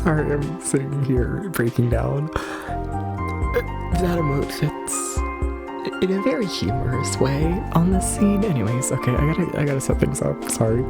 Sorry, I'm sitting here breaking down. That emote fits in a very humorous way on this scene. Anyways, okay, I gotta set things up. Sorry.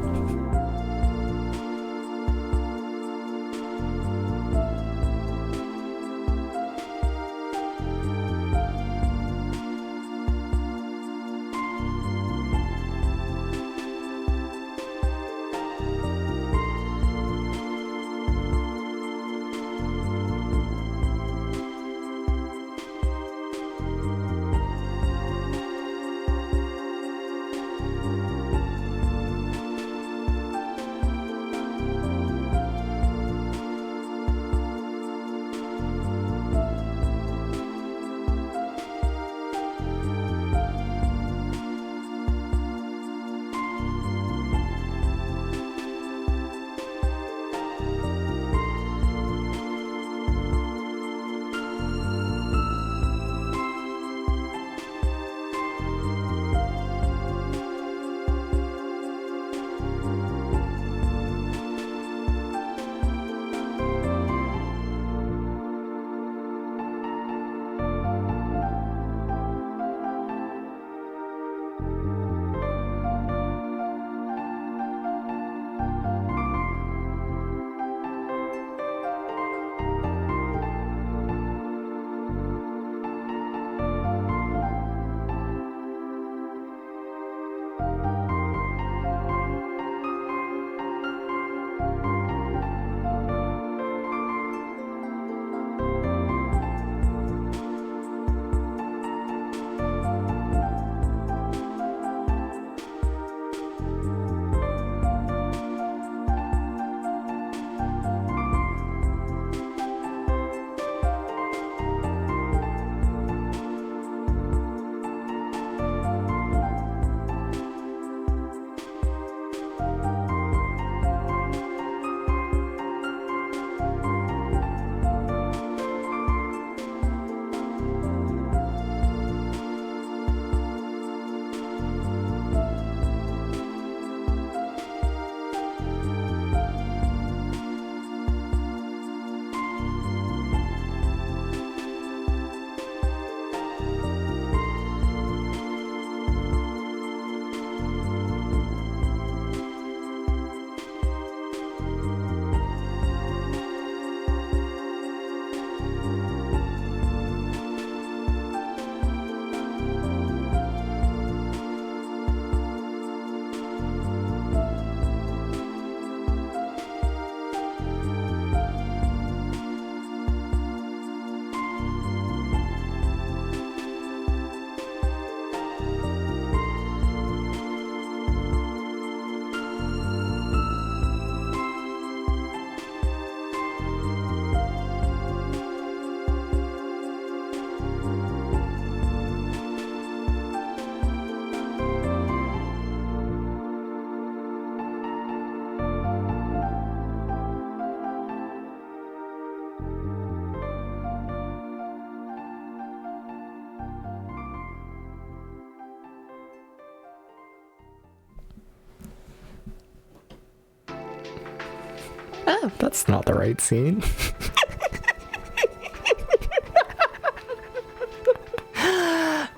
Oh, that's not the right scene.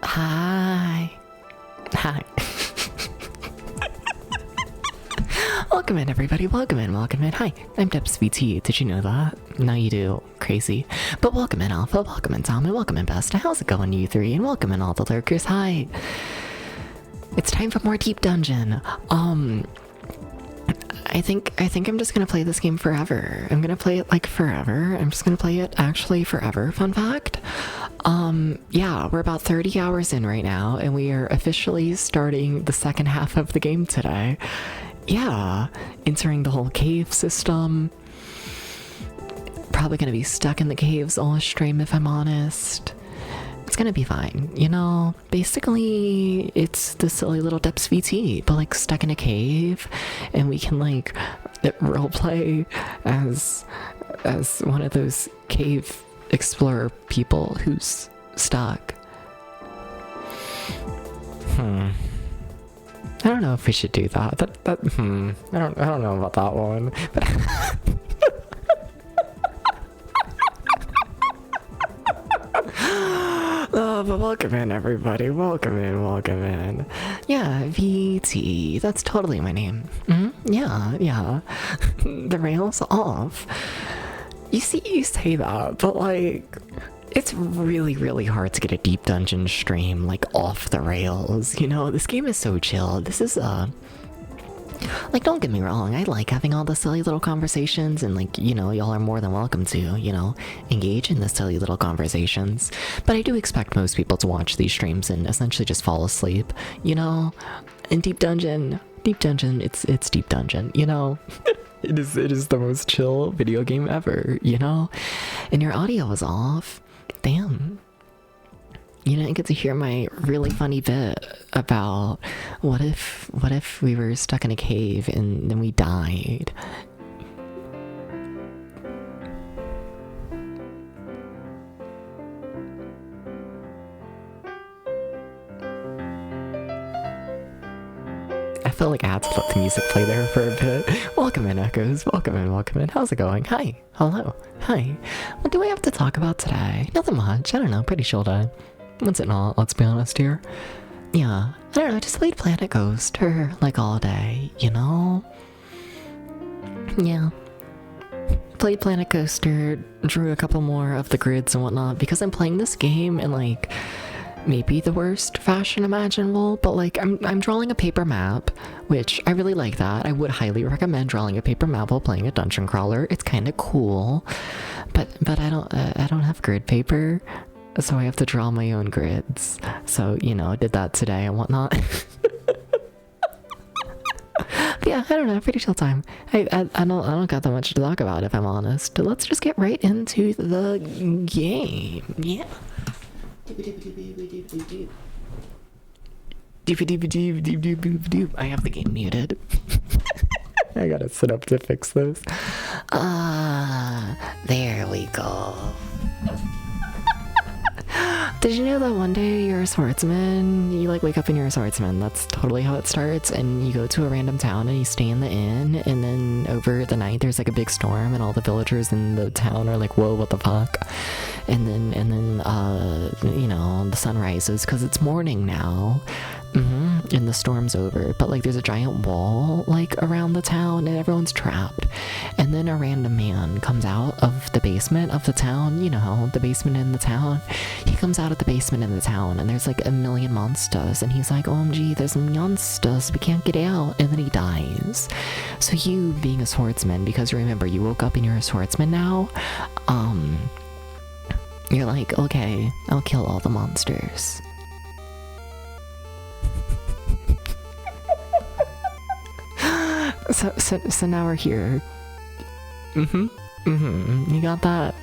Hi. Hi. Welcome in, everybody. Welcome in. Welcome in. Hi, I'm DebsVT. Did you know that? Now you do. Crazy. But welcome in, Alpha. Welcome in, Tom. And welcome in, Besta. How's it going, you three? And welcome in, all the lurkers. Hi. It's time for more Deep Dungeon. I think I'm just gonna play this game forever. I'm gonna play it like forever. I'm just gonna play it actually forever, fun fact. Yeah, we're about 30 hours in right now, and we are officially starting the second half of the game today. Yeah, entering the whole cave system. Probably gonna be stuck in the caves all stream if I'm honest. It's gonna be fine, you know? Basically, it's the silly little DebsVT, but like stuck in a cave, and we can like roleplay as one of those cave explorer people who's stuck. I don't know if we should do that. I don't know about that one. But but welcome in, everybody. Welcome in, welcome in. Yeah, VT. That's totally my name. Yeah, yeah. The rails off. You see, you say that, but like, it's really, really hard to get a deep dungeon stream like off the rails. You know, this game is so chill. This is like, don't get me wrong, I like having all the silly little conversations, and like, you know, y'all are more than welcome to, you know, engage in the silly little conversations. But I do expect most people to watch these streams and essentially just fall asleep, you know? In Deep Dungeon, it's Deep Dungeon, you know? It is the most chill video game ever, you know? And your audio is off. Damn. You didn't get to hear my really funny bit about what if we were stuck in a cave and then we died. I felt like I had to let the music play there for a bit. Welcome in, Echoes. Welcome in, welcome in. How's it going? Hi. Hello. Hi. What do we have to talk about today? Nothing much. I don't know. Pretty chill day. What's it not? Let's be honest here. Yeah. I don't know. Just played Planet Coaster like all day, you know? Yeah. Played Planet Coaster, drew a couple more of the grids and whatnot because I'm playing this game in like maybe the worst fashion imaginable, but like I'm drawing a paper map, which I really like that. I would highly recommend drawing a paper map while playing a dungeon crawler. It's kind of cool, but I don't have grid paper, so I have to draw my own grids. So, you know, I did that today and whatnot. But yeah, I don't know, pretty chill time. I don't got that much to talk about, if I'm honest. Let's just get right into the game. Yeah. I have the game muted. I gotta sit up to fix this. There we go. Did you know that one day you're a swordsman? You like wake up and you're a swordsman. That's totally how it starts. And you go to a random town and you stay in the inn. And then over the night there's like a big storm and all the villagers in the town are like, whoa, what the fuck? And then you know, the sun rises because it's morning now. And the storm's over, but like there's a giant wall like around the town and everyone's trapped. And then a random man comes out of the basement of the town, you know, the basement in the town. He comes out of the basement in the town and there's like a million monsters and he's like, OMG, there's monsters, we can't get out. And then he dies. So you being a swordsman, because remember you woke up and you're a swordsman now, you're like, okay, I'll kill all the monsters. So now we're here. You got that?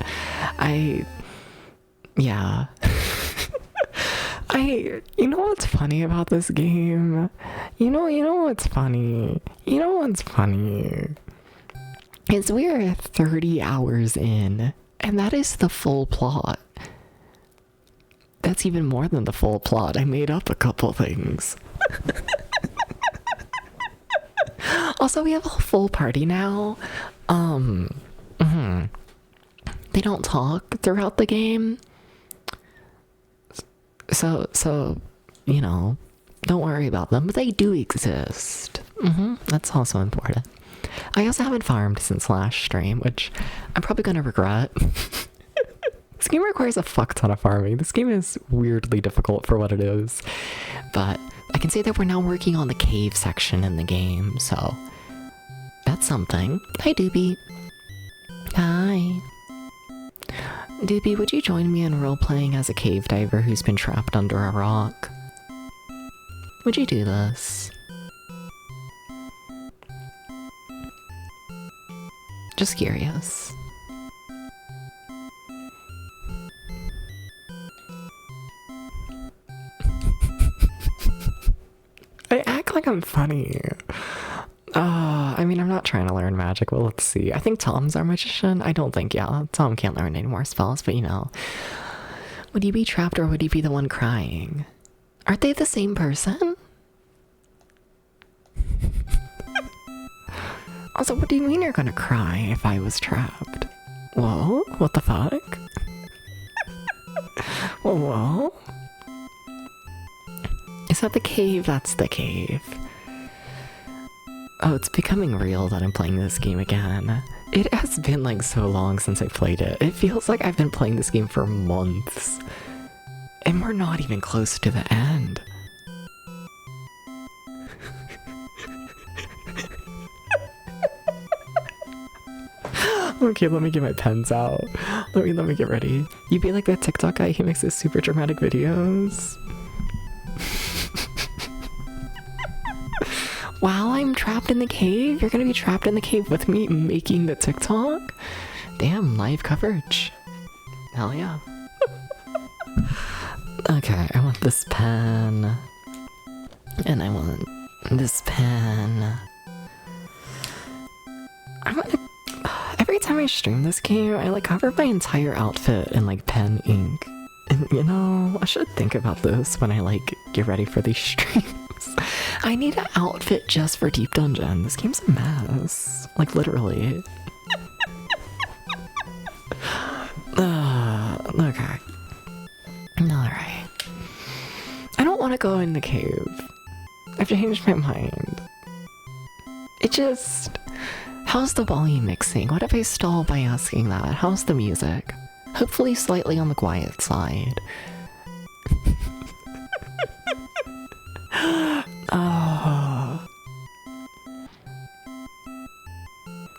Yeah. You know what's funny about this game? You know what's funny? You know what's funny? Is we're 30 hours in, and that is the full plot. That's even more than the full plot. I made up a couple things. Also, we have a full party now. They don't talk throughout the game. So, you know, don't worry about them, but they do exist. That's also important. I also haven't farmed since last stream, which I'm probably gonna regret. This game requires a fuck ton of farming. This game is weirdly difficult for what it is. But I can say that we're now working on the cave section in the game, so that's something. Hi, Doobie. Hi. Doobie, would you join me in role-playing as a cave diver who's been trapped under a rock? Would you do this? Just curious. I act like I'm funny. I mean, I'm not trying to learn magic, but let's see. I think Tom's our magician. I don't think, yeah, Tom can't learn any more spells, but you know. Would you be trapped or would you be the one crying? Aren't they the same person? Also, what do you mean you're gonna cry if I was trapped? Whoa? What the fuck? Whoa? Is that the cave? That's the cave. Oh, it's becoming real that I'm playing this game again. It has been like so long since I played it. It feels like I've been playing this game for months. And we're not even close to the end. Okay, let me get my pens out. Let me get ready. You be like that TikTok guy who makes those super dramatic videos. While I'm trapped in the cave? You're gonna be trapped in the cave with me making the TikTok? Damn, live coverage. Hell yeah. Okay, I want this pen. And I want this pen. I'm gonna... Every time I stream this game, I like cover my entire outfit in like pen ink. And you know, I should think about this when I like get ready for these streams. I need an outfit just for Deep Dungeon. This game's a mess. Like literally. Okay. Alright. I don't want to go in the cave. I've changed my mind. It just... How's the volume mixing? What if I stall by asking that? How's the music? Hopefully slightly on the quiet side.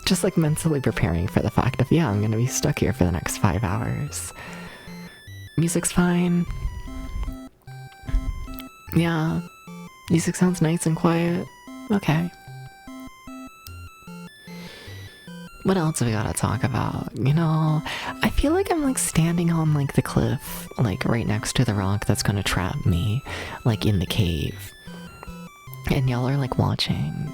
Just like mentally preparing for the fact of, yeah, I'm gonna be stuck here for the next 5 hours. Music's fine. Yeah. Music sounds nice and quiet. Okay. What else have we gotta talk about? You know, I feel like I'm like standing on like the cliff, like right next to the rock that's gonna trap me, like in the cave. And y'all are like watching.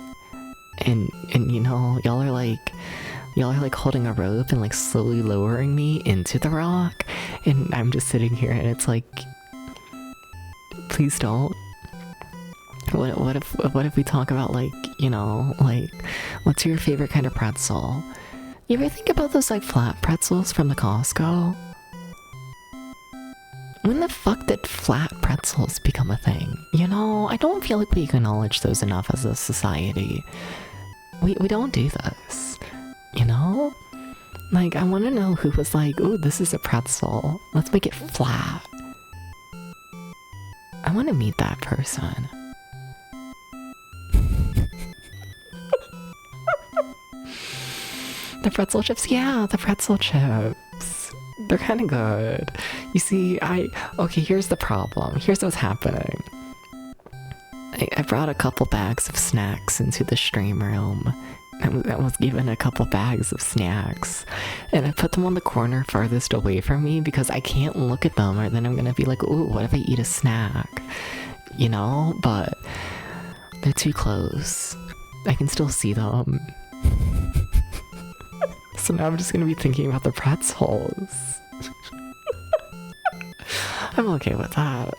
And you know, y'all are like holding a rope and like slowly lowering me into the rock. And I'm just sitting here and it's like, please don't. What if we talk about like, you know, like, what's your favorite kind of pretzel? You ever think about those like flat pretzels from the Costco? When the fuck did flat pretzels become a thing? You know, I don't feel like we acknowledge those enough as a society. We don't do this, you know? Like, I want to know who was like, ooh, this is a pretzel. Let's make it flat. I want to meet that person. The pretzel chips? Yeah, the pretzel chips. They're kind of good. You see, okay, here's the problem. Here's what's happening. I brought a couple bags of snacks into the stream room. I was given a couple bags of snacks. And I put them on the corner farthest away from me because I can't look at them or then I'm gonna be like, ooh, what if I eat a snack? You know? But they're too close. I can still see them. So now I'm just gonna be thinking about the pretzels. I'm okay with that.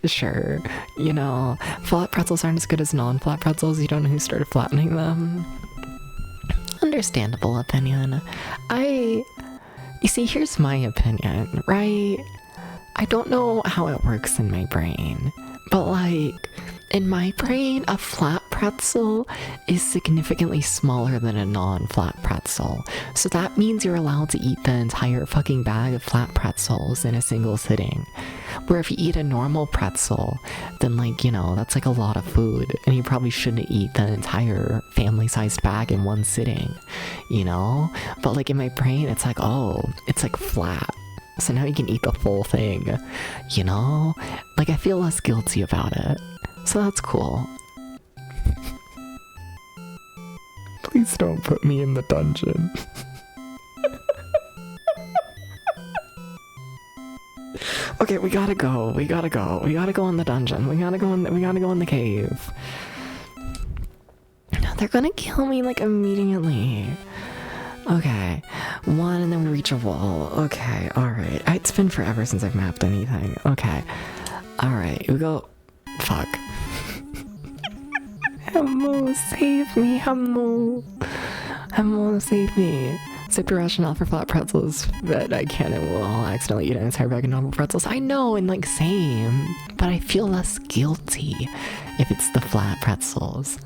Sure, you know, flat pretzels aren't as good as non-flat pretzels. You don't know who started flattening them. Understandable opinion. You see, here's my opinion, right? I don't know how it works in my brain, but like, in my brain, a flat pretzel is significantly smaller than a non-flat pretzel. So that means you're allowed to eat the entire fucking bag of flat pretzels in a single sitting. Where if you eat a normal pretzel, then like, you know, that's like a lot of food. And you probably shouldn't eat the entire family-sized bag in one sitting, you know? But like in my brain, it's like, oh, it's like flat. So now you can eat the full thing, you know? Like I feel less guilty about it. So that's cool. Please don't put me in the dungeon. Okay, we gotta go. We gotta go. We gotta go in the dungeon. We gotta go in the cave. They're gonna kill me like immediately. Okay. One and then we reach a wall. Okay, alright. It's been forever since I've mapped anything. Okay. Alright, we go. Fuck. Hamo, save me, Hamo. Hamo, save me. Super rationale for flat pretzels, but I can't and will accidentally eat an entire bag of normal pretzels. I know, and like same, but I feel less guilty if it's the flat pretzels.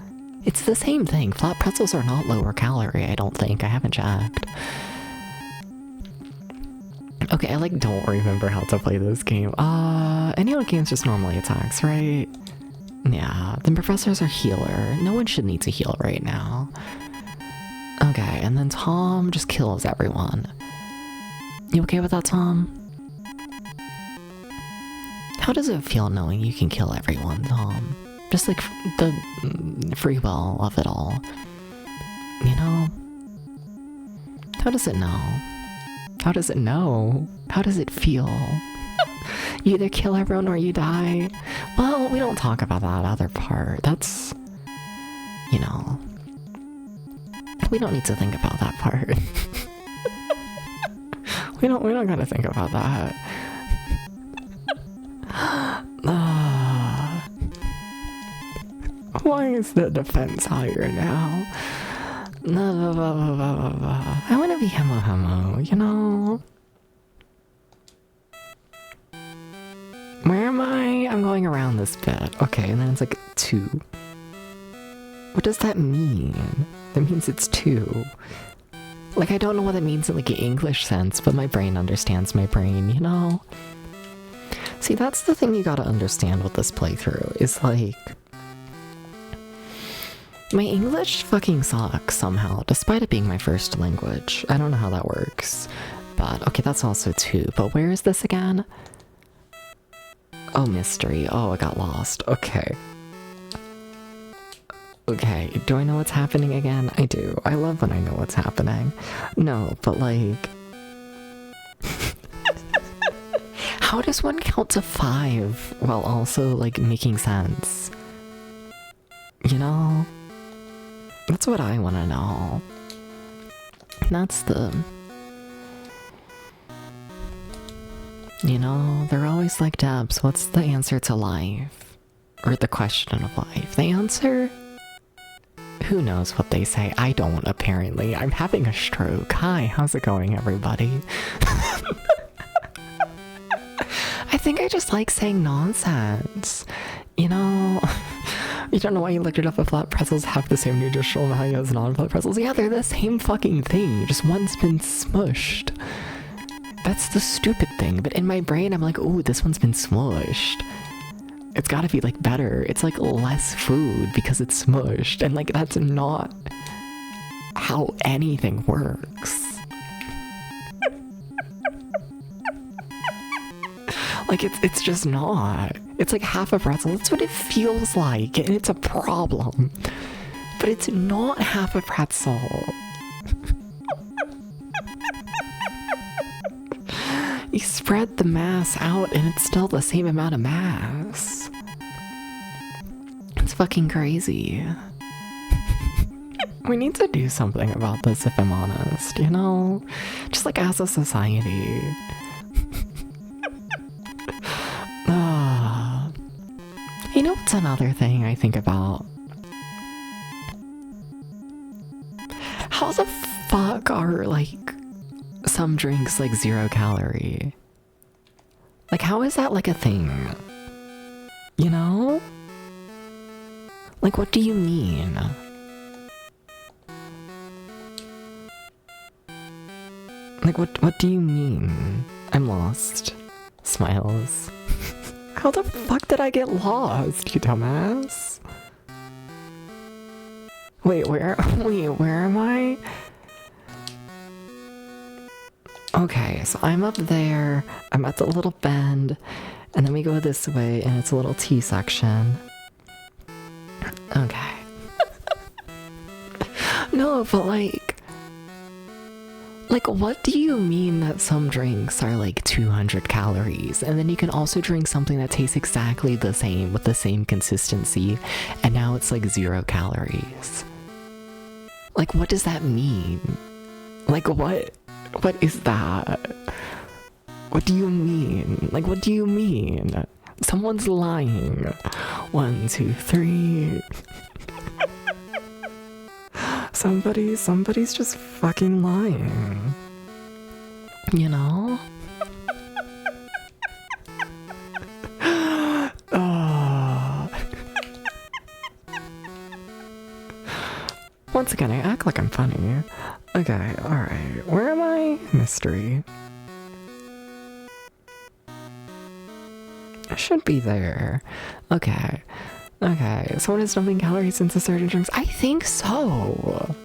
It's the same thing. Flat pretzels are not lower calorie, I don't think. I haven't checked. Okay, I like don't remember how to play this game. Any other games just normally attacks, right? Yeah, the professors are healer. No one should need to heal right now. Okay, and then Tom just kills everyone. You okay with that, Tom? How does it feel knowing you can kill everyone, Tom? Just like the free will of it all. You know? How does it know? How does it know? How does it feel? You either kill everyone or you die. Well, we don't talk about that other part. That's, you know, we don't need to think about that part. we don't gotta think about that. Why is the defense higher now? I wanna be hemo, you know? Where am I? I'm going around this bit. Okay, and then it's like 2. What does that mean? That means it's 2. Like, I don't know what that means in like an English sense, but my brain understands my brain, you know? See, that's the thing you gotta understand with this playthrough, is like... my English fucking sucks somehow, despite it being my first language. I don't know how that works. But, okay, that's also 2. But where is this again? Oh, mystery. Oh, I got lost. Okay. Okay, do I know what's happening again? I do. I love when I know what's happening. No, but like... how does one count to 5 while also, like, making sense? You know? That's what I want to know. That's the... you know, they're always like, Debs, what's the answer to life? Or the question of life? The answer? Who knows what they say? I don't, apparently. I'm having a stroke. Hi, how's it going, everybody? I think I just like saying nonsense. You know, you don't know why you looked it up, but flat pretzels have the same nutritional value as non-flat pretzels. Yeah, they're the same fucking thing, just one's been smushed. That's the stupid thing, but in my brain I'm like, ooh, this one's been smushed. It's gotta be like better. It's like less food because it's smushed, and like that's not how anything works. Like it's just not. It's like half a pretzel. That's what it feels like, and it's a problem. But it's not half a pretzel. You spread the mass out and it's still the same amount of mass. It's fucking crazy. We need to do something about this, if I'm honest, you know? Just like as a society. You know what's another thing I think about? How the fuck are, like, some drinks like 0 calorie? Like, how is that like a thing? You know? Like, what do you mean? Like, what do you mean? I'm lost. Smiles. How the fuck did I get lost, you dumbass? Wait, where am I? Okay, so I'm up there, I'm at the little bend, and then we go this way, and it's a little T section. Okay. No, but like, what do you mean that some drinks are like 200 calories, and then you can also drink something that tastes exactly the same with the same consistency, and now it's like 0 calories? Like, what does that mean? Like, what is that? What do you mean? Like, what do you mean? Someone's lying. 1, 2, 3. somebody's just fucking lying. You know? Once again, I act like I'm funny. Okay, alright. Where am I? Mystery. I should be there. Okay. Okay, so what is dumping calories into certain drinks? I think so.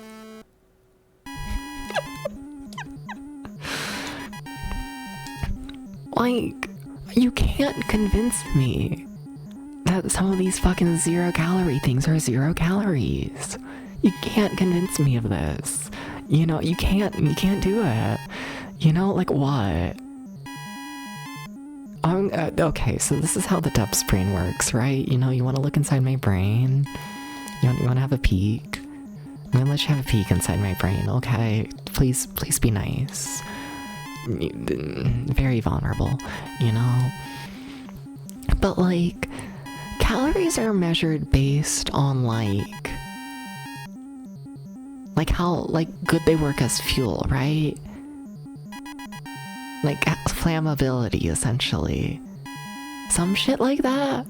Like, you can't convince me that some of these fucking 0 calorie things are 0 calories. You can't convince me of this. You know, you can't do it. You know, like what? Okay, so this is how the depths brain works, right? You know, you want to look inside my brain? You want to have a peek? I'm gonna let you have a peek inside my brain, okay? Please be nice. Very vulnerable, you know? But like, calories are measured based on like how good they work as fuel, right? Like flammability, essentially. Some shit like that.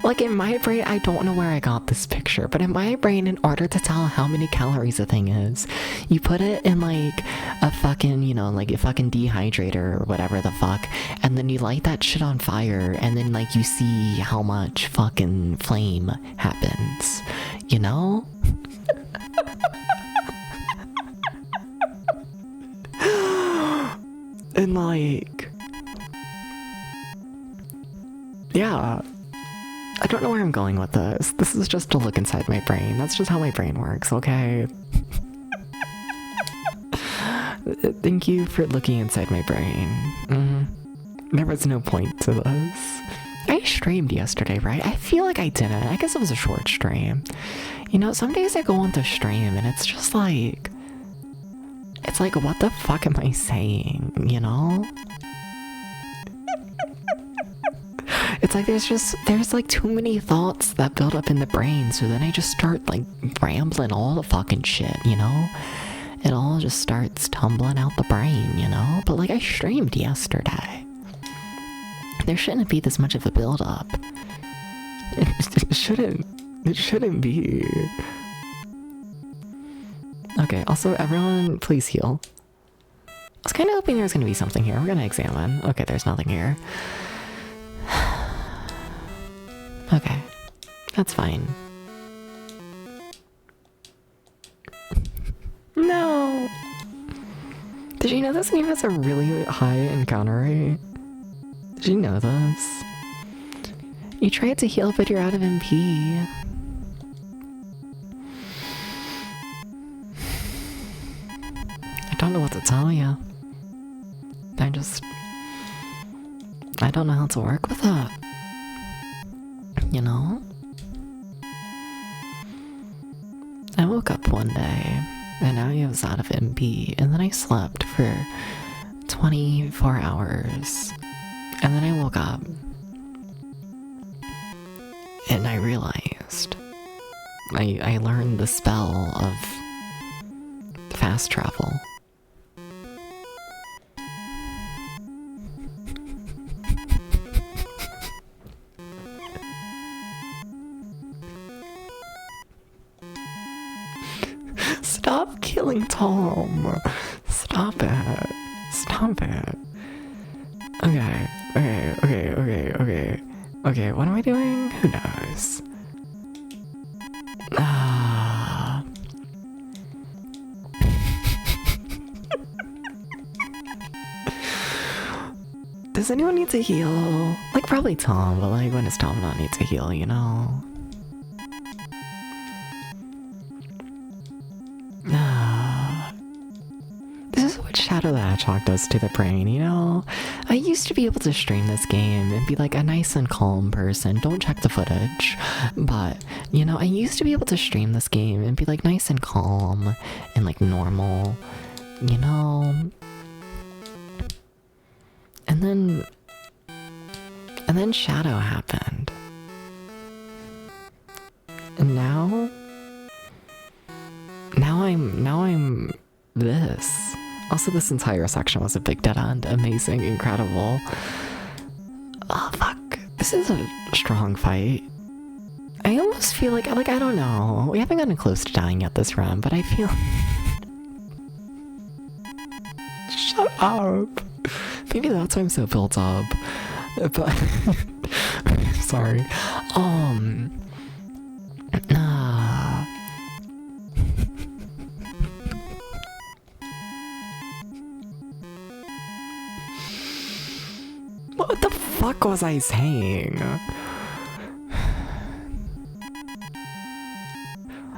Like in my brain, I don't know where I got this picture, but in my brain, in order to tell how many calories a thing is, you put it in like a fucking, you know, like a fucking dehydrator or whatever the fuck, and then you light that shit on fire, and then like you see how much fucking flame happens, you know? And like, yeah, I don't know where I'm going with this. This is just a look inside my brain. That's just how my brain works, okay? Thank you for looking inside my brain. There was no point to this. I streamed yesterday, right? I feel like I didn't. I guess it was a short stream. You know, some days I go on to stream and it's just like, it's like, what the fuck am I saying, you know? It's like there's like too many thoughts that build up in the brain, so then I just start like rambling all the fucking shit, you know? It all just starts tumbling out the brain, you know? But like I streamed yesterday. There shouldn't be this much of a build up. It shouldn't be. Okay, also everyone please heal. I was kind of hoping there was going to be something here. We're going to examine. Okay, there's nothing here. Okay, that's fine. No! Did you know this game has a really high encounter rate? Did you know this? You tried to heal, but you're out of MP. I don't know what to tell you. I don't know how to work with that. You know? I woke up one day, and I was out of MP, and then I slept for 24 hours. And then I woke up, and I realized I learned the spell of fast travel. Stop killing Tom! Stop it! Stop it! Okay, what am I doing? Who knows? Does anyone need to heal? Like, probably Tom, but like, when does Tom not need to heal, you know? This is what Shadow the Hedgehog does to the brain, you know? I used to be able to stream this game and be like a nice and calm person. Don't check the footage. But, you know, I used to be able to stream this game and be like nice and calm and like normal, you know? And then Shadow happened. And now Also, this entire section was a big dead end. Amazing, incredible. Oh, fuck. This is a strong fight. I almost feel like, I don't know. We haven't gotten close to dying yet this round, but I feel... Shut up. Maybe that's why I'm so built up. But... Sorry. What the fuck was I saying?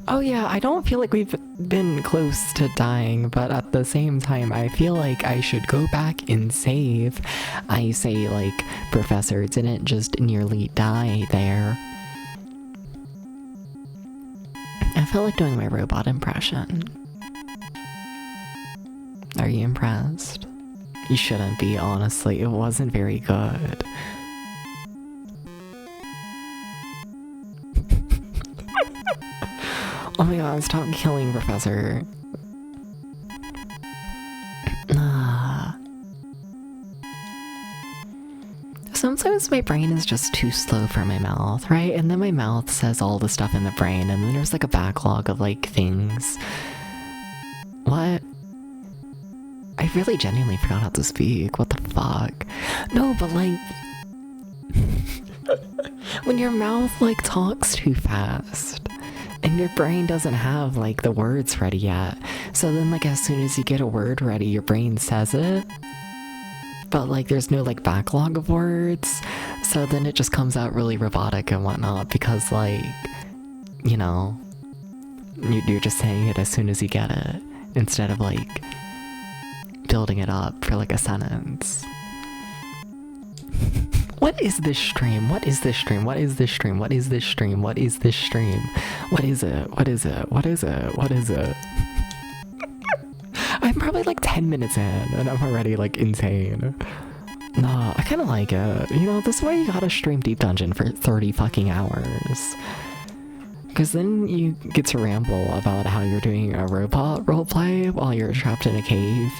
Oh yeah, I don't feel like we've been close to dying, but at the same time, I feel like I should go back and save. I say, like, Professor didn't just nearly die there. I felt like doing my robot impression. Are you impressed? You shouldn't be, honestly. It wasn't very good. Oh my god, stop killing Professor. Sometimes my brain is just too slow for my mouth, right? And then my mouth says all the stuff in the brain, and then there's like a backlog of like things. What? I really genuinely forgot how to speak. What the fuck? No, but like... when your mouth like talks too fast, and your brain doesn't have like the words ready yet, so then like as soon as you get a word ready, your brain says it, but like there's no like backlog of words, so then it just comes out really robotic and whatnot, because like, you know, you're just saying it as soon as you get it, instead of like building it up for like a sentence. What is this stream? What is this stream? What is this stream? What is this stream? What is this stream? What is it? What is it? What is it? What is it? I'm probably like 10 minutes in and I'm already like insane. Nah, I kind of like it. You know, this way you gotta stream Deep Dungeon for 30 fucking hours. Because then you get to ramble about how you're doing a robot roleplay while you're trapped in a cave,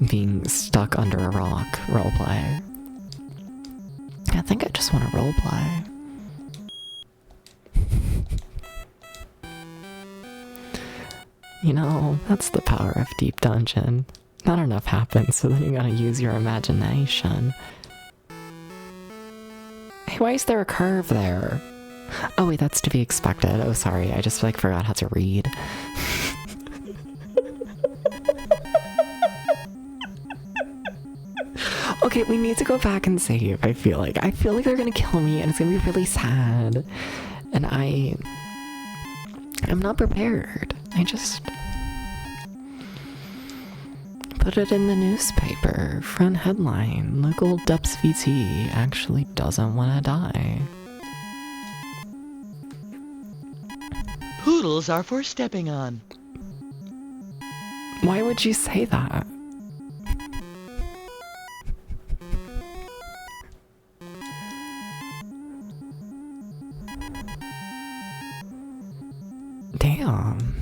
being stuck under a rock roleplay. I think I just want to roleplay. You know, that's the power of Deep Dungeon. Not enough happens, so then you gotta use your imagination. Hey, why is there a curve there? Oh wait, that's to be expected. Oh sorry, I just like forgot how to read. Okay, we need to go back and save, I feel like. I feel like they're gonna kill me and it's gonna be really sad. And I'm not prepared. I just put it in the newspaper. Front headline, local Depths VT actually doesn't wanna die. Poodles are for stepping on. Why would you say that? Damn.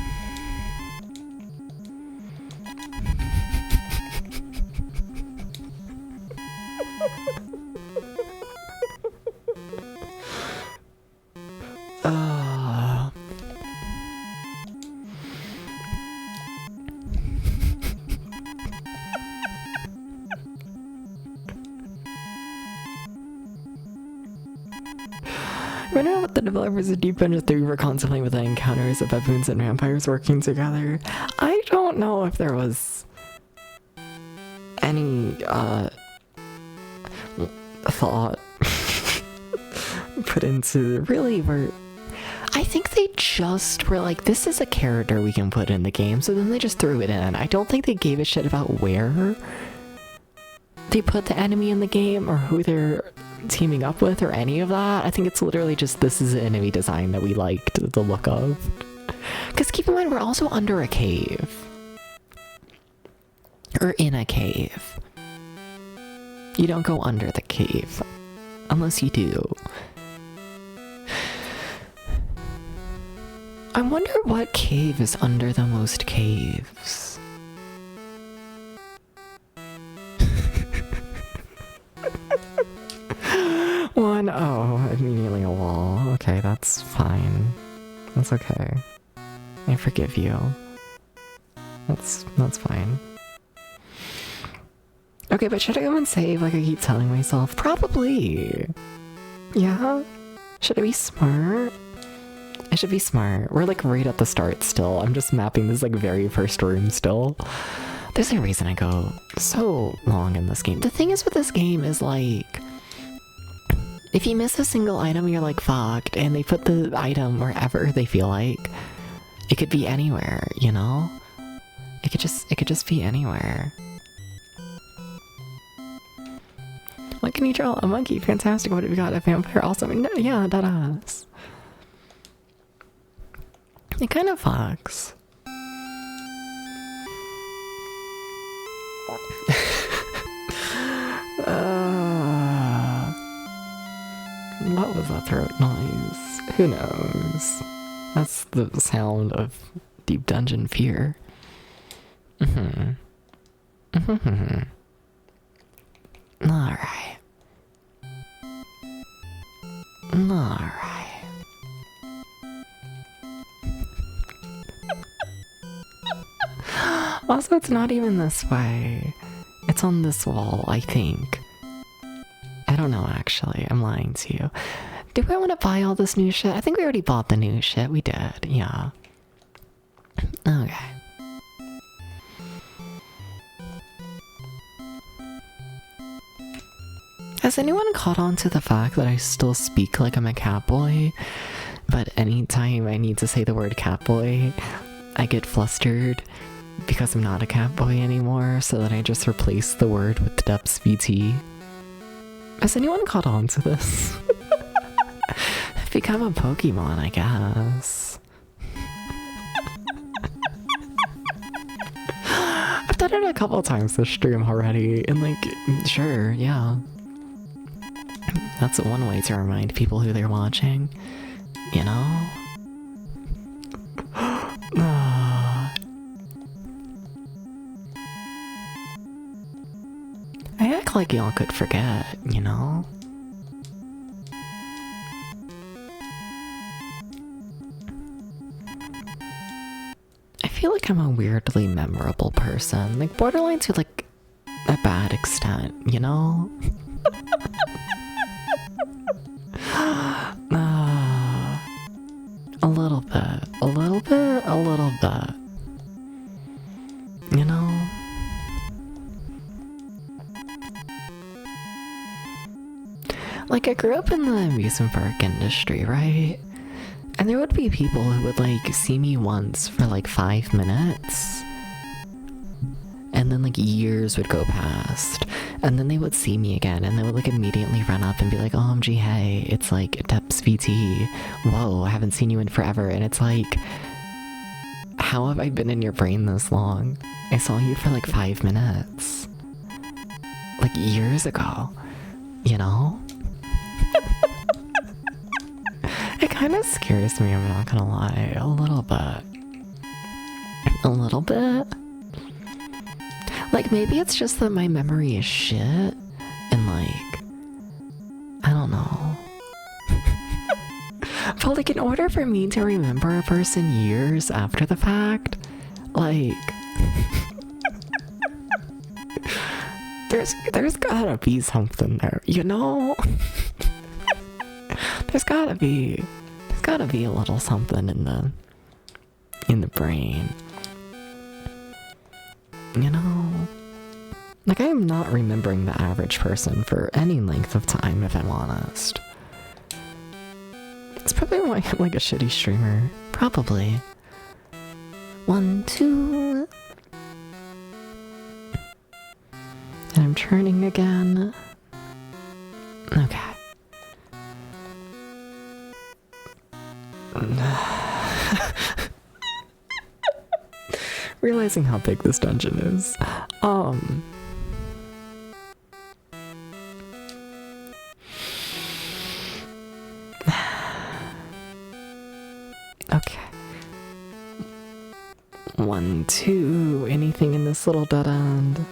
Remember what the developers of Deep Dungeon 3 were contemplating with the encounters of baboons and vampires working together? I don't know if there was any thought put into really where I think they just were like, this is a character we can put in the game, so then they just threw it in. I don't think they gave a shit about where they put the enemy in the game or who they're teaming up with or any of that. I think it's literally just, this is an enemy design that we liked the look of. Because keep in mind, we're also under a cave. Or in a cave. You don't go under the cave. Unless you do. I wonder what cave is under the most caves. on! Oh, immediately a wall. Okay, that's fine. That's okay. I forgive you. That's fine. Okay, but should I go and save like I keep telling myself? Probably. Yeah? Should I be smart? I should be smart. We're like right at the start still. I'm just mapping this like very first room still. There's a reason I go so long in this game. The thing is with this game is like, if you miss a single item, you're like fucked, and they put the item wherever they feel like. It could be anywhere, you know? It could just be anywhere. What can you draw? A monkey, fantastic. What have you got? A vampire, awesome. No, yeah, that ass. It kind of fucks. What was that throat noise? Who knows? That's the sound of Deep Dungeon Fear. Alright. Alright. Also, it's not even this way. It's on this wall, I think. I don't know, actually. I'm lying to you. Do I want to buy all this new shit? I think we already bought the new shit. We did, yeah. Okay. Has anyone caught on to the fact that I still speak like I'm a catboy? But anytime I need to say the word catboy, I get flustered because I'm not a catboy anymore, so that I just replace the word with Depths VT. Has anyone caught on to this? I've become a Pokemon, I guess. I've done it a couple times this stream already, and like, sure, yeah. That's one way to remind people who they're watching, you know? I act like y'all could forget, you know? I feel like I'm a weirdly memorable person, like borderline to like a bad extent, you know? A little bit, a little bit, a little bit. You know? Like, I grew up in the amusement park industry, right? And there would be people who would, like, see me once for, like, 5 minutes. And then, like, years would go past. And then they would see me again, and they would, like, immediately run up and be like, OMG, hey, it's, like, Depths VT. Whoa, I haven't seen you in forever. And it's like, how have I been in your brain this long? I saw you for, like, 5 minutes. Like, years ago. You know? It kind of scares me, I'm not gonna lie. A little bit. A little bit? Like, maybe it's just that my memory is shit, and like, I don't know. But like, in order for me to remember a person years after the fact, like, there's gotta be something there, you know? There's gotta be a little something in the brain. You know? Like, I am not remembering the average person for any length of time, if I'm honest. It's probably why I'm like a shitty streamer. Probably. 1, 2. And I'm turning again. Okay. Realizing how big this dungeon is. Okay. 1, 2. Anything in this little dead end?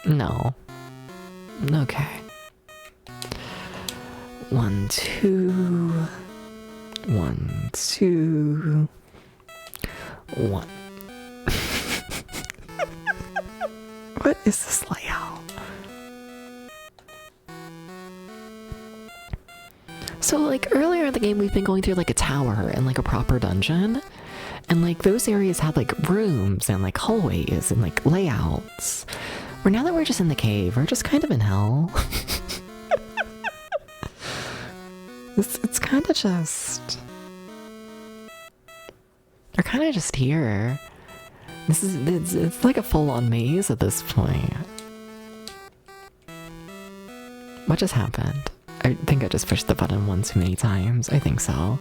No. Okay. 1, 2. 1, 2. 1. What is this layout? So like earlier in the game we've been going through like a tower and like a proper dungeon. And like those areas had like rooms and like hallways and like layouts. Where now that we're just in the cave, we're just kind of in hell. It's kind of just... We're kind of just here. It's like a full-on maze at this point. What just happened? I think I just pushed the button one too many times. I think so.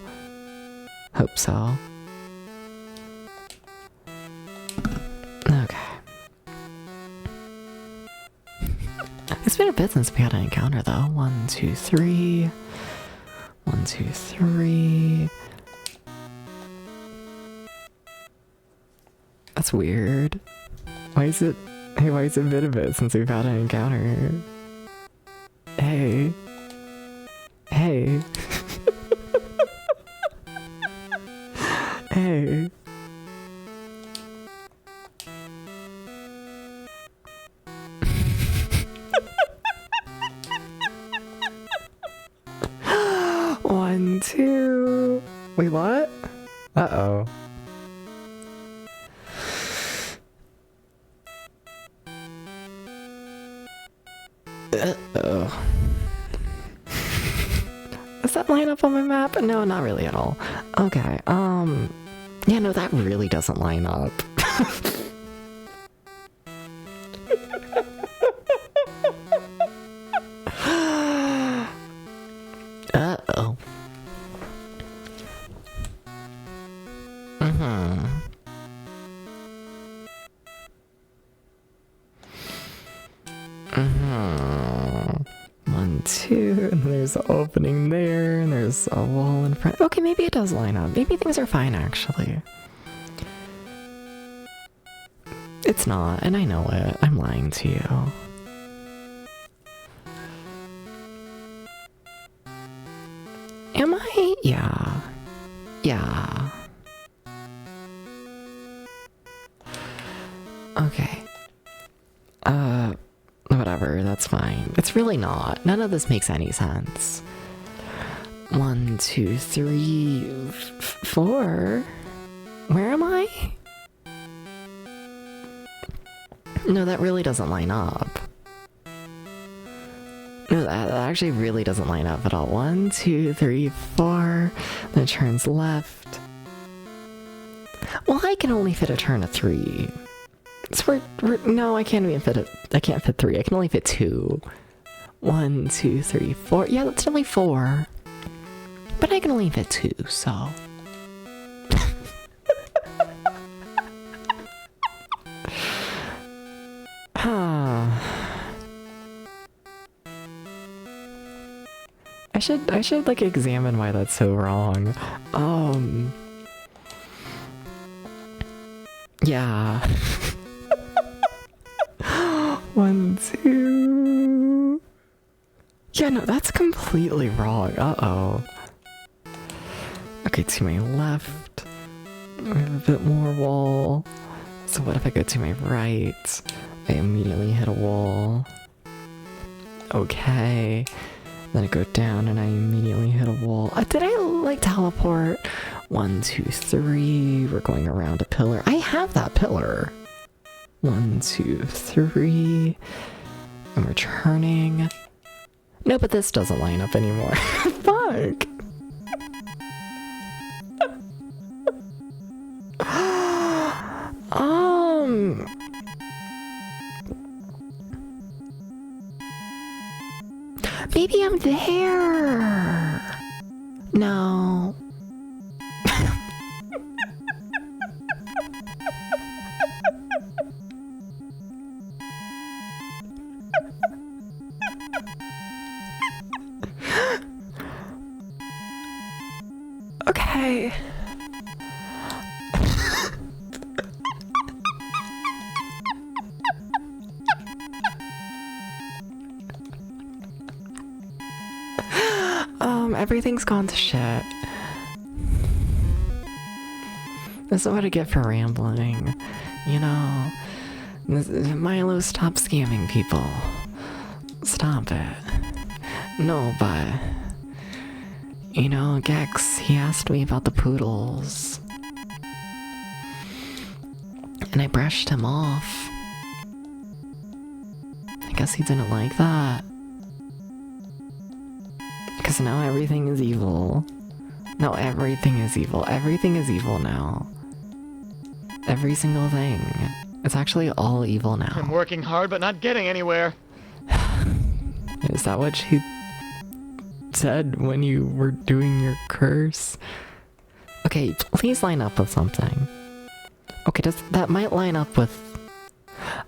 Hope so. Okay. It's been a bit since we had an encounter though. 1, 2, 3. 1, 2, 3. That's weird. Why is it been a bit since we've had an encounter? Hey. Hey. Hey. One, two. Wait, what? Uh-oh. Uh-oh. Does that line up on my map? No, not really at all. Okay, yeah, no, that really doesn't line up. Uh-oh. One, two, and there's an opening there, and there's a wall in front. Okay, maybe it does line up. Maybe things are fine, actually. It's not, and I know it. I'm lying to you. Am I? Yeah. Yeah. Okay. Whatever, that's fine. It's really not. None of this makes any sense. 1, 2, 3, 4. Where am I? No, that really doesn't line up. No, that actually really doesn't line up at all. 1, 2, 3, 4. Then it turns left. Well, I can only fit a turn of 3. So no, I can't even fit it. I can't fit 3. I can only fit 2. 1, 2, 3, 4. Yeah, that's only 4. But I can only fit 2, so. I should like examine why that's so wrong. Yeah. 1, 2. Yeah, no, that's completely wrong. Uh-oh. Okay, to my left. We have a bit more wall. So what if I go to my right? I immediately hit a wall. Okay. Then I go down and I immediately hit a wall. Did I like teleport? 1, 2, 3. We're going around a pillar. I have that pillar. 1, 2, 3. And we're turning. No, but this doesn't line up anymore. Fuck. Maybe I'm there. No. Okay. Everything's gone to shit. This is what I get for rambling. You know, Milo, stop scamming people. Stop it. No, but... You know, Gex, he asked me about the poodles. And I brushed him off. I guess he didn't like that. Because now everything is evil. No, everything is evil. Everything is evil now. Every single thing. It's actually all evil now. I'm working hard but not getting anywhere. Is that what she said when you were doing your curse? Okay, please line up with something. Okay, that might line up with...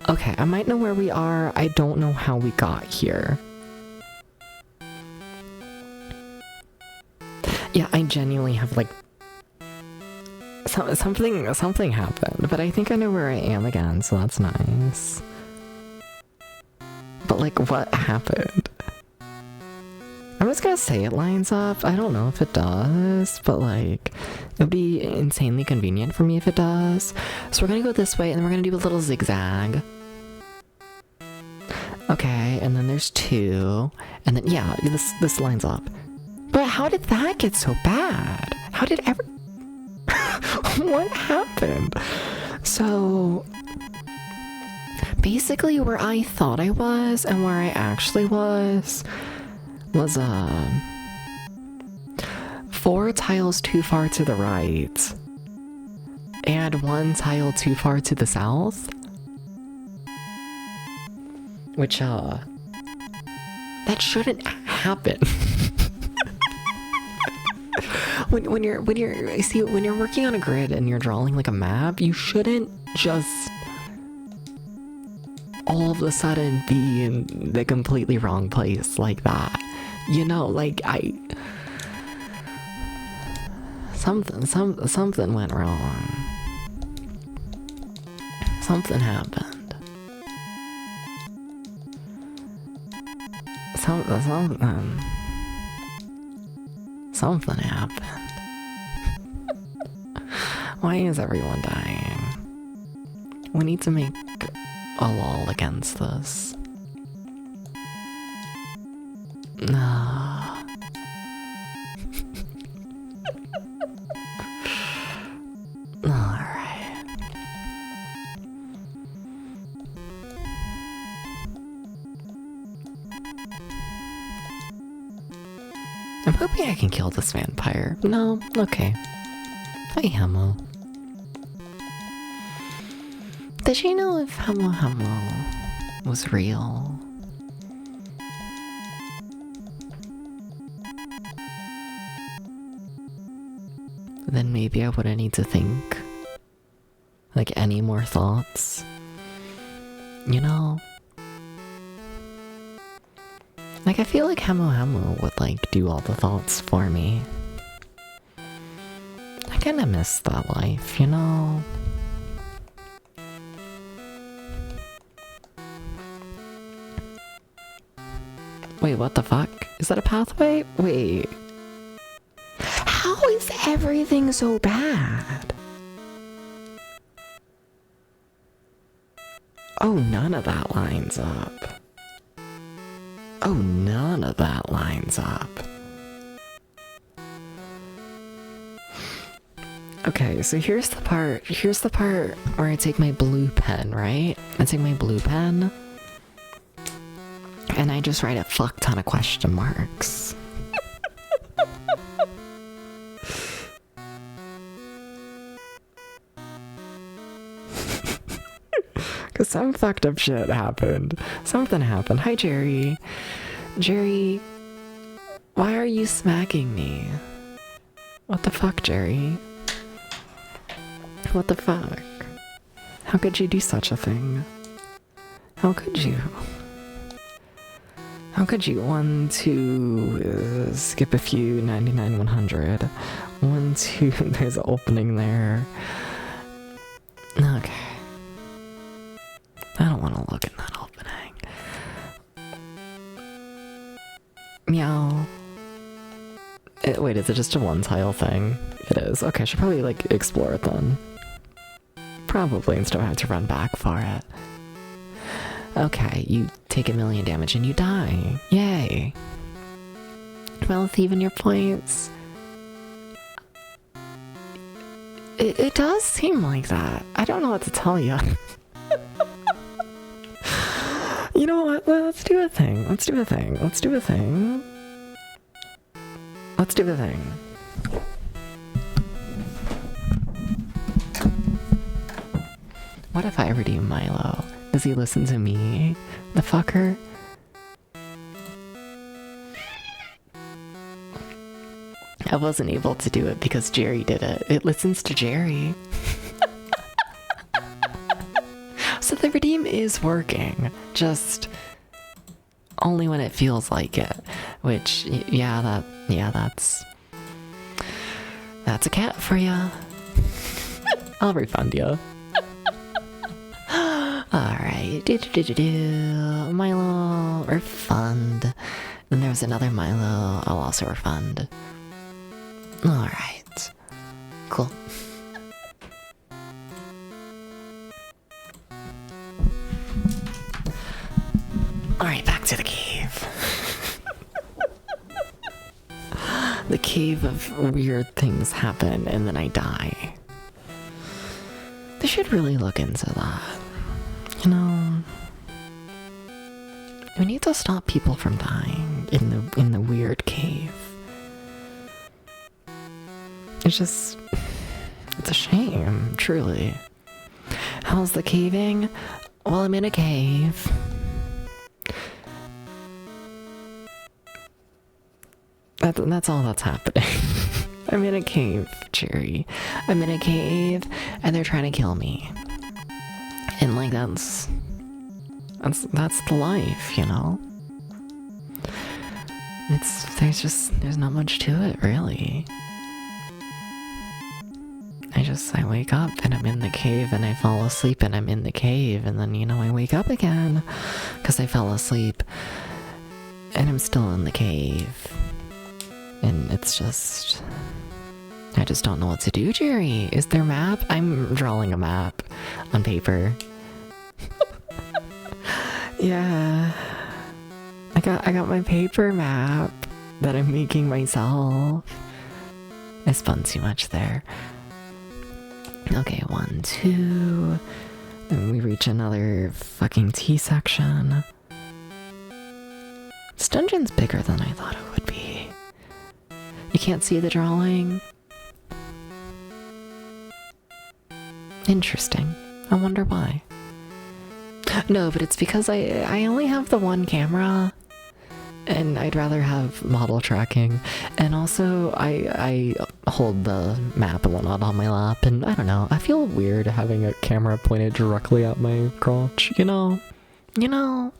Okay, I might know where we are. I don't know how we got here. Yeah, I genuinely have like... Something happened, but I think I know where I am again, so that's nice. But like, what happened? I'm just gonna say it lines up. I don't know if it does, but like, it would be insanely convenient for me if it does. So we're gonna go this way, and then we're gonna do a little zigzag. Okay, and then there's 2, and then yeah, this lines up. But how did that get so bad? How did ever... What happened? So... Basically where I thought I was and where I actually was 4 tiles too far to the right and 1 tile too far to the south. Which, that shouldn't happen. when you're working on a grid and you're drawing like a map, you shouldn't just all of a sudden be in the completely wrong place like that. You know, like something went wrong. Something happened. Something happened. Why is everyone dying? We need to make a law against this. Alright. I'm hoping I can kill this vampire. No? Okay. Hi, Hamo. Did you know if Hamo was real? Then maybe I wouldn't need to think like any more thoughts. You know? Like, I feel like Hamo would like do all the thoughts for me. I kinda miss that life, you know? Wait, what the fuck? Is that a pathway? Wait. How is everything so bad? Oh, none of that lines up. Oh, none of that lines up. Okay, so here's the part where I take my blue pen, right? I take my blue pen and I just write a fuck ton of question marks. Cause some fucked up shit happened. Something happened. Hi, Jerry. Jerry, why are you smacking me? What the fuck, Jerry? What the fuck? How could you do such a thing? How could you? How could you? 1, 2, skip a few, 99, 100. 1, 2, there's an opening there. Okay. I don't want to look in that opening. Meow. Wait, is it just a one tile thing? It is. Okay, I should probably like explore it then. Probably instead of having to run back for it. Okay, you take 1,000,000 damage and you die. Yay. Well, even your points. It does seem like that. I don't know what to tell you. You know what? Well, let's do a thing. Let's do a thing. Let's do a thing. Let's do a thing. What if I redeem Milo? Does he listen to me? The fucker? I wasn't able to do it because Jerry did it. It listens to Jerry. So the redeem is working, just only when it feels like it. Which, that's a cat for ya. I'll refund you. Alright, Milo, refund. Then there was another Milo, I'll also refund. Alright, cool. Alright, back to the cave. The cave of weird things happen and then I die. They should really look into that. You know, we need to stop people from dying in the weird cave. It's just, it's a shame, truly. How's the caving? Well, I'm in a cave. That's all that's happening. I'm in a cave, Jerry. I'm in a cave, and they're trying to kill me. And like that's the life, you know. There's not much to it, really. I wake up and I'm in the cave, and I fall asleep and I'm in the cave, and then I wake up again because I fell asleep, and I'm still in the cave. And it's just, I just don't know what to do, Jerry. Is there a map? I'm drawing a map on paper. Yeah. I got my paper map that I'm making myself. I spun too much there. Okay, 1, 2. Then we reach another fucking T section. This dungeon's bigger than I thought it would be. You can't see the drawing? Interesting. I wonder why. No, but it's because I only have the one camera, and I'd rather have model tracking. And also, I hold the map and whatnot on my lap, and I don't know, I feel weird having a camera pointed directly at my crotch, you know? Do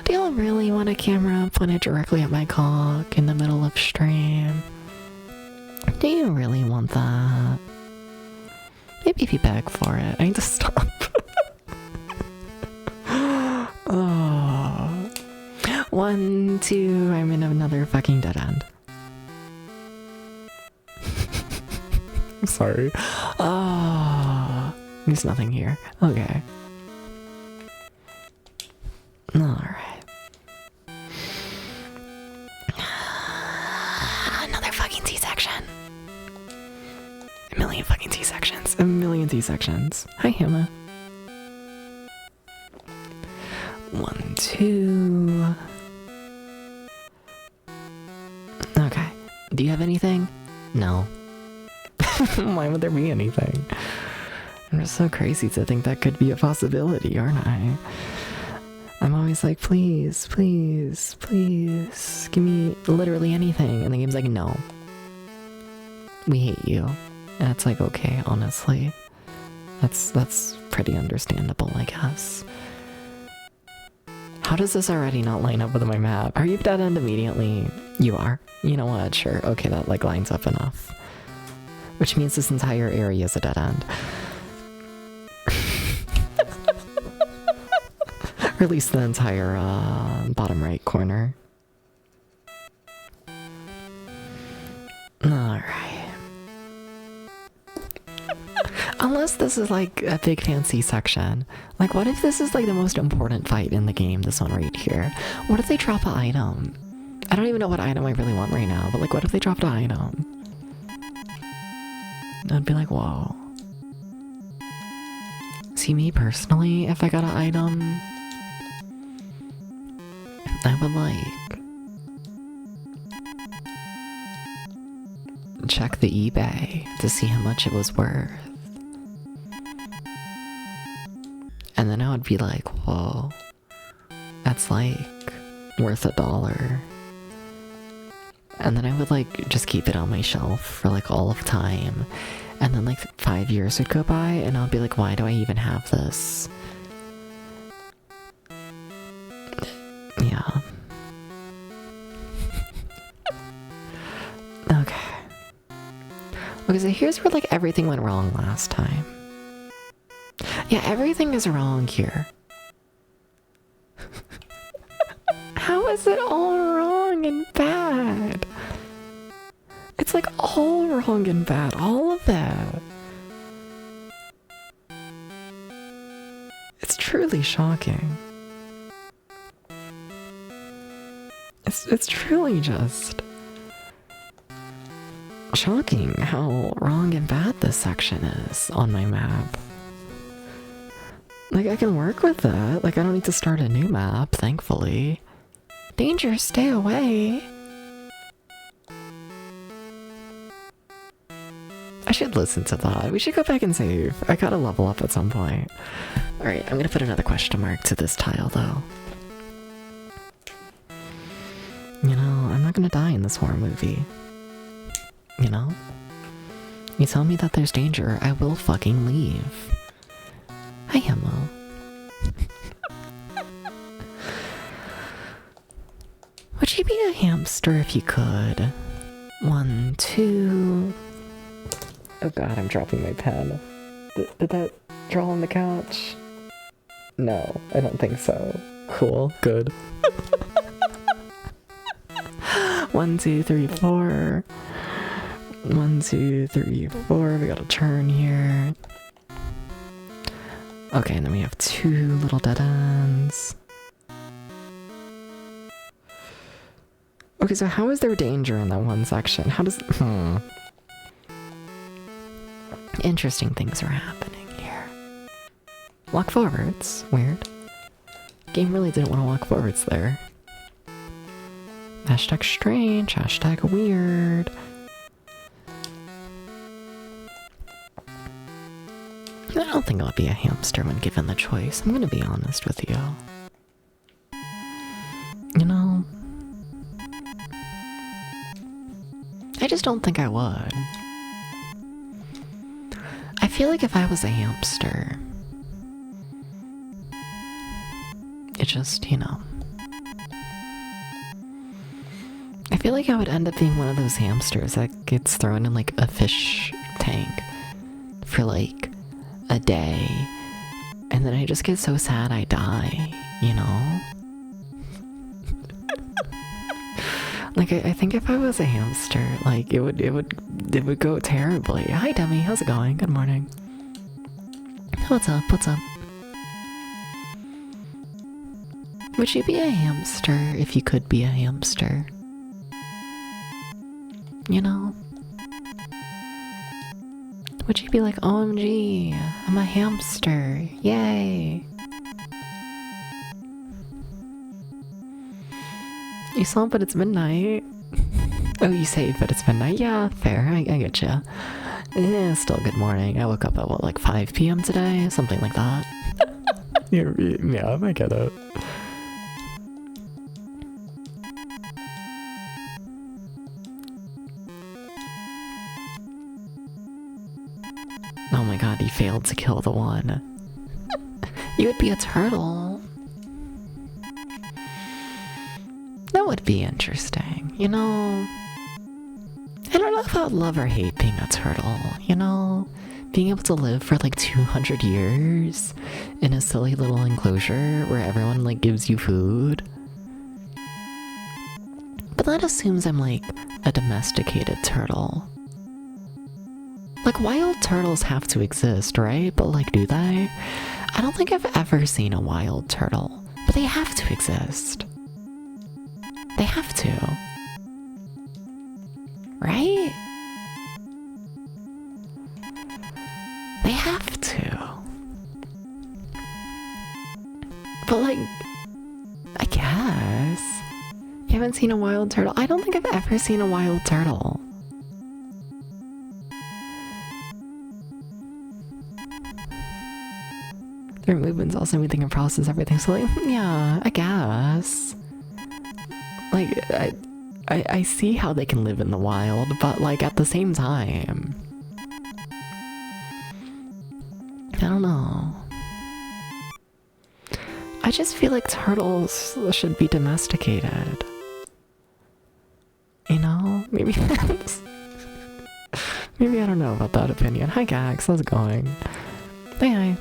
y'all really want a camera pointed directly at my cock in the middle of stream? Do you really want that? Maybe if you beg for it. I need to stop. Oh. 1, 2, I'm in another fucking dead end. I'm sorry. Oh, there's nothing here. Okay. Alright. Another fucking T-section. A million fucking T-sections. A million T-sections. Hi, Hannah. 1, 2. Okay. Do you have anything? No. Why would there be anything? I'm just so crazy to think that could be a possibility, aren't I? I'm always like, please, please, please, give me literally anything. And the game's like, no. We hate you. And it's like, okay, honestly. That's pretty understandable, I guess. How does this already not line up with my map? Are you dead end immediately? You are. You know what? Sure. Okay, that like lines up enough. Which means this entire area is a dead end. Or at least the entire bottom right corner. Alright. Unless this is like a big fancy section. Like, what if this is like the most important fight in the game, this one right here? What if they drop an item? I don't even know what item I really want right now, but like, what if they dropped an item? I'd be like, whoa. See, me personally, if I got an item, I would like check the eBay to see how much it was worth. And then I would be like, whoa, that's like worth $1. And then I would like just keep it on my shelf for like all of time. And then like 5 years would go by and I'll be like, why do I even have this? Yeah. Okay. Okay, so here's where like everything went wrong last time. Yeah, everything is wrong here. How is it all wrong and bad? It's like all wrong and bad, all of that. It's truly shocking. It's truly just shocking how wrong and bad this section is on my map. Like, I can work with that. Like, I don't need to start a new map, thankfully. Danger, stay away. I should listen to that. We should go back and save. I gotta level up at some point. Alright, I'm gonna put another question mark to this tile, though. You know, I'm not gonna die in this horror movie. You know? You tell me that there's danger, I will fucking leave. Hi, Emma. Would you be a hamster if you could? 1, 2... Oh god, I'm dropping my pen. Did that draw on the couch? No, I don't think so. Cool, good. 1, 2, 3, 4. 1, 2, 3, 4. We got a turn here. Okay, and then we have 2 little dead ends. Okay, so how is there danger in that one section? How does... Interesting things are happening here. Walk forwards. Weird. Game really didn't want to walk forwards there. Hashtag strange. Hashtag weird. I don't think I'll be a hamster when given the choice. I'm gonna be honest with you. You know, I just don't think I would. I feel like if I was a hamster, it just, you know, I feel like I would end up being one of those hamsters that gets thrown in like a fish tank for like a day, and then I just get so sad I die, you know? Like, I think if I was a hamster, like, it would go terribly. Hi, Demi, how's it going? Good morning. What's up? What's up? Would you be a hamster if you could be a hamster? You know? Would you be like, OMG, I'm a hamster, yay! You saw, but it's midnight. Oh, you say, but it's midnight? Yeah, fair, I get ya. Yeah, still good morning. I woke up at what, like 5 p.m. today? Something like that. Yeah, I get it. Oh my god, he failed to kill the one. You would be a turtle. That would be interesting, you know? I don't know if I would love or hate being a turtle, you know? Being able to live for like 200 years in a silly little enclosure where everyone like gives you food. But that assumes I'm like a domesticated turtle. Like, wild turtles have to exist, right? But like, do they? I don't think I've ever seen a wild turtle, but they have to exist. They have to. Right? They have to. But like, I guess. You haven't seen a wild turtle? I don't think I've ever seen a wild turtle. Their movements also mean they can process everything. So like, yeah, I guess. Like, I see how they can live in the wild, but like at the same time, I don't know. I just feel like turtles should be domesticated. You know? Maybe that's... Maybe I don't know about that opinion. Hi Gax, how's it going? Hi.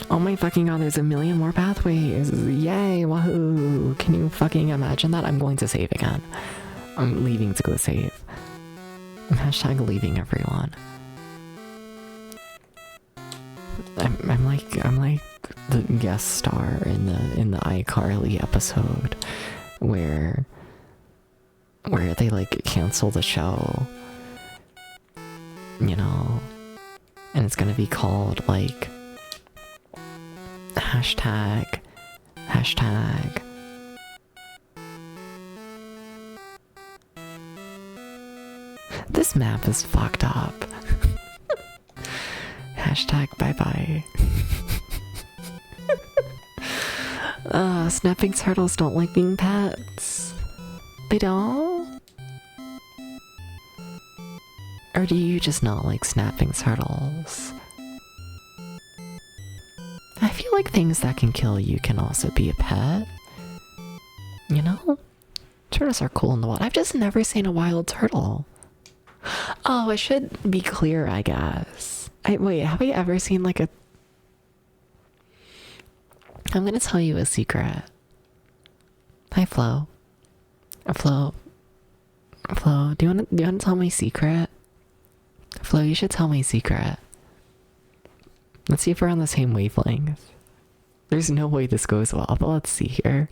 Oh my fucking god, there's a million more pathways. Yay, wahoo. Can you fucking imagine that? I'm going to save again. I'm leaving to go save. Hashtag leaving everyone. I'm like the guest star in the iCarly episode where they like cancel the show, you know, and it's gonna be called like hashtag this map is fucked up. Hashtag bye bye. Snapping turtles don't like being pets. They don't? Or do you just not like snapping turtles? I feel like things that can kill you can also be a pet. You know? Turtles are cool in the wild. I've just never seen a wild turtle. Oh, I should be clear, I guess. Wait, have I ever seen like a... I'm gonna tell you a secret. Hi, Flo. Flo, do you wanna tell my secret? Flo, you should tell my secret. Let's see if we're on the same wavelength. There's no way this goes well, but let's see here.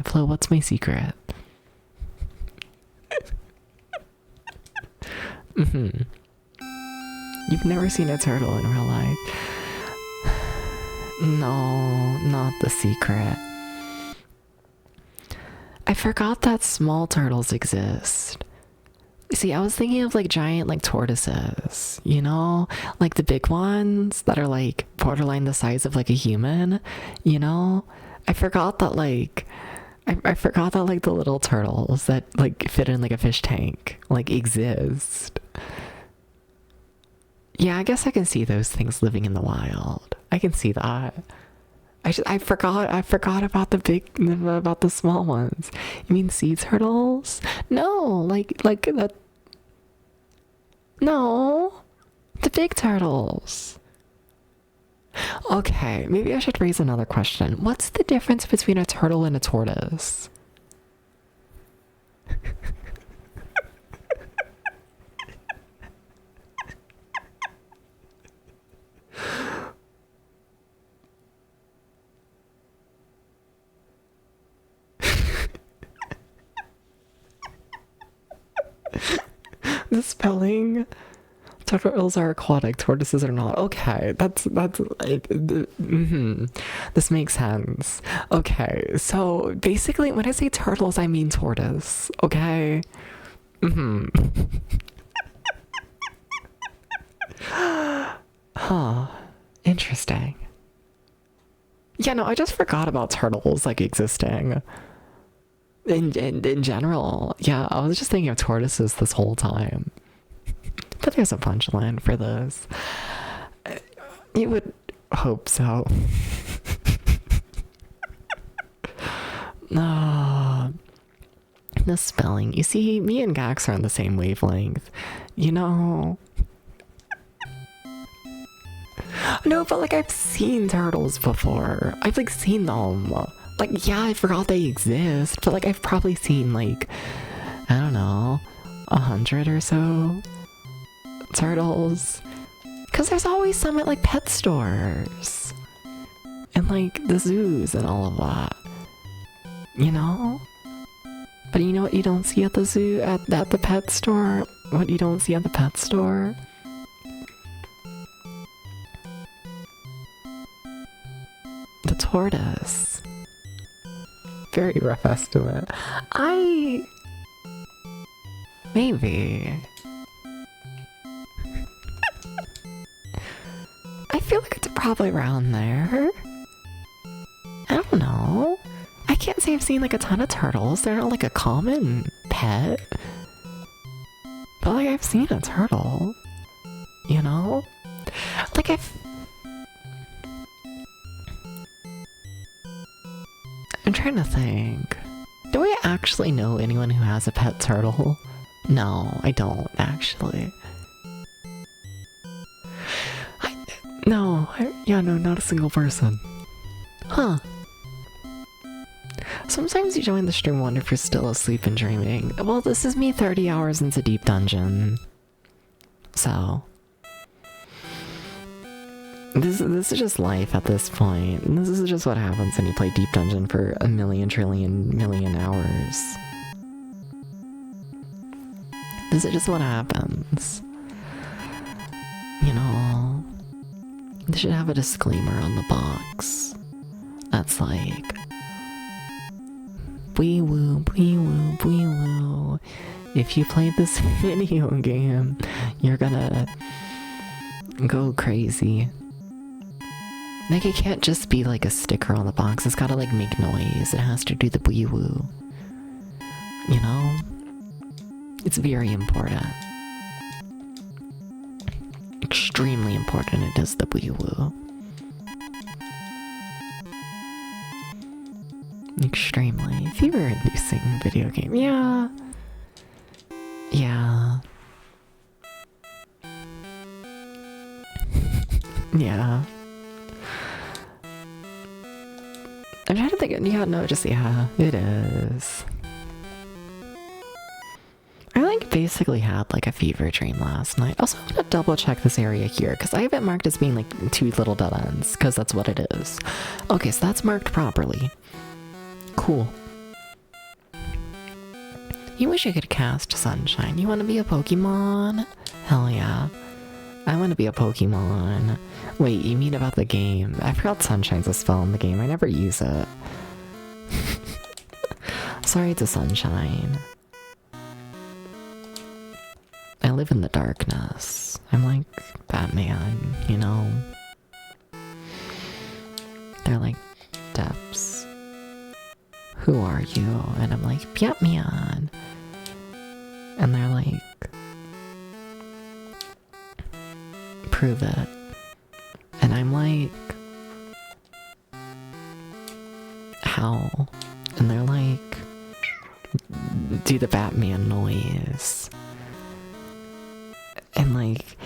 Flo, what's my secret? You've never seen a turtle in real life. No, not the secret. I forgot that small turtles exist. See, I was thinking of like giant like tortoises, you know? Like the big ones that are like borderline the size of like a human, you know? I forgot that like I forgot that like the little turtles that like fit in like a fish tank like exist. Yeah, I guess I can see those things living in the wild. I can see that. I forgot about the small ones. You mean sea turtles? No, like that. No, the big turtles. Okay, maybe I should raise another question. What's the difference between a turtle and a tortoise? The spelling. Turtles are aquatic, tortoises are not. Okay, that's This makes sense. Okay, so basically when I say turtles, I mean tortoise. Okay. Huh. Interesting. Yeah, no, I just forgot about turtles like existing. In general, yeah, I was just thinking of tortoises this whole time. But there's a punchline for this. You would hope so. The spelling. You see, me and Gax are on the same wavelength. You know... No, but like I've seen turtles before. I've like seen them. Like, yeah, I forgot they exist, but like I've probably seen like, I don't know, 100 or so turtles. Cause there's always some at like pet stores. And like the zoos and all of that. You know? But you know what you don't see at the zoo, at the pet store? What you don't see at the pet store? The tortoise. Very rough estimate. Maybe. I feel like it's probably around there. I don't know. I can't say I've seen like a ton of turtles. They're not like a common pet. But like I've seen a turtle. You know? Like I'm trying to think. Do I actually know anyone who has a pet turtle? No, I don't actually. No, not a single person. Huh. Sometimes you join the stream wonder if you're still asleep and dreaming. Well, this is me 30 hours into Deep Dungeon. So. This is just life at this point. This is just what happens when you play Deep Dungeon for a million trillion million hours. This is just what happens. You know, they should have a disclaimer on the box. That's like, wee woo, wee woo, wee woo. If you play this video game, you're gonna go crazy. Like, it can't just be like a sticker on the box. It's gotta like make noise. It has to do the wee woo. You know? It's very important. Extremely important it is the wee woo. Extremely. Fever-inducing video game. Yeah. Yeah. Yeah. I'm trying to think. Yeah, no, just yeah, it is. I like basically had like a fever dream last night. Also, I'm gonna double check this area here because I have it marked as being like 2 little dead ends because that's what it is. Okay, so that's marked properly. Cool. You wish you could cast Sunshine. You want to be a Pokemon? Hell yeah. I want to be a Pokemon. Wait, you mean about the game? I forgot Sunshine's a spell in the game. I never use it. Sorry to Sunshine. I live in the darkness. I'm like Batman, you know? They're like, Depths. Who are you? And I'm like, Batman. And they're like, prove it. And I'm like, how? And they're like, do the Batman noise. And like,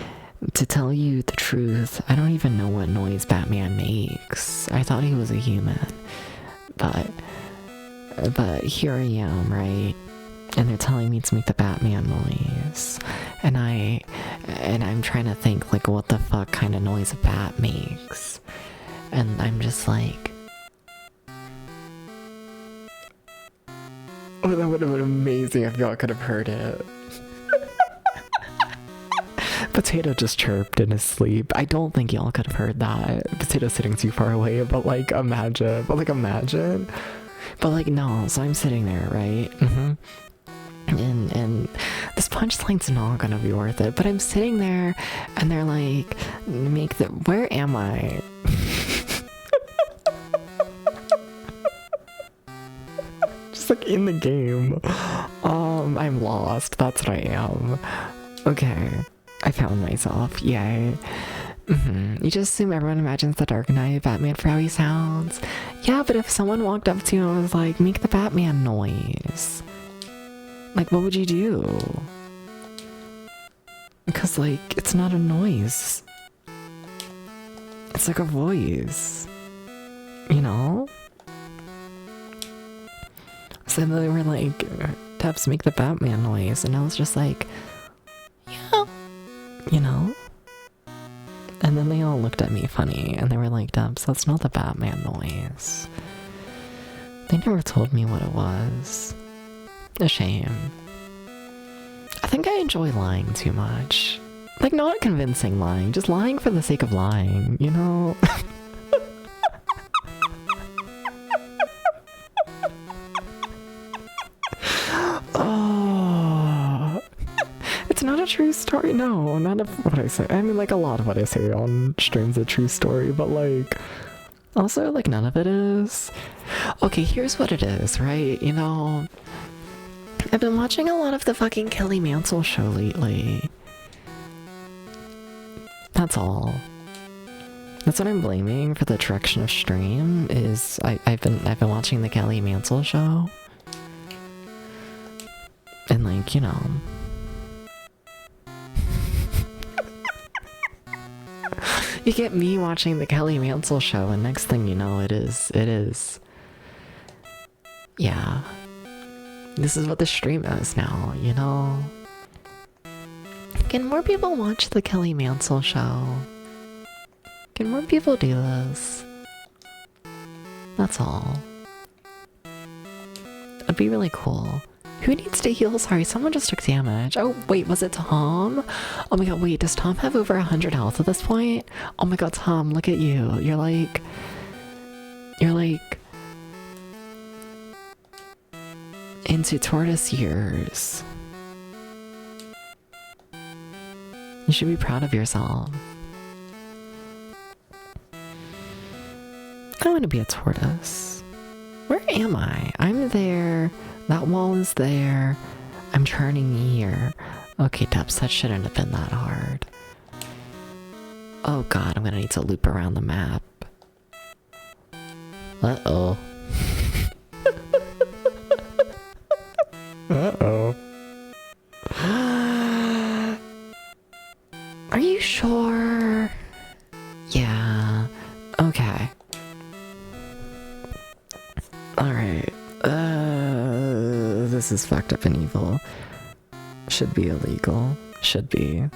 to tell you the truth, I don't even know what noise Batman makes. I thought he was a human. But here I am, right? And they're telling me to make the Batman noise. And I'm trying to think like what the fuck kind of noise a bat makes. And I'm just like, oh, that would have been amazing if y'all could have heard it. Potato just chirped in his sleep. I don't think y'all could have heard that. Potato's sitting too far away, but like imagine. But like no, so I'm sitting there, right? And this punchline's not gonna be worth it, but I'm sitting there and they're like, where am I? Just like in the game. I'm lost, that's what I am. Okay, I found myself, yay. You just assume everyone imagines the Dark Knight Batman for how he sounds. Yeah, but if someone walked up to you and was like, make the Batman noise, like, what would you do? Because, like, it's not a noise. It's like a voice. You know? And they were like, Debs, make the Batman noise. And I was just like, yeah, you know? And then they all looked at me funny, and they were like, Debs, that's not the Batman noise. They never told me what it was. A shame. I think I enjoy lying too much. Like, not convincing lying, just lying for the sake of lying, you know? Oh, it's not a true story. No, none of what I say. I mean, like, a lot of what I say on stream's a true story, but like, also, like, none of it is. Okay, here's what it is, right? You know, I've been watching a lot of the fucking Kelly Mansell show lately. That's all. That's what I'm blaming for the direction of stream. Is I've been watching the Kelly Mansell show, and like, you know, you get me watching the Kelly Mansell show, and next thing you know, it is. Yeah, this is what the stream is now. You know. Can more people watch the Kelly Mansell show? Can more people do this? That's all. It'd be really cool. Who needs to heal? Sorry, someone just took damage. Oh, wait, was it Tom? Oh my god, wait, does Tom have over 100 health at this point? Oh my god, Tom, look at you. You're like... into tortoise years. You should be proud of yourself. I want to be a tortoise. Where am I? I'm there. That wall is there. I'm turning here. Okay, Debs, that shouldn't have been that hard. Oh god, I'm gonna need to loop around the map. Uh-oh. Uh-oh. Are you sure? Yeah. Okay. Alright. This is fucked up and evil. Should be illegal. Should be.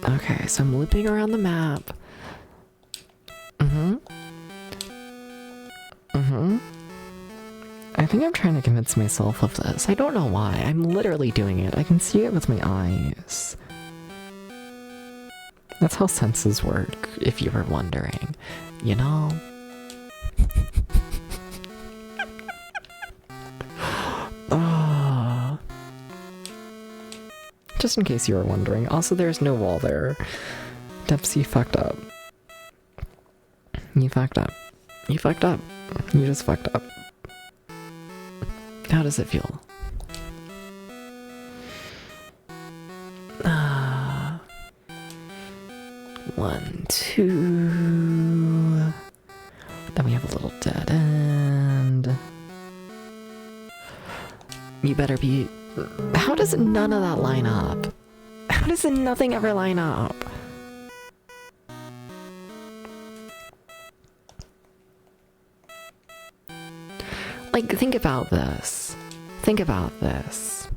Okay, so I'm looping around the map. I think I'm trying to convince myself of this. I don't know why. I'm literally doing it. I can see it with my eyes. That's how senses work, if you were wondering. You know? Oh. Just in case you were wondering. Also, there's no wall there. Debs, you fucked up. You fucked up. You fucked up. You just fucked up. How does it feel? One, two. Then we have a little dead end. You better be... How does none of that line up? How does nothing ever line up? Like, think about this. Think about this.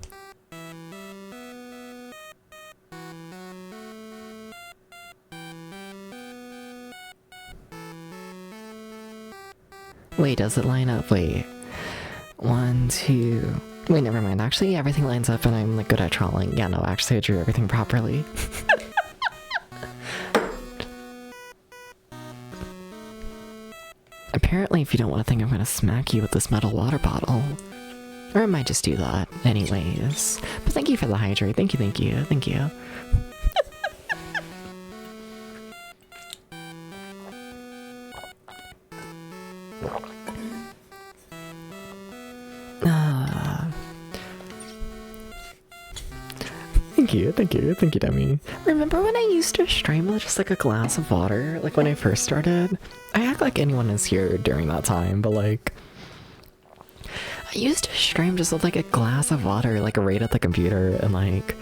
Wait, does it line up? Wait. One, two... Wait, never mind. Actually, everything lines up and I'm like good at trolling. Yeah, no, actually I drew everything properly. Apparently, if you don't want to think I'm gonna smack you with this metal water bottle. Or I might just do that anyways. But thank you for the hydrate. Thank you, thank you, thank you. Thank you, Demi. Remember when I used to stream with just like a glass of water? Like when I first started? I act like anyone is here during that time, but like... I used to stream just with like a glass of water, like right at the computer, and like...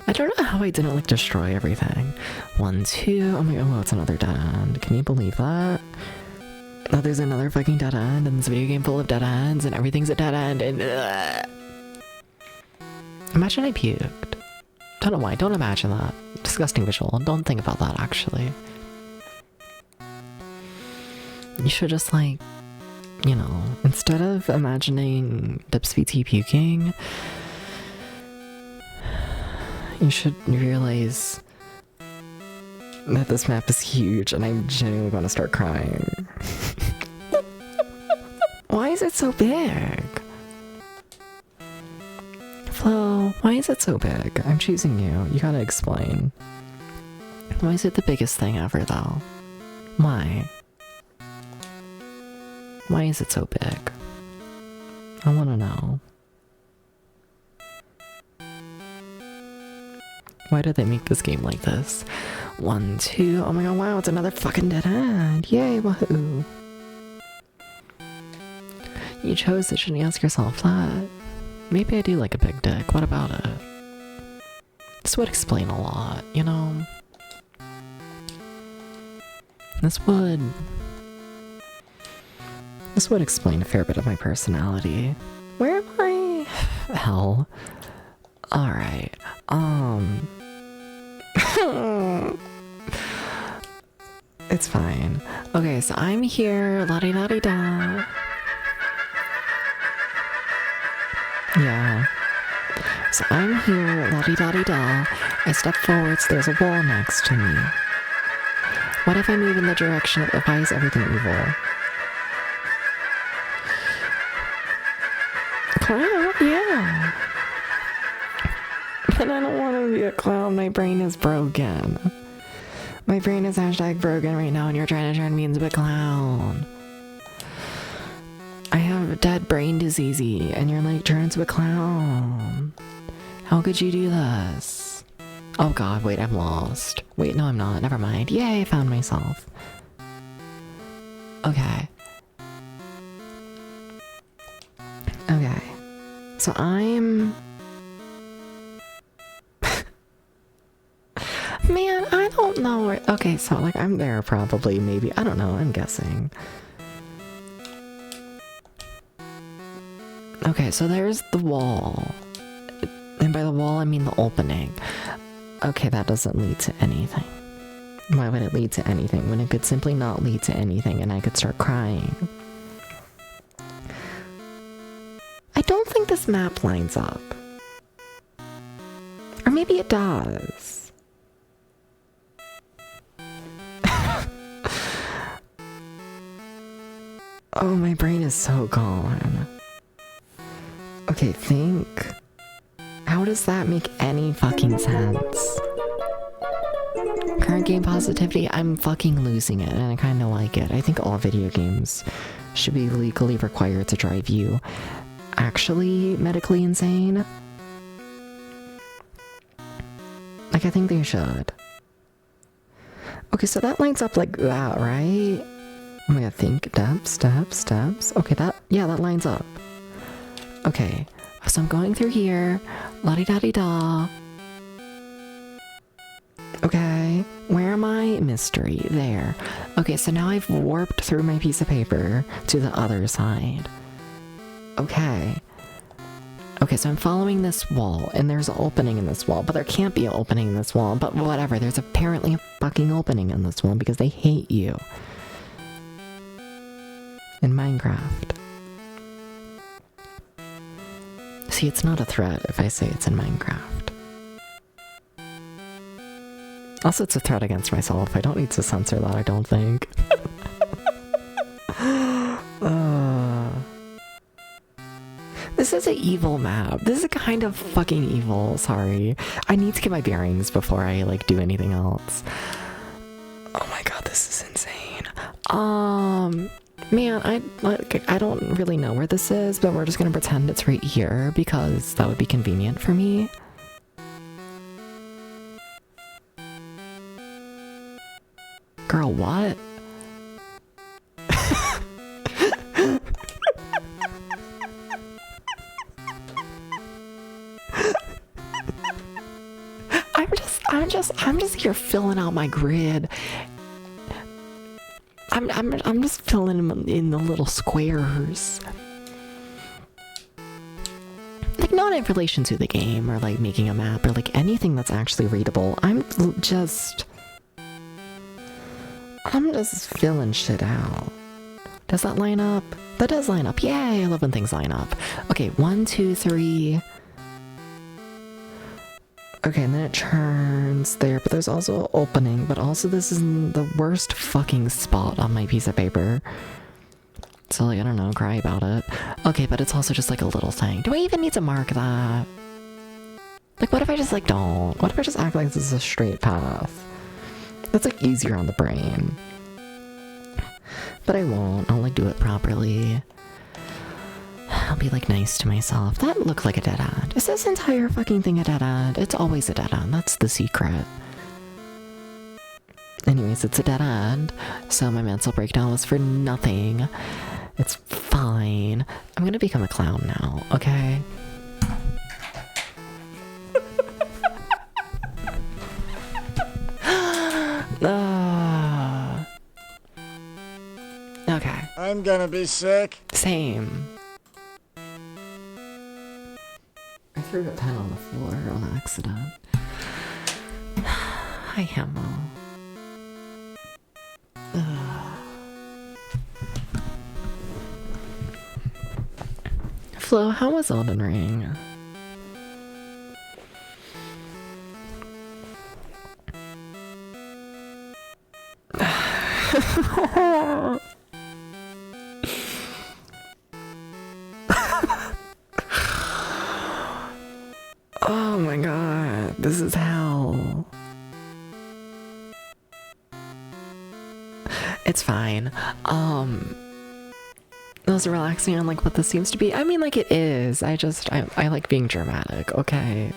I don't know how I didn't like destroy everything. One, two, oh my god, oh, it's another dead end. Can you believe that? Oh, there's another fucking dead end, and this video game full of dead ends, and everything's a dead end, and imagine I puked. Don't know why, don't imagine that. Disgusting visual, don't think about that, actually. You should just, like, you know, instead of imagining DepsVT puking, you should realize that this map is huge and I'm genuinely gonna start crying. Why is it so big? Flo, why is it so big? I'm choosing you. You gotta explain. Why is it the biggest thing ever, though? Why? Why is it so big? I wanna know. Why did they make this game like this? 1, 2, oh my god, wow, it's another fucking dead end. Yay, woohoo. You chose it, shouldn't you ask yourself that? Maybe I do like a big dick, what about it? This would explain a lot, you know? This would explain a fair bit of my personality. Where am I? Hell. Alright, it's fine. Okay, so I'm here, la-di-da-di-da. Yeah. So I'm here, la-di-da-di-da. I step forwards, there's a wall next to me. What if I move in the direction of why is everything evil? Clown, yeah. But I don't want to be a clown, my brain is broken. My brain is #broken right now and you're trying to turn me into a clown. I have dead brain disease and you're like, turn into a clown. How could you do this? Oh god, wait, I'm lost. Wait, no I'm not, never mind. Yay, I found myself. Okay. Okay. So I'm... Man, I don't know where... Okay, so like I'm there probably, maybe. I don't know, I'm guessing. Okay, so there's the wall. And by the wall, I mean the opening. Okay, that doesn't lead to anything. Why would it lead to anything when it could simply not lead to anything and I could start crying? I don't think this map lines up. Or maybe it does. Oh, my brain is so gone. Okay, think. How does that make any fucking sense? Current game positivity, I'm fucking losing it, and I kinda like it. I think all video games should be legally required to drive you actually medically insane. Like, I think they should. Okay, so that lines up like that, right? Oh my god, think, steps. Okay, that lines up. Okay, so I'm going through here, la-di-da-di-da. Okay, where am I? Mystery, there. Okay, so now I've warped through my piece of paper to the other side. Okay. Okay, so I'm following this wall, and there's an opening in this wall, but there can't be an opening in this wall, but whatever, there's apparently a fucking opening in this wall because they hate you. In Minecraft. See, it's not a threat if I say it's in Minecraft. Also, it's a threat against myself. I don't need to censor that, I don't think. This is an evil map. This is kind of fucking evil, sorry. I need to get my bearings before I, like, do anything else. Oh my god, this is insane. Man, I don't really know where this is, but we're just gonna pretend it's right here because that would be convenient for me. Girl, what? I'm just here filling out my grid. I'm I'm just filling in the little squares. Like, not in relation to the game or like making a map or like anything that's actually readable. I'm just filling shit out. Does that line up? That does line up. Yay, I love when things line up. Okay, 1, 2, 3. Okay, and then it turns there, but there's also an opening, but also this is the worst fucking spot on my piece of paper. So, like, I don't know, cry about it. Okay, but it's also just like a little thing. Do I even need to mark that? Like, what if I just like don't? What if I just act like this is a straight path? That's like easier on the brain. But I won't. I'll like do it properly. I'll be like nice to myself. That looked like a dead end. Is this entire fucking thing a dead end? It's always a dead end. That's the secret. Anyways, it's a dead end. So my mental breakdown was for nothing. It's fine. I'm gonna become a clown now, okay? Okay. I'm gonna be sick. Same. I threw a pen on the floor on accident. Hi, Hamo. Flo, how was Elden Ring? Oh my god, this is hell. It's fine. It was relaxing on like what this seems to be. I mean, like it is. I like being dramatic, okay?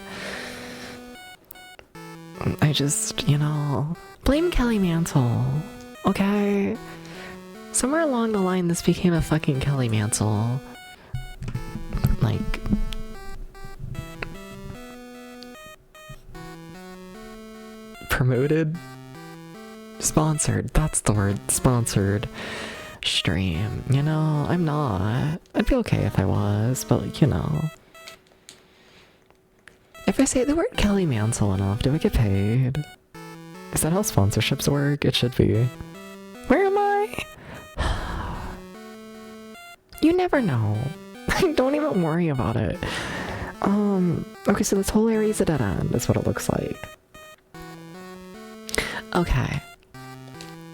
I just, you know, blame Kelly Mantle, okay? Somewhere along the line, this became a fucking Kelly Mantle. Like, promoted? Sponsored. That's the word. Sponsored stream. You know, I'm not. I'd be okay if I was, but like, you know. If I say the word Kelly Mantle enough, do I get paid? Is that how sponsorships work? It should be. Where am I? You never know. Don't even worry about it. Okay, so this whole area is a dead end, is what it looks like. Okay.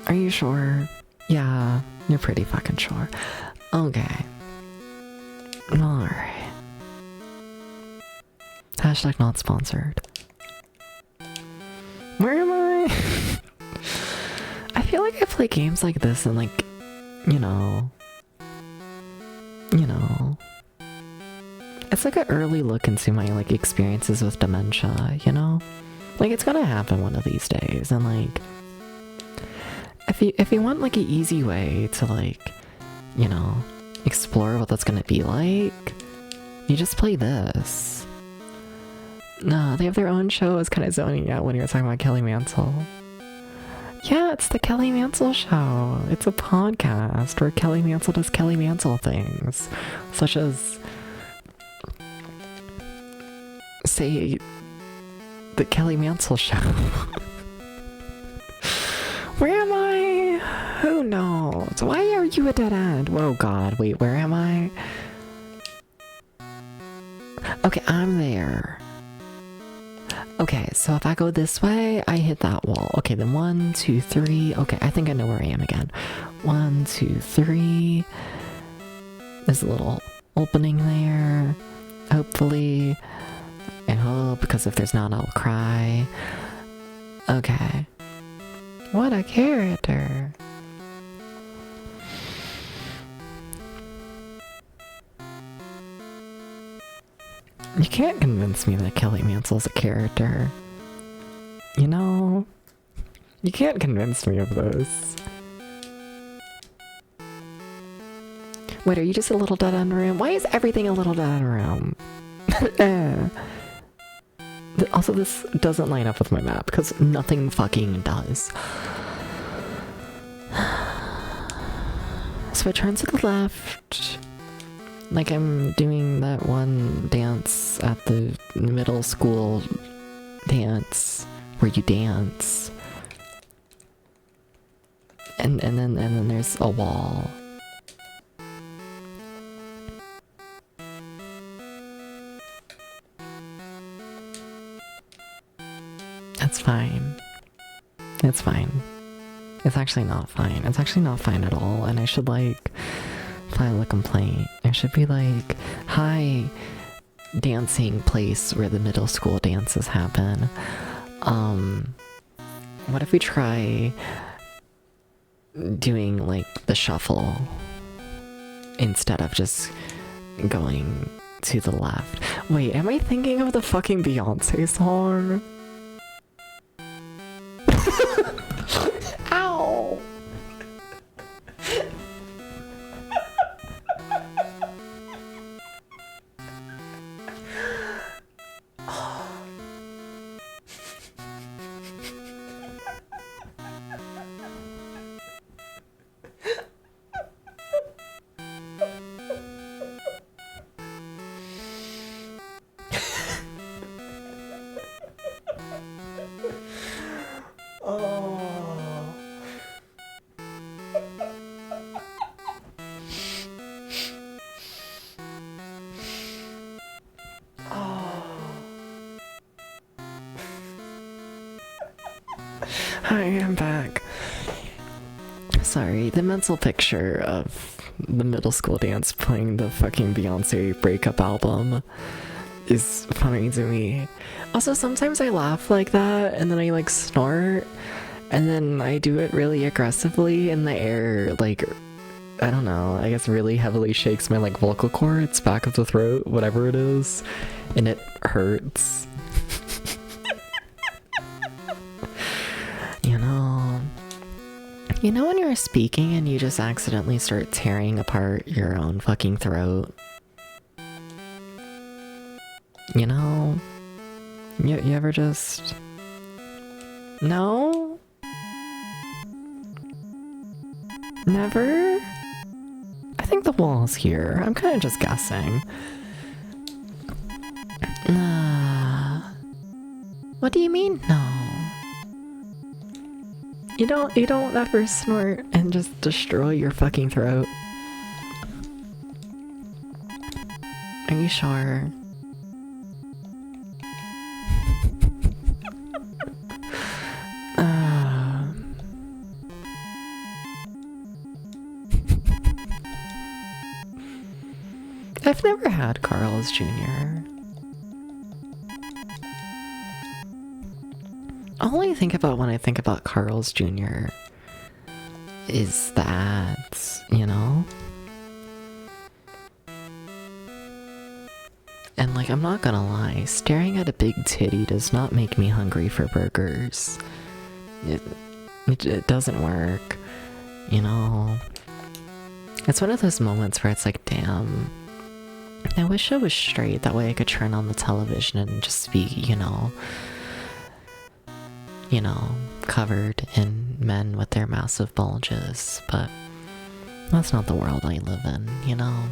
Are you sure? Yeah, you're pretty fucking sure. Okay. Alright. Hashtag not sponsored. Where am I? I feel like I play games like this and like, you know. It's like an early look into my like experiences with dementia, you know? Like it's gonna happen one of these days, and like if you want like an easy way to like, you know, explore what that's gonna be like, you just play this. No, they have their own show. It's kind of zoning out when you're talking about Kelly Mantle. Yeah, it's the Kelly Mantle Show. It's a podcast where Kelly Mantle does Kelly Mantle things, such as say the Kelly Mantle Show. Where am I? Who knows? Why are you a dead end? Oh god, wait, where am I? Okay, I'm there. Okay, so if I go this way, I hit that wall. Okay, then 1, 2, 3. Okay, I think I know where I am again. 1, 2, 3. There's a little opening there. Hopefully. I hope, because if there's not, I'll cry. Okay. What a character. You can't convince me that Kelly Mantle's a character. You know? You can't convince me of this. Wait, are you just a little dead end room? Why is everything a little dead end room? Also, this doesn't line up with my map, because nothing fucking does. So I turn to the left, like I'm doing that one dance at the middle school dance where you dance. And then there's a wall. That's fine. It's fine. It's actually not fine. It's actually not fine at all, and I should like file a complaint. I should be like, hi, dancing place where the middle school dances happen. What if we try doing like the shuffle instead of just going to the left? Wait, am I thinking of the fucking Beyonce song? Ow! Hi, I'm back. Sorry, the mental picture of the middle school dance playing the fucking Beyonce breakup album is funny to me. Also, sometimes I laugh like that and then I like snort and then I do it really aggressively and the air, like, I don't know, I guess really heavily shakes my like vocal cords, back of the throat, whatever it is, and it hurts. You know when you're speaking and you just accidentally start tearing apart your own fucking throat? You know? You ever just... No? Never? I think the wall's here. I'm kind of just guessing. What do you mean, no? You don't ever snort and just destroy your fucking throat. Are you sure? I've never had Carl's Jr. All I think about when I think about Carl's Jr. is the ads, you know? And like, I'm not gonna lie, staring at a big titty does not make me hungry for burgers. It doesn't work, you know? It's one of those moments where it's like, damn, I wish I was straight, that way I could turn on the television and just be, you know, covered in men with their massive bulges, but that's not the world I live in, you know?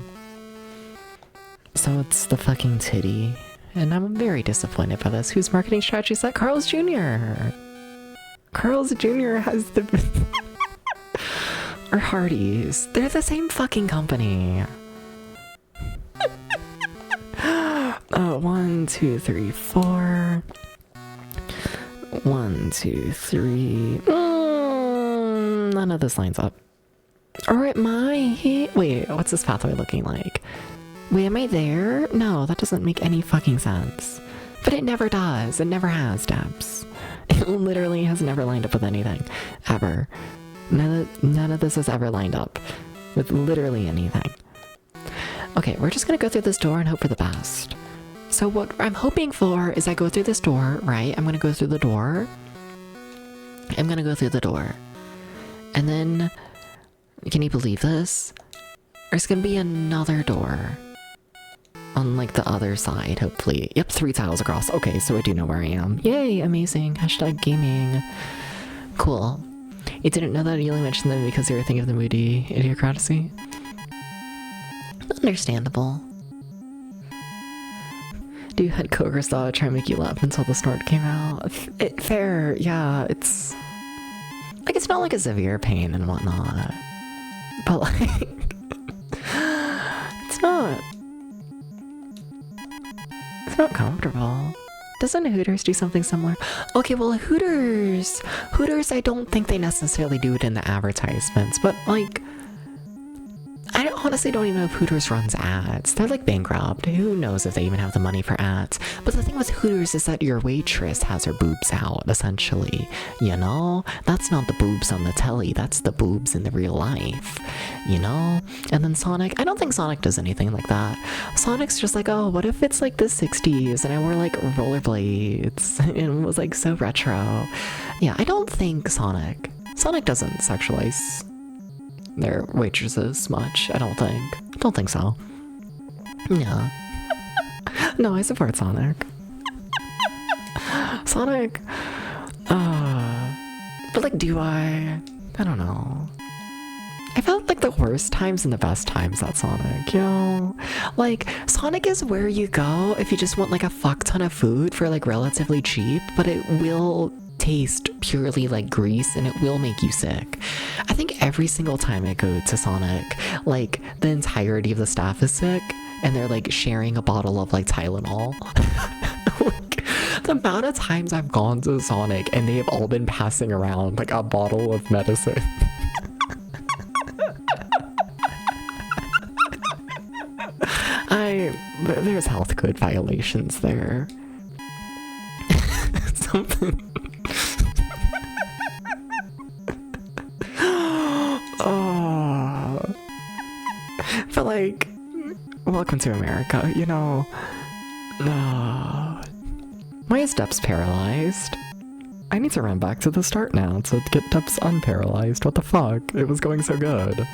So it's the fucking titty, and I'm very disappointed by this. Whose marketing strategy is that? Carl's Jr. Carl's Jr. has the... or Hardee's. They're the same fucking company. 1, 2, 3, 4... 1, 2, 3. None of this lines up. Alright, wait, what's this pathway looking like? Wait, am I there? No, that doesn't make any fucking sense. But it never does. It never has, Debs. It literally has never lined up with anything. Ever. None of this has ever lined up with literally anything. Okay, we're just gonna go through this door and hope for the best. So what I'm hoping for is I go through this door, right? I'm gonna go through the door. I'm gonna go through the door. And then, can you believe this? There's gonna be another door. On like the other side, hopefully. Yep, 3 tiles across. Okay, so I do know where I am. Yay, amazing. Hashtag gaming. Cool. You didn't know that? You only mentioned them because you were thinking of the Moody Idiocracy? Understandable. Dude had Cogra's thought try and make you laugh until the snort came out. Fair, yeah, it's... Like, it's not like a severe pain and whatnot. But, like... It's not comfortable. Doesn't Hooters do something similar? Okay, well, Hooters, I don't think they necessarily do it in the advertisements, but like, I honestly don't even know if Hooters runs ads. They're like bankrupt. Who knows if they even have the money for ads? But the thing with Hooters is that your waitress has her boobs out, essentially. You know? That's not the boobs on the telly. That's the boobs in the real life. You know? And then Sonic, I don't think Sonic does anything like that. Sonic's just like, oh, what if it's like the 60s and I wore like rollerblades and it was like so retro? Yeah, I don't think Sonic doesn't sexualize their waitresses much. I don't think so. Yeah. No, I support Sonic. But like, do I don't know. I felt like the worst times and the best times at Sonic, you know? Like, Sonic is where you go if you just want like a fuck ton of food for like relatively cheap, but it will taste purely like grease and it will make you sick. I think every single time I go to Sonic, like the entirety of the staff is sick and they're like sharing a bottle of like Tylenol. Like, the amount of times I've gone to Sonic and they have all been passing around like a bottle of medicine. There's health code violations there. Something. Oh. But like, welcome to America, you know. My step's paralyzed. I need to run back to the start now to get Depps unparalyzed. What the fuck? It was going so good.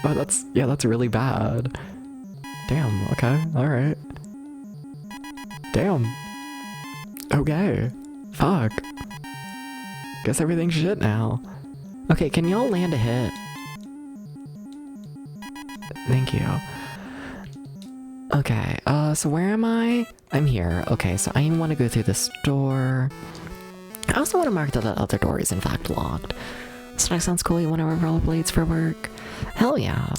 Oh, that's really bad. Damn, okay, alright. Damn. Okay. Fuck. Guess everything's shit now. Okay, can y'all land a hit? Thank you. Okay, so where am I? I'm here. Okay, so I want to go through this door. I also want to mark that the other door is in fact locked. Sonic sounds cool. You want to wear rollerblades for work? Hell yeah.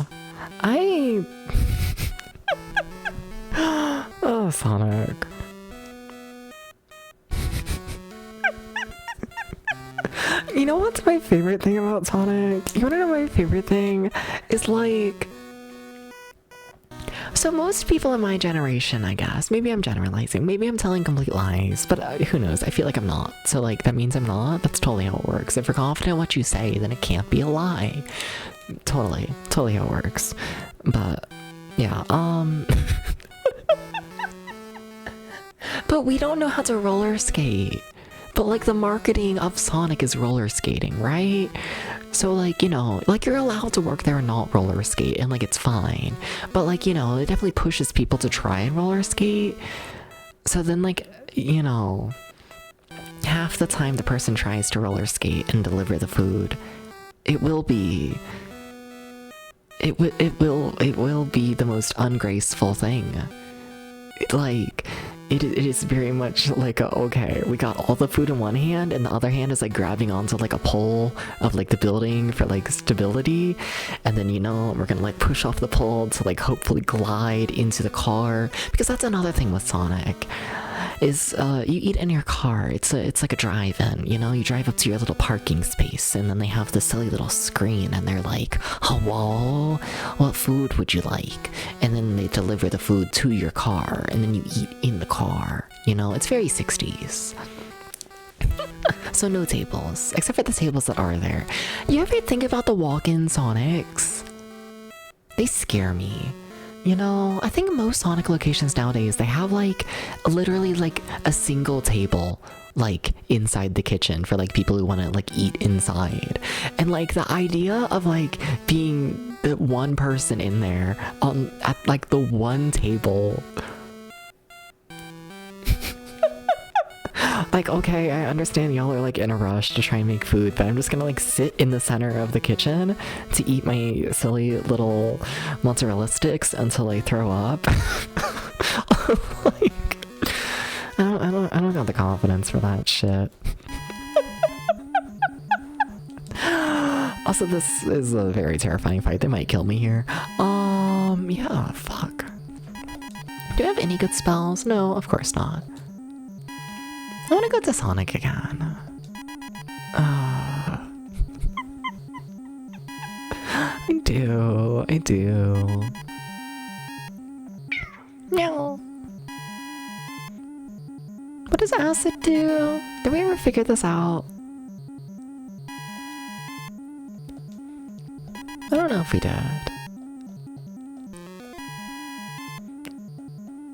Oh, Sonic. You know what's my favorite thing about Sonic? You wanna know my favorite thing? Is like... So most people in my generation, I guess, maybe I'm generalizing, maybe I'm telling complete lies, but who knows? I feel like I'm not. So like, that means I'm not? That's totally how it works. If you're confident in what you say, then it can't be a lie. Totally how it works. But, yeah, But we don't know how to roller skate. But like the marketing of Sonic is roller skating, right? So like, you know, like you're allowed to work there and not roller skate and like it's fine. But like, you know, it definitely pushes people to try and roller skate. So then like, you know, half the time the person tries to roller skate and deliver the food, it will be the most ungraceful thing. It is very much like okay, we got all the food in one hand and the other hand is like grabbing onto like a pole of like the building for like stability, and then, you know, we're gonna like push off the pole to like hopefully glide into the car, because that's another thing with Sonic is you eat in your car. It's like a drive-in, you know, you drive up to your little parking space and then they have this silly little screen and they're like, hello, what food would you like? And then they deliver the food to your car and then you eat in the car, you know. It's very 60s. So no tables, except for the tables that are there. You ever think about the walk-in Sonics? They scare me. You know, I think most Sonic locations nowadays, they have like literally like a single table like inside the kitchen for like people who want to like eat inside. And like the idea of like being the one person in there at like the one table. Like, okay, I understand y'all are like in a rush to try and make food, but I'm just gonna like sit in the center of the kitchen to eat my silly little mozzarella sticks until I throw up. Like, I don't got the confidence for that shit. Also, this is a very terrifying fight. They might kill me here. Yeah, fuck. Do I have any good spells? No, of course not. I want to go to Sonic again. I do. No. What does acid do? Did we ever figure this out? I don't know if we did.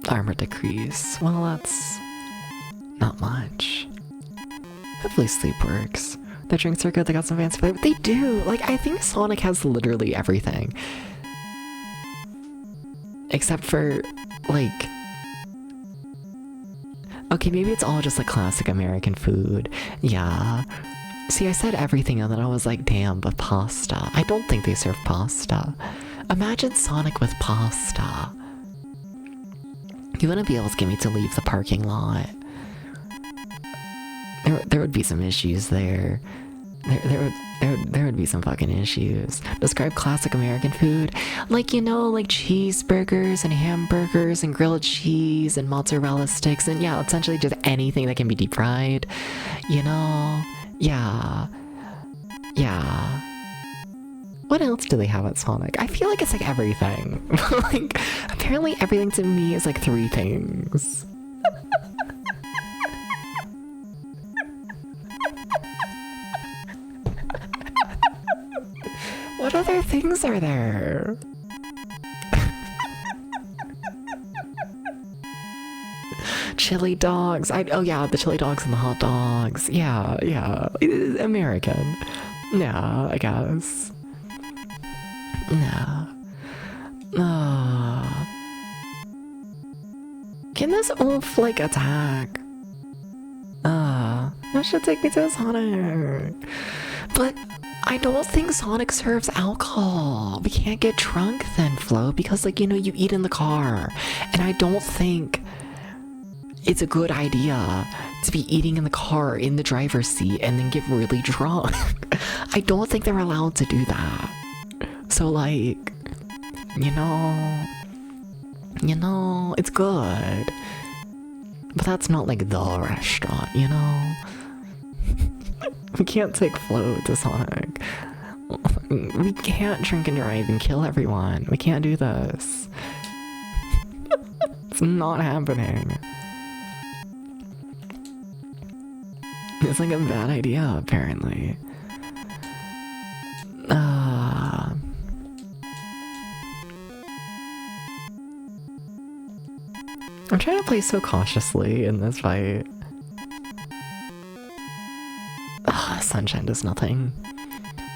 Armor decrease. Well, that's not much. Hopefully sleep works. The drinks are good, they got some fancy flavor. They do! Like, I think Sonic has literally everything. Except for, like... Okay, maybe it's all just like classic American food. Yeah. See, I said everything and then I was like, damn, but pasta. I don't think they serve pasta. Imagine Sonic with pasta. You wouldn't be able to get me to leave the parking lot. There would be some issues there. There would be some fucking issues. Describe classic American food. Like, you know, like cheeseburgers and hamburgers and grilled cheese and mozzarella sticks and yeah, essentially just anything that can be deep fried. You know? Yeah. Yeah. What else do they have at Sonic? I feel like it's like everything. Like, apparently everything to me is like 3 things. What other things are there? Chili dogs. Oh yeah, the chili dogs and the hot dogs. Yeah. American. Yeah, I guess. No. Can this wolf like attack? That should take me to a Sonic. But I don't think Sonic serves alcohol. We can't get drunk then, Flo, because like, you know, you eat in the car. And I don't think it's a good idea to be eating in the car in the driver's seat and then get really drunk. I don't think they're allowed to do that. So like, you know, it's good. But that's not like the restaurant, you know? We can't take Flo to Sonic. We can't drink and drive and kill everyone. We can't do this. It's not happening. It's like a bad idea, apparently. I'm trying to play so cautiously in this fight. Sunshine does nothing.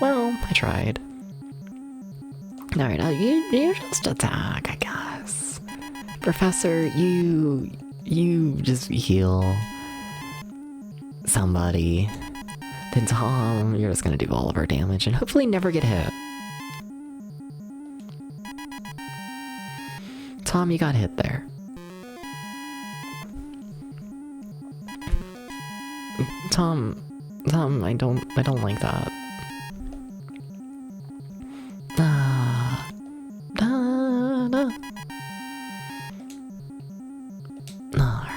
Well, I tried. Alright, you just attack, I guess. Professor, you just heal somebody. Then Tom, you're just gonna do all of our damage and hopefully never get hit. Tom, you got hit there. Tom, I don't like that. Alright.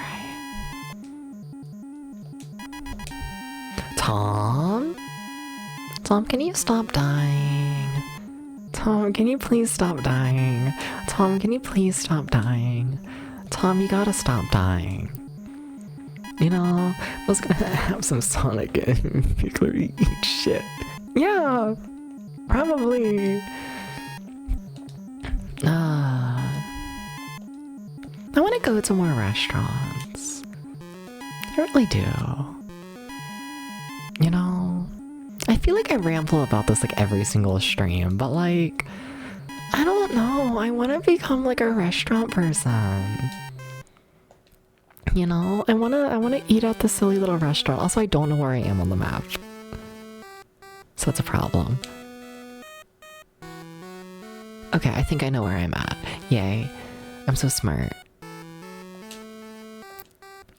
Tom, can you stop dying? Tom, can you please stop dying? Tom, can you please stop dying? Tom, you gotta stop dying. You know, I was gonna have some Sonic and nuclear eat shit. Yeah, probably. I want to go to more restaurants. I really do. You know, I feel like I ramble about this like every single stream, but like, I don't know. I want to become like a restaurant person. You know, I wanna eat at this silly little restaurant. Also, I don't know where I am on the map. So that's a problem. Okay, I think I know where I'm at. Yay. I'm so smart.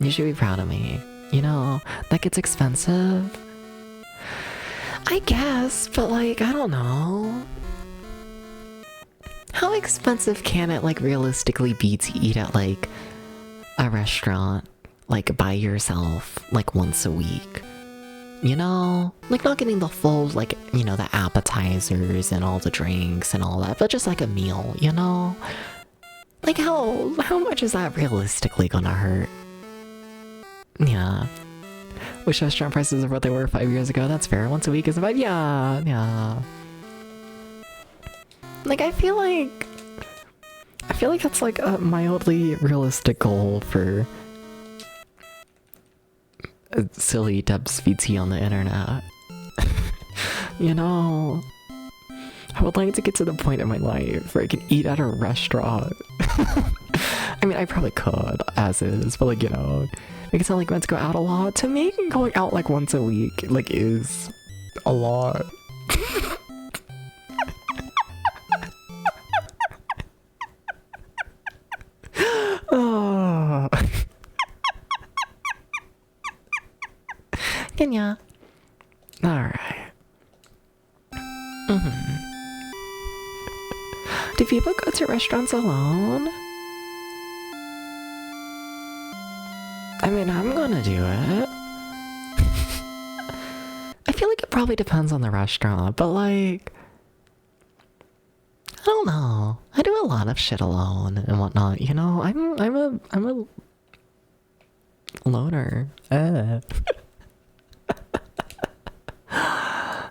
You should be proud of me. You know, that gets expensive. I guess, but like, I don't know. How expensive can it like realistically be to eat at like a restaurant like by yourself like once a week? You know, like not getting the full like, you know, the appetizers and all the drinks and all that, but just like a meal, you know? Like how much is that realistically gonna hurt? Yeah. Wish restaurant prices are what they were 5 years ago. That's fair. Once a week is about, yeah. Like I feel like that's like a mildly realistic goal for a silly Debs VT on the internet. You know, I would like to get to the point in my life where I can eat at a restaurant. I mean, I probably could, as is, but like, you know, make it sound like meant to go out a lot. To me, going out like once a week, like, is a lot. Oh. Kenya. Alright. Do people go to restaurants alone? I mean, I'm gonna do it. I feel like it probably depends on the restaurant, but like, I don't know. I do a lot of shit alone and whatnot. You know, I'm a loner.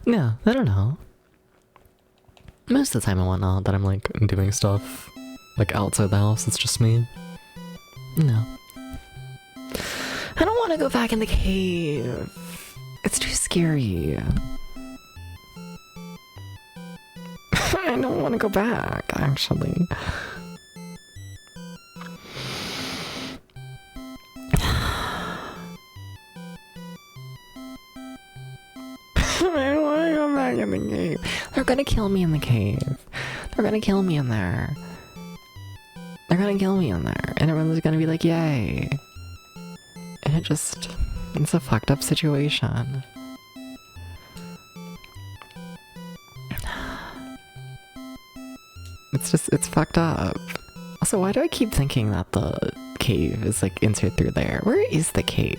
Yeah, I don't know. Most of the time and whatnot that I'm like doing stuff like outside the house, it's just me. No. I don't want to go back in the cave. It's too scary. I don't want to go back, actually. I don't want to go back in the cave. They're gonna kill me in the cave. They're gonna kill me in there. They're gonna kill me in there. And everyone's gonna be like, yay. And it's a fucked up situation. It's fucked up. Also, why do I keep thinking that the cave is like entered through there? Where is the cave?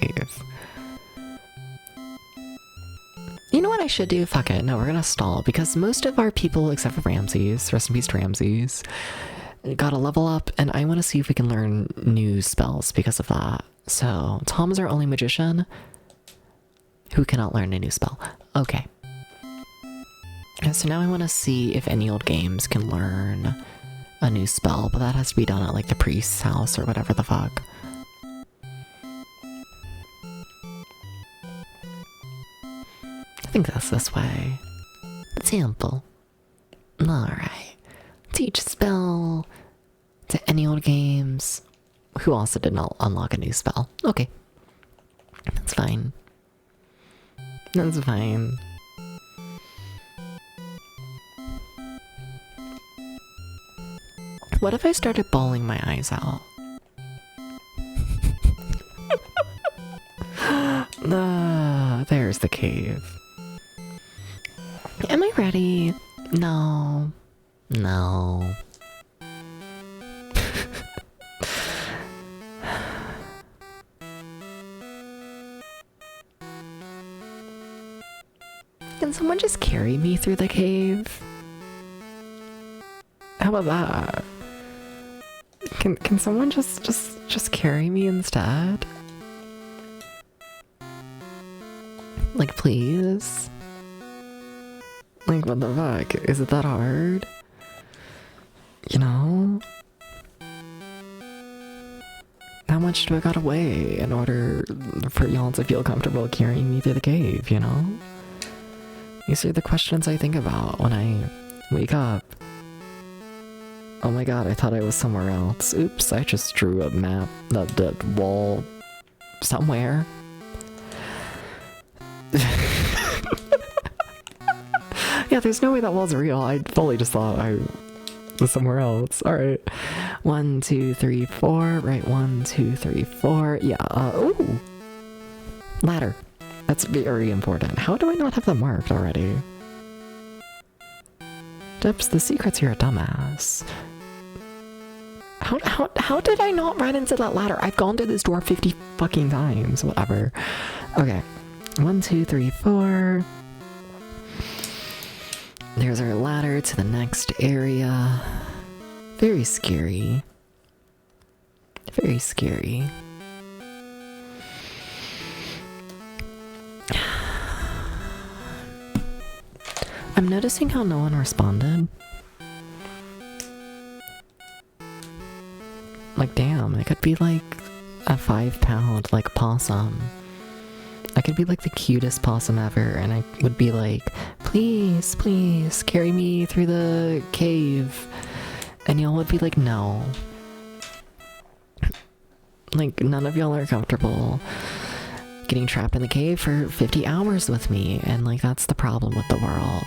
You know what I should do? Fuck it. No, we're gonna stall because most of our people, except for Ramses, rest in peace to Ramses, gotta level up, and I want to see if we can learn new spells because of that. So, Tom is our only magician who cannot learn a new spell. Okay. And so now I want to see if any old games can learn a new spell, but that has to be done at like the priest's house or whatever the fuck. I think that's this way. The temple. Alright. Teach spell to any old games. Who also did not unlock a new spell. Okay. That's fine. That's fine. What if I started bawling my eyes out? There's the cave. Am I ready? No. No. Can someone just carry me through the cave? How about that? Can someone just carry me instead? Like, please? Like, what the fuck? Is it that hard? You know? How much do I gotta weigh in order for y'all to feel comfortable carrying me through the cave, you know? These are the questions I think about when I wake up Oh my god, I thought I was somewhere else. Oops, I just drew a map, the wall somewhere. Yeah, there's no way that wall's real. I fully just thought I was somewhere else. Alright. 1, 2, 3, 4. Right, 1, 2, 3, 4. Yeah, ooh! Ladder. That's very important. How do I not have that marked already? Debs, the secret's you're a dumbass. How did I not run into that ladder? I've gone to this door 50 fucking times. Whatever. Okay. 1, 2, 3, 4. There's our ladder to the next area. Very scary. Very scary. I'm noticing how no one responded. Like, damn, it could be like a 5-pound, like, possum. I could be like the cutest possum ever, and I would be like, please, please, carry me through the cave. And y'all would be like, no. Like, none of y'all are comfortable getting trapped in the cave for 50 hours with me, and like, that's the problem with the world.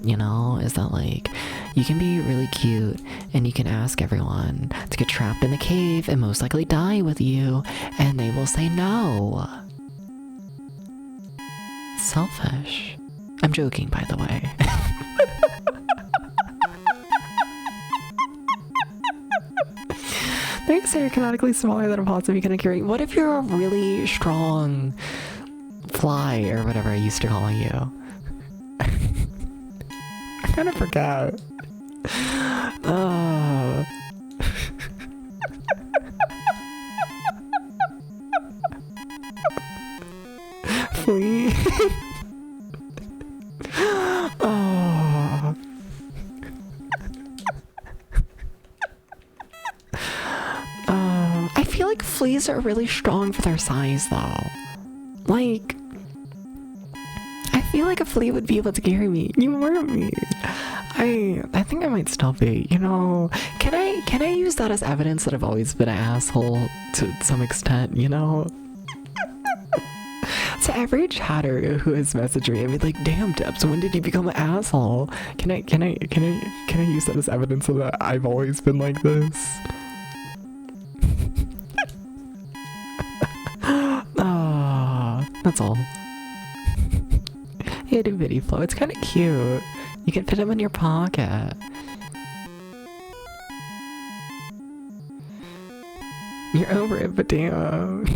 You know, is that like, you can be really cute and you can ask everyone to get trapped in the cave and most likely die with you, and they will say no. Selfish. I'm joking, by the way. Thanks, you're canonically smaller than a possum you can carry. What if you're a really strong fly or whatever I used to call you? I kind of forgot. Oh. Flea. Oh. I feel like fleas are really strong for their size, though. Like, I feel like a flea would be able to carry me. You hurt me. I think I might still be. You know, can I use that as evidence that I've always been an asshole to some extent? You know. To every chatter who has messaged me, I mean, like, damn, Debs, when did you become an asshole? Can I use that as evidence of that I've always been like this? That's all. Yeah, do video flow. It's kind of cute. You can fit them in your pocket. You're over it, but damn.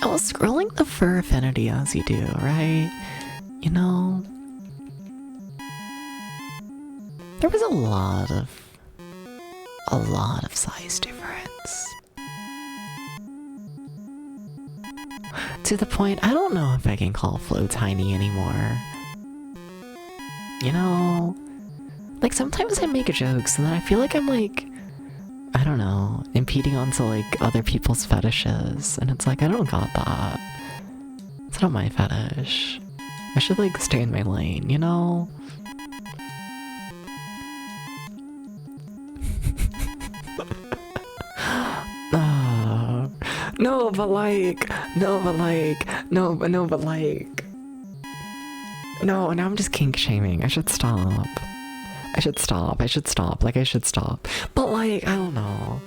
Oh, scrolling the fur affinity as you do, right? You know, there was a lot of size difference. To the point, I don't know if I can call Flo tiny anymore. You know, like, sometimes I make jokes and then I feel like I'm like, I don't know, impeding onto like other people's fetishes, and it's like, I don't got that. It's not my fetish. I should like stay in my lane, you know? No, but like, no, now I'm just kink shaming. I should stop. Like, I should stop. But like, I don't know.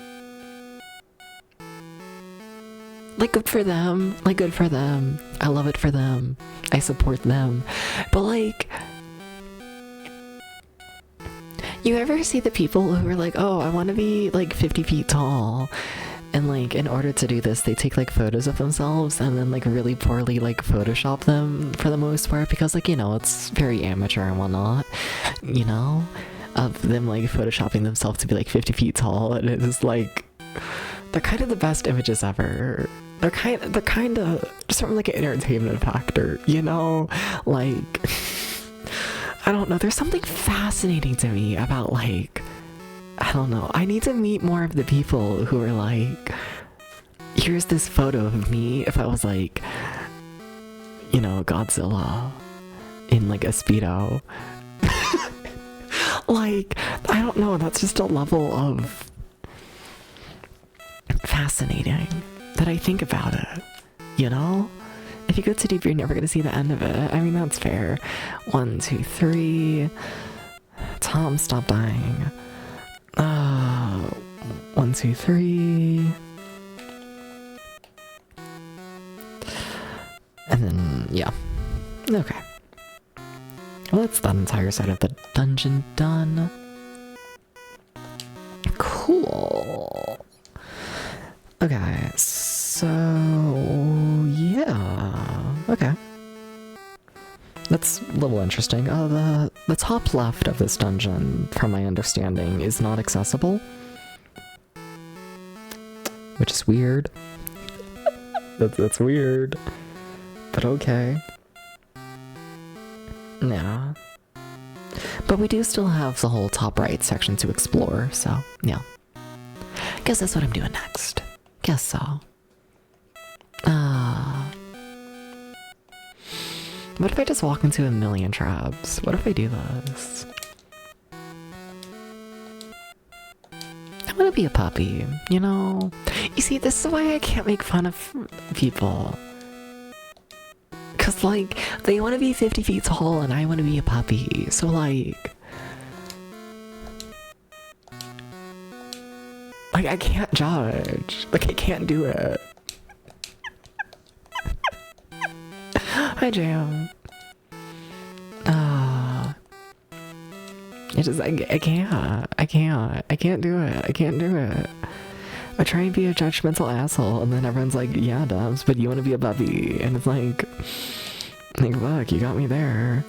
Like, good for them. I love it for them. I support them. But like, you ever see the people who are like, oh, I want to be like 50 feet tall, and like, in order to do this, they take like photos of themselves and then like really poorly like Photoshop them for the most part, because like, you know, it's very amateur and whatnot, you know, of them like photoshopping themselves to be like 50 feet tall, and it's like, they're kind of the best images ever. They're kind of just from like an entertainment factor, you know, like, I don't know, there's something fascinating to me about like, I don't know, I need to meet more of the people who are like, here's this photo of me if I was like, you know, Godzilla, in like a Speedo. Like, I don't know, that's just a level of fascinating that I think about it, you know? If you go too deep, you're never gonna see the end of it. I mean, that's fair. 1, 2, 3. Tom, stop dying. 1, 2, 3. And then, yeah. Okay. Well, that's that entire side of the dungeon done. Cool. Okay, so yeah. Okay. That's a little interesting. The top left of this dungeon, from my understanding, is not accessible. Which is weird. That's weird. But okay. Yeah. But we do still have the whole top right section to explore, so yeah. Guess that's what I'm doing next. Guess so. What if I just walk into a million traps? What if I do this? I want to be a puppy, you know? You see, this is why I can't make fun of people. Cause like, they want to be 50 feet tall and I want to be a puppy. So like I can't judge. Like I can't do it. Hi Jam. I can't do it. I can't do it. I try and be a judgmental asshole, and then everyone's like, yeah, Dubs, but you want to be a puppy. And it's like, fuck, you got me there.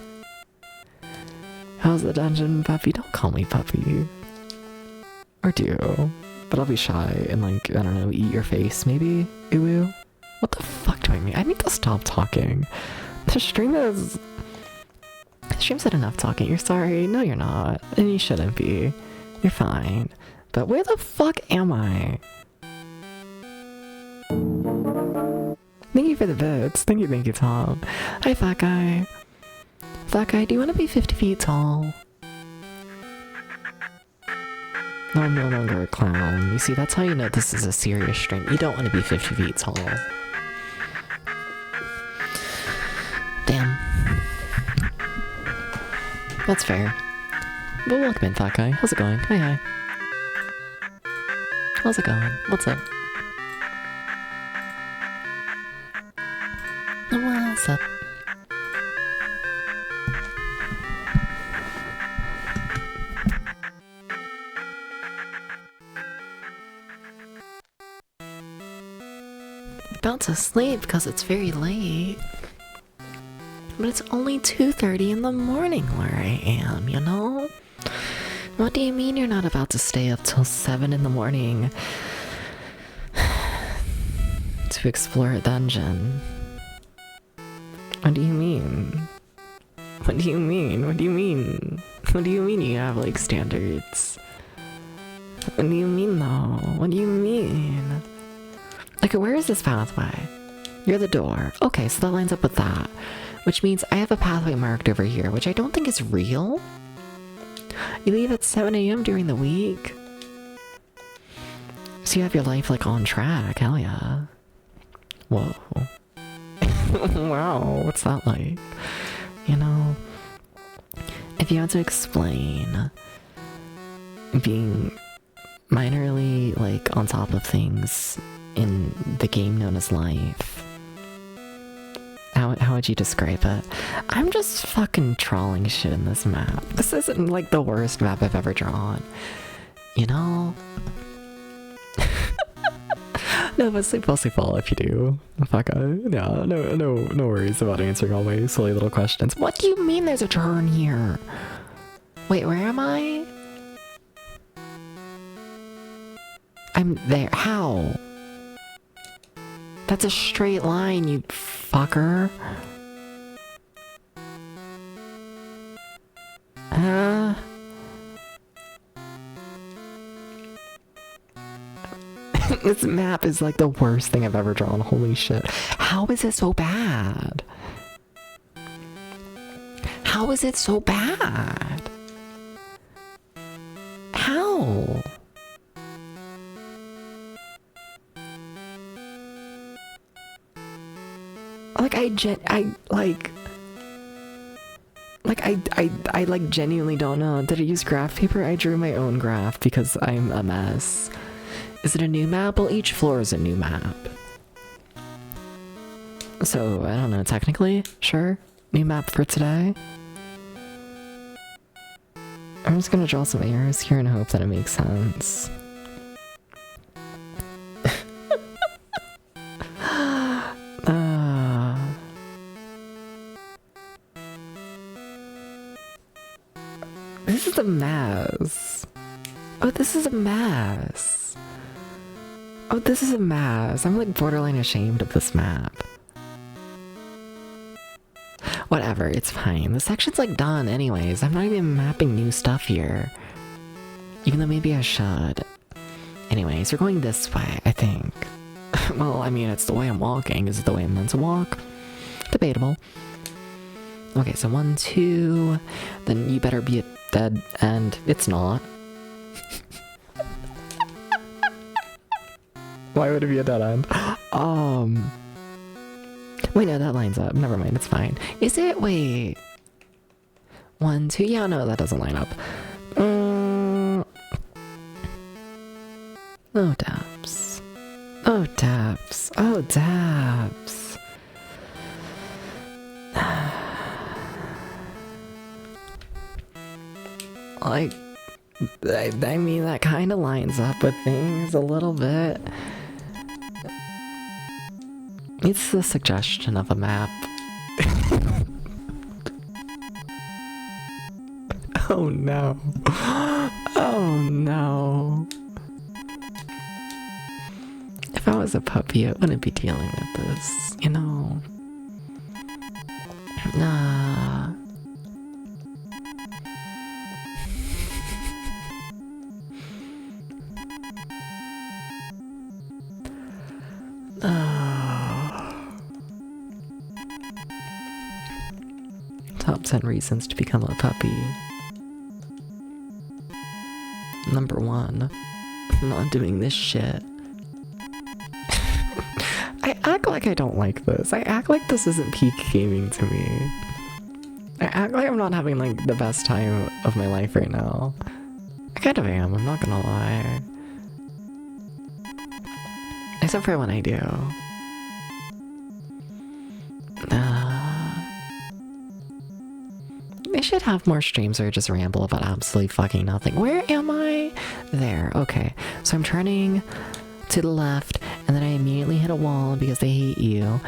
How's the dungeon, puppy? Don't call me puppy. Or do. But I'll be shy and like, I don't know, eat your face, maybe? Ooh. What the fuck do I mean? I need to stop talking. The stream's had enough talking. You're sorry. No, you're not. And you shouldn't be. You're fine. But where the fuck am I? Thank you for the bits. Thank you, Tom. Hi, fat guy. Fat guy, do you want to be 50 feet tall? No, I'm no longer a clown. You see, that's how you know this is a serious stream. You don't want to be 50 feet tall. Damn. That's fair. But welcome in, fat guy. How's it going? Hi. How's it going? What's up? What's up? About to sleep because it's very late. But it's only 2:30 in the morning where I am, you know? What do you mean you're not about to stay up till 7 in the morning to explore a dungeon? What do you mean? What do you mean? What do you mean? What do you mean you have, like, standards? What do you mean, though? What do you mean? Like, where is this pathway? You're the door. Okay, so that lines up with that. Which means I have a pathway marked over here, which I don't think is real. You leave at 7 AM during the week. So you have your life, like, on track. Hell yeah. Whoa. Wow, what's that like? You know, if you had to explain being minorly, like, on top of things in the game known as life, how would you describe it? I'm just fucking trawling shit in this map. This isn't, like, the worst map I've ever drawn. You know? No, but sleep well if you do. Fuck, yeah, no worries about answering all my silly little questions. What do you mean there's a turn here? Wait, where am I? I'm there. How? That's a straight line, you fucker. This map is like the worst thing I've ever drawn. Holy shit. How is it so bad? is it so bad? How? Like I genuinely don't know. Did I use graph paper? I drew my own graph because I'm a mess. Is it a new map? Well, each floor is a new map. So, I don't know, technically, sure. New map for today. I'm just gonna draw some arrows here and hope that it makes sense. This is a mess. Oh, this is a mess. Oh, this is a mess. I'm like borderline ashamed of this map. Whatever, it's fine. The section's like done anyways. I'm not even mapping new stuff here. Even though maybe I should. Anyways, we're going this way, I think. Well, I mean, it's the way I'm walking. Is it the way I'm meant to walk? Debatable. Okay, so 1, 2. Then you better be a dead end. It's not. Why would it be a dead end? Wait, no, that lines up. Never mind, it's fine. Is it? Wait. 1, 2. Yeah, no, that doesn't line up. Oh, Daps. Oh, Daps. Oh, Daps. Like, I mean, that kind of lines up with things a little bit. It's the suggestion of a map. Oh no. Oh no. If I was a puppy, I wouldn't be dealing with this, you know? Nah. Top 10 reasons to become a puppy. Number 1, not doing this shit. I act like I don't like this. I act like this isn't peak gaming to me. I act like I'm not having like the best time of my life right now. I kind of am, I'm not gonna lie. Except for when I do. I should have more streams where I just ramble about absolutely fucking nothing. Where am I? There, okay. So I'm turning to the left, and then I immediately hit a wall because they hate you.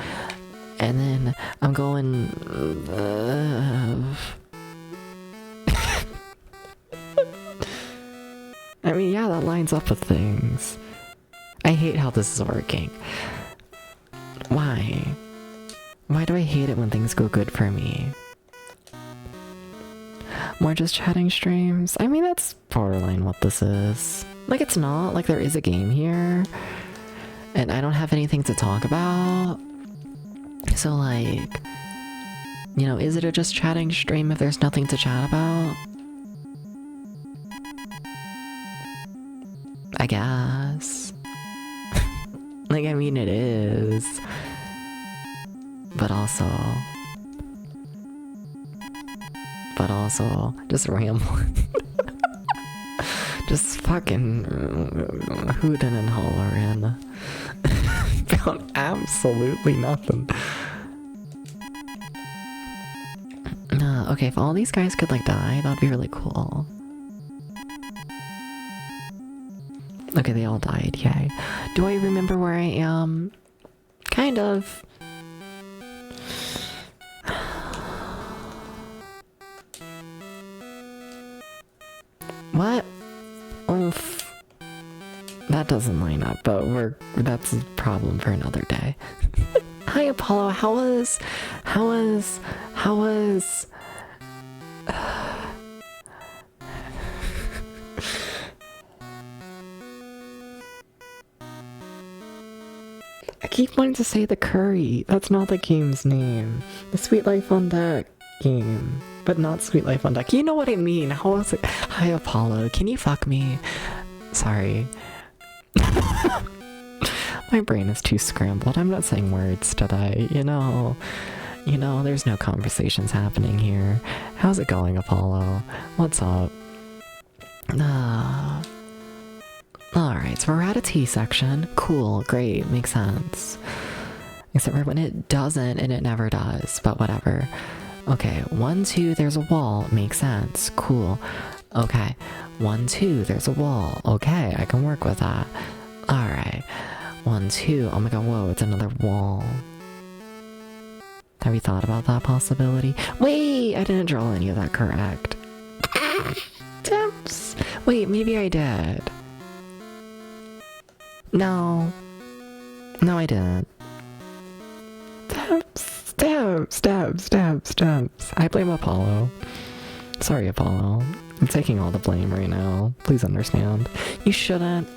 And then I'm going... I mean, yeah, that lines up with things. I hate how this is working. Why? Why do I hate it when things go good for me? More just chatting streams? I mean, that's borderline what this is. Like, it's not. Like, there is a game here. And I don't have anything to talk about. So, like... You know, is it a just chatting stream if there's nothing to chat about? I guess. Like, I mean, it is. But also, just rambling. Just fucking hooting and hollering. Found absolutely nothing. Okay, if all these guys could like die, that'd be really cool. Okay, they all died, yay. Do I remember where I am? Kind of. What? Oof. That doesn't line up, but that's a problem for another day. Hi Apollo, how was I keep wanting to say the curry. That's not the game's name. The Sweet Life on Deck game. But not Sweet Life on Deck. You know what I mean. How was it? Hi, Apollo. Can you fuck me? Sorry. My brain is too scrambled. I'm not saying words today. You know, there's no conversations happening here. How's it going, Apollo? What's up? Alright, so we're at a T section. Cool, great, makes sense. Except for when it doesn't, and it never does, but whatever. Okay, 1, 2, there's a wall. Makes sense. Cool. Okay. 1, 2, there's a wall. Okay, I can work with that. Alright. 1, 2. Oh my god, whoa, it's another wall. Have you thought about that possibility? Wait, I didn't draw any of that correct. Tips. Wait, maybe I did. No. No, I didn't. Stabs. I blame Apollo. Sorry, Apollo. I'm taking all the blame right now. Please understand. You shouldn't.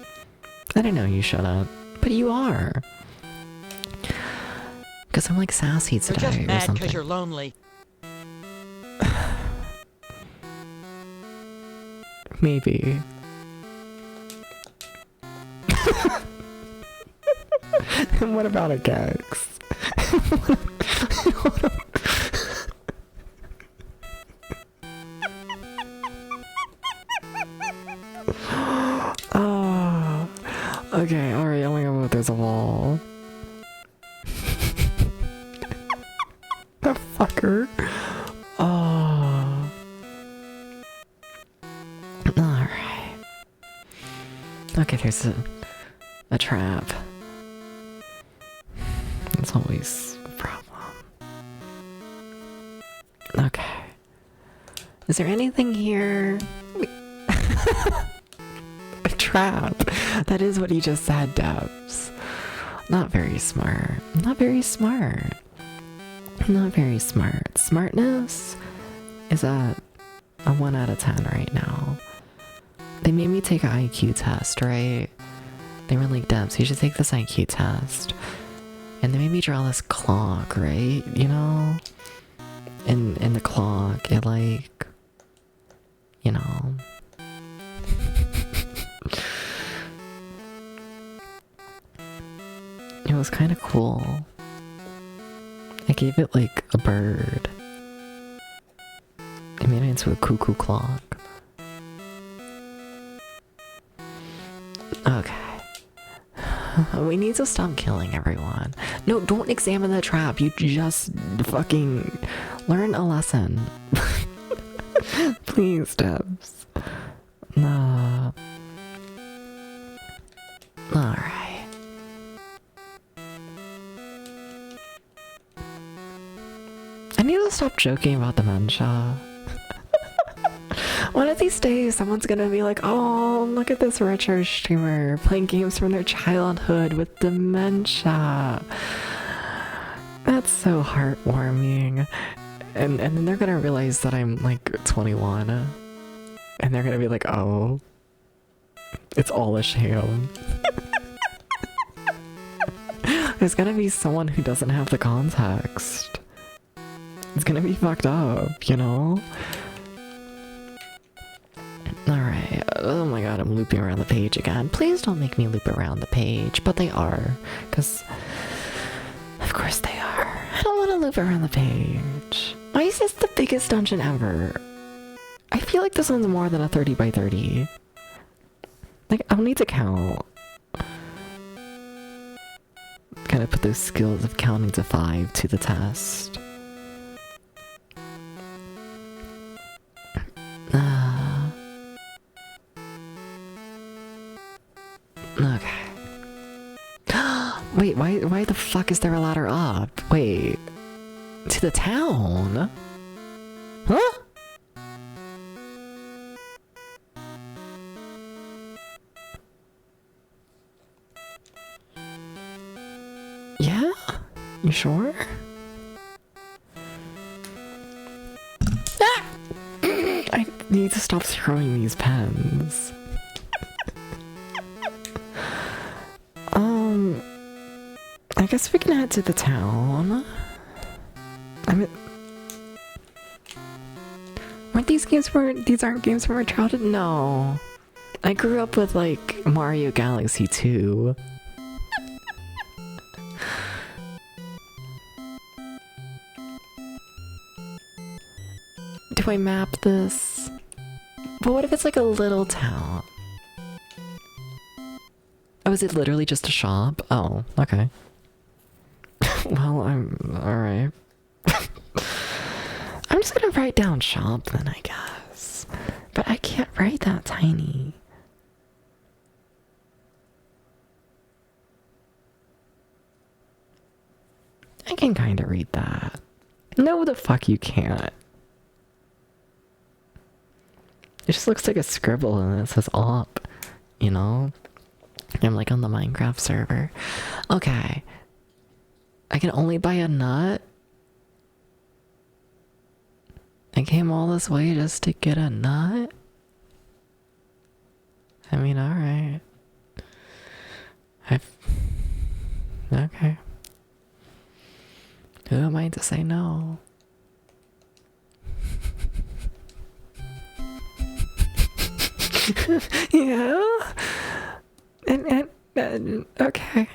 I don't know you shouldn't. But you are. Because I'm like sassy today You're just or mad something. because you're lonely. Maybe. And what about a Gex? Oh, okay, alright, oh my god, there's a wall. The fucker. Oh. Alright. Okay, there's a trap. That's always a problem. Okay. Is there anything here? A trap. That is what he just said, Debs. Not very smart. Not very smart. Not very smart. Smartness is at a 1 out of 10 right now. They made me take an IQ test, right? They were like, Debs, you should take this IQ test. And they made me draw this clock, right? You know? And the clock, it like, you know. It was kind of cool. I gave it like a bird. I made it into a cuckoo clock. Okay. We need to stop killing everyone. No, don't examine the trap. You just fucking learn a lesson. Please, Debs. No. Alright. I need to stop joking about dementia. One of these days, someone's gonna be like, oh, look at this retro streamer playing games from their childhood with dementia. That's so heartwarming. And then they're gonna realize that I'm like 21. And they're gonna be like, oh, it's all a sham. There's gonna be someone who doesn't have the context. It's gonna be fucked up, you know? Alright, oh my god, I'm looping around the page again. Please don't make me loop around the page, but they are, because of course they are. I don't want to loop around the page. Why is this the biggest dungeon ever? I feel like this one's more than a 30 by 30. Like, I'll need to count. Gotta put those skills of counting to 5 to the test. Okay. Wait, why the fuck is there a ladder up? Wait. To the town? Huh? Yeah? You sure? Ah! I need to stop throwing these pens. I guess we can head to the town. these aren't games from our childhood? No. I grew up with like Mario Galaxy 2. Do I map this? But what if it's like a little town? Oh, is it literally just a shop? Oh, okay. Well, I'm alright. I'm just gonna write down shop then, I guess. But I can't write that tiny. I can kinda read that. No, the fuck you can't. It just looks like a scribble and it says op, you know? I'm like on the Minecraft server. Okay. I can only buy a nut? I came all this way just to get a nut? I mean, alright. Okay. Who am I to say no? Yeah? And okay.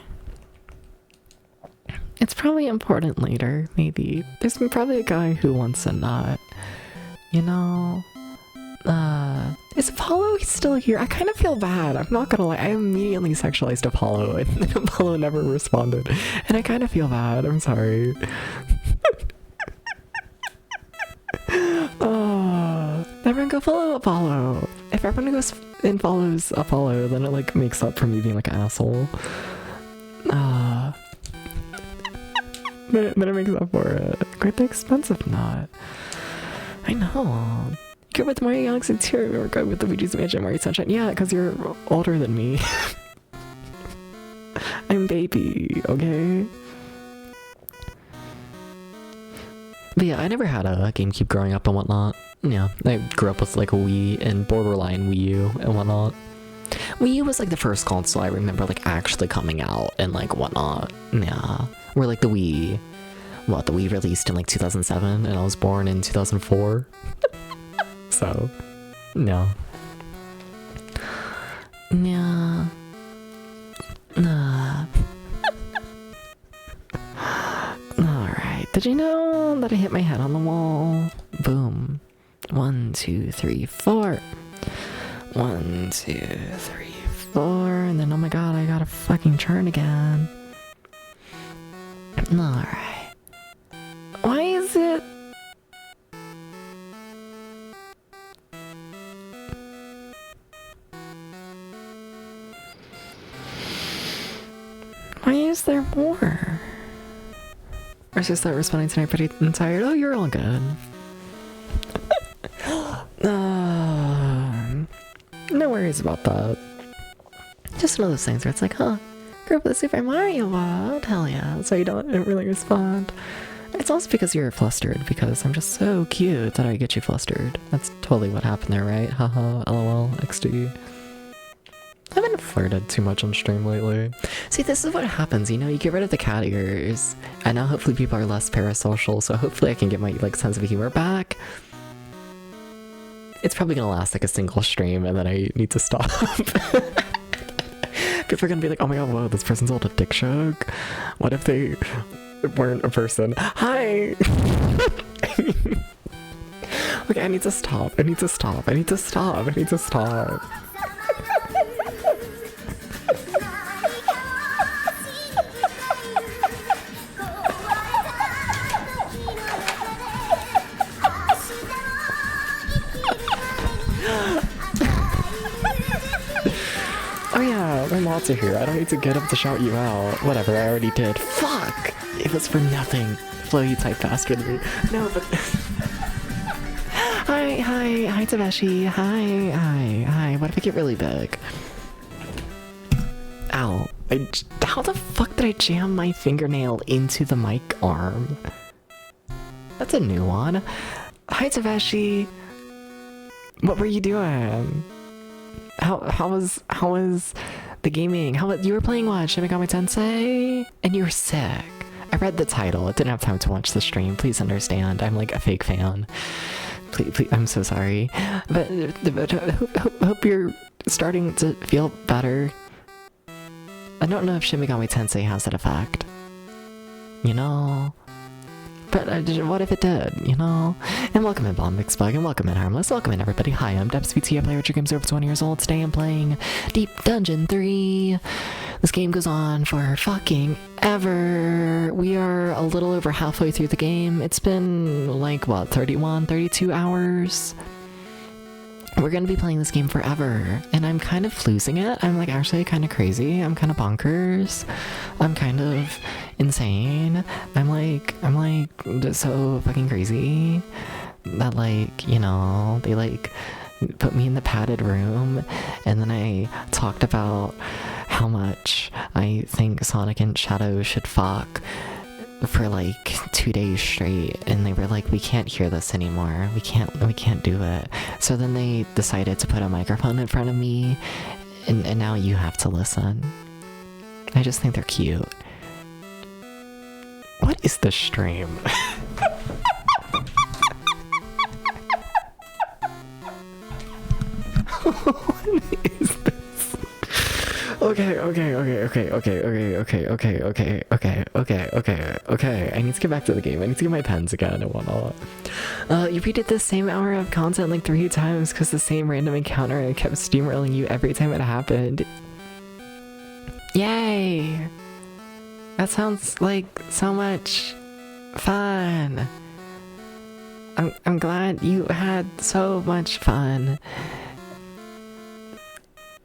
It's probably important later, maybe. There's probably a guy who wants a nut. You know? Is Apollo still here? I kind of feel bad. I'm not gonna lie. I immediately sexualized Apollo and then Apollo never responded. And I kind of feel bad. I'm sorry. Oh, everyone go follow Apollo. If everyone goes and follows Apollo, then it like makes up for me being like an asshole. Then it makes up for it. Quite the expensive nut. I know. Good with Mario Galaxy 2 or good with Luigi's Mansion Mario Sunshine. Yeah, because you're older than me. I'm baby, okay? But yeah, I never had a GameCube growing up and whatnot. Yeah, I grew up with like a Wii and borderline Wii U and whatnot. Wii U was like the first console I remember like actually coming out and like whatnot. Yeah, where like the Wii released in like 2007 and I was born in 2004. So, no. Yeah. Alright, did you know that I hit my head on the wall? Boom. 1, 2, 3, 4. 1, 2, 3, 4. And then, oh my god, I gotta fucking turn again. Alright. Why is it... Why is there more? Or is just that responding tonight pretty tired? Oh, you're all good. No worries about that. Just one of those things where it's like, huh, grew up with the Super Mario World, hell yeah, so you don't really respond. It's also because you're flustered, because I'm just so cute that I get you flustered. That's totally what happened there, right? Haha, lol, XD. I haven't flirted too much on stream lately. See, this is what happens, you know, you get rid of the cat ears, and now hopefully people are less parasocial, so hopefully I can get my, like, sense of humor back. It's probably gonna last, like, a single stream, and then I need to stop. People are gonna be like, oh my god, whoa, this person's all a dick joke? What if they weren't a person? Hi! Okay, I need to stop, I need to stop, I need to stop, I need to stop. Oh yeah, my mods are here. I don't need to get up to shout you out. Whatever, I already did. Fuck! It was for nothing. Flo, you type faster than me. No, but... Hi, Tabeshi. Hi. What if I get really big? Ow. How the fuck did I jam my fingernail into the mic arm? That's a new one. Hi, Tabeshi. What were you doing? How was the gaming? You were playing what? Shin Megami Tensei? And you were sick. I read the title. I didn't have time to watch the stream. Please understand. I'm like a fake fan. please, I'm so sorry. But hope you're starting to feel better. I don't know if Shin Megami Tensei has that effect. You know? But what if it did, you know? And welcome in Bomb Mix Bug, and welcome in Harmless, welcome in everybody. Hi, I'm DebsVT, I play retro games over 20 years old. Today I'm playing Deep Dungeon 3. This game goes on for fucking ever. We are a little over halfway through the game. It's been like, what, 31, 32 hours? We're gonna be playing this game forever, and I'm kind of losing it. I'm like actually kind of crazy. I'm kind of bonkers. I'm kind of insane. I'm like just so fucking crazy that, like, you know, they like put me in the padded room, and then I talked about how much I think Sonic and Shadow should fuck for like 2 days straight, and they were like, we can't hear this anymore, we can't do it. So then they decided to put a microphone in front of me, and now you have to listen. I just think they're cute. What is the stream? What is this? Okay. I need to get back to the game. I need to get my pens again and whatnot. You repeated the same hour of content like 3 times because the same random encounter, and kept steamrolling you every time it happened. Yay! That sounds like so much fun. I'm glad you had so much fun.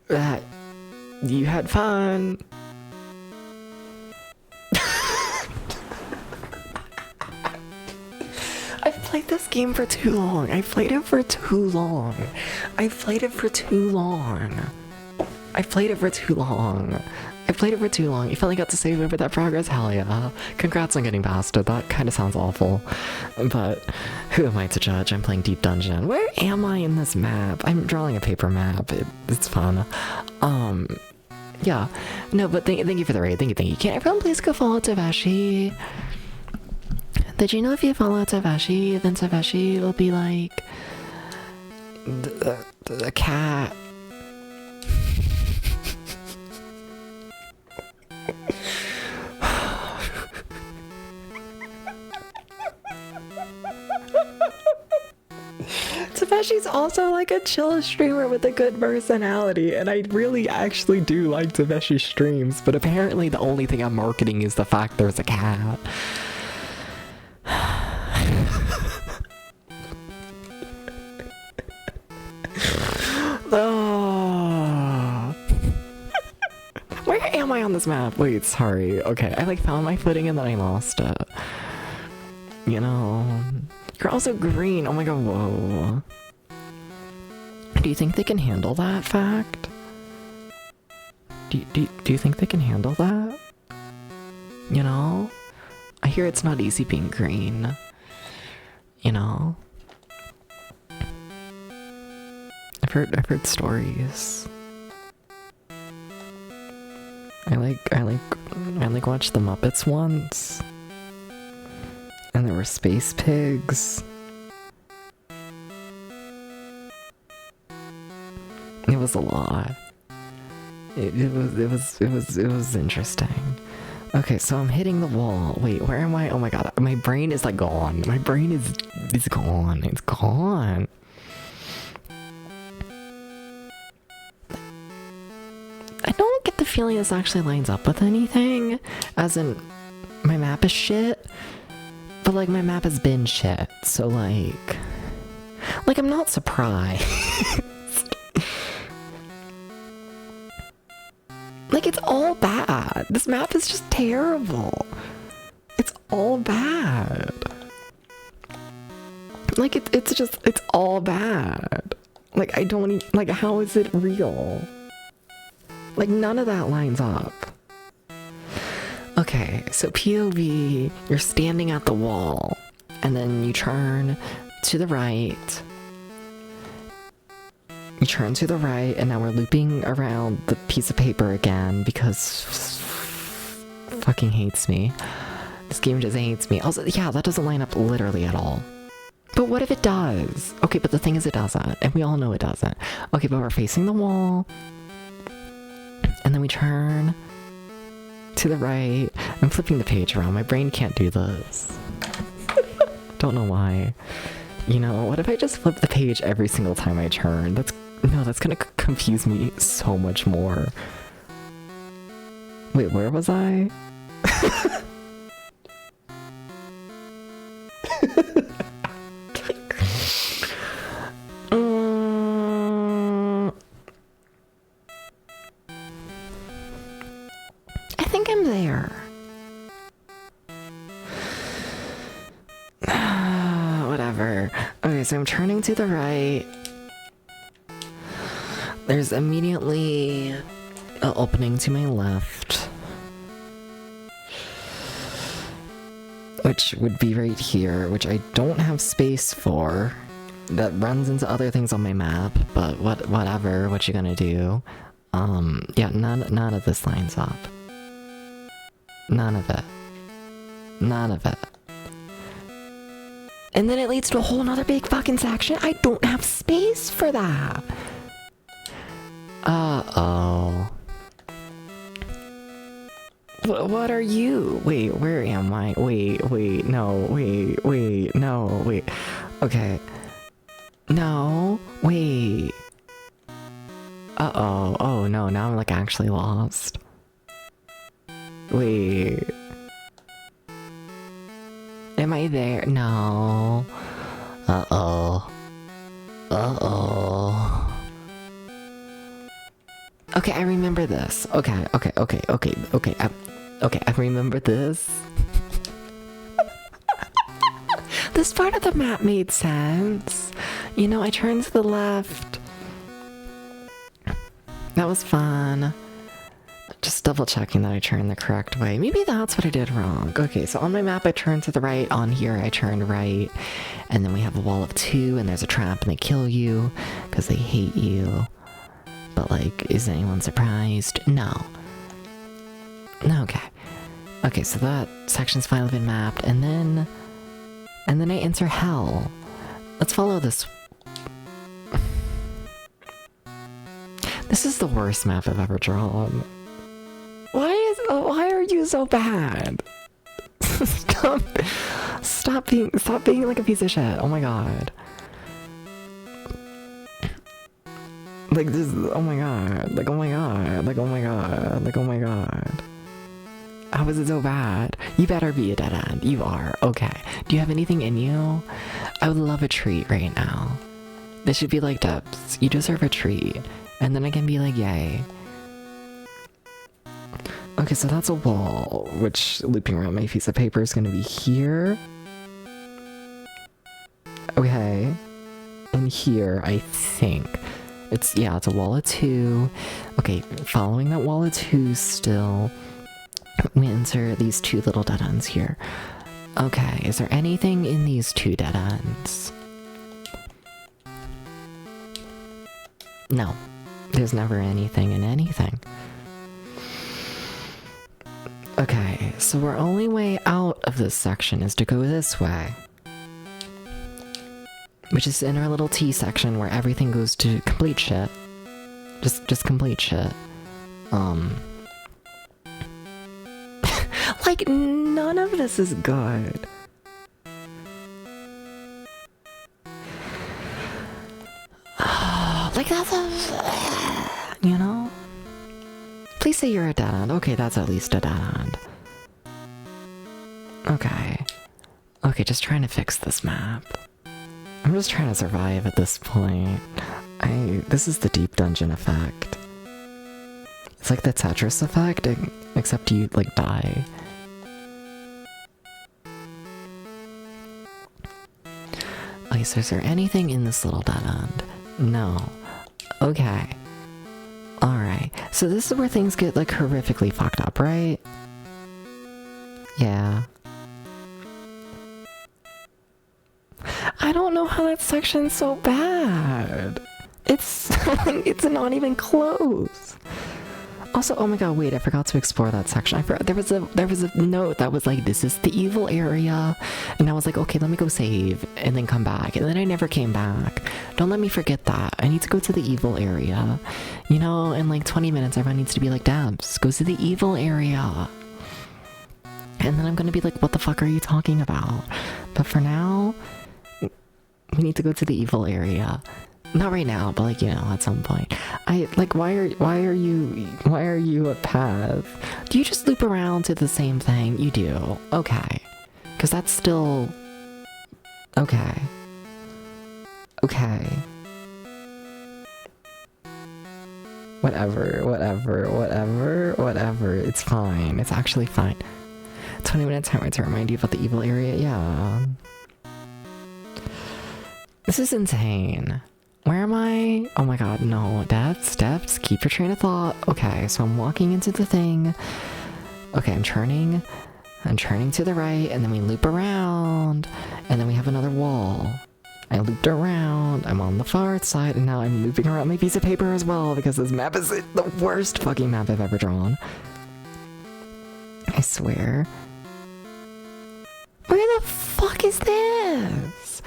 That you had fun. I've played this game for too long. I've played it for too long. I finally got to save over that progress. Hell yeah. Congrats on getting past it. That kind of sounds awful. But who am I to judge? I'm playing Deep Dungeon. Where am I in this map? I'm drawing a paper map. It's fun. Yeah. No, but thank you for the raid. Thank you. Can everyone please go follow Tavashi? Did you know if you follow Tavashi, then Tavashi will be like the cat. Tavashi's also like a chill streamer with a good personality, and I really actually do like Tavashi's streams, but apparently the only thing I'm marketing is the fact there's a cat. Oh. Where am I on this map? Wait, sorry. Okay, I like found my footing and then I lost it. You know, you're also green. Oh my god, whoa. Do you think they can handle that fact? Do you think they can handle that? You know? I hear it's not easy being green. You know? I've heard stories. I watched the Muppets once. And there were space pigs. It was a lot. It was interesting. Okay, so I'm hitting the wall. Wait, where am I? Oh my god, my brain is like gone. My brain is gone. It's gone. I don't get the feeling this actually lines up with anything. As in, my map is shit. But like, my map has been shit. So like I'm not surprised. Like, it's all bad. This map is just terrible. It's all bad. Like, it's all bad. Like, I don't even, like, how is it real? Like, none of that lines up. Okay, so POV, you're standing at the wall, and then you turn to the right. You turn to the right, and now we're looping around the piece of paper again because fucking hates me. This game just hates me. Also, yeah, that doesn't line up literally at all. But what if it does? Okay, but the thing is it doesn't, and we all know it doesn't. Okay, but we're facing the wall, and then we turn to the right. I'm flipping the page around. My brain can't do this. Don't know why. You know, what if I just flip the page every single time I turn? That's gonna confuse me so much more. Wait, where was I? I think I'm there. Whatever. Okay, so I'm turning to the right. There's immediately an opening to my left, which would be right here, which I don't have space for. That runs into other things on my map, but whatever, what you gonna do? Yeah, none of this lines up. None of it. None of it. And then it leads to a whole nother big fucking section. I don't have space for that. Uh-oh. What are you? Wait, where am I? Wait, no, wait. Okay. No, wait. Uh-oh. Oh, no, now I'm, like, actually lost. Wait. Am I there? No. Uh-oh. Uh-oh. Okay, I remember this. Okay. I remember this. This part of the map made sense. You know, I turned to the left. That was fun. Just double checking that I turned the correct way. Maybe that's what I did wrong. Okay, so on my map I turned to the right. On here I turned right. And then we have a wall of 2 and there's a trap and they kill you because they hate you. But like, is anyone surprised? No. Okay. Okay, so that section's finally been mapped, and then I enter hell. Let's follow this. This is the worst map I've ever drawn. Why are you so bad? Stop being like a piece of shit. Oh my god. Like this, oh my god. How is it so bad? You better be a dead end. You are. Okay. Do you have anything in you? I would love a treat right now. This should be like Debs. You deserve a treat. And then I can be like, yay. Okay, so that's a wall, which looping around my piece of paper is gonna be here. Okay. And here, I think. It's a wall of 2. Okay, following that wall of 2 still. We enter these 2 little dead ends here. Okay, is there anything in these 2 dead ends? No. There's never anything in anything. Okay, so our only way out of this section is to go this way. Which is in our little T section where everything goes to complete shit. Just complete shit. Like, none of this is good. Like, that's a... You know? Please say you're a dead end. Okay, that's at least a dead end. Okay. Okay, just trying to fix this map. I'm just trying to survive at this point. This is the deep dungeon effect. It's like the Tetris effect, except you, like, die. Okay, so is there anything in this little dead end? No. Okay. Alright. So this is where things get, like, horrifically fucked up, right? Yeah. I don't know how that section's so bad. It's not even close. Also, oh my god, wait, I forgot to explore that section. There was a note that was like, this is the evil area. And I was like, okay, let me go save and then come back. And then I never came back. Don't let me forget that. I need to go to the evil area. You know, in like 20 minutes, everyone needs to be like, Dabs, go to the evil area. And then I'm gonna be like, what the fuck are you talking about? But for now, we need to go to the evil area. Not right now, but like, you know, at some point. I like, why are you a path? Do you just loop around to the same thing? You do. Okay. Because that's still okay. Okay. Whatever. It's fine. It's actually fine. 20-minute timer to remind you about the evil area. Yeah. This is insane. Where am I? Oh my god, no. Steps. Keep your train of thought. Okay, so I'm walking into the thing. Okay, I'm turning to the right, and then we loop around, and then we have another wall. I looped around, I'm on the far side, and now I'm looping around my piece of paper as well, because this map is the worst fucking map I've ever drawn. I swear. Where the fuck is this?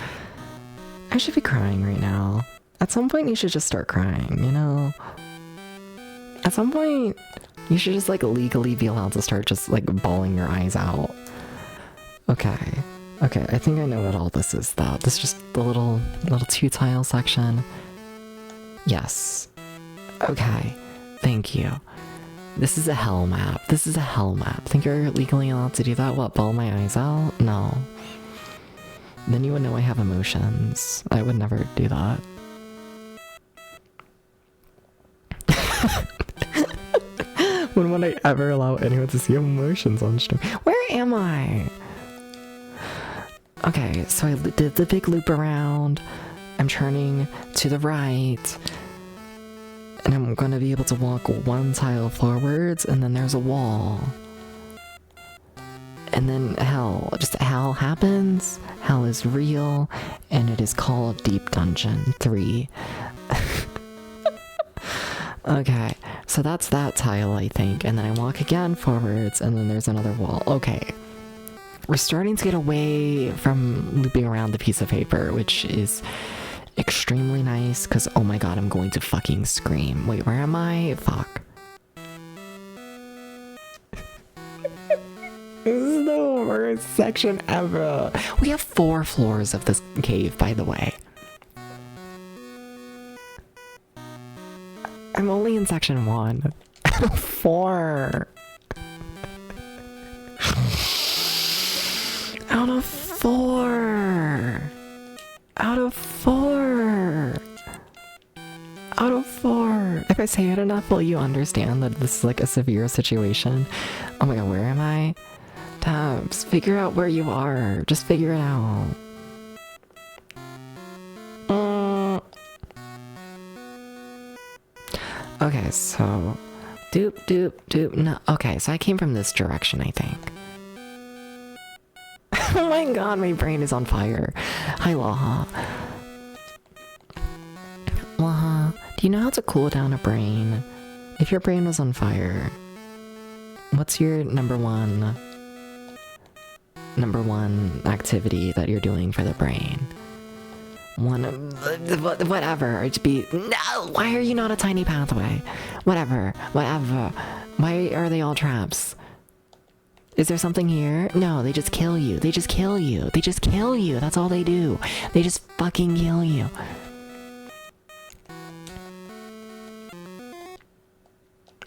I should be crying right now. At some point, you should just start crying, you know? At some point, you should just, like, legally be allowed to start just, like, bawling your eyes out. Okay, I think I know what all this is, though. This is just the little 2-tile section. Yes. Okay, thank you. This is a hell map. Think you're legally allowed to do that? What, bawl my eyes out? No. Then you would know I have emotions. I would never do that. When would I ever allow anyone to see emotions on stream? Where am I? Okay, so I did the big loop around. I'm turning to the right. And I'm gonna be able to walk 1 tile forwards, and then there's a wall. And then hell happens. Hell is real, and it is called Deep Dungeon 3. Okay, so that's that tile, I think. And then I walk again forwards, and then there's another wall. Okay. We're starting to get away from looping around the piece of paper, which is extremely nice, because oh my god, I'm going to fucking scream. Wait, where am I? Fuck. This is the worst section ever. We have 4 floors of this cave, by the way. I'm only in section 1. 4. Out of 4. Out of 4. Out of 4. If I say it enough, will you understand that this is like a severe situation? Oh my god, where am I? Tabs, figure out where you are. Just figure it out. Okay, so doop. No, okay, so I came from this direction, I think. Oh my god, my brain is on fire. Hi, Laha. Laha, do you know how to cool down a brain? If your brain was on fire, what's your number one activity that you're doing for the brain? Whatever. It'd be no. Why are you not a tiny pathway? Whatever. Why are they all traps? Is there something here? No, they just kill you. They just kill you. That's all they do. They just fucking kill you.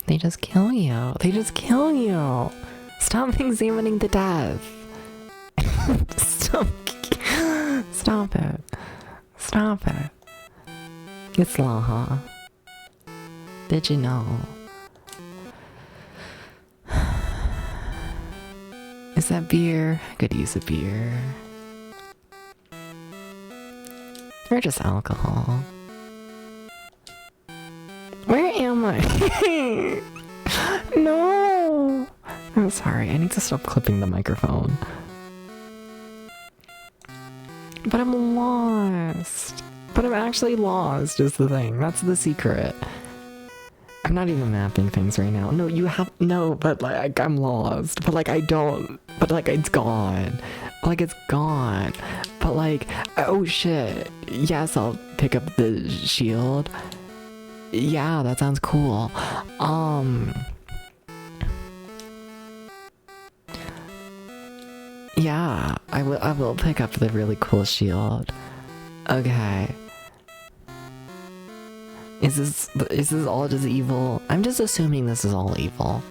They just kill you. Stop examining the death. Stop it. It's Laha. Did you know? Is that beer? I could use a beer. Or just alcohol. Where am I? No! I'm sorry, I need to stop clipping the microphone. But I'm lost. But I'm actually lost, is the thing. That's the secret. I'm not even mapping things right now. No, you have no, but like I'm lost. But like I don't. But like it's gone. Like it's gone. But like oh shit. Yes, I'll pick up the shield. Yeah, that sounds cool. Yeah, I will pick up the really cool shield. Okay. Is this all just evil? I'm just assuming this is all evil.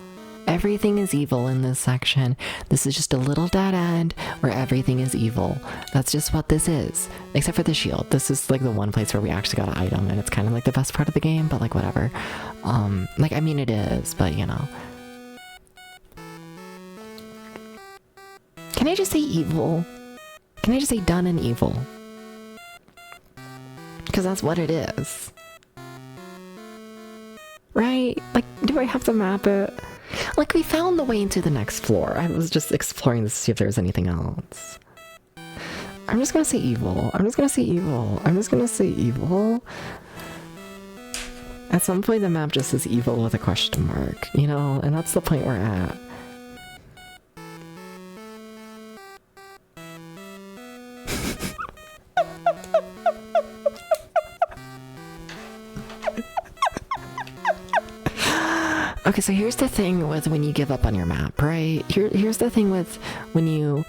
Everything is evil in this section. This is just a little dead end where everything is evil. That's just what this is. Except for the shield. This is like the one place where we actually got an item, and it's kind of like the best part of the game, but like whatever. Like I mean it is, but you know. Can I just say evil? Can I just say done and evil? Because that's what it is. Right? Like, do I have to map it? Like, we found the way into the next floor. I was just exploring this to see if there was anything else. I'm just gonna say evil. I'm just gonna say evil. I'm just gonna say evil. At some point, the map just says evil with a question mark, you know? And that's the point we're at. Okay, so here's the thing with when you give up on your map, right? Here's the thing with when you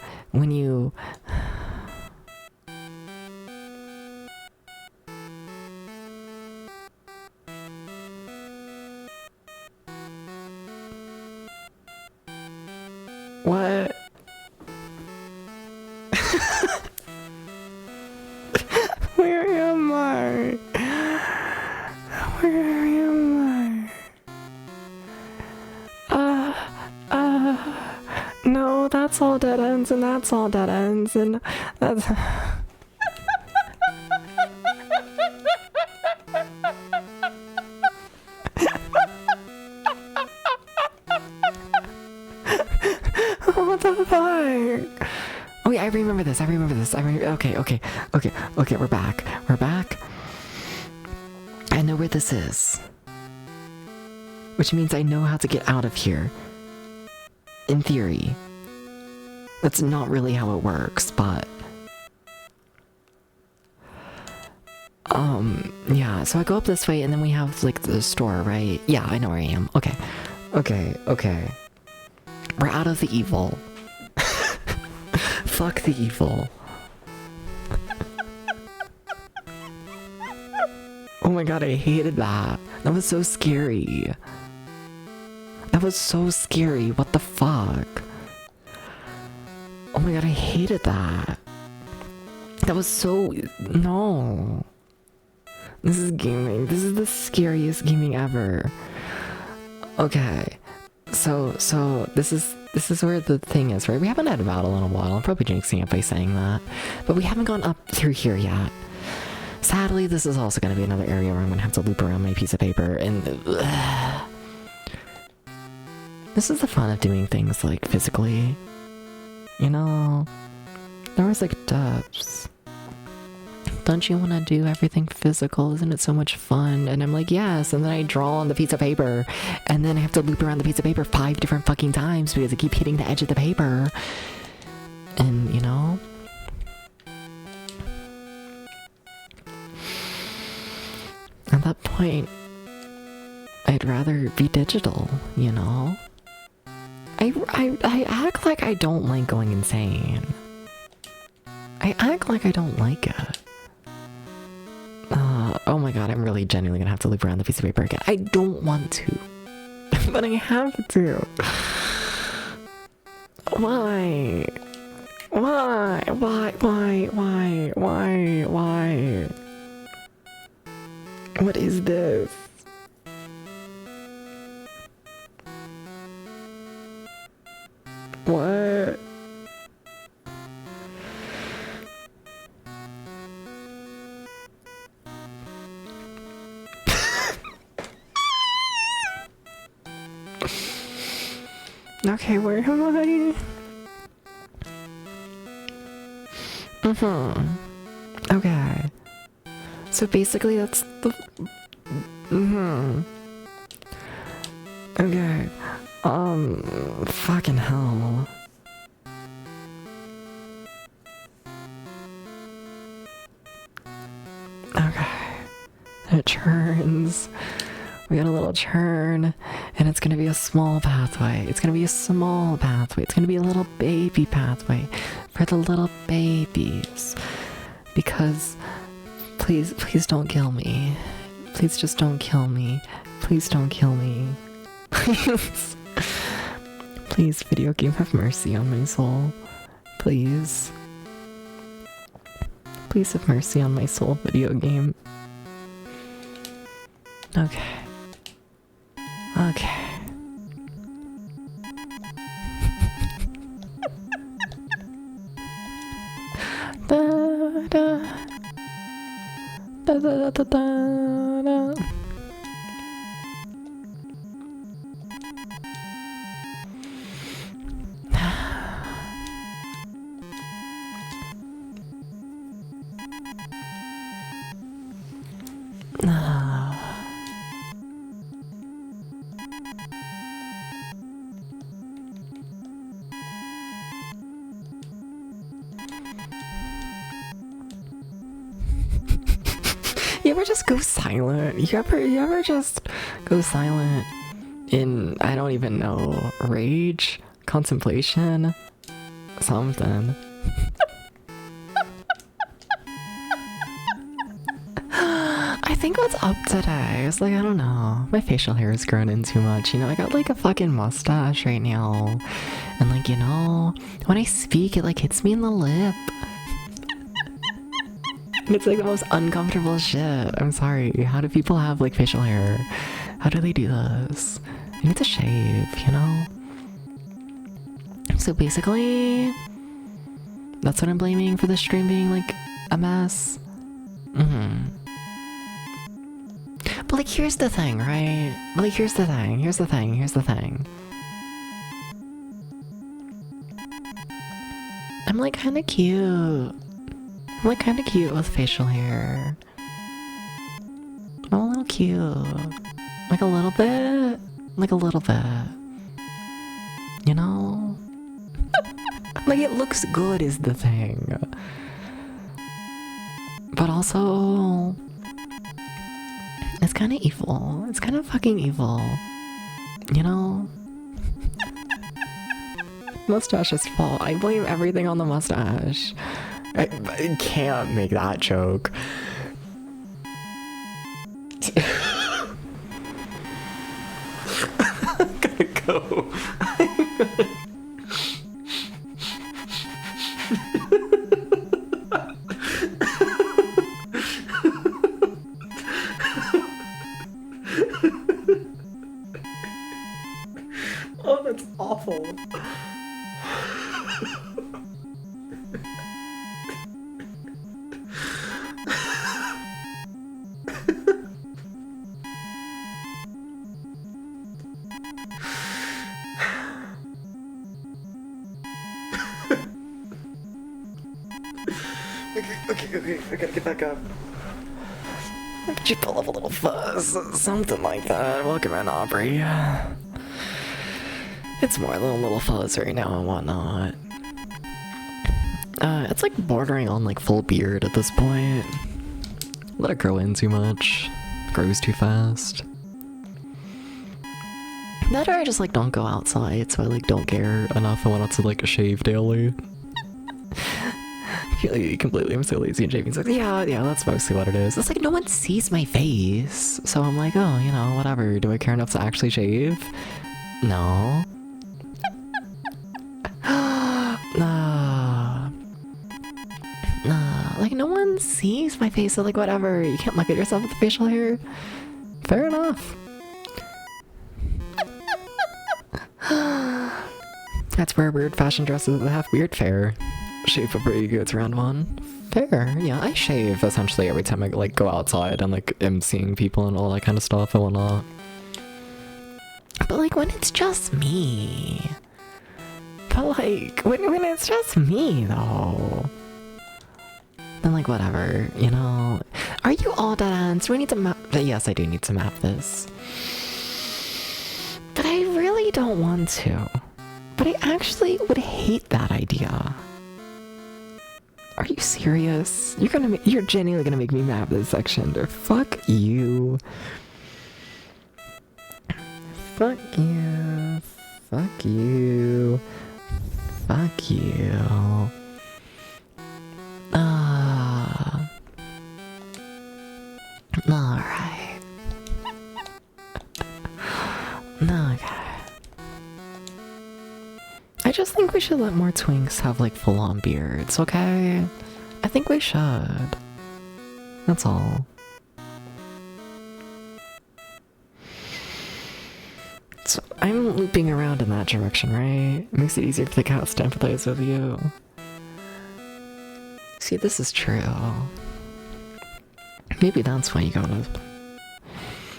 what? Where am I? Where am I? No, that's all dead ends, and that's all dead ends, and that's... What the fuck? Oh yeah, I remember this, okay, we're back. I know where this is. Which means I know how to get out of here. In theory. That's not really how it works, but... yeah, so I go up this way and then we have, like, the store, right? Yeah, I know where I am. Okay. We're out of the evil. Fuck the evil. Oh my god, I hated that. That was so scary. That was so scary. What the fuck? Oh my god, I hated that. That was so... No. This is gaming. This is the scariest gaming ever. Okay. So this is where the thing is, right? We haven't had a battle in a while. I'm probably jinxing it by saying that. But we haven't gone up through here yet. Sadly, this is also going to be another area where I'm going to have to loop around my piece of paper and... This is the fun of doing things, like, physically. You know? There was, like, depths. Don't you want to do everything physical? Isn't it so much fun? And I'm like, yes, and then I draw on the piece of paper, and then I have to loop around the piece of paper 5 different fucking times because I keep hitting the edge of the paper. And, you know? At that point, I'd rather be digital, you know? I act like I don't like going insane. I act like I don't like it. Oh my god, I'm really genuinely gonna have to loop around the piece of paper again. I don't want to. But I have to. Why? What is this? What? Okay, where am I? Okay. So basically that's the... Okay. Fucking hell. Okay. It churns. We got a little churn, and it's gonna be a small pathway. It's gonna be a small pathway. It's gonna be a little baby pathway for the little babies. Because, please don't kill me. Please just don't kill me. Please don't kill me. Please. Please, video game, have mercy on my soul. Please. Please have mercy on my soul, video game. Okay. Okay. Da da da da da da da. You ever just go silent? You ever just go silent in, I don't even know, rage? Contemplation? Something. I think what's up today is like, I don't know, my facial hair is growing in too much, you know, I got like a fucking mustache right now, and like, you know, when I speak it like hits me in the lip. It's like the most uncomfortable shit. I'm sorry. How do people have like facial hair? How do they do this? I need to shave, you know? So basically, that's what I'm blaming for the stream being like a mess. But like, here's the thing, right? But like, here's the thing. I'm like kinda cute. I'm like kinda cute with facial hair. I'm a little cute. Like a little bit. Like a little bit. You know? Like it looks good is the thing. But also, it's kinda evil. It's kinda fucking evil. You know? Mustache's fault. I blame everything on the mustache. I can't make that joke. I'm gonna go. Oh, that's awful. Okay, I gotta get back up. Did you pull up a little fuzz? Something like that. Welcome in, Aubrey. It's more than a little fuzz right now and whatnot. It's like bordering on like full beard at this point. Let it grow in too much. Grows too fast. That or I just like don't go outside, so I like don't care enough and want not to like shave daily. I feel like completely I'm so lazy and shaving's like, yeah, that's mostly what it is. It's like no one sees my face. So I'm like, oh, you know, whatever. Do I care enough to actually shave? No. Like no one sees my face, so like whatever. You can't look at yourself with facial hair. Fair enough. That's where weird fashion dresses have weird fair. Shave before you go to round one. Fair, yeah, I shave essentially every time I like go outside and like am seeing people and all that kind of stuff and whatnot. But like when it's just me. But like when it's just me though. Then like whatever, you know. Are you all dead ends? Do I need to map? Yes, I do need to map this. But I really don't want to. But I actually would hate that idea. Are you serious? You're genuinely gonna make me map this section. Fuck you. Fuck you. Fuck you. Fuck you. Alright. Okay. I just think we should let more twinks have like full-on beards, okay? I think we should. That's all. So I'm looping around in that direction, right? It makes it easier for the cats to empathize with you. See, this is true. Maybe that's why you gotta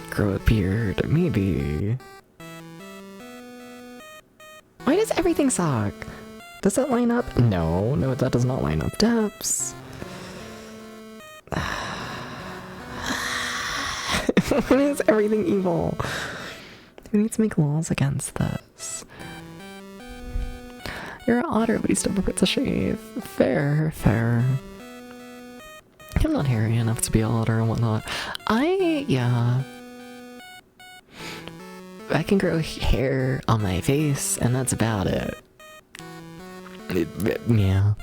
grow a beard. Maybe. Why does everything suck? Does that line up? No, that does not line up. Depths. Why is everything evil? We need to make laws against this. You're an otter, but he still prefers a shave. Fair, fair. I'm not hairy enough to be an otter and whatnot. Yeah. I can grow hair on my face, and that's about it. Yeah.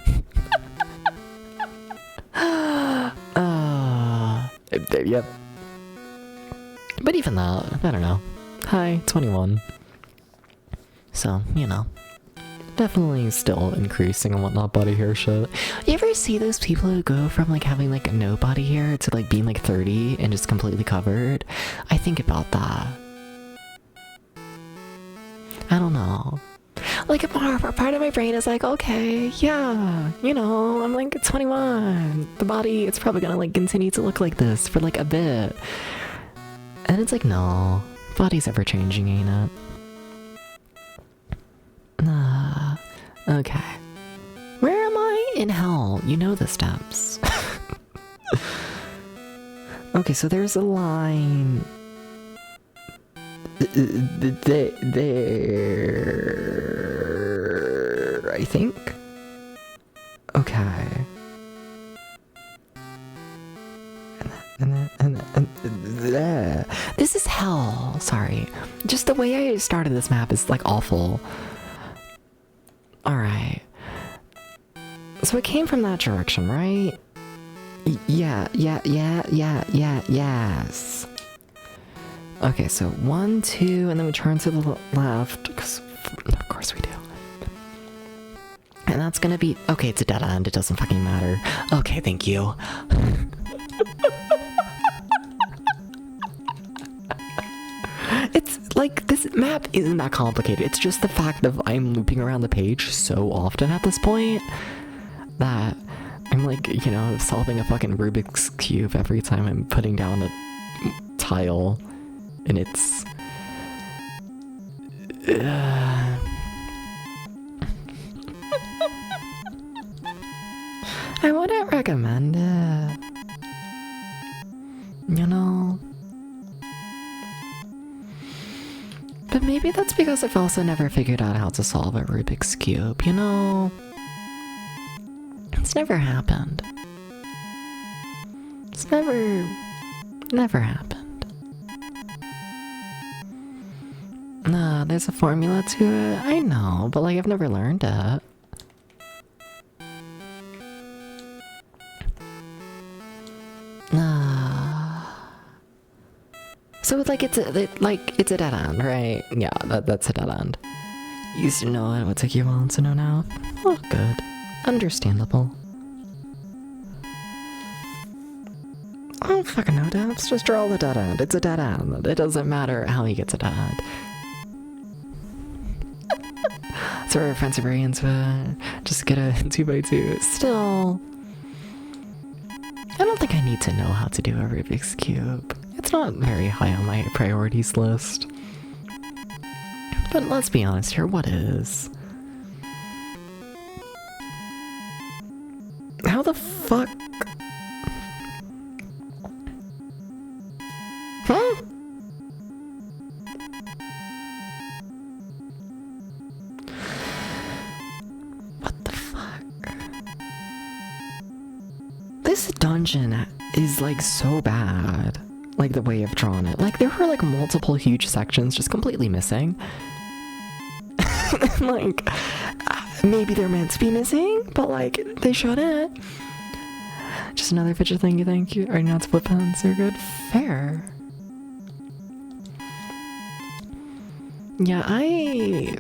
Yep. But even that, I don't know. Hi, 21. So, you know. Definitely still increasing and whatnot, body hair shit. You ever see those people who go from like having like no body hair to like being like 30 and just completely covered? I think about that. I don't know. Like a part of my brain is like, okay, yeah, you know, I'm like 21. The body, it's probably gonna like continue to look like this for like a bit. And it's like, no, body's ever changing, ain't it? Okay. Where am I? In hell. You know the steps. Okay, so there's a line there, I think. Okay. And there. This is hell. Sorry. Just the way I started this map is like awful. Alright. So it came from that direction, right? Yes. Okay, so 1, 2, and then we turn to the left, because of course we do. And that's gonna be, okay, it's a dead end, it doesn't fucking matter. Okay, thank you. It's like, this map isn't that complicated. It's just the fact of I'm looping around the page so often at this point that I'm like, you know, solving a fucking Rubik's Cube every time I'm putting down a tile and it's... I wouldn't recommend it. You know? But maybe that's because I've also never figured out how to solve a Rubik's Cube, you know? It's never happened. It's never happened. Nah, there's a formula to it. I know, but like I've never learned it. So it's like it's a dead end, right? Yeah, that's a dead end. You used to know it would take you a while to know now. Oh, good. Understandable. I don't fucking know, Dabs. Just draw the dead end. It's a dead end. It doesn't matter how he gets a dead end. So our friends are very into it. Just get a 2x2. Still, I don't think I need to know how to do a Rubik's Cube. It's not very high on my priorities list. But let's be honest here, what is? How the fuck? Huh? this dungeon is like so bad. Like the way I've drawn it. Like there were like multiple huge sections just completely missing. Like maybe they're meant to be missing, but like they shouldn't. Just another picture thing you think you are not split pens are good? Fair. Yeah, I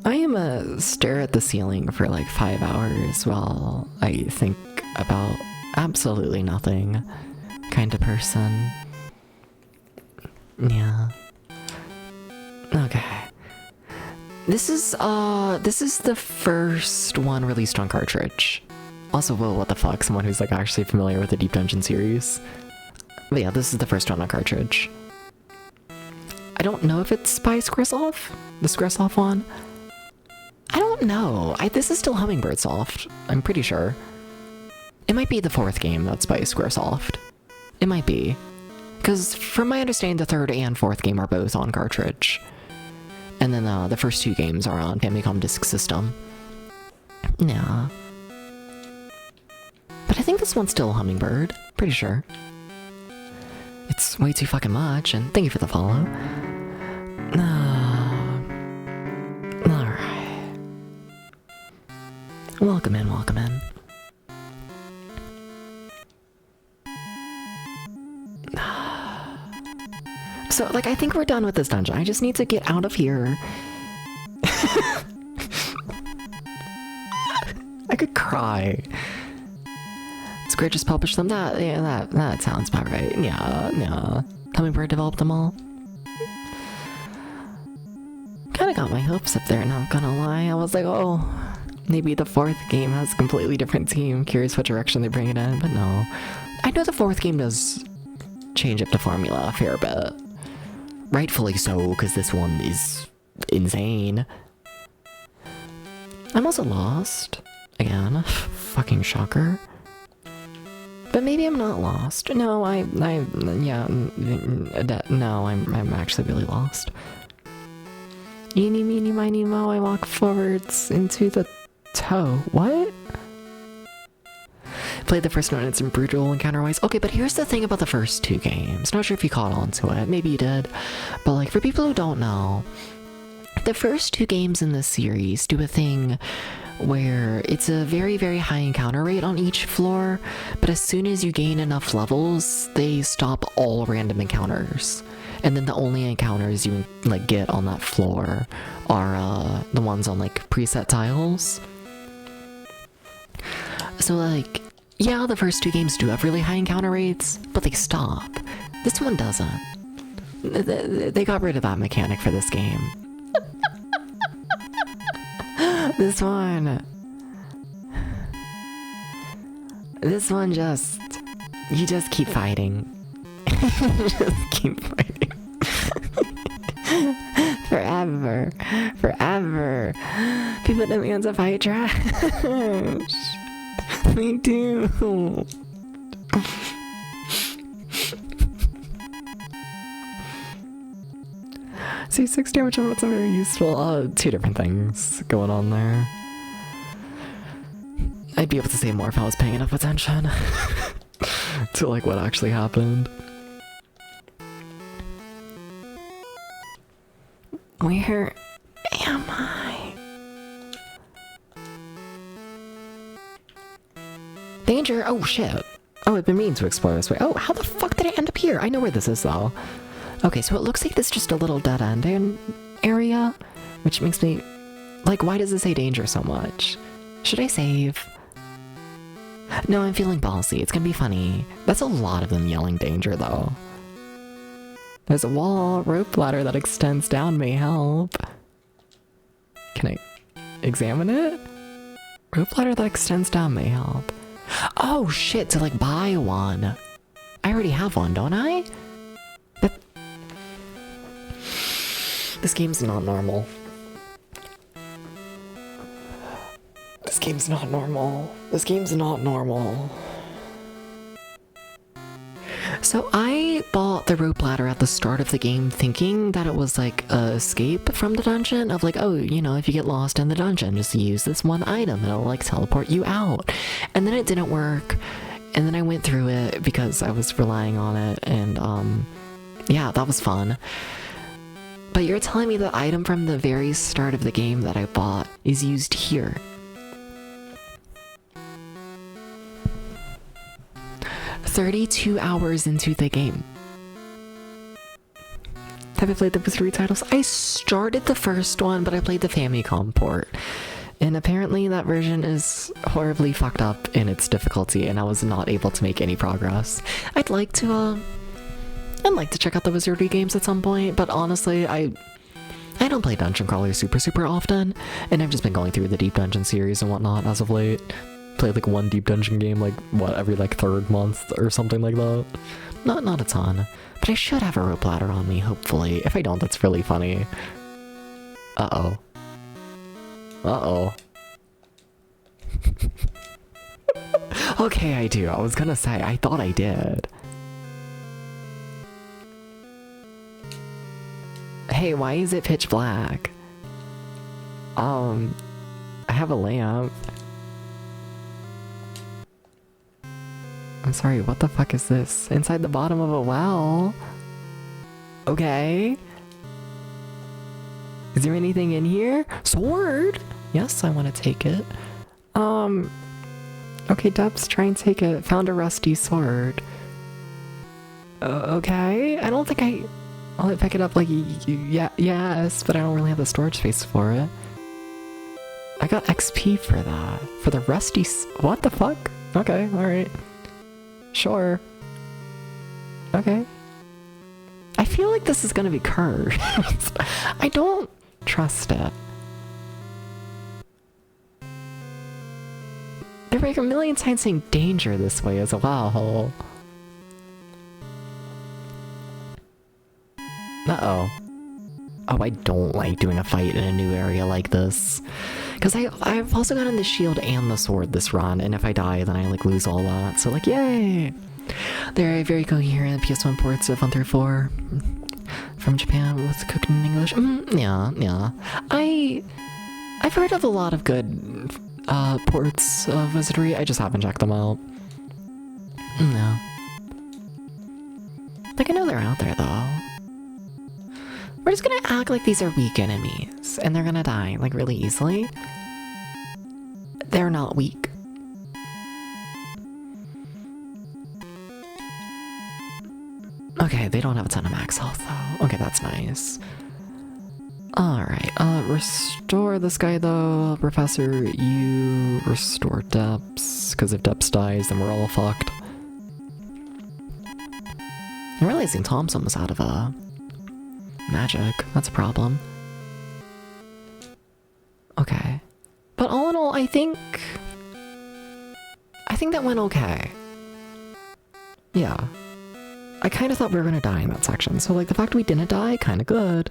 am a stare at the ceiling for like 5 hours while I think about absolutely nothing kind of person. Yeah. Okay. This is the first one released on cartridge. Also, whoa, what the fuck? Someone who's like actually familiar with the Deep Dungeon series. But yeah, this is the first one on cartridge. I don't know if it's by Squaresoft, the Squaresoft one. I don't know. This is still Hummingbird Soft, I'm pretty sure. It might be the 4th game that's by Squaresoft. It might be. Because from my understanding, the 3rd and 4th game are both on cartridge. And then the first 2 games are on Famicom Disk System. Yeah. But I think this one's still Hummingbird. Pretty sure. It's way too fucking much, and thank you for the follow. Alright. Welcome in, welcome in. So, like, I think we're done with this dungeon. I just need to get out of here. I could cry. Square just published them. That sounds about right. Yeah. Hummingbird developed them all. Kinda got my hopes up there, not gonna lie. I was like, oh, maybe the 4th game has a completely different team. Curious what direction they bring it in, but no. I know the 4th game does change up the formula a fair bit. Rightfully so, because this one is insane. I'm also lost. Again. Fucking shocker. But maybe I'm not lost. No, no, I'm actually really lost. Eeny, meeny, miny, mo, I walk forwards into the toe. What? Played the first one, it's brutal encounter-wise. Okay, but here's the thing about the first 2 games. Not sure if you caught on to it. Maybe you did. But like, for people who don't know, the first 2 games in this series do a thing where it's a very, very high encounter rate on each floor, but as soon as you gain enough levels, they stop all random encounters. And then the only encounters you like get on that floor are the ones on like preset tiles. So like, yeah, the first 2 games do have really high encounter rates, but they stop. This one doesn't. They got rid of that mechanic for this game. This one just, you just keep fighting. Just keep fighting. Forever. People demand to fight trash. Me too. See, 6 damage on what's very useful. 2 different things going on there. I'd be able to say more if I was paying enough attention to like what actually happened. Where am I? Danger! Oh shit! Oh, I've been meaning to explore this way. Oh, how the fuck did I end up here? I know where this is though. Okay, so it looks like this is just a little dead end area, which makes me like, why does it say danger so much? Should I save? No, I'm feeling ballsy. It's gonna be funny. That's a lot of them yelling danger though. There's a wall, rope ladder that extends down may help. Can I examine it? Rope ladder that extends down may help. Oh shit, to like buy one. I already have one, don't I? But this game's not normal. This game's not normal. This game's not normal. So I bought the rope ladder at the start of the game thinking that it was like a escape from the dungeon of like, oh, you know, if you get lost in the dungeon, just use this one item and it'll like teleport you out. And then it didn't work. And then I went through it because I was relying on it, and yeah, that was fun. But you're telling me the item from the very start of the game that I bought is used here. "32 hours into the game. Have I played the Wizardry titles? I started the first one, but I played the Famicom port. And apparently that version is horribly fucked up in its difficulty, and I was not able to make any progress. I'd like to check out the Wizardry games at some point, but honestly, I don't play Dungeon Crawler super often, and I've just been going through the Deep Dungeon series and whatnot as of late. Played like one Deep Dungeon game, like, what, every like third month or something like that. Not a ton. But I should have a rope ladder on me, hopefully. If I don't, that's really funny. Uh-oh. Uh-oh. Okay, I do. I was gonna say, I thought I did. Hey, why is it pitch black? I have a lamp. I'm sorry, what the fuck is this? Inside the bottom of a well? Okay. Is there anything in here? Sword? Yes, I want to take it. Okay, Dubs, try and take it. Found a rusty sword. Okay, I don't think I'll pick it up like, yeah, yes, but I don't really have the storage space for it. I got XP for that. For the rusty what the fuck? Okay, alright. Sure. Okay. I feel like this is gonna be cursed. I don't trust it. There were like a million signs saying danger this way as well. Uh-oh. Oh, I don't like doing a fight in a new area like this. Because I've also gotten the shield and the sword this run, and if I die, then I like lose all that. So like, yay! There are very coherent PS1 ports of 1 through 4 from Japan with cooked in English. Yeah. I've heard of a lot of good ports of Wizardry. I just haven't checked them out. No. Like, I know they're out there though. We're just gonna act like these are weak enemies, and they're gonna die, like, really easily. They're not weak. Okay, they don't have a ton of max health, though. Okay, that's nice. Alright, restore this guy, though. Professor, you restore Depths, because if Depths dies, then we're all fucked. I'm realizing Tom's almost out of, magic. That's a problem. Okay. But all in all, I think that went okay. Yeah. I kind of thought we were gonna die in that section, so like the fact we didn't die, kind of good.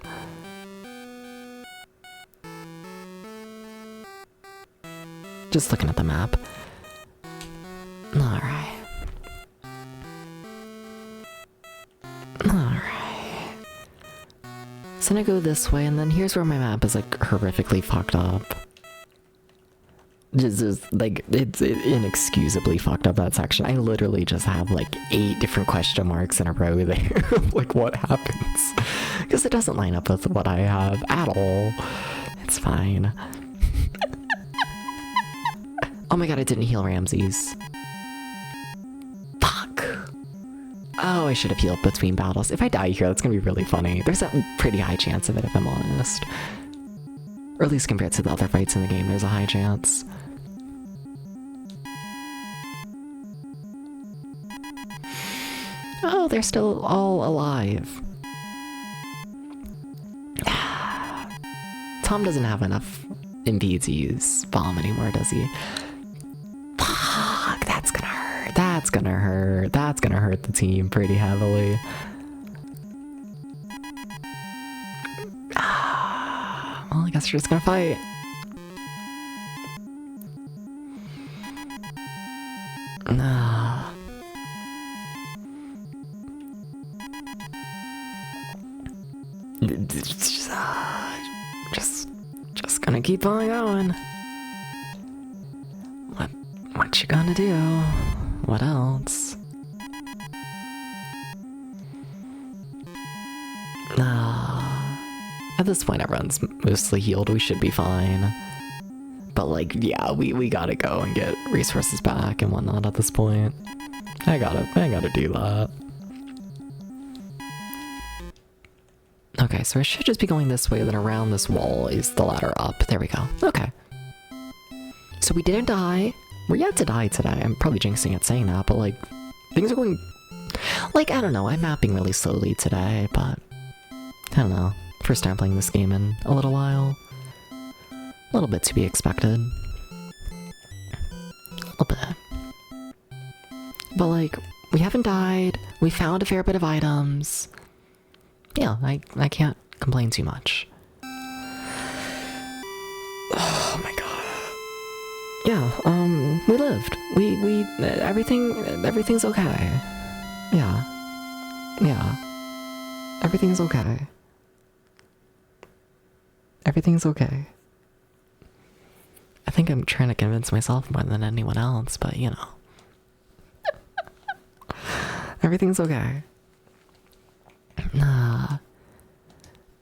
Just looking at the map. Alright. Alright. So I'm gonna go this way, and then here's where my map is like horrifically fucked up. Just like, it's inexcusably fucked up, that section. I literally just have like 8 different question marks in a row there. Like, what happens? Because it doesn't line up with what I have at all. It's fine. Oh my god, I didn't heal Ramses. Fuck. Oh, I should have healed between battles. If I die here, that's gonna be really funny. There's a pretty high chance of it, if I'm honest. Or at least compared to the other fights in the game, there's a high chance. Oh, they're still all alive. Tom doesn't have enough MP to use bomb anymore, does he? Fuck, that's gonna hurt. That's gonna hurt. That's gonna hurt the team pretty heavily. Well, I guess we're just gonna fight. Just gonna keep on going. What you gonna do? What else? At this point, everyone's mostly healed. We should be fine. But like, yeah, we gotta go and get resources back and whatnot at this point. I gotta do that. Okay, so I should just be going this way, then around this wall is the ladder up. There we go. Okay. So we didn't die. We're yet to die today. I'm probably jinxing it saying that, but like, things are going... Like, I don't know, I'm mapping really slowly today, but... I don't know. First time playing this game in a little while. A little bit to be expected. A little bit. But like, we haven't died. We found a fair bit of items. Yeah, I can't complain too much. Oh my god. Yeah, we lived. Everything's okay. Yeah. Everything's okay. Everything's okay. I think I'm trying to convince myself more than anyone else, but you know. Everything's okay.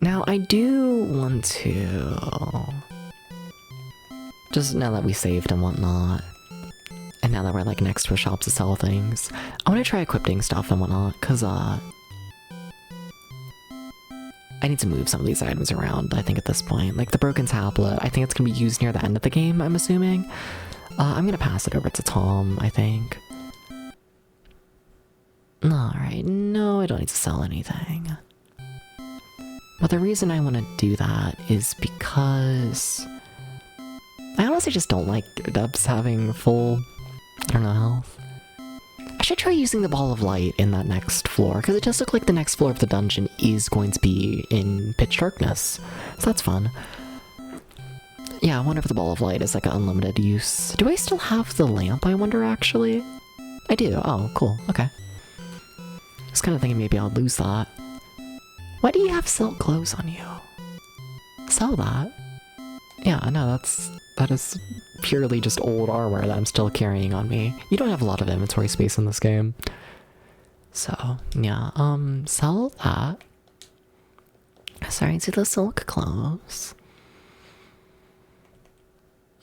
Now, I do want to... Just now that we saved and whatnot, and now that we're like next to a shop to sell things, I want to try equipping stuff and whatnot, because I need to move some of these items around, I think, at this point. Like the broken tablet, I think it's going to be used near the end of the game, I'm assuming. I'm going to pass it over to Tom, I think. Alright, no, I don't need to sell anything. But the reason I want to do that is because... I honestly just don't like Dubs having full, I don't know, health. I should try using the ball of light in that next floor, because it does look like the next floor of the dungeon is going to be in pitch darkness. So that's fun. Yeah, I wonder if the ball of light is like an unlimited use. Do I still have the lamp, I wonder, actually? I do. Oh, cool. Okay. I was kind of thinking maybe I'll lose that. Why do you have silk clothes on you? Sell that. Yeah, no, that is purely just old armor that I'm still carrying on me. You don't have a lot of inventory space in this game. So, yeah, sell that. Sorry, to the silk clothes.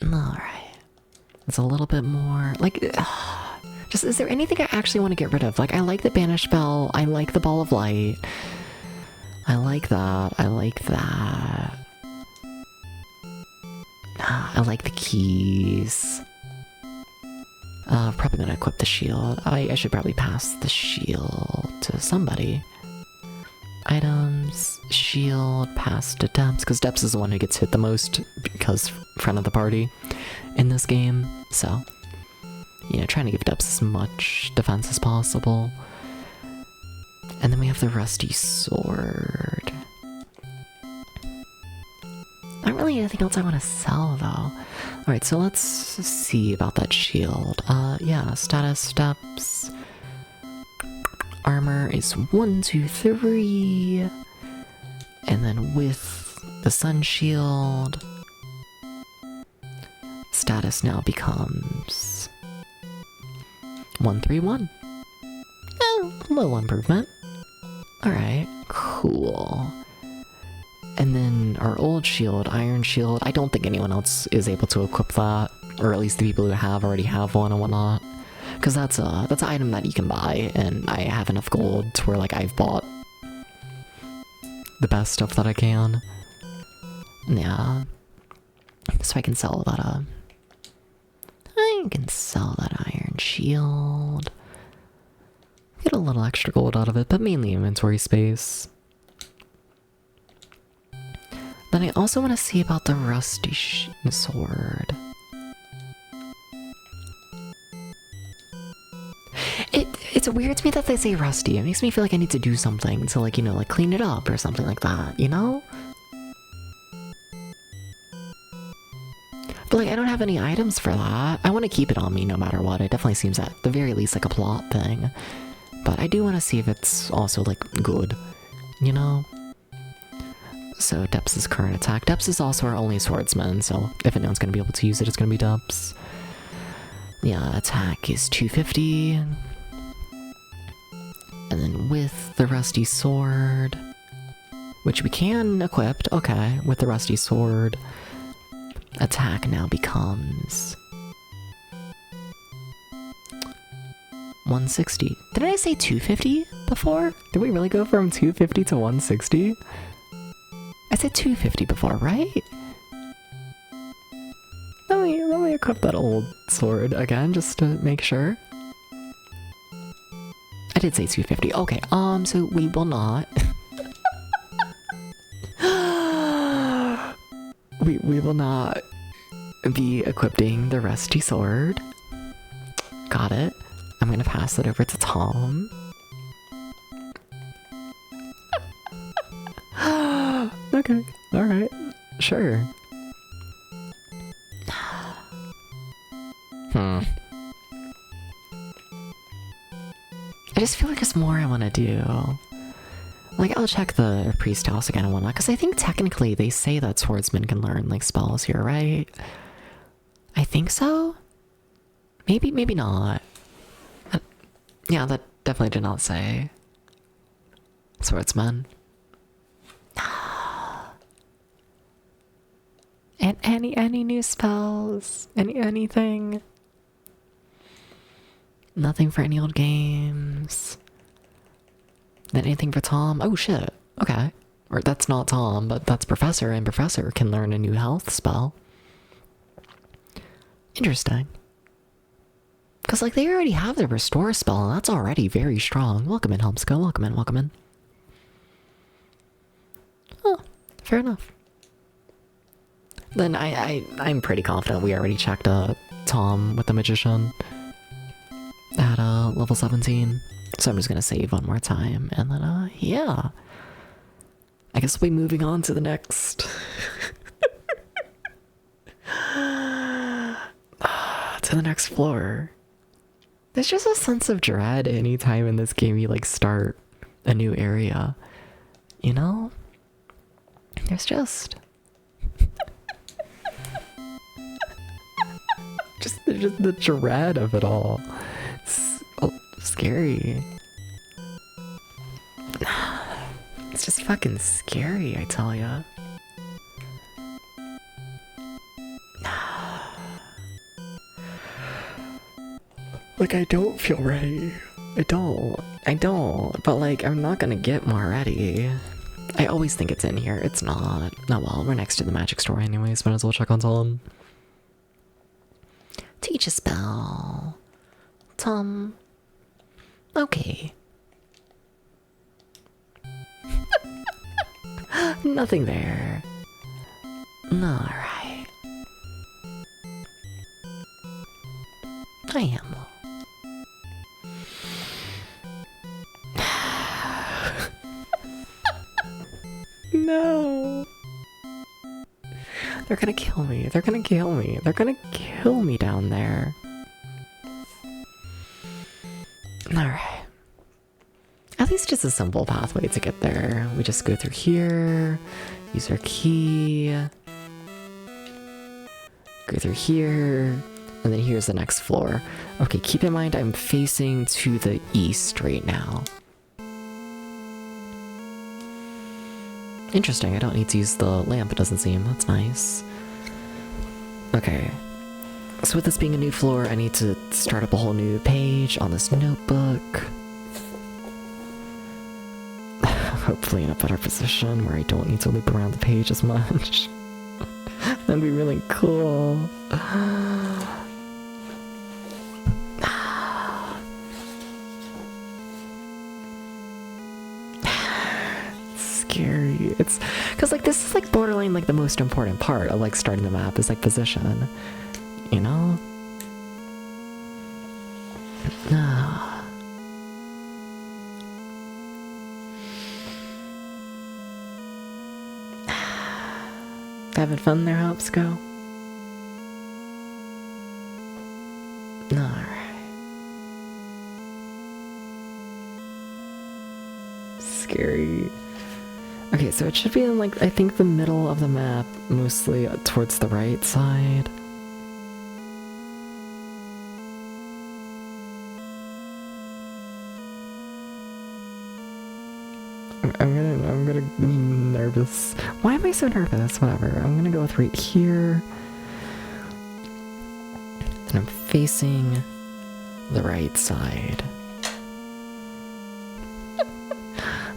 Alright. It's a little bit more, like, just, is there anything I actually want to get rid of? Like, I like the banish bell, I like the ball of light. I like that, I like that. I like the keys. Probably gonna equip the shield. I should probably pass the shield to somebody. Items, shield, pass to Depps, because Depps is the one who gets hit the most because friend of the party in this game. So, you know, trying to give Depps as much defense as possible. And then we have the rusty sword. Not really anything else I want to sell, though. Alright, so let's see about that shield. Yeah, status steps. Armor is 1, 2, 3. And then with the sun shield, status now becomes 1, 3, 1. Oh, little improvement. Alright, cool. And then our old shield, iron shield, I don't think anyone else is able to equip that, or at least the people who have already have one and whatnot. Because that's an item that you can buy, and I have enough gold to where like I've bought the best stuff that I can. Yeah. So I can sell that, I can sell that iron shield. Get a little extra gold out of it, but mainly inventory space. Then I also want to see about the rusty sword. It's weird to me that they say rusty. It makes me feel like I need to do something to, like, you know, like clean it up or something like that, you know? But like, I don't have any items for that. I want to keep it on me no matter what. It definitely seems at the very least like a plot thing. But I do want to see if it's also like good, you know? So Depps' current attack. Depps is also our only swordsman, so if anyone's going to be able to use it, it's going to be Depps. Yeah, attack is 250. And then with the rusty sword, which we can equip, okay, with the rusty sword, attack now becomes 160. Did I say 250 before? Did we really go from 250 to 160? I said 250 before, right? Let me equip that old sword again, just to make sure. I did say 250. Okay, so we will not. we will not be equipping the rusty sword. Got it. I'm gonna pass it over to Tom. Okay, alright, sure. I just feel like there's more I want to do. Like, I'll check the priest house again and whatnot, because I think technically they say that swordsmen can learn, like, spells here, right? I think so? Maybe not. Yeah, that definitely did not say swordsman. And any new spells? Anything? Nothing for any old games. Then anything for Tom? Oh shit. Okay. Or that's not Tom, but that's Professor, and Professor can learn a new health spell. Interesting. Because, like, they already have the restore spell, and that's already very strong. Welcome in, Helmsko. Welcome in, welcome in. Oh, fair enough. Then I'm pretty confident we already checked Tom with the Magician at level 17. So I'm just gonna save one more time, and then yeah. I guess we'll be moving on to the next to the next floor. There's just a sense of dread anytime in this game you like start a new area. You know? There's just just the dread of it all. It's scary. It's just fucking scary, I tell ya. Like, I don't feel ready. I don't. But, like, I'm not gonna get more ready. I always think it's in here. It's not. Oh well, we're next to the magic store anyways. Might as well check on Tom. Teach a spell. Tom. Okay. Nothing there. Alright. I am. No. They're gonna kill me. They're gonna kill me. They're gonna kill me down there. Alright. At least just a simple pathway to get there. We just go through here, use our key, go through here, and then here's the next floor. Okay, keep in mind I'm facing to the east right now. Interesting, I don't need to use the lamp, it doesn't seem. That's nice. Okay. So with this being a new floor, I need to start up a whole new page on this notebook. Hopefully in a better position where I don't need to loop around the page as much. That'd be really cool. Scary. It's because like this is like borderline like the most important part of like starting the map is like position, you know? Having fun there, Helmsko? Alright. Scary. Okay, so it should be in like, I think the middle of the map, mostly towards the right side. so nervous. Whatever. I'm gonna go with right here. And I'm facing the right side.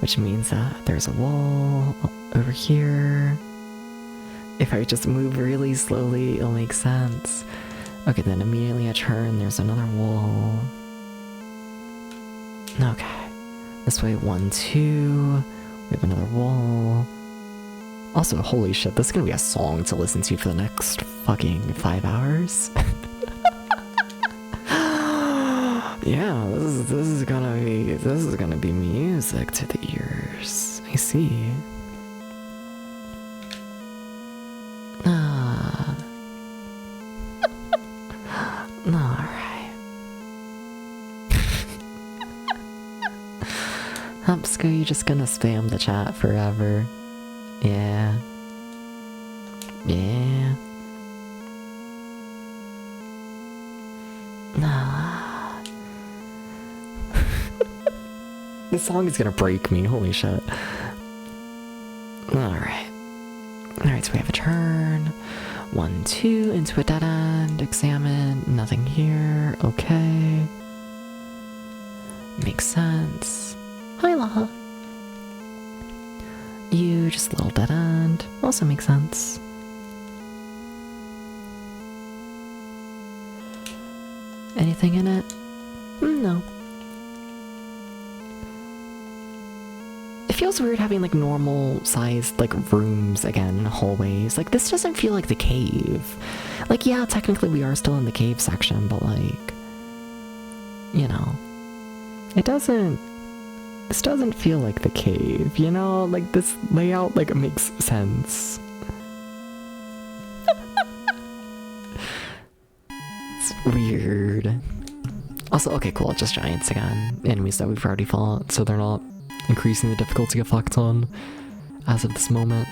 Which means that there's a wall over here. If I just move really slowly, it'll make sense. Okay, then immediately I turn, there's another wall. Okay. This way, 1, 2. We have another wall. Also, holy shit, this is gonna be a song to listen to for the next fucking 5 hours. Yeah, this is gonna be music to the ears. I see. Alright. Hupsko, you just gonna spam the chat forever. Yeah. Yeah. This song is gonna break me, holy shit. Alright. Alright, so we have a turn. 1, 2, into a dead end, examine, nothing here, okay. Makes sense. Hi, Laha. You, just a little dead end, also makes sense. Anything in it? No. It feels weird having like normal sized like rooms again in hallways. Like this doesn't feel like the cave. Like yeah, technically we are still in the cave section, but like, you know, this doesn't feel like the cave, you know? Like this layout like makes sense. It's weird. Also, okay, cool, just giants again. Enemies that we've already fought, so they're not increasing the difficulty effect on as of this moment.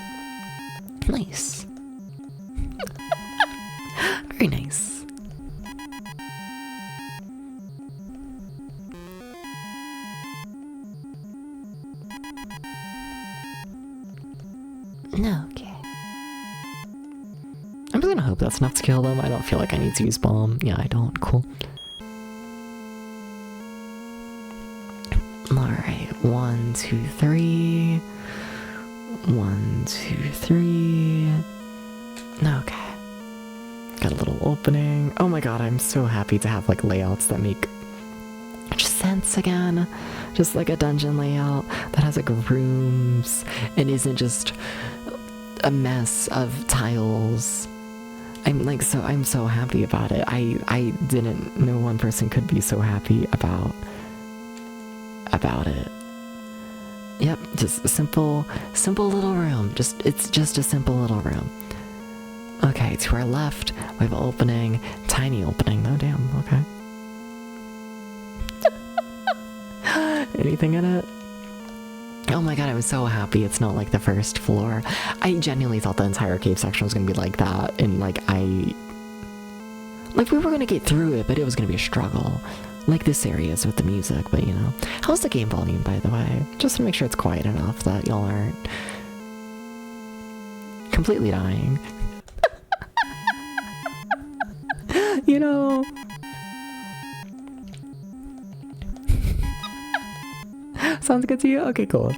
Nice. Very nice. Okay. I'm just gonna hope that's enough to kill them. I don't feel like I need to use bomb. Yeah, I don't. Cool. Alright, 1, 2, 3. 1, 2, 3. Okay. Got a little opening. Oh my god, I'm so happy to have like layouts that make just sense again. Just like a dungeon layout that has like rooms and isn't just a mess of tiles. I'm so happy about it. I didn't know one person could be so happy about it. Yep, just a simple little room. It's just a simple little room. Okay, to our left, we have an opening. Tiny opening, oh damn, okay. Anything in it? Oh my god, I'm so happy it's not like the first floor. I genuinely thought the entire cave section was gonna be like that, and like we were gonna get through it, but it was gonna be a struggle. Like this area is with the music, but you know. How's the game volume, by the way? Just to make sure it's quiet enough that y'all aren't completely dying. You know. Sounds good to you? Okay, cool.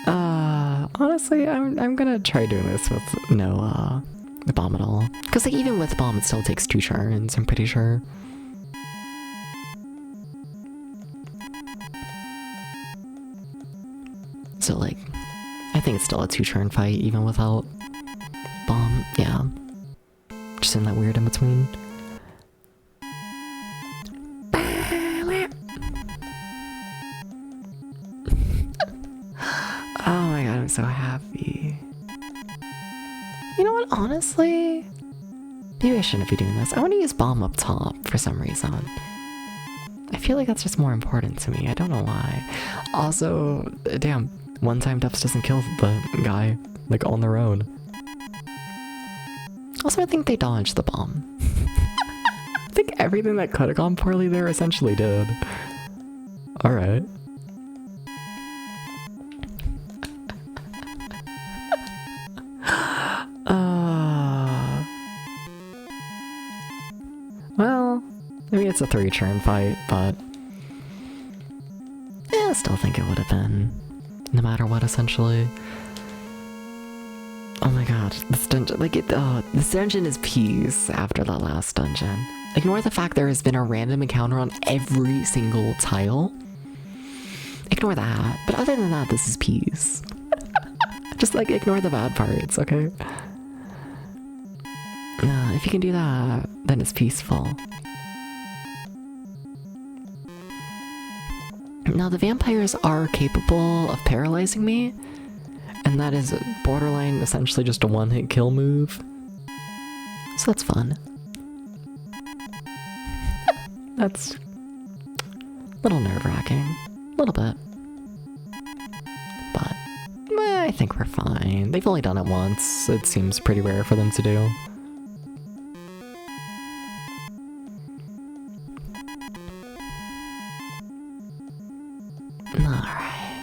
Honestly, I'm gonna try doing this with no bomb at all. Because like even with bomb, it still takes 2 turns, I'm pretty sure. So like, I think it's still a 2-turn fight even without bomb. Yeah, just in that weird in between. Oh my god, I'm so happy. You know what, honestly, maybe I shouldn't be doing this. I want to use bomb up top for some reason. I feel like that's just more important to me. I don't know why. Also, damn, one-time depths doesn't kill the guy, like, on their own. Also, I think they dodged the bomb. I think everything that could have gone poorly there essentially did. Alright. it's a 3-turn fight, but yeah, I still think it would have been, no matter what, essentially. Oh my god, this dungeon, like, this dungeon is peace after that last dungeon. Ignore the fact there has been a random encounter on every single tile. Ignore that, but other than that, this is peace. Just, like, ignore the bad parts, okay? If you can do that, then it's peaceful. Now, the vampires are capable of paralyzing me, and that is borderline essentially just a one-hit kill move. So that's fun. That's a little nerve-wracking. A little bit. But I think we're fine. They've only done it once. It seems pretty rare for them to do. Alright.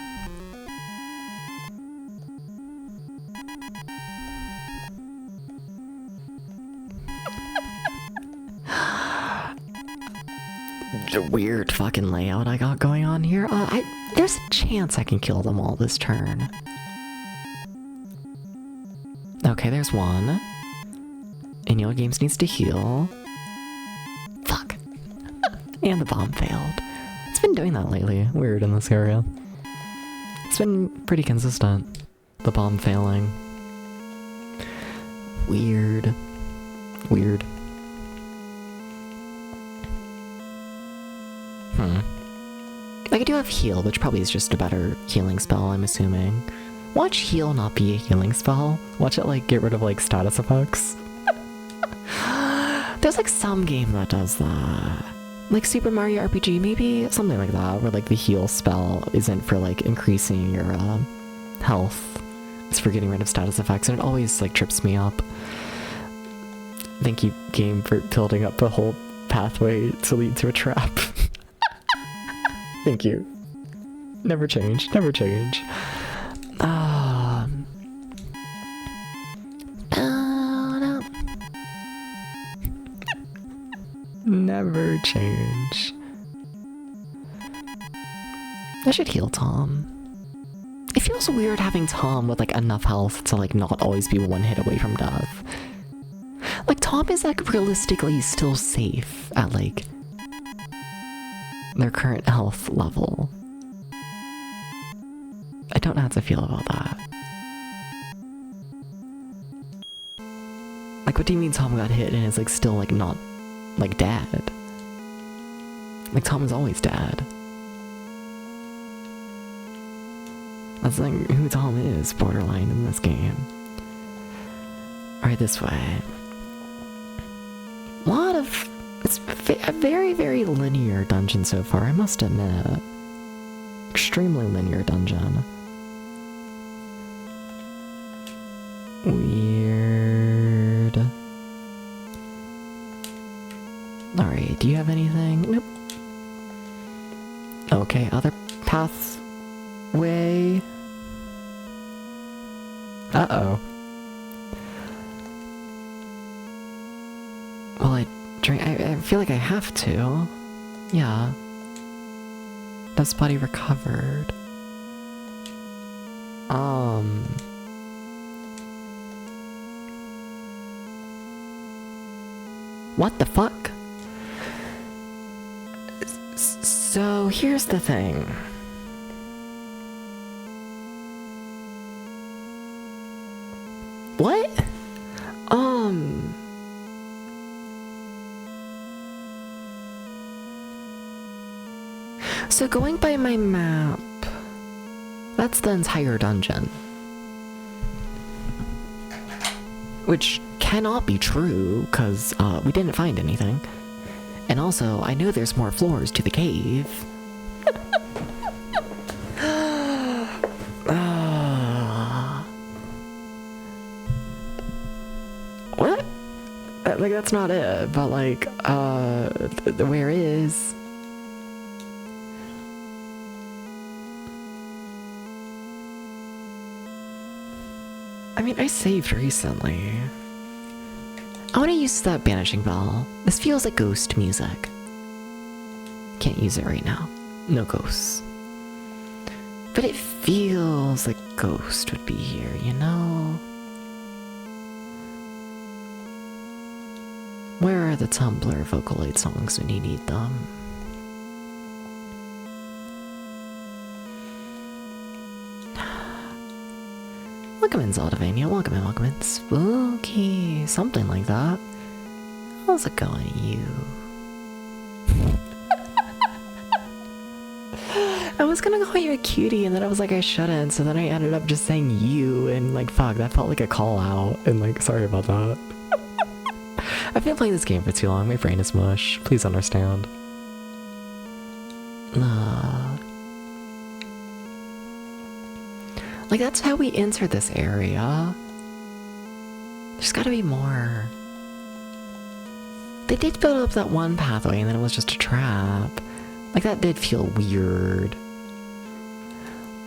The weird fucking layout I got going on here. There's a chance I can kill them all this turn. Okay, there's one. Inyo Games needs to heal. Fuck. And the bomb failed. It's been doing that lately. Weird in this area. It's been pretty consistent. The bomb failing. Weird. Weird. Like, I do have heal, which probably is just a better healing spell, I'm assuming. Watch heal not be a healing spell. Watch it, like, get rid of, like, status effects. There's, like, some game that does that. Like Super Mario RPG, maybe? Something like that, where, like, the heal spell isn't for, like, increasing your, health. It's for getting rid of status effects, and it always, like, trips me up. Thank you, game, for building up a whole pathway to lead to a trap. Thank you. Never change, never change. No. Never change. I should heal Tom. It feels weird having Tom with, like, enough health to, like, not always be one hit away from death. Like, Tom is, like, realistically still safe at, like, their current health level. I don't know how to feel about that. Like, what do you mean Tom got hit and is, like, still, like, not, like, dead? Like, Tom is always dead. That's, like, who Tom is, borderline, in this game. Alright, this way. It's a very, very linear dungeon so far, I must admit. Extremely linear dungeon. Weird. Alright, do you have anything? Nope. Okay, other pathway. Uh-oh. Well, I feel like I have to. Yeah. Dust body recovered. What the fuck? So, here's the thing. What? So going by my map, that's the entire dungeon. Which cannot be true, because we didn't find anything. And also, I know there's more floors to the cave. What? Like, that's not it, but like, where is... I mean, I saved recently. I want to use that banishing bell. This feels like ghost music. Can't use it right now. No ghosts. But it feels like Ghost would be here, you know? Where are the Tumblr Vocaloid songs when you need them? Welcome in, Zeldavania. Welcome in, welcome in. Spooky. Something like that. How's it going, you? I was gonna call you a cutie, and then I was like, I shouldn't, so then I ended up just saying you, and like, fuck, that felt like a call out, and like, sorry about that. I've been playing this game for too long, my brain is mush. Please understand. Like, that's how we enter this area. There's gotta be more. They did build up that one pathway and then it was just a trap. Like, that did feel weird.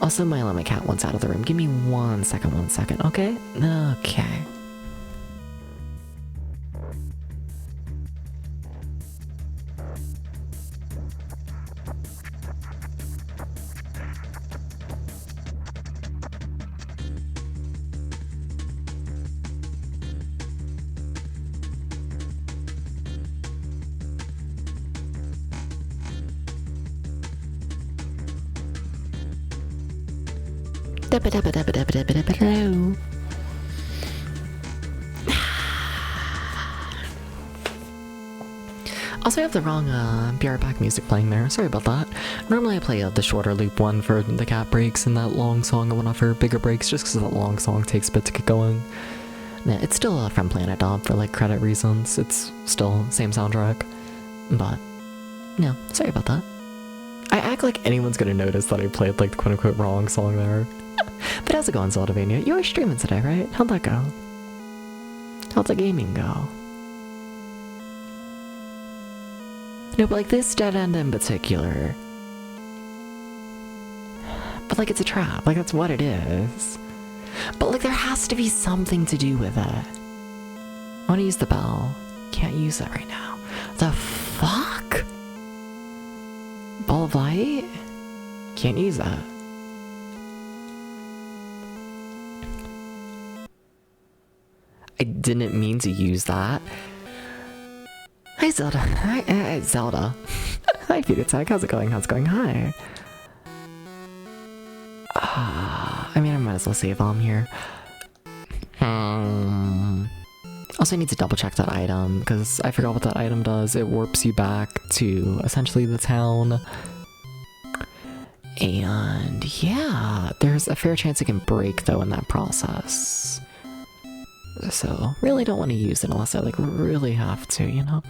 Also, Milo, my cat, wants out of the room. Give me 1 second, okay? Okay. Hello. Also, I have the wrong BR back music playing there. Sorry about that. Normally I play the shorter loop one for the cat breaks and that long song and one for bigger breaks, just because that long song takes a bit to get going. Yeah, it's still from Planet Dom for like credit reasons. It's still same soundtrack, but no, sorry about that. I act like anyone's gonna notice that I played like the quote-unquote wrong song there. But how's it going, Zeldavania? You were streaming today, right? How'd that go? How'd the gaming go? No, but like this dead end in particular. But like it's a trap, like that's what it is. But like there has to be something to do with it. I wanna use the bell. Can't use that right now. The fuck? Ball of light? Can't use that. I didn't mean to use that. Hi Zelda. Hi, Zelda. Hi Puditech, how's it going? How's it going? Hi. I mean, I might as well save while I'm here. Also, I need to double check that item, because I forgot what that item does. It warps you back to, essentially, the town. And, yeah, there's a fair chance it can break, though, in that process. So, really don't want to use it unless I, like, really have to, you know?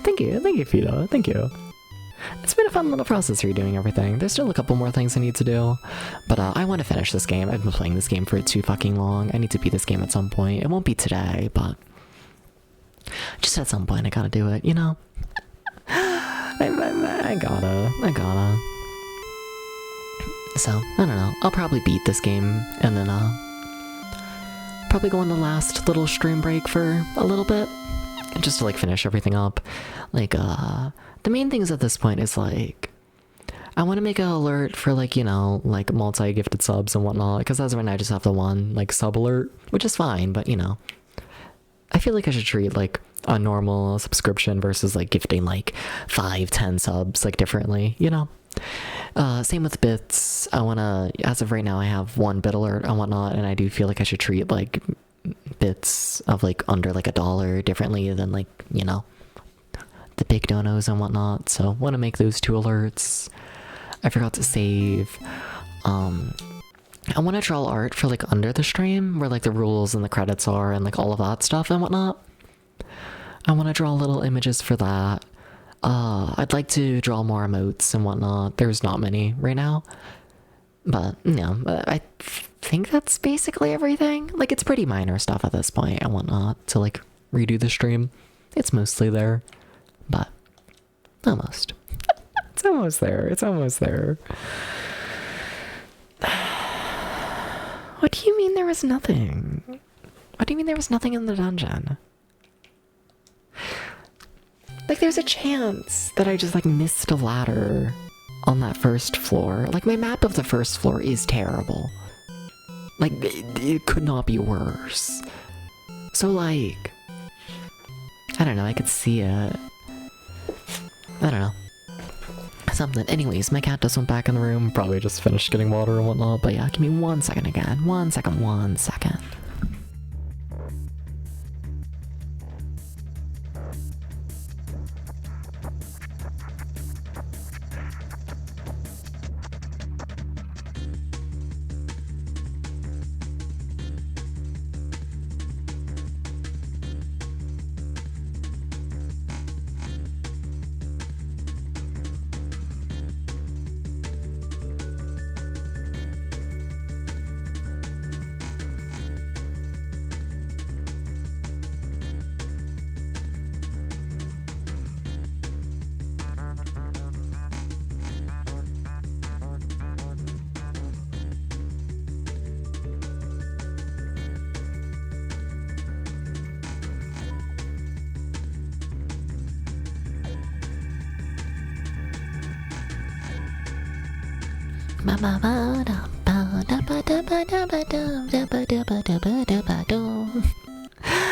Thank you, Fido, thank you. It's been a fun little process redoing everything. There's still a couple more things I need to do, but I want to finish this game. I've been playing this game for too fucking long. I need to beat this game at some point. It won't be today, but just at some point I gotta do it, you know? I gotta. So, I don't know. I'll probably beat this game, and then probably go on the last little stream break for a little bit, just to like finish everything up. Like, the main things at this point is like, I want to make an alert for like, you know, like multi-gifted subs and whatnot, because as of right now I just have the one like sub alert, which is fine, but you know, I feel like I should treat like a normal subscription versus like gifting like 5-10 subs like differently, you know? Same with bits. I want to, as of right now I have one bit alert and whatnot, and I do feel like I should treat like bits of like under like $1 differently than like, you know, the big donos and whatnot. So want to make those 2 alerts. I forgot to save. I want to draw art for like under the stream where like the rules and the credits are and like all of that stuff and whatnot. I want to draw little images for that. I'd like to draw more emotes and whatnot. There's not many right now, but no, I think that's basically everything. Like, it's pretty minor stuff at this point and whatnot to like redo the stream. It's mostly there, but almost. It's almost there. It's almost there. What do you mean there was nothing? What do you mean there was nothing in the dungeon? Like, Like, there's a chance that I just, like, missed a ladder on that first floor. Like, my map of the first floor is terrible. Like, it could not be worse. So, like, I don't know, I could see it. I don't know. Something. Anyways, my cat just went back in the room. Probably just finished getting water and whatnot. But yeah, give me 1 second again. 1 second, 1 second.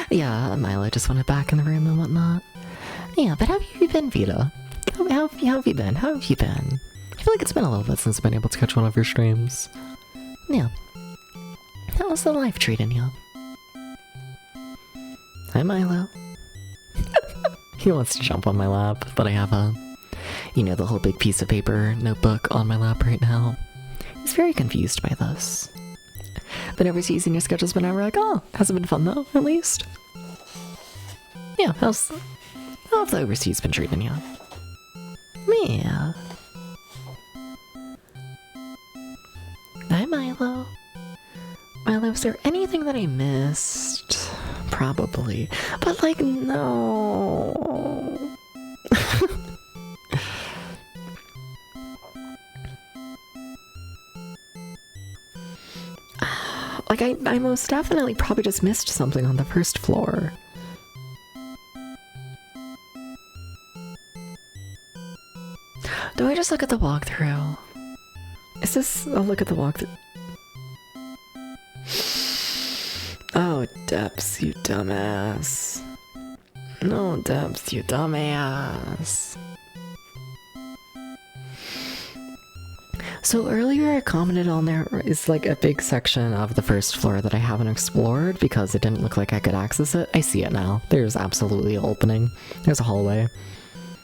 Yeah, Milo just went back in the room and whatnot. Yeah, but how have you been, Vita? How have you been? How have you been? I feel like it's been a little bit since I've been able to catch one of your streams. Yeah. How was the life treating you? Hi, Milo. He wants to jump on my lap, but I have the whole big piece of paper notebook on my lap right now. He's very confused by this. But overseas in your schedule's been over, like, oh, has it been fun though, at least? Yeah, how have the overseas been treating you? Yeah. Hi, Milo. Milo, is there anything that I missed? Probably. But, like, no. Like, I most definitely probably just missed something on the first floor. Do I just look at the walkthrough? Is this a look at the walkthrough? Oh, Depths, you dumbass. No, Depths, you dumbass. So earlier I commented on there is like a big section of the first floor that I haven't explored because it didn't look like I could access it. I see it now. There's absolutely an opening. There's a hallway.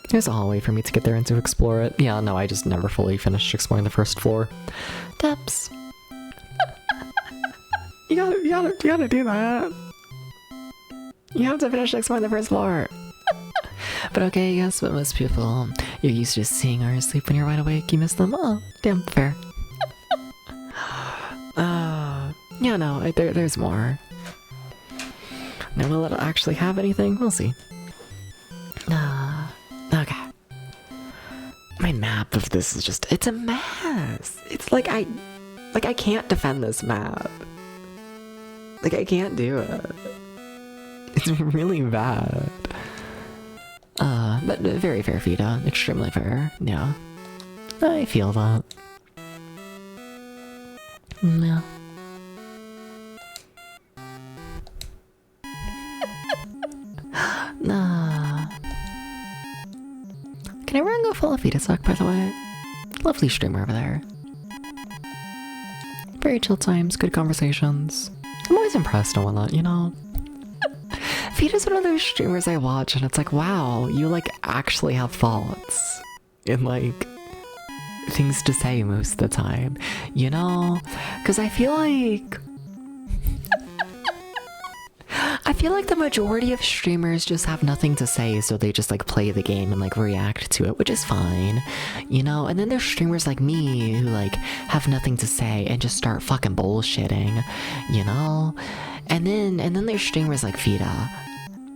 There's a hallway for me to get there and to explore it. Yeah, no, I just never fully finished exploring the first floor. Depths. You gotta do that. You have to finish exploring the first floor. But okay, yes, but most people you're used to seeing are asleep when you're wide awake. You miss them. Oh, damn, fair. Yeah, no, there's more. Now, will it actually have anything? We'll see. Okay. My map of this is just, it's a mess. It's like I can't defend this map. Like, I can't do it. It's really bad. But very fair, Vita. Extremely fair. Yeah. I feel that. Yeah. Can everyone go follow Vita Suck, by the way? Lovely streamer over there. Very chill times, good conversations. I'm always impressed and whatnot, you know? Vita's one of those streamers I watch and it's like, wow, you like actually have thoughts and like things to say most of the time, you know? Because I feel like the majority of streamers just have nothing to say, so they just like play the game and like react to it, which is fine, you know? And then there's streamers like me who like have nothing to say and just start fucking bullshitting, you know? And then there's streamers like Vita.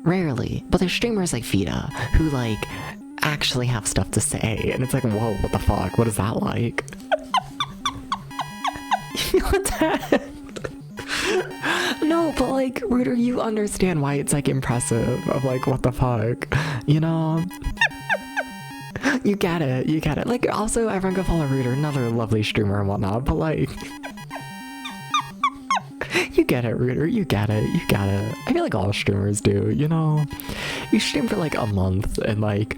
Rarely, but there's streamers like Vita who like actually have stuff to say, and it's like, whoa, what the fuck? What is that like? What the heck? No, but like, Rooter, you understand why it's like impressive of like, what the fuck, you know? You get it, you get it. Like, also, everyone go follow Rooter, another lovely streamer and whatnot, but like... You get it, Rooter, you get it, you get it. I feel like all streamers do, you know? You stream for like a month and like,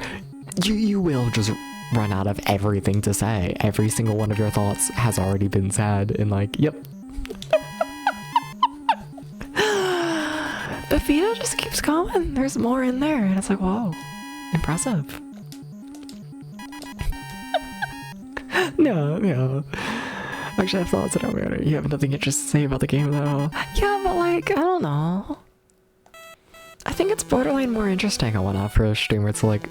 you will just run out of everything to say. Every single one of your thoughts has already been said and like, yep. The video just keeps going. There's more in there and it's like, whoa, impressive. No. Actually, I have thoughts about it. You have nothing interesting to say about the game though. Yeah, but like, I don't know. I think it's borderline more interesting and whatnot for a streamer to like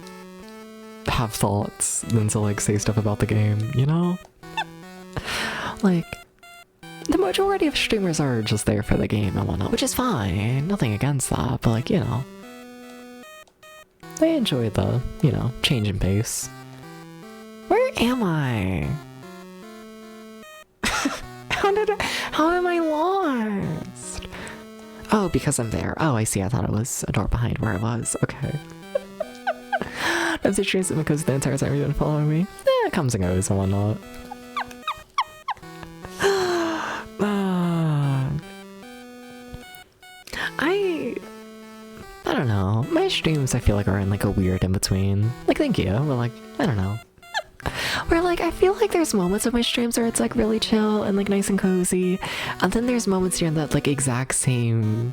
have thoughts than to like say stuff about the game, you know? Like, the majority of streamers are just there for the game and whatnot, which is fine. Nothing against that, but like, you know. They enjoy the, you know, change in pace. Where am I? How am I lost? Oh, because I'm there. Oh, I see. I thought it was a door behind where I was. Okay. I'm so curious because the entire time you've been following me. It comes and goes and whatnot. I don't know. My streams, I feel like, are in like a weird in between. Like, thank you, but like, I don't know. Where like, I feel like there's moments of my streams where it's like really chill and like nice and cozy, and then there's moments here in that like exact same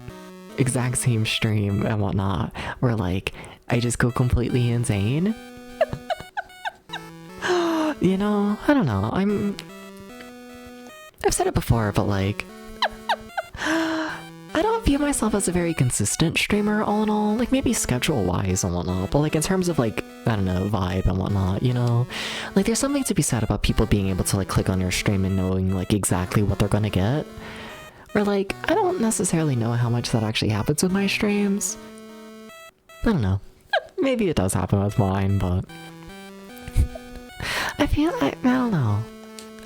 stream and whatnot, where like I just go completely insane. You know, I don't know. I've said it before, but like, I don't view myself as a very consistent streamer all in all, like maybe schedule-wise and whatnot, but like in terms of like, I don't know, vibe and whatnot, you know? Like there's something to be said about people being able to like click on your stream and knowing like exactly what they're gonna get. Where like, I don't necessarily know how much that actually happens with my streams. I don't know. Maybe it does happen with mine, but... I don't know.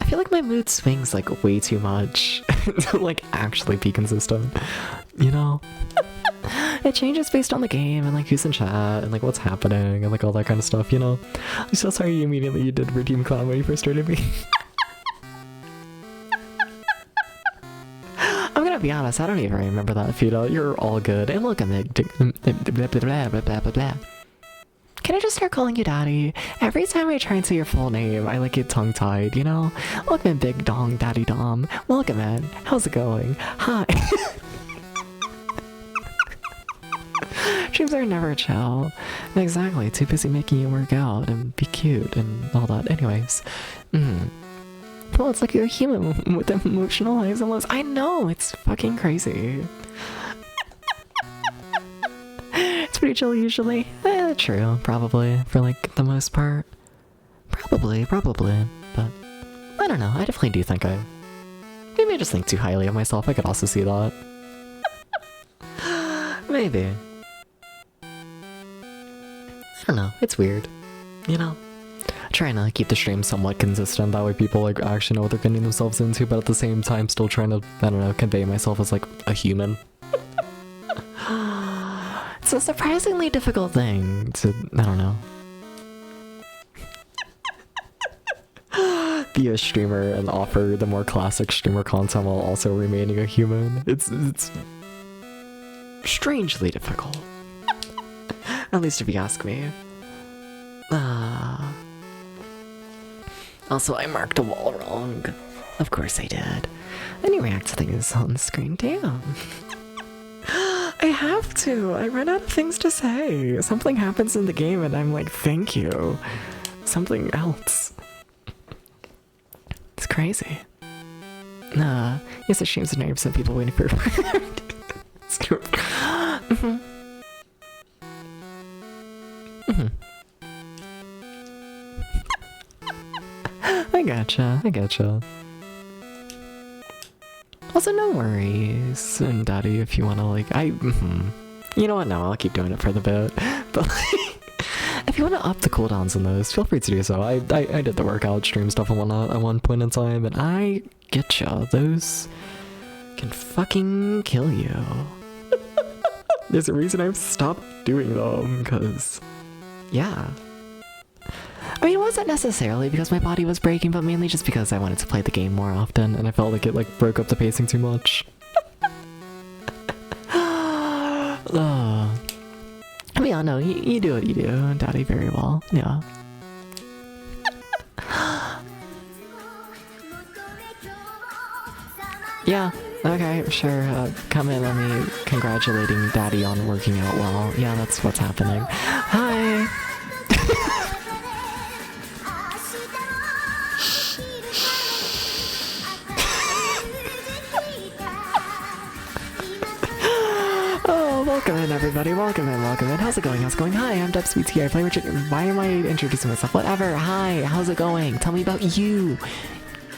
I feel like my mood swings like way too much to like actually be consistent, you know? It changes based on the game and like who's in chat and like what's happening and like all that kind of stuff, you know? I'm so sorry you did Redeem Clown when you first started me. I'm gonna be honest, I don't even remember that, Fido. You're all good. And look, I'm like, blah, blah, blah, blah. Can I just start calling you daddy? Every time I try and say your full name, I like get tongue-tied, you know? Welcome in, Big Dong Daddy Dom. Welcome, man. How's it going? Hi. Dreams are never chill. Exactly, too busy making you work out and be cute and all that. Anyways. Well, it's like you're a human with emotional highs and lows. I know, it's fucking crazy. It's pretty chill usually. True, probably, for like the most part. Probably, but I don't know, I definitely do think maybe I just think too highly of myself, I could also see that. Maybe. I don't know, it's weird, you know? Trying to keep the stream somewhat consistent, that way people like actually know what they're getting themselves into, but at the same time still trying to, I don't know, convey myself as like a human. It's a surprisingly difficult thing to, I don't know, be a streamer and offer the more classic streamer content while also remaining a human. It's strangely difficult. At least if you ask me. Also, I marked a wall wrong. Of course I did. And you react to things on the screen, damn. I have to. I run out of things to say. Something happens in the game and I'm like, thank you. Something else. It's crazy. Yes, it streams the names of people waiting for I gotcha. Also, no worries, and Daddy, if you wanna, like, you know what, no, I'll keep doing it for the bit, but, like, if you wanna up the cooldowns on those, feel free to do so. I did the workout stream stuff and whatnot at one point in time, and I getcha, those can fucking kill you. There's a reason I've stopped doing them, because, yeah. I mean, it wasn't necessarily because my body was breaking, but mainly just because I wanted to play the game more often, and I felt like it, like, broke up the pacing too much. But yeah, no, you do what you do, Daddy, very well, yeah. Yeah, okay, sure, come in on me congratulating Daddy on working out well. Yeah, that's what's happening. Hi! Oh, welcome in, everybody, welcome in, welcome in. How's it going, how's it going? Hi, I'm DubsBT, I play Richard. Why am I introducing myself? Whatever, hi, how's it going? Tell me about you!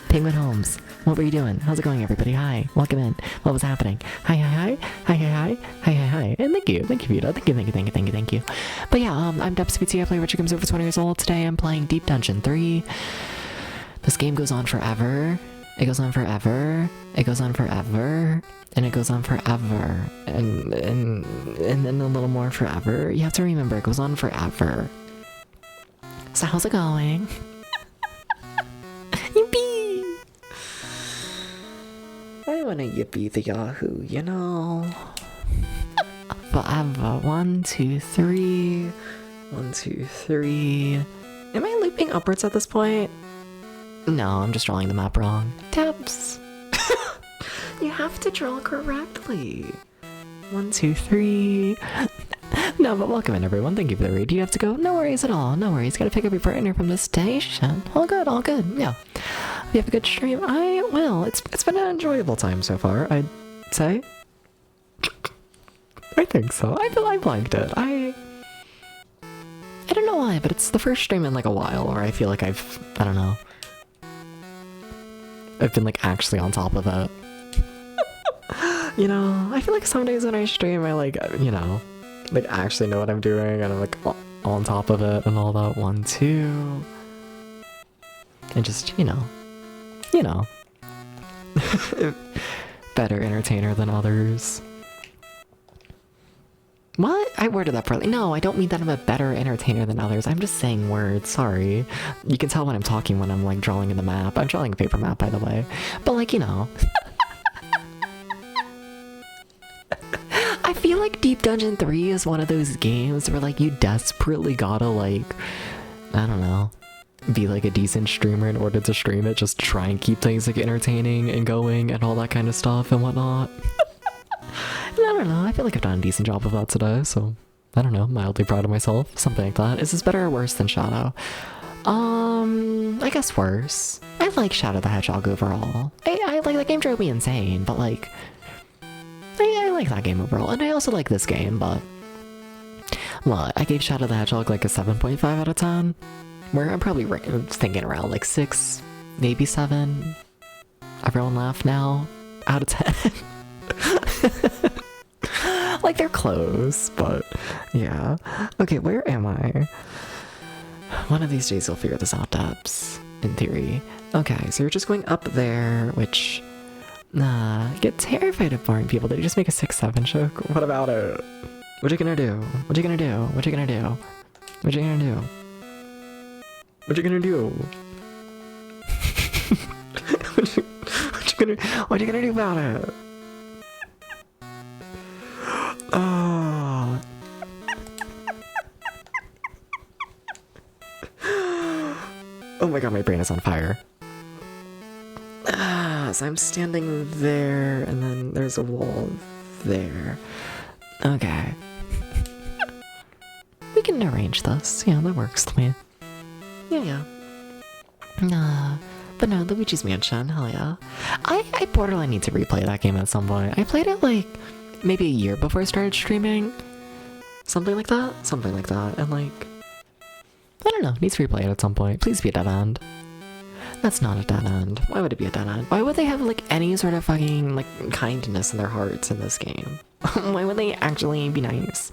Penguin Holmes. What were you doing? How's it going, everybody? Hi, welcome in. What was happening? Hi, hi, hi, hi, hi, hi, hi, hi, and thank you, Vito. Thank you. But yeah, I'm DubsBT. I play Richard Games over 20 years old. Today I'm playing Deep Dungeon 3. This game goes on forever. It goes on forever. It goes on forever. And it goes on forever. And then a little more forever. You have to remember, it goes on forever. So how's it going? Yippee! I wanna yippee the Yahoo, you know? Forever. 1, 2, 3. 1, 2, 3. Am I looping upwards at this point? No, I'm just drawing the map wrong. Tabs! You have to draw correctly. 1, 2, 3. No, but welcome in, everyone. Thank you for the raid. Do you have to go? No worries at all. No worries. Gotta pick up your partner from the station. All good, all good. Yeah. You have a good stream? I will. It's been an enjoyable time so far, I'd say. I think so. I've liked it. I don't know why, but it's the first stream in like a while where I feel like I don't know. I've been like actually on top of it. You know, I feel like some days when I stream, I like, you know, like actually know what I'm doing and I'm like on top of it and all that. 1, 2. And just, you know. Better entertainer than others. What? I worded that poorly. No, I don't mean that I'm a better entertainer than others. I'm just saying words, sorry. You can tell when I'm talking when I'm like drawing in the map. I'm drawing a paper map, by the way. But like, you know. I feel like Deep Dungeon 3 is one of those games where like you desperately gotta like, I don't know, be like a decent streamer in order to stream it. Just try and keep things like entertaining and going and all that kind of stuff and whatnot. And I don't know, I feel like I've done a decent job of that today, so I don't know, mildly proud of myself, something like that. Is this better or worse than Shadow? I guess worse. I like Shadow the Hedgehog overall. I like that game drove me insane, but like, I like that game overall, and I also like this game, but what, I gave Shadow the Hedgehog like a 7.5 out of 10, where I'm probably thinking around like 6, maybe 7. Everyone laugh now, out of 10. Like they're close, but yeah. Okay, where am I? One of these days you'll figure this out, Dubs, in theory. Okay, so you're just going up there, which... Nah, I get terrified of boring people. Did you just make a 6-7 joke? What about it? What you gonna do? What you gonna do? What you gonna do? What you gonna do? What you gonna do? What you gonna do about it? Oh. Oh my god, my brain is on fire. So I'm standing there, and then there's a wall there. Okay. We can arrange this. Yeah, that works to me. Yeah. But no, Luigi's Mansion, hell yeah. I borderline need to replay that game at some point. I played it like maybe a year before I started streaming. Something like that? Something like that. And like, I don't know, needs to replay it at some point. Please be a dead end. That's not a dead end. Why would it be a dead end? Why would they have like any sort of fucking like kindness in their hearts in this game? Why would they actually be nice?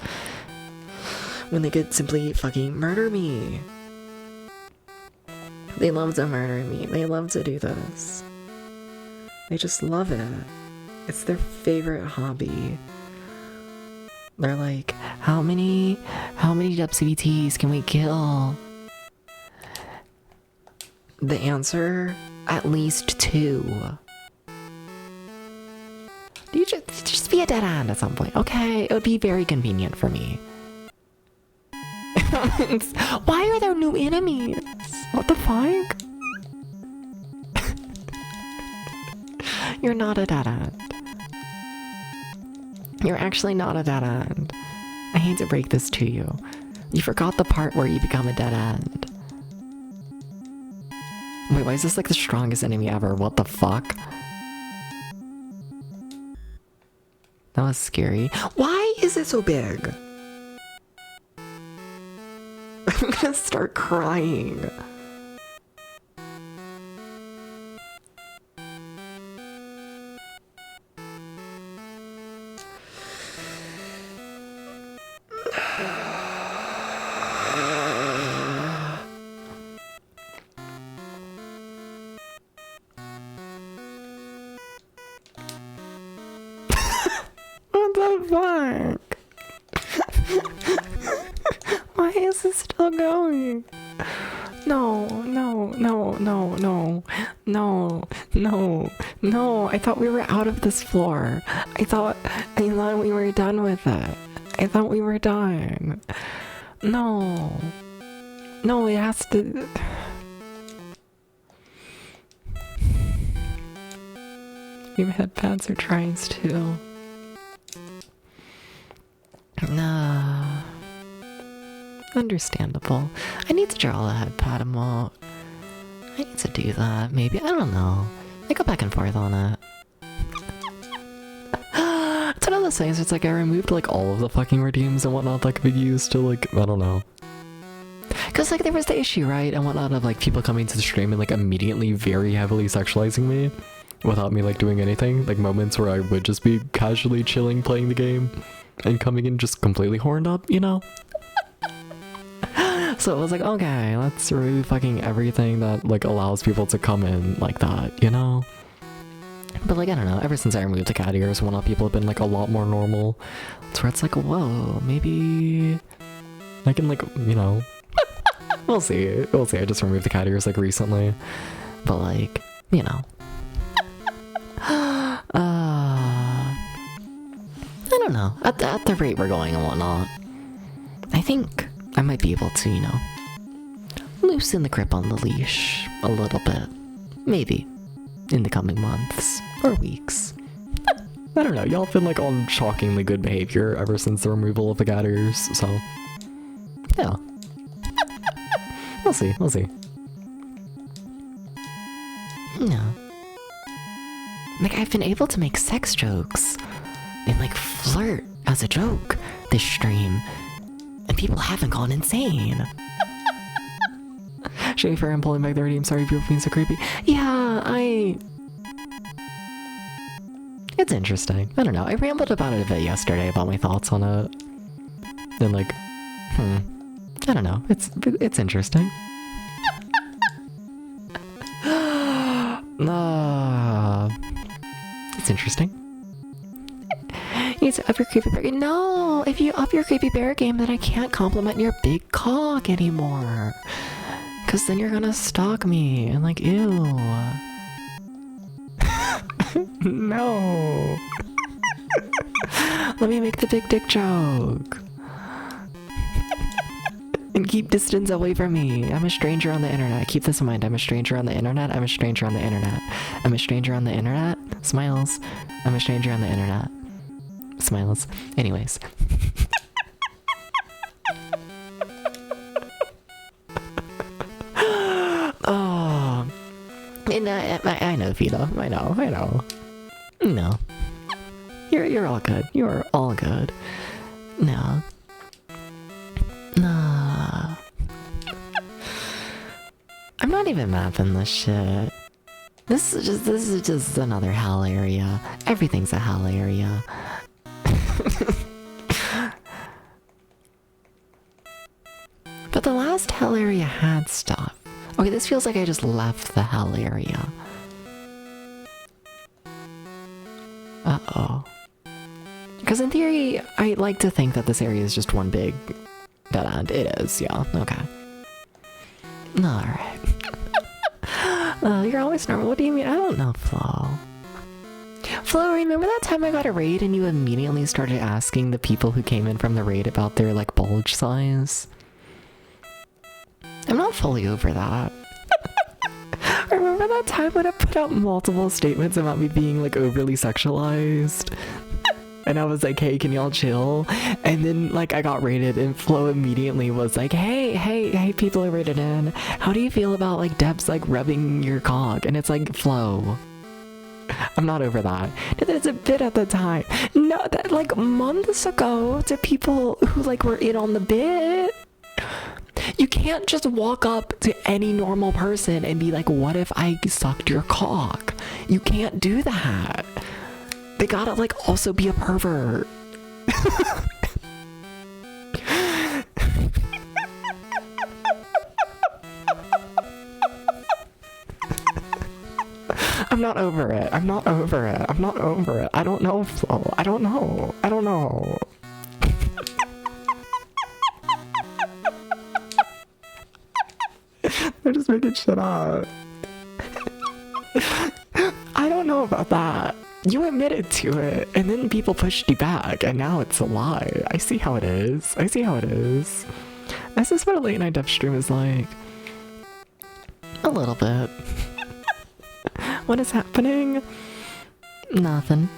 When they could simply fucking murder me. They love to murder me. They love to do this. They just love it. It's their favorite hobby. They're like, how many WCVTs can we kill? The answer, at least 2. You just be a dead end at some point, okay? It would be very convenient for me. Why are there new enemies? What the fuck? You're not a dead end. You're actually not a dead end. I hate to break this to you. You forgot the part where you become a dead end. Wait, why is this like the strongest enemy ever? What the fuck? That was scary. Why is it so big? I'm gonna start crying. What the fuck? Why is this still going? No. I thought we were out of this floor. I thought we were done with it. I thought we were done. No, it has to. Maybe headpads or tries too. Nah. Understandable. I need to draw a headpad emote. I need to do that, maybe. I don't know. I go back and forth on it. It's one of those things, it's like I removed like all of the fucking redeems and whatnot that could be used to like, I don't know. Cause like there was the issue, right, and whatnot of like people coming to the stream and like immediately very heavily sexualizing me without me like doing anything. Like moments where I would just be casually chilling playing the game and coming in just completely horned up, you know? So it was like, okay, let's remove fucking everything that like allows people to come in like that, you know? But like, I don't know, ever since I removed the cat ears, one of people have been like a lot more normal. It's where it's like, whoa, maybe I can like, you know, we'll see. I just removed the cat ears like recently, but like, you know. I don't know, at the rate we're going and whatnot, I think I might be able to, you know, loosen the grip on the leash a little bit. Maybe. In the coming months. Or weeks. I don't know, y'all have been like on shockingly good behavior ever since the removal of the cat ears, so... yeah. We'll see. No. Like, I've been able to make sex jokes and like flirt as a joke this stream. And people haven't gone insane. Shame for him pulling back the redeem. Sorry, people being so creepy. Yeah, it's interesting. I don't know. I rambled about it a bit yesterday about my thoughts on it. And like, I don't know. It's interesting. It's interesting. You need to up your creepy bear game. No! If you up your creepy bear game, then I can't compliment your big cock anymore. Cause then you're gonna stalk me and like, ew. No. Let me make the big dick joke. And keep distance away from me. I'm a stranger on the internet. Keep this in mind. I'm a stranger on the internet. I'm a stranger on the internet. I'm a stranger on the internet. Smiles. I'm a stranger on the internet. Smiles. Anyways. Oh. And I know, Vito. I know. No. You're all good. You're all good. No. Nah. I'm not even mapping this shit. This is just another hell area. Everything's a hell area. But the last hell area had stuff. Okay, this feels like I just left the hell area. though. Because in theory, I like to think that this area is just one big dead end. It is, yeah. Okay. Alright. You're always normal. What do you mean? I don't know, Flo. Flo, remember that time I got a raid and you immediately started asking the people who came in from the raid about their, like, bulge size? I'm not fully over that. Remember that time when I put out multiple statements about me being, like, overly sexualized? And I was like, hey, can y'all chill? And then, like, I got raided and Flo immediately was like, hey, people are raided in. How do you feel about, like, Debs, like, rubbing your cock? And it's like, Flo. I'm not over that. There's a bit at the time. No, that, like, months ago to people who, like, were in on the bit. You can't just walk up to any normal person and be like, what if I sucked your cock? You can't do that. They gotta, like, also be a pervert. I'm not over it. I'm not over it. I'm not over it. I don't know, Flo. I don't know. I don't know. They're just making shit up. I don't know about that. You admitted to it, and then people pushed you back, and now it's a lie. I see how it is. I see how it is. Is this what a late night dev stream is like? A little bit. What is happening? Nothing.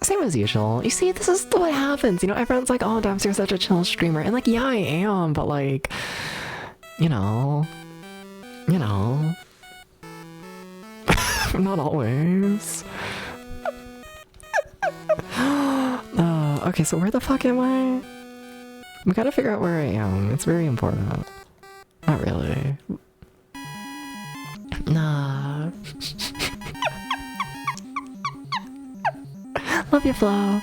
Same as usual. You see, this is what happens. You know, everyone's like, oh, Debs, you're such a chill streamer. And like, yeah, I am, but like, you know. Not always. Okay, so where the fuck am I? We gotta figure out where I am. It's very important. Not really. Nah. Love you, Flo.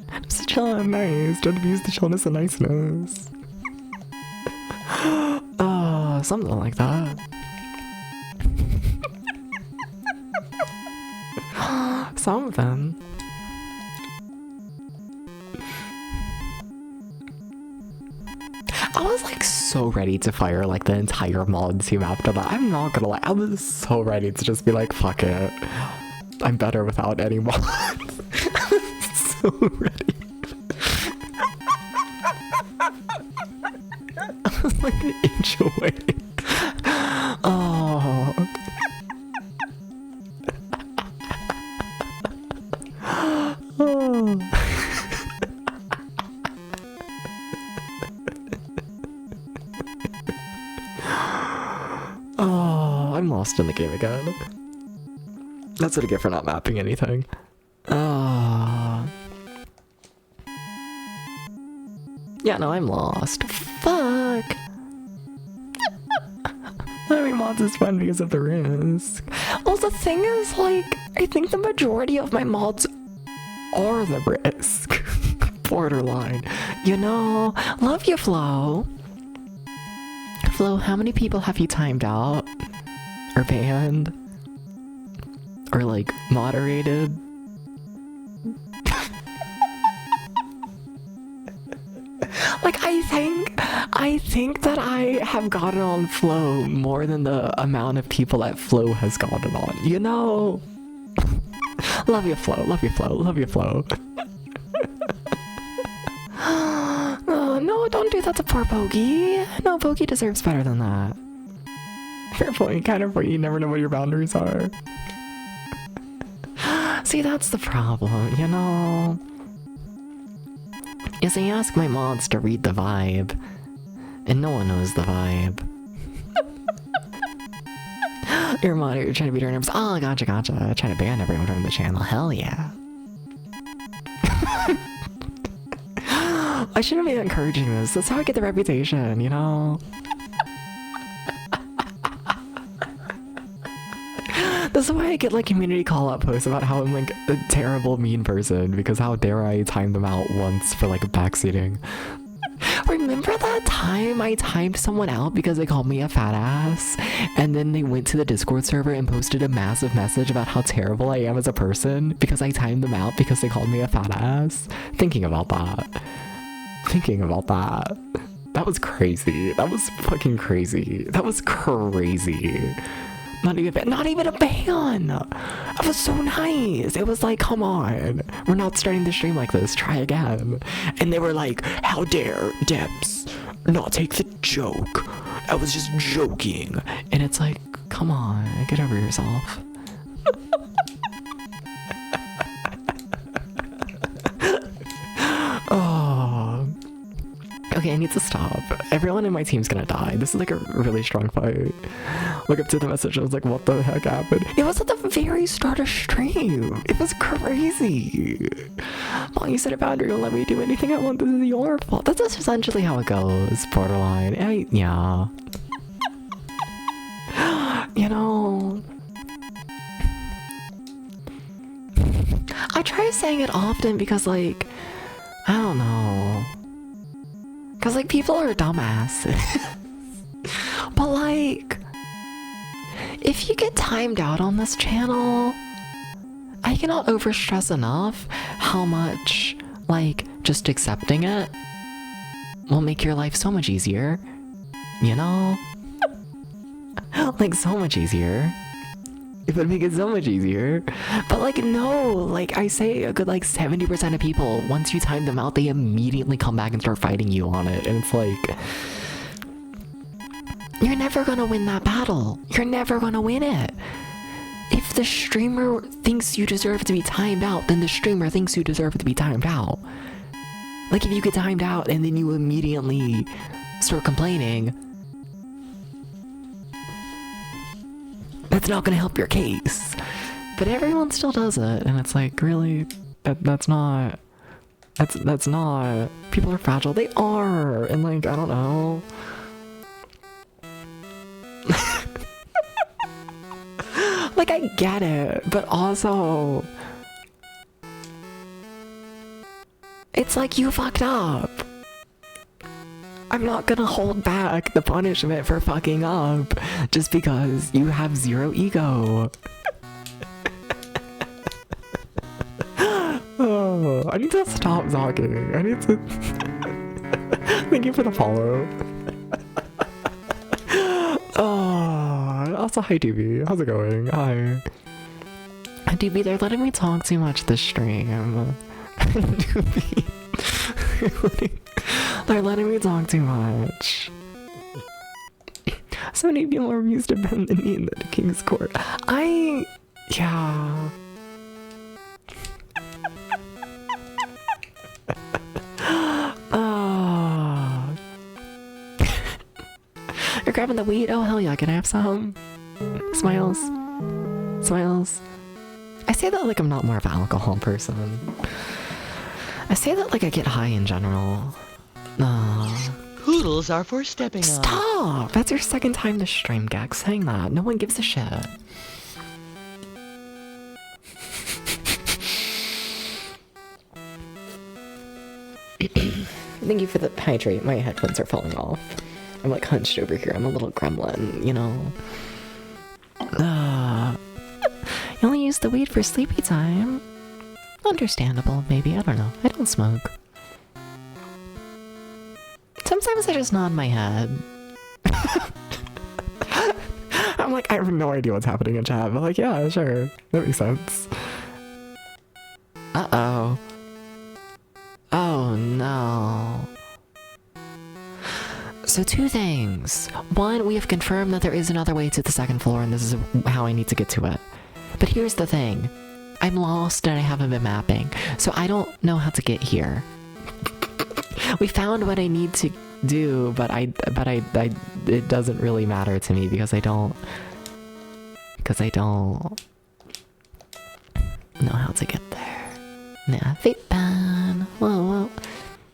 I'm so chill and nice. Don't abuse the chillness and niceness. Oh, something like that. Something. I was like so ready to fire like the entire mod team after that. I'm not gonna lie, I was so ready to just be like, fuck it. I'm better without any mods. I was so ready. I was like an inch away. Oh. Oh. Oh, I'm lost in the game again. That's what I get for not mapping anything. Oh. Yeah, no, I'm lost. Fuck. Having mods is fun because of the risk. Well, the thing is, like, I think the majority of my mods are the risk. Borderline. You know, love you, Flo. Flo, how many people have you timed out? Or banned? Or, like, moderated? Like, I think that I have gotten on Flo more than the amount of people that Flo has gotten on, you know? Love you, Flo. Love you, Flo. Love you, Flo. Oh, no, don't do that to poor Bogey. No, Bogey deserves better than that. Fair point, kind of point. You never know what your boundaries are. See, that's the problem, you know? You see, ask my mods to read the vibe, and no one knows the vibe. You're a mod, you're trying to beat our numbers. Oh, gotcha. Trying to ban everyone from the channel. Hell yeah. I shouldn't be encouraging this. That's how I get the reputation, you know? That's why I get like community call-out posts about how I'm like a terrible mean person because how dare I time them out once for like backseating. Remember that time I timed someone out because they called me a fat ass? And then they went to the Discord server and posted a massive message about how terrible I am as a person because I timed them out because they called me a fat ass? Thinking about that. That was crazy. That was fucking crazy. That was crazy. Not even a ban. That was so nice. It was like, come on, we're not starting the stream like this. Try again. And they were like, how dare Debs not take the joke? I was just joking. And it's like, come on, get over yourself. Oh. Okay, I need to stop. Everyone in my team's gonna die. This is like a really strong fight. Look up to the message. I was like, what the heck happened? It was at the very start of stream. It was crazy. Well, you set a boundary. Don't let me do anything I want. This is your fault. That's essentially how it goes. Borderline. Yeah. You know. I try saying it often because, like, I don't know. Because, like, people are dumbasses. But, like, if you get timed out on this channel, I cannot overstress enough how much, like, just accepting it will make your life so much easier. You know? Like, so much easier. It would make it so much easier. But, like, no, like, I say a good, like, 70% of people, once you time them out, they immediately come back and start fighting you on it. And it's like, you're never gonna win that battle. You're never gonna win it. If the streamer thinks you deserve to be timed out, then the streamer thinks you deserve to be timed out. Like, if you get timed out and then you immediately start complaining, that's not gonna help your case. But everyone still does it, and it's like, really? That's not... People are fragile. They are! And, like, I don't know. Like, I get it, but also... It's like, you fucked up. I'm not gonna hold back the punishment for fucking up just because you have zero ego. Oh, I need to stop talking. I need to... Thank you for the follow. Oh, also, hi DB. How's it going? Hi. DB, they're letting me talk too much this stream. DB. They're letting me talk too much. So many people are used to bend the knee in the King's Court. Yeah. Oh. You're grabbing the weed? Oh, hell yeah, can I have some? Smiles. Smiles. I say that like I'm not more of an alcohol person. I say that like I get high in general. Poodles are for stepping on. Stop! That's your second time this stream, Gag, saying that. No one gives a shit. Thank you for the hydrate. My headphones are falling off. I'm like hunched over here. I'm a little gremlin, you know. You only use the weed for sleepy time. Understandable, maybe. I don't know. I don't smoke. Sometimes I just nod my head. I'm like, I have no idea what's happening in chat, but like, yeah, sure. That makes sense. Uh-oh. Oh, no. So 2 things. 1, we have confirmed that there is another way to the 2nd floor, and this is how I need to get to it. But here's the thing. I'm lost and I haven't been mapping, so I don't know how to get here. We found what I need to do, but it doesn't really matter to me because I don't know how to get there. Nah, vape pen. Whoa.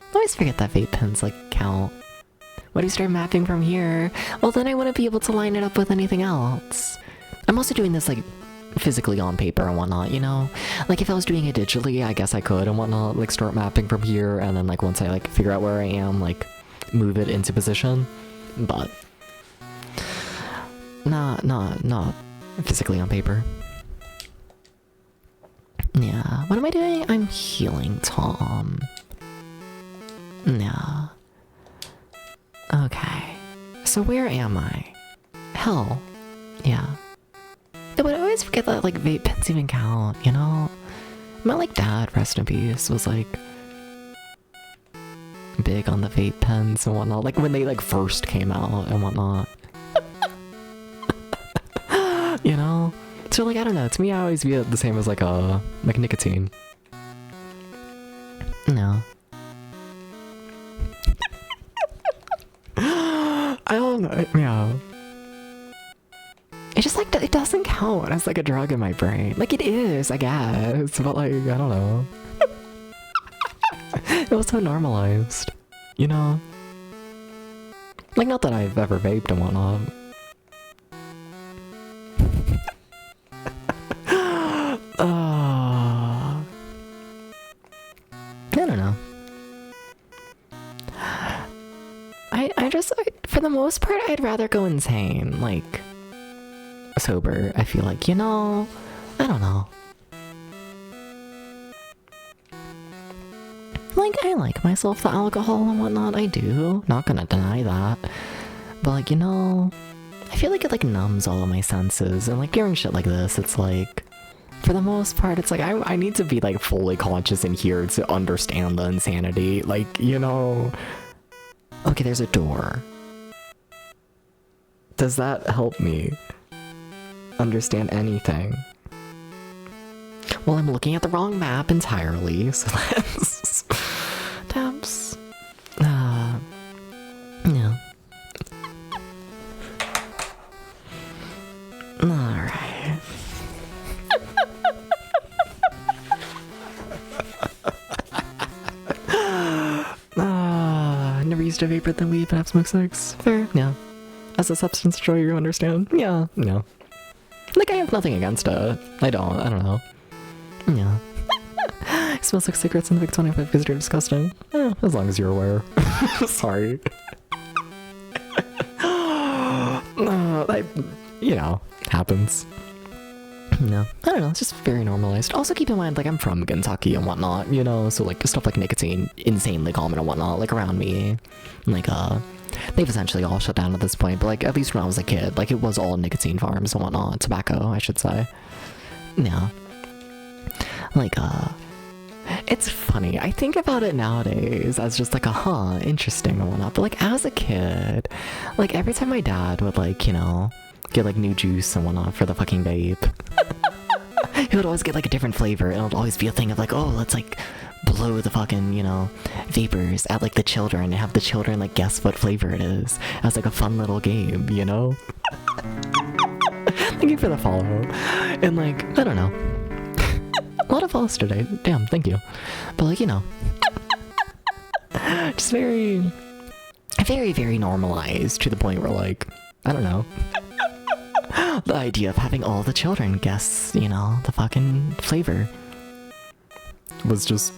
I always forget that vape pens like count. When you start mapping from here, well then I wouldn't be able to line it up with anything else. I'm also doing this like physically on paper and whatnot, you know? Like, if I was doing it digitally, I guess I could and whatnot, like, start mapping from here, and then, like, once I, like, figure out where I am, like, move it into position. But not physically on paper. Yeah, what am I doing? I'm healing Tom. Yeah. Okay. So where am I? Hell. Yeah. Yeah, but I always forget that, like, vape pens even count, you know? My, like, dad, rest in peace, was, like, big on the vape pens and whatnot. Like, when they, like, first came out and whatnot. You know? So, like, I don't know. To me, I always view it the same as, like, nicotine. No. I don't know. Yeah. It just, like, it doesn't count as, like, a drug in my brain. Like, it is, I guess. But, like, I don't know. It was so normalized. You know? Like, not that I've ever vaped and whatnot. I don't know. For the most part, I'd rather go insane, like, sober, I feel like, you know? I don't know. Like, I like myself, the alcohol and whatnot, I do, not gonna deny that. But, like, you know, I feel like it, like, numbs all of my senses, and, like, during shit like this, it's like, for the most part, it's like, I need to be, like, fully conscious in here to understand the insanity, like, you know? Okay, there's a door. Does that help me understand anything? Well, I'm looking at the wrong map entirely, so that's... Tabs. Yeah. Alright. Never used a vapor than weed, but I've smoked cigs. Fair, yeah. As a substance to you understand? Yeah, no. Like, I have nothing against it. I don't know. Yeah. It smells like cigarettes in the Vic 25 because they're disgusting. As long as you're aware. Sorry. You know, happens. No, I don't know, it's just very normalized. Also keep in mind, like, I'm from Kentucky and whatnot, you know, so, like, stuff like nicotine, insanely common and whatnot, like, around me. Like, they've essentially all shut down at this point, but, like, at least when I was a kid, like, it was all nicotine farms and whatnot, tobacco, I should say. Yeah. Like, it's funny, I think about it nowadays as just, like, interesting and whatnot, but, like, as a kid, like, every time my dad would, like, you know, get, like, new juice and whatnot for the fucking vape, he would always get, like, a different flavor, and it would always be a thing of, like, oh, let's, like, blow the fucking, you know, vapors at, like, the children, and have the children, like, guess what flavor it is, as, like, a fun little game, you know? Thank you for the follow. And, like, I don't know. A lot of follows today, damn, thank you. But, like, you know, just very, very, very normalized to the point where, like, I don't know. The idea of having all the children guess, you know, the fucking flavor was just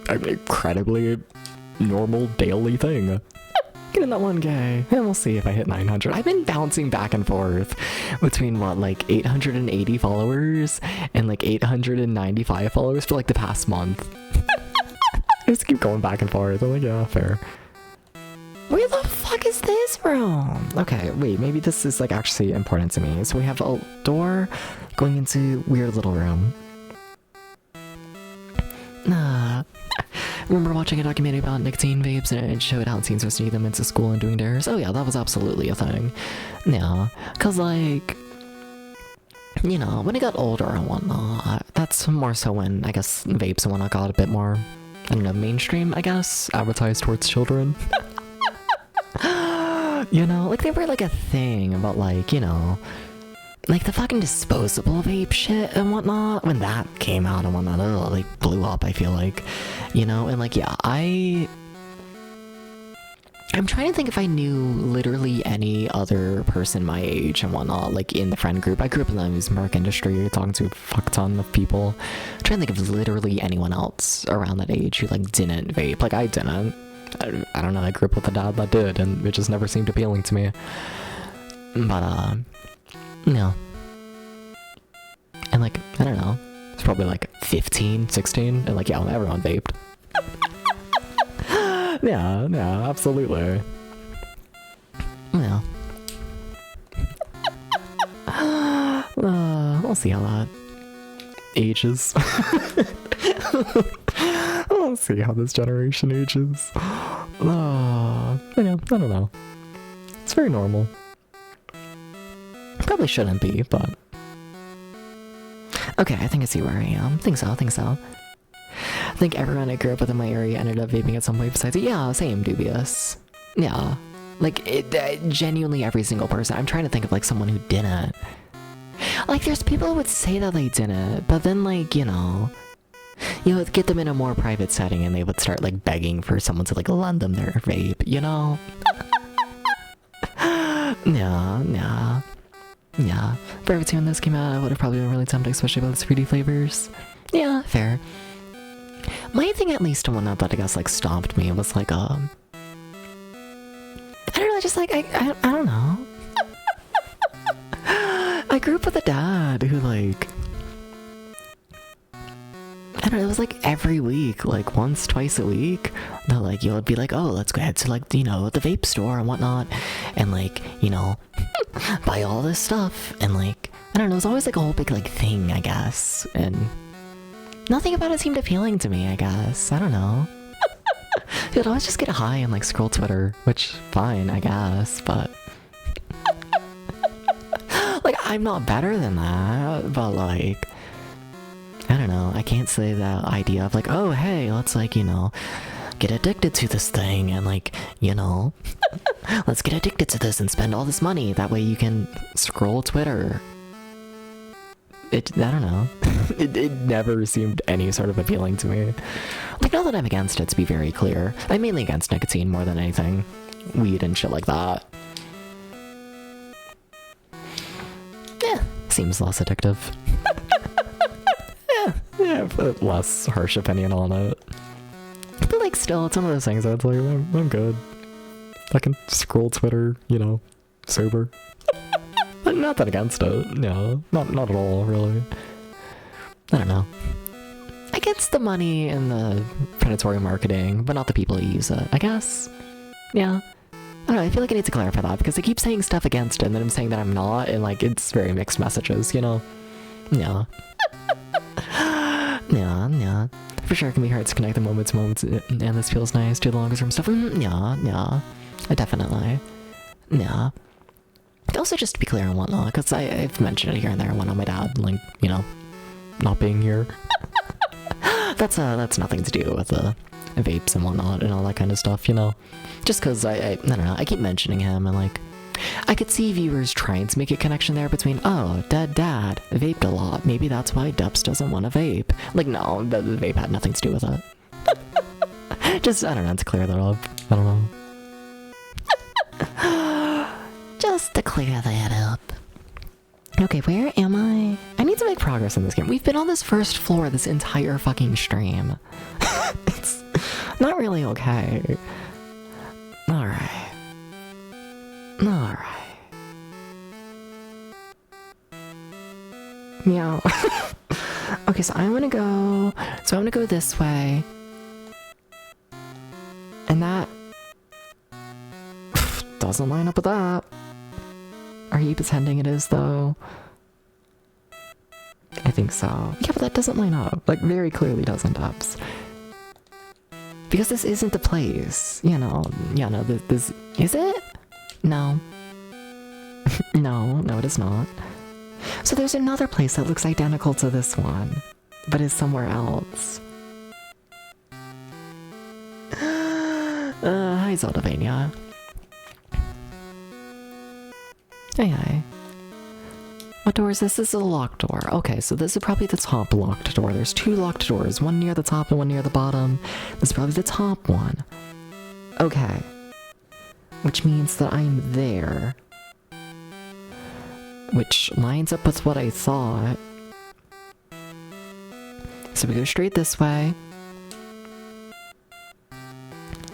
an incredibly normal daily thing. Get in that 1K, and we'll see if I hit 900. I've been bouncing back and forth between, what, like, 880 followers and, like, 895 followers for, like, the past month. I just keep going back and forth. I'm like, yeah, fair. Where the fuck is this room? Okay, wait, maybe this is, like, actually important to me. So we have a door going into weird little room. Remember watching a documentary about nicotine vapes and it showed how teens were sneaking them into school and doing dares? Oh yeah, that was absolutely a thing. Yeah, cause, like, you know, when I got older and whatnot, that's more so when, I guess, vapes and whatnot got a bit more, I don't know, mainstream, I guess, advertised towards children. You know, like, they were, like, a thing about, like, you know, like, the fucking disposable vape shit and whatnot, when that came out and whatnot, it, like, blew up, I feel like, you know, and, like, yeah, I I'm trying to think if I knew literally any other person my age and whatnot, like in the friend group. I grew up in the music industry, talking to a fuck ton of people. I'm trying to think of literally anyone else around that age who like didn't vape. Like I didn't. I don't know, I grew up with a dad that did, and it just never seemed appealing to me. But, no. And like, I don't know, it's probably like 15, 16, and like, yeah, everyone vaped. Yeah, absolutely. Yeah. We'll see how that ages. We'll see how this generation ages. I don't know. It's very normal. Probably shouldn't be, but... Okay, I think I see where I am. Think so. I think everyone I grew up with in my area ended up vaping at some point besides it. Yeah, same, dubious. Yeah. Like, genuinely every single person. I'm trying to think of, like, someone who didn't. Like, there's people who would say that they didn't, but then, like, you would get them in a more private setting and they would start, like, begging for someone to, like, lend them their vape, you know? Yeah. Forever 2 when this came out, I would have probably been really tempted, especially about the fruity flavors. Yeah, fair. My thing, at least, and whatnot, that I guess, like, stopped me was, like, I don't know, just, like, I don't know. I grew up with a dad who, like, I don't know, it was, like, every week, like, once, twice a week, that, like, you would be like, oh, let's go ahead to, like, the vape store and whatnot, and, like, buy all this stuff, and, like, I don't know, it was always, like, a whole big, like, thing, I guess, and nothing about it seemed appealing to me, I guess. I don't know. You'd always just get high and, like, scroll Twitter, which, fine, I guess, but... like, I'm not better than that, but, like... I don't know, I can't say that idea of, like, oh, hey, let's, like, get addicted to this thing, and, like, let's get addicted to this and spend all this money, that way you can scroll Twitter. I don't know. It never seemed any sort of appealing to me. Like, not that I'm against it, to be very clear. I'm mainly against nicotine more than anything. Weed and shit like that. Yeah, seems less addictive. yeah, but less harsh opinion on it. But, like, still, it's one of those things where it's like, I'm good. I can scroll Twitter, sober. Not that against it, no, not at all, really. I don't know. Against the money and the predatory marketing, but not the people who use it, I guess. Yeah. I don't know, I feel like I need to clarify that, because I keep saying stuff against it, and then I'm saying that I'm not, and, like, it's very mixed messages, Yeah. Yeah. For sure, it can be hard to connect the moment to moments, and this feels nice, do the longest term stuff. Yeah. Definitely. Yeah. Also, just to be clear and whatnot, because I've mentioned it here and there and whatnot, my dad, like, not being here. That's nothing to do with the vapes and whatnot and all that kind of stuff, Just because I don't know, I keep mentioning him, and, like, I could see viewers trying to make a connection there between, oh, dead dad, vaped a lot, maybe that's why Deps doesn't want to vape. Like, no, the vape had nothing to do with it. Just, I don't know, to clear that up. I don't know. Just to clear that up. Okay, where am I? I need to make progress in this game. We've been on this first floor this entire fucking stream. It's not really okay. Alright. Meow. Okay, so I'm gonna go this way. And that doesn't line up with that. Are you pretending it is, though? I think so. Yeah, but that doesn't line up. Like, very clearly doesn't, Ups. Because this isn't the place. Yeah, no, this... Is it? No. No, it is not. So there's another place that looks identical to this one, but is somewhere else. Hi, Zeldavania. Hey. What door is this? This is a locked door. Okay, so this is probably the top locked door. There's two locked doors, one near the top and one near the bottom. This is probably the top one. Okay. which means that I'm there. Which lines up with what I thought. So we go straight this way.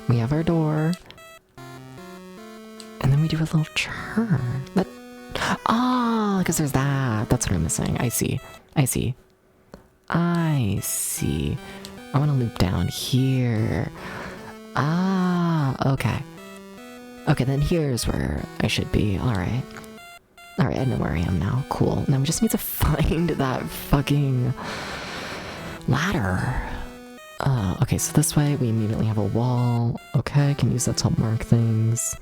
We have our door. And then we do a little turn. That... Oh, because there's that. That's what I'm missing. I see. I see. I see. I want to loop down here. Ah, okay. Okay, then here's where I should be. Alright. Alright, I know where I am now. Cool. Now we just need to find that fucking ladder. Okay, so this way we immediately have a wall. Okay, can use that to help mark things.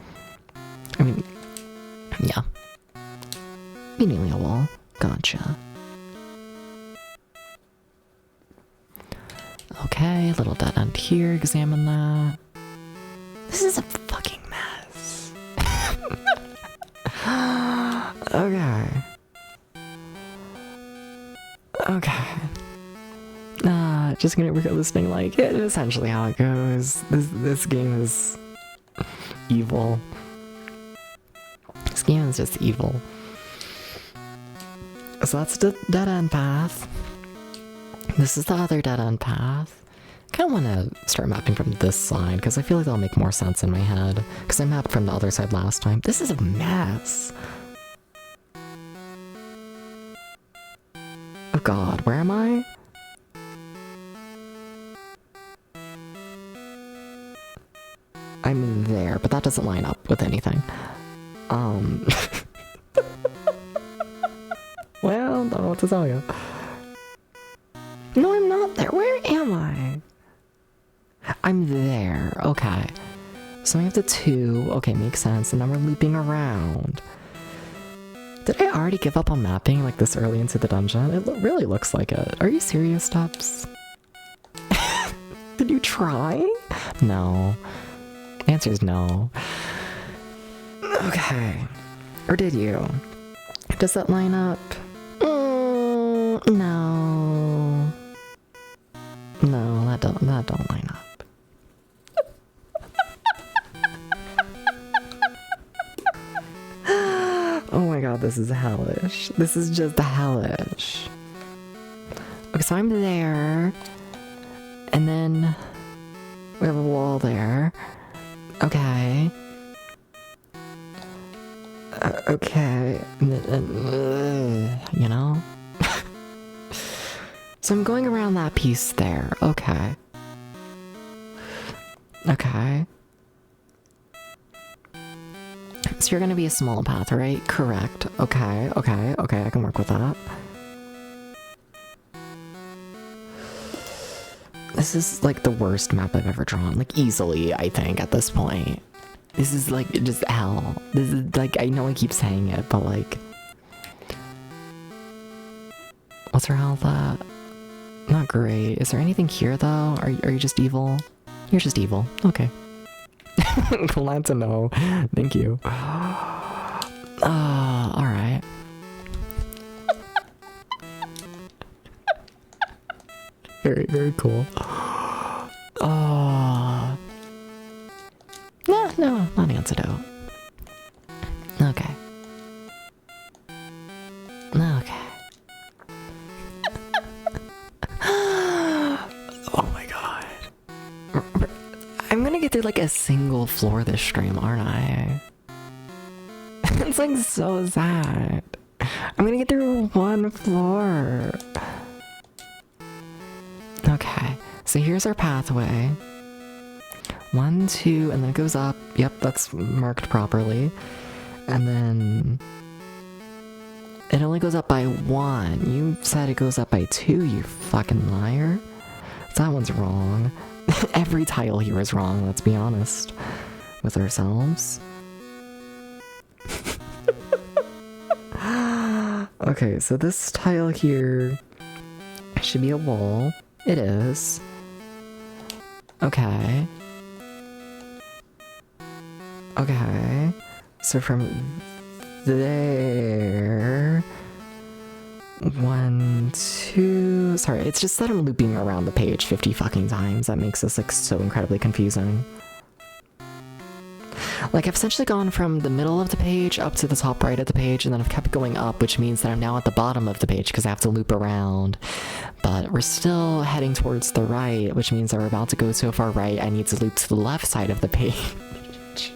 I mean, yeah. Immediately a wall. Gotcha. Okay, little dead end here. Examine that. This is a fucking mess. Okay. Okay. Just gonna work out this thing like it is essentially how it goes. This game is evil. This game is just evil. So that's the dead end path. This is the other dead end path. I kind of want to start mapping from this side because I feel like that'll make more sense in my head. Because I mapped from the other side last time. This is a mess. Oh god, where am I? I'm there, but that doesn't line up with anything. Well, don't know what to tell you. No, I'm not there. Where am I? I'm there. Okay. So we have the 2. Okay, makes sense. And then we're looping around. Did I already give up on mapping like this early into the dungeon? It really looks like it. Are you serious, Stubbs? Did you try? No. The answer is no. Okay. Or did you? Does that line up? No. No, that don't line up. Oh my god, this is hellish. This is just hellish. Okay, so I'm there. And then we have a wall there. Okay. Okay. You know? So I'm going around that piece there. Okay. Okay. So you're gonna be a small path, right? Correct. Okay, okay, okay, I can work with that. This is like the worst map I've ever drawn. Like easily, I think, at this point. This is like just hell. This is like, I know I keep saying it, but like... What's her health at? Not great. Is there anything here though? Are you just evil? You're just evil. Okay. Glad to know. Thank you. Alright. Very, very cool. No, not antidote. Okay. Okay. Oh my god. I'm gonna get through like a single floor this stream, aren't I? It's like so sad. I'm gonna get through one floor. Okay, so here's our pathway. 1, 2, and then it goes up. Yep, that's marked properly. And then it only goes up by 1. You said it goes up by 2, you fucking liar. So that one's wrong. Every tile here is wrong, let's be honest with ourselves. Okay, so this tile here should be a wall. It is. Okay. Okay. So from there... 1, 2... Sorry, it's just that I'm looping around the page 50 fucking times. That makes this like so incredibly confusing. Like, I've essentially gone from the middle of the page up to the top right of the page, and then I've kept going up, which means that I'm now at the bottom of the page because I have to loop around. But we're still heading towards the right, which means that we're about to go so far right, I need to loop to the left side of the page.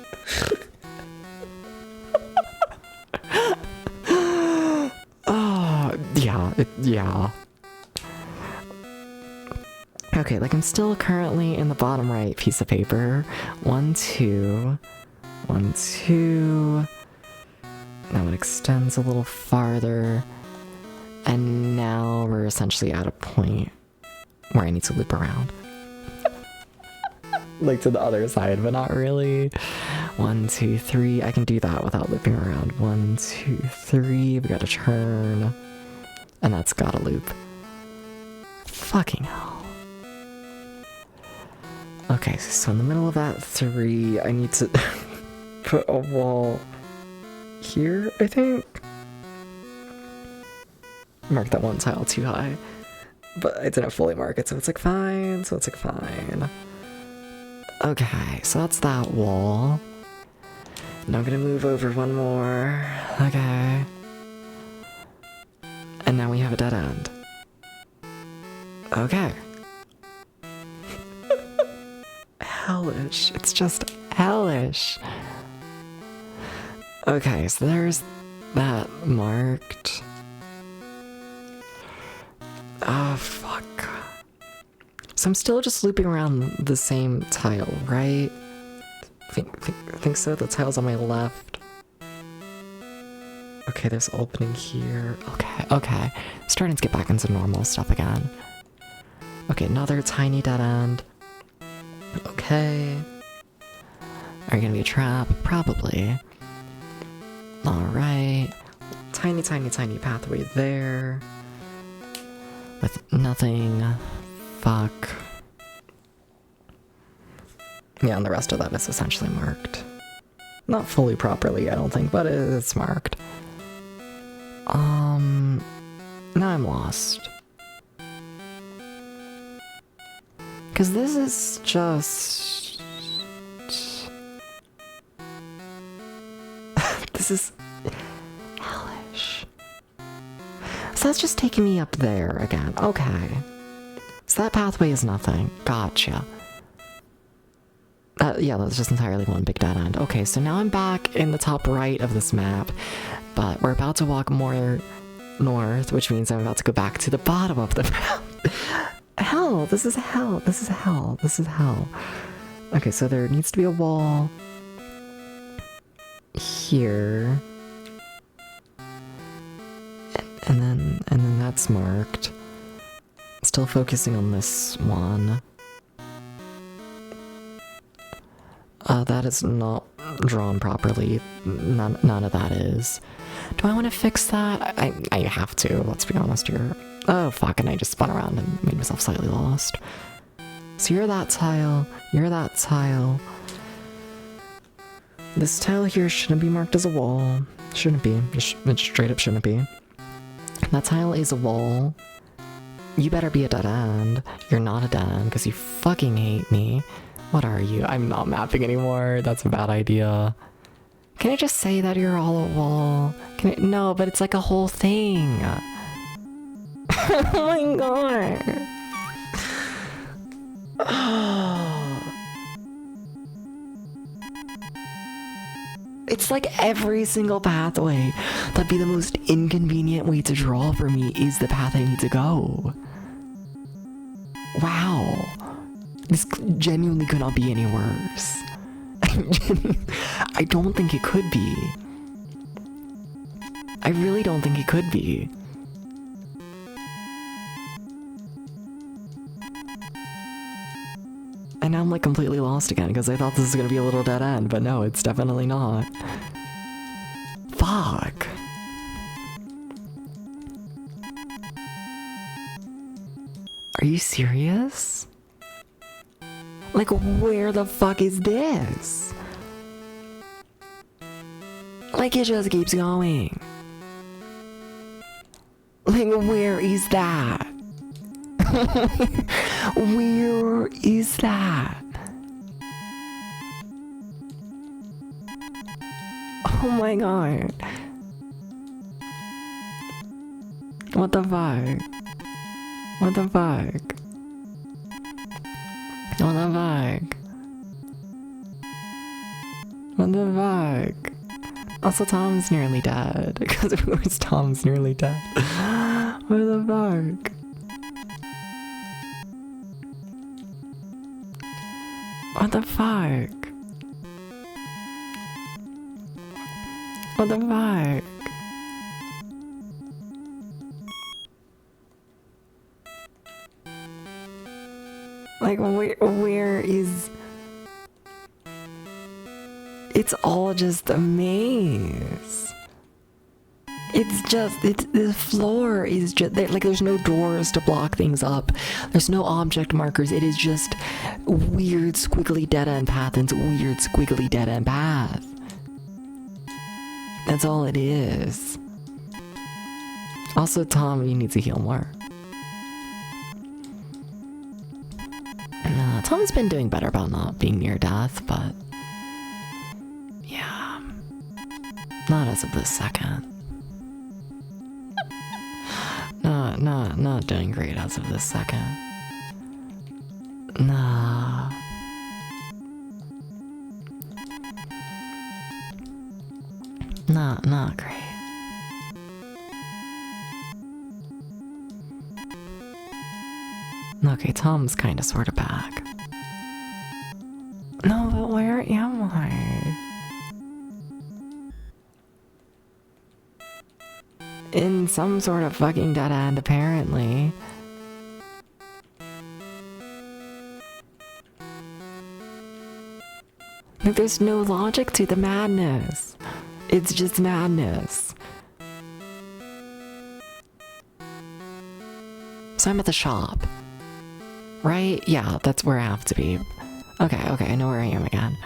Oh, yeah. Okay, like I'm still currently in the bottom right piece of paper. 1, 2, 1, 2. Now it extends a little farther. And now we're essentially at a point where I need to loop around. Like to the other side, but not really. 1, 2, 3. I can do that without looping around. 1, 2, 3. We gotta turn. And that's gotta loop. Fucking hell. Okay, so in the middle of that 3, I need to put a wall here, I think. Mark that one tile too high. But I didn't fully mark it, so it's like fine. Okay, so that's that wall. Now I'm gonna move over one more. Okay. And now we have a dead end. Okay. Hellish. It's just hellish. Okay, so there's that marked. Oh, fuck. So I'm still just looping around the same tile, right? Think so? The tile's on my left. Okay, there's an opening here. Okay. Starting to get back into normal stuff again. Okay, another tiny dead end. Okay. Are you gonna be a trap? Probably. Alright. Tiny pathway there. With nothing. Fuck. Yeah, and the rest of that is essentially marked. Not fully properly, I don't think, but it's marked. Now I'm lost. Because this is just... this is... hellish. So that's just taking me up there again. Okay. So that pathway is nothing. Gotcha. Yeah, that's just entirely one big dead end. Okay, so now I'm back in the top right of this map, but we're about to walk more north, which means I'm about to go back to the bottom of the map. Hell, this is hell. Okay, so there needs to be a wall here. And then that's marked. Still focusing on this one. That is not drawn properly. None of that is. Do I want to fix that? I have to, let's be honest here. Oh, fuck, and I just spun around and made myself slightly lost. So you're that tile. This tile here shouldn't be marked as a wall. Shouldn't be. It straight up shouldn't be. That tile is a wall. You better be a dead end. You're not a dead end because you fucking hate me. What are you? I'm not mapping anymore. That's a bad idea. Can I just say that you're all a wall? No, but it's like a whole thing. Oh my god. It's like every single pathway that'd be the most inconvenient way to draw for me is the path I need to go. Wow. This genuinely could not be any worse. I don't think it could be. I really don't think it could be. And now I'm like completely lost again because I thought this was gonna be a little dead end, but no, it's definitely not. Fuck. Are you serious? Like, where the fuck is this? Like, it just keeps going. Like, where is that? Where is that? Oh my god. What the fuck? What the fuck? What the fuck? What the fuck? Also, Tom's nearly dead. Because of course Tom's nearly dead. What the fuck? What the fuck? What the fuck? Like, where is... It's all just a maze. The floor is just, like, there's no doors to block things up. There's no object markers. It is just weird squiggly dead-end path into weird squiggly dead-end path. That's all it is. Also, Tom, you need to heal more. Tom's been doing better about not being near death, but yeah, not as of this second. Not doing great as of this second. Nah. Not great. Okay, Tom's kinda sorta back. No, but where am I? In some sort of fucking dead end, apparently. Like, there's no logic to the madness. It's just madness. So I'm at the shop. Right? Yeah, that's where I have to be. Okay, I know where I am again.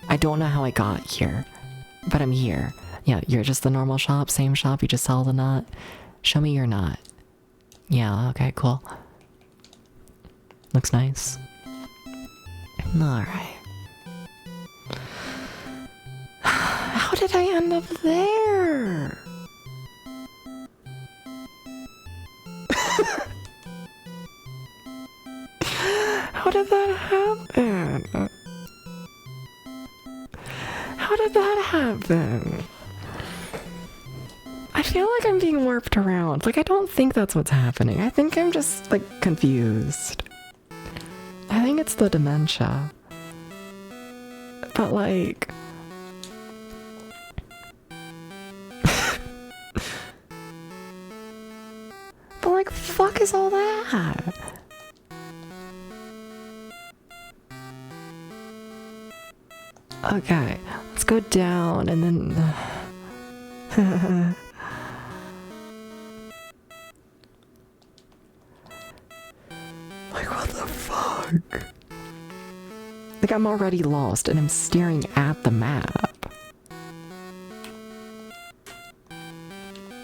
I don't know how I got here, but I'm here. Yeah, you're just the normal shop, same shop, you just sell the nut. Show me your nut. Yeah, okay, cool. Looks nice. Alright. How did I end up there? How did that happen? How did that happen? I feel like I'm being warped around. Like, I don't think that's what's happening. I think I'm just, like, confused. I think it's the dementia. But, like... but, like, fuck is all that? Okay, let's go down and then... like, what the fuck? Like, I'm already lost and I'm staring at the map.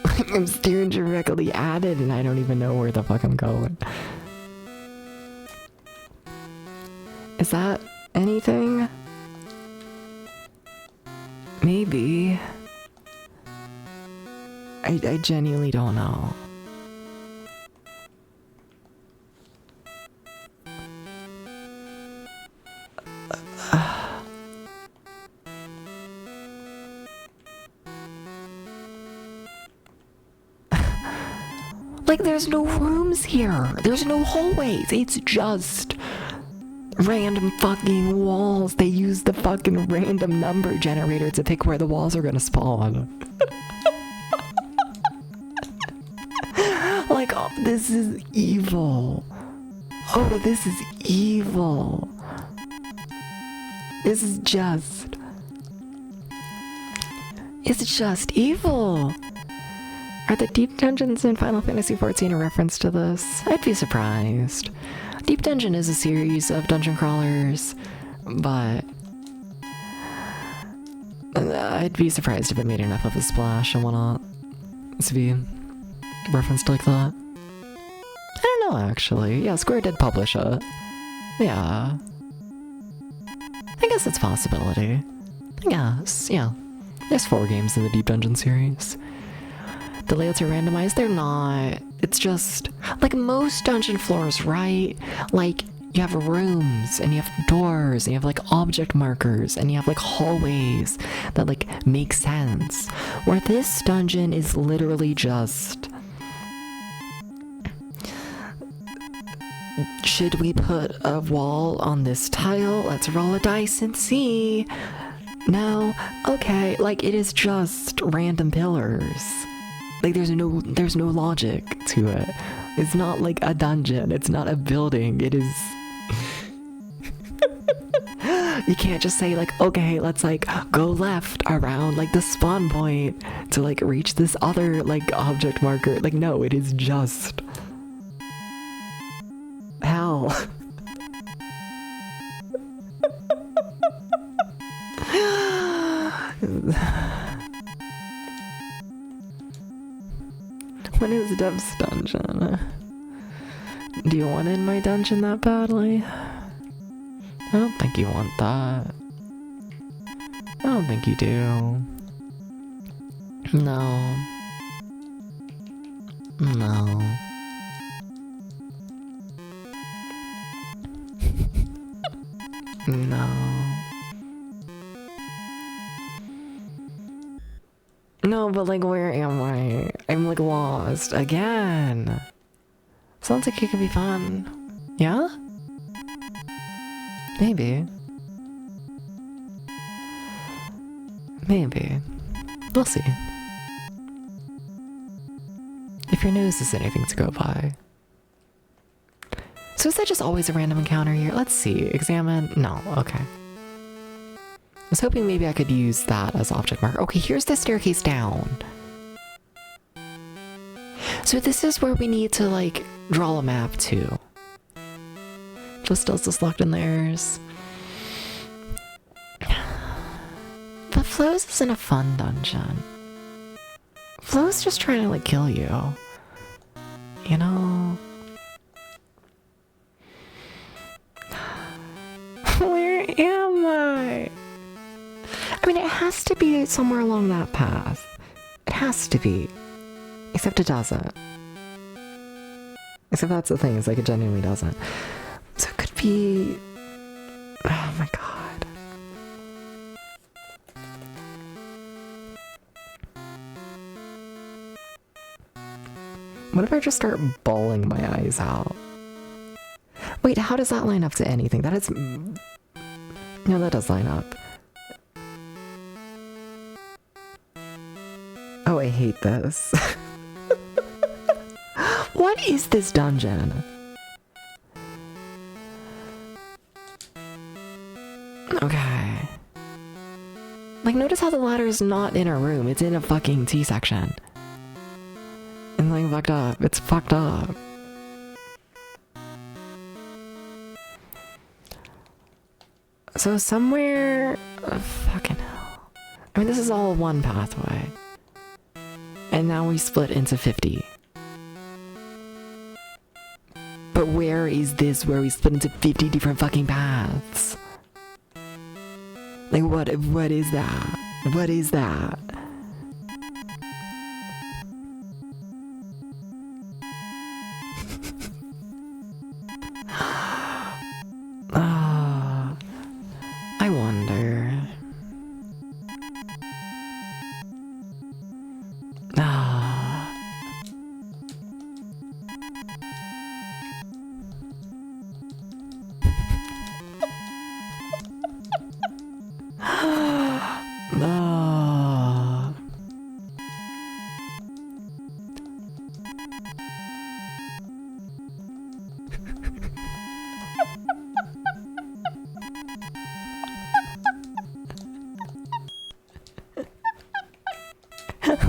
Like, I'm staring directly at it and I don't even know where the fuck I'm going. Is that anything? Maybe. I genuinely don't know. Like, there's no rooms here. There's no hallways. It's just random fucking walls. They use the fucking random number generator to pick where the walls are gonna spawn. Like, oh, this is evil. Oh, this is evil. This is just... it's just evil. Are the deep dungeons in Final Fantasy XIV a reference to this? I'd be surprised. Deep Dungeon is a series of dungeon crawlers, but I'd be surprised if it made enough of a splash and whatnot to be referenced like that. I don't know, actually. Yeah, Square did publish it. Yeah. I guess it's a possibility. I guess, yeah. There's 4 games in the Deep Dungeon series. The layouts are randomized. They're not. It's just like most dungeon floors, right? Like you have rooms and you have doors and you have like object markers and you have like hallways that like make sense. Where this dungeon is literally just, should we put a wall on this tile? Let's roll a dice and see. No? Okay. Like it is just random pillars. Like there's no logic to it. It's not like a dungeon. It's not a building. It is. You can't just say like, okay, let's like go left around like the spawn point to like reach this other like object marker. Like no, it is just hell. What is Dev's dungeon? Do you want in my dungeon that badly? I don't think you want that. I don't think you do. No. No. No. No, but like, where am I? I'm like lost again. Sounds like it could be fun. Yeah? Maybe. Maybe. We'll see. If your nose is anything to go by. So is that just always a random encounter here? Let's see. Examine. No. Okay. I was hoping maybe I could use that as object marker. Okay, here's the staircase down. So this is where we need to like draw a map to. Just does this locked in theirs. But Flo's isn't a fun dungeon. Flo's just trying to like kill you. You know? Where am I? I mean, it has to be somewhere along that path. It has to be. Except it doesn't. Except that's the thing, it's like it genuinely doesn't. So it could be... Oh my god. What if I just start bawling my eyes out? Wait, how does that line up to anything? That is... No, that does line up. Oh, I hate this. What is this dungeon? Okay. Like, notice how the ladder is not in a room. It's in a fucking T-section. And like, fucked up. It's fucked up. So somewhere... Oh, fucking hell. I mean, this is all one pathway. And now we split into 50. But where is this where we split into 50 different fucking paths? Like, what is that? What is that? I wonder.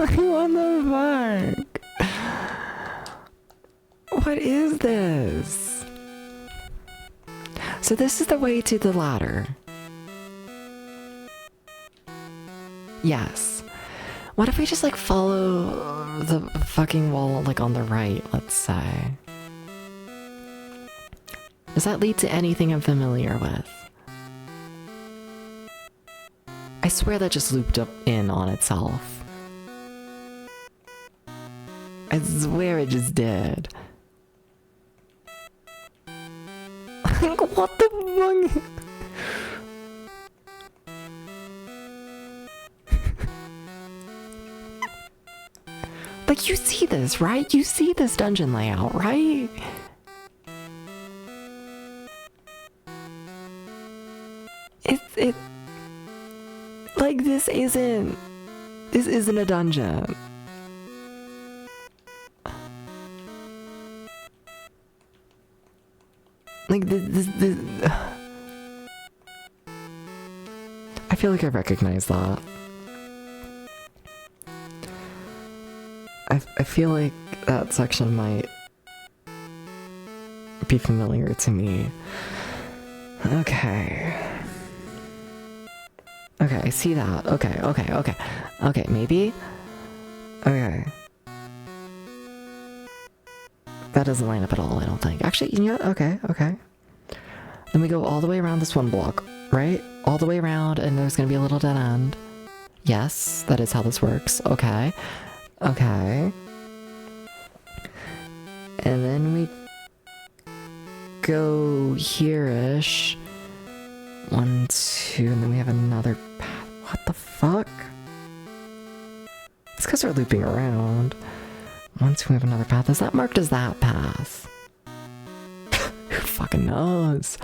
What the fuck? What is this? So this is the way to the ladder. Yes. What if we just like follow the fucking wall like on the right, let's say? Does that lead to anything I'm familiar with? I swear that just looped up in on itself. I swear it just did. Like, what the fuck? Like, you see this, right? You see this dungeon layout, right? It like, this isn't a dungeon. Like, this I feel like I recognize that. I feel like that section might be familiar to me. Okay. Okay, I see that. Okay, maybe? Okay. That doesn't line up at all, I don't think. Actually, you know what? Okay. Then we go all the way around this one block, right? All the way around, and there's gonna be a little dead end. Yes, that is how this works. Okay. And then we go here-ish. 1, 2, and then we have another path. What the fuck? It's because we're looping around. 1, 2, we have another path. Is that marked as that path? Who fucking knows?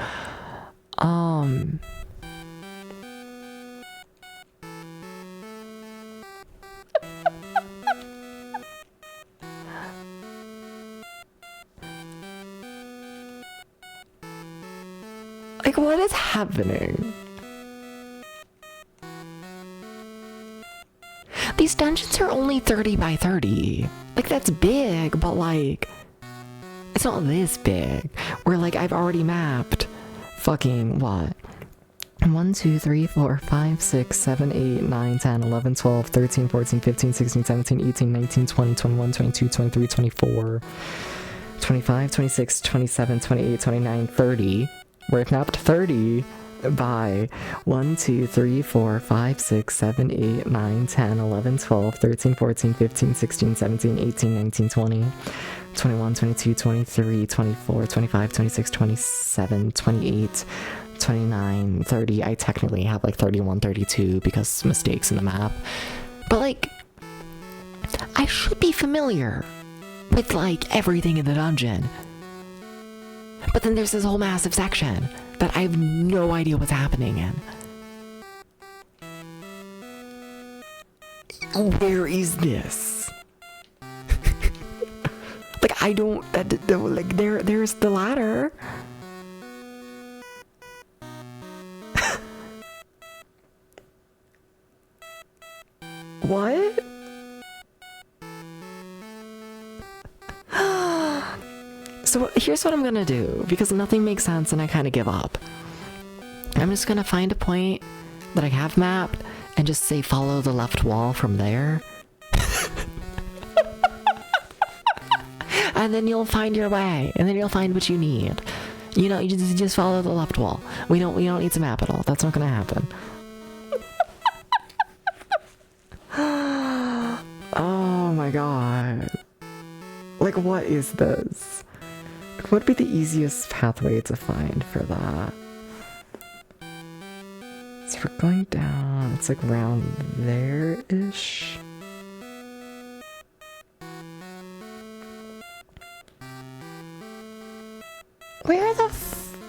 Like, what is happening? These dungeons are only 30 by 30. Like, that's big, but like, it's not this big. Where like, I've already mapped fucking what? 1, 2, 3, 4, 5, 6, 7, 8, 9, 10, 11, 12, 13, 14, 15, 16, 17, 18, 19, 20, 21, 22, 23, 24, 25, 26, 27, 28, 29, 30. Where I've mapped 30 by 1, 2, 3, 4, 5, 6, 7, 8, 9, 10, 11, 12, 13, 14, 15, 16, 17, 18, 19, 20, 21, 22, 23, 24, 25, 26, 27, 28, 29, 30. I technically have like 31, 32 because mistakes in the map. But like, I should be familiar with like everything in the dungeon. But then there's this whole massive section that I have no idea what's happening in. Where is this? Like, I don't, like, there's the ladder. What? So here's what I'm gonna do, because nothing makes sense and I kind of give up. I'm just gonna find a point that I have mapped and just say follow the left wall from there. And then you'll find your way, and then you'll find what you need. You know, you just follow the left wall. We don't need to map at all. That's not gonna happen. Oh my god. Like, what is this? What would be the easiest pathway to find for that? So we're going down, it's like around there-ish. Where the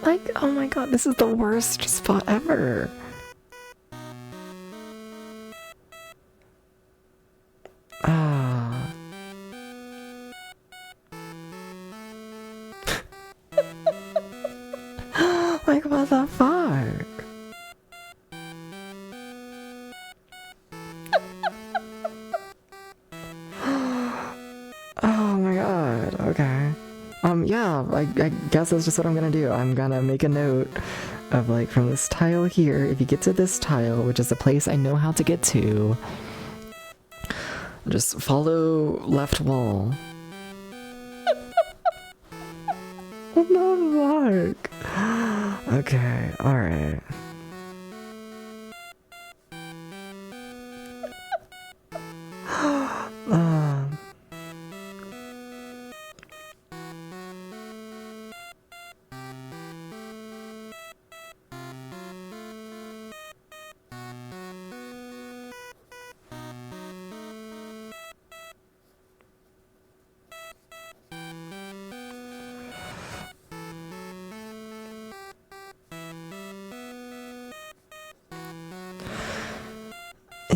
like, oh my god, this is the worst spot ever. Like, what the fuck? Oh my god, okay. Yeah, I guess that's just what I'm gonna do. I'm gonna make a note of, like, from this tile here, if you get to this tile, which is a place I know how to get to, just follow left wall. What the fuck? Okay, alright.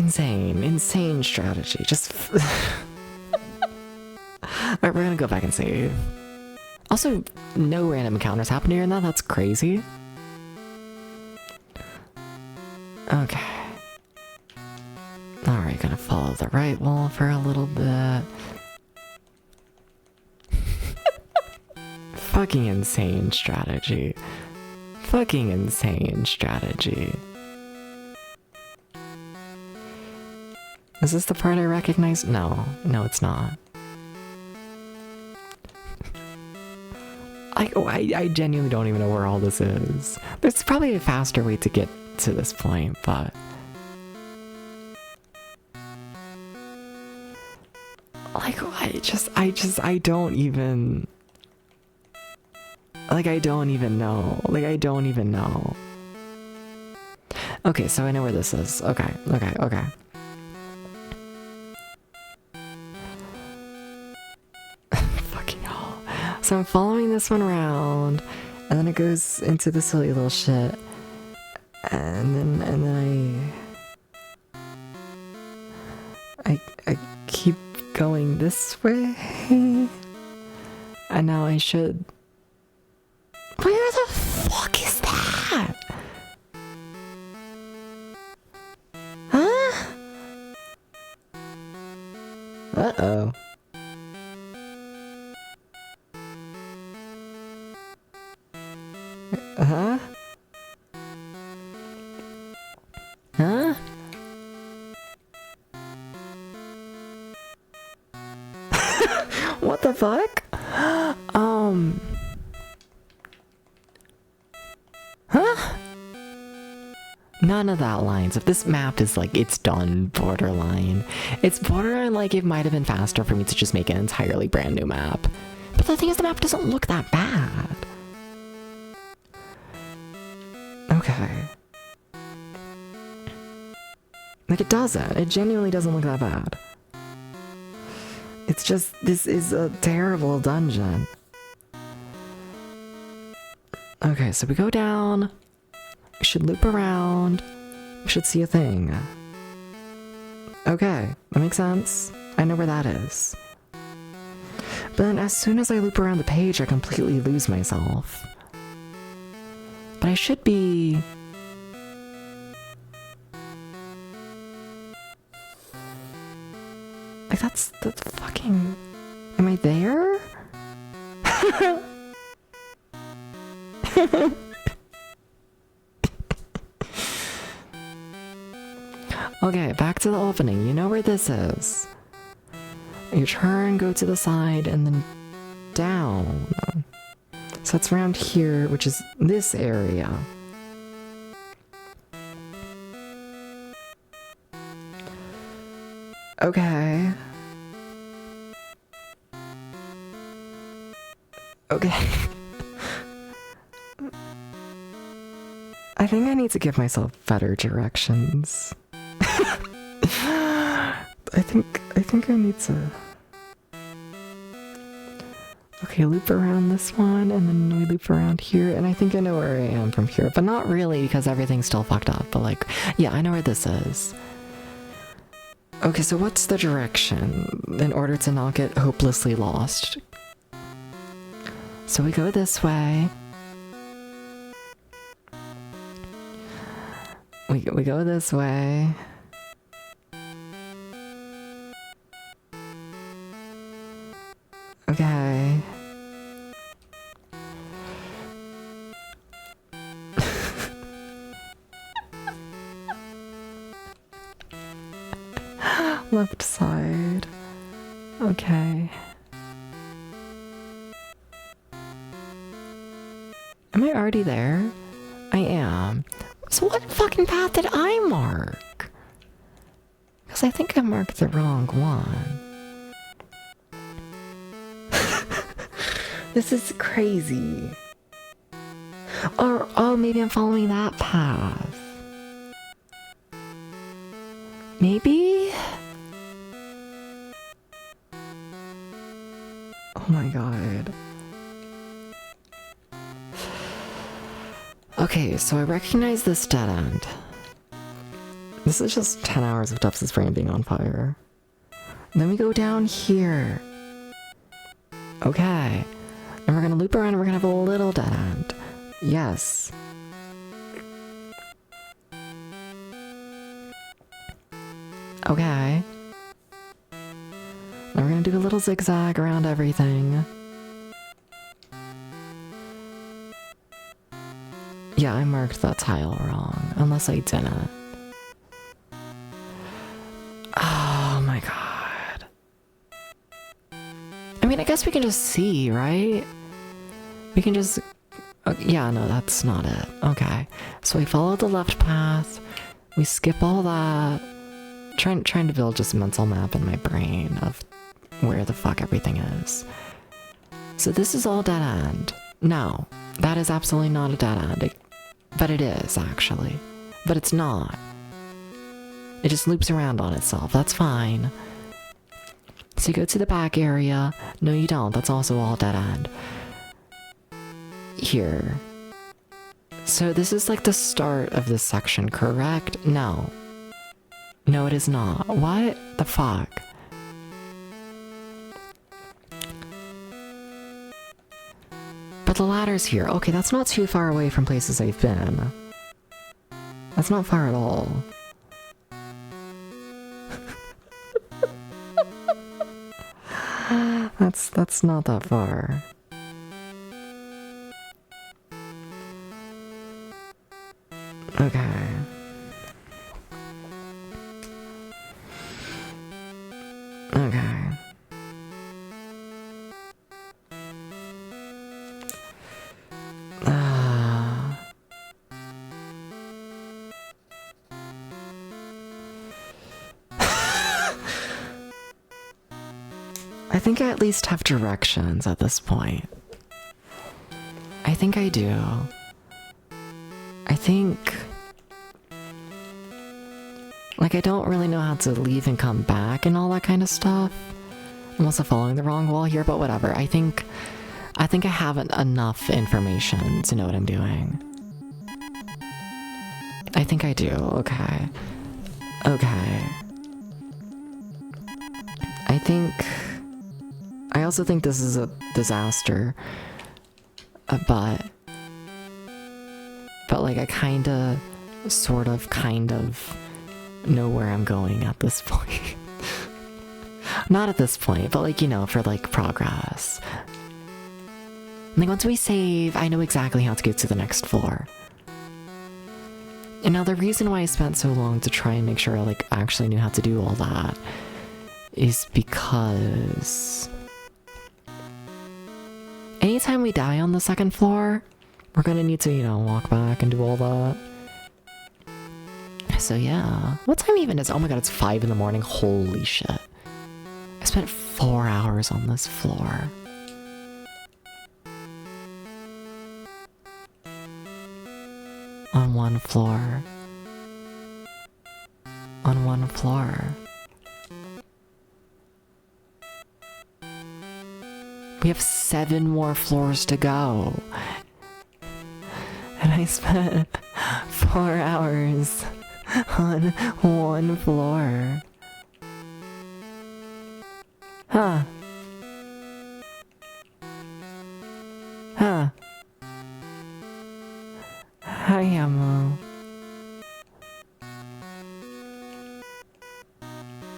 Insane strategy. Just... Alright, we're gonna go back and save. Also, no random encounters happen here, and that's crazy. Okay. Alright, gonna follow the right wall for a little bit. Fucking insane strategy. Fucking insane strategy. Is this the part I recognize? No, it's not. I genuinely don't even know where all this is. There's probably a faster way to get to this point, but... Like, I don't even... Like, I don't even know. Like, I don't even know. Okay, so I know where this is. Okay. Fucking hell. So I'm following this one around, and then it goes into the silly little shit. And then I keep going this way. And now I should... Where the fuck is that? Huh? Uh-oh. Huh? Huh? What the fuck? Huh? None of that lines. If this map is like, it's done borderline. It's borderline like it might have been faster for me to just make an entirely brand new map. But the thing is, the map doesn't look that bad. Okay. Like, it doesn't. It genuinely doesn't look that bad. It's just, this is a terrible dungeon. Okay, so we go down. We should loop around. We should see a thing. Okay, that makes sense. I know where that is. But then as soon as I loop around the page, I completely lose myself. But I should be... Like, that's fucking... Am I there? Okay, back to the opening. You know where this is. You turn, go to the side, and then down. So it's around here, which is this area. Okay. Okay. I think I need to give myself better directions. I think I need to... Okay, loop around this one, and then we loop around here, and I think I know where I am from here, but not really, because everything's still fucked up, but like, yeah, I know where this is. Okay, so what's the direction in order to not get hopelessly lost? So we go this way. We go this way. Okay. Left side. Okay. Am I already there? I am. So what fucking path did I mark? Because I think I marked the wrong one. This is crazy. Or, oh, maybe I'm following that path. Maybe? Oh my god. Okay, so I recognize this dead end. This is just 10 hours of Dubs' brain being on fire. Then we go down here. Okay. And we're gonna loop around and we're gonna have a little dead end. Yes. Okay. Now we're gonna do a little zigzag around everything. Yeah, I marked that tile wrong, unless I didn't. Oh my god. I mean, I guess we can just see, right? We can just... yeah, no, that's not it. Okay. So we follow the left path. We skip all that. Trying to build just a mental map in my brain of where the fuck everything is. So this is all dead end. No, that is absolutely not a dead end. But it is, actually. But it's not. It just loops around on itself. That's fine. So you go to the back area. No, you don't. That's also all dead end. Here. So this is like the start of this section, correct? No. No, it is not. What the fuck? But the ladder's here. Okay, that's not too far away from places I've been. That's not far at all. That's not that far. Okay. Okay. I think I at least have directions at this point. I think I do. I think... like, I don't really know how to leave and come back and all that kind of stuff. I'm also following the wrong wall here, but whatever. I think I haven't enough information to know what I'm doing. I think I do. Okay. Okay. I also think this is a disaster. But like, I kinda, sort of, kind of know where I'm going at this point. Not at this point, but like, you know, for like progress. Like, once we save, I know exactly how to get to the next floor. And now the reason why I spent so long to try and make sure I like actually knew how to do all that is because anytime we die on the second floor, we're gonna need to, you know, walk back and do all that. So yeah. What time even is it? Oh my god, it's 5 in the morning. Holy shit. I spent 4 hours on this floor. On one floor. On one floor. We have 7 more floors to go. And I spent 4 hours on one floor. Huh. Huh. Hi, Ammo.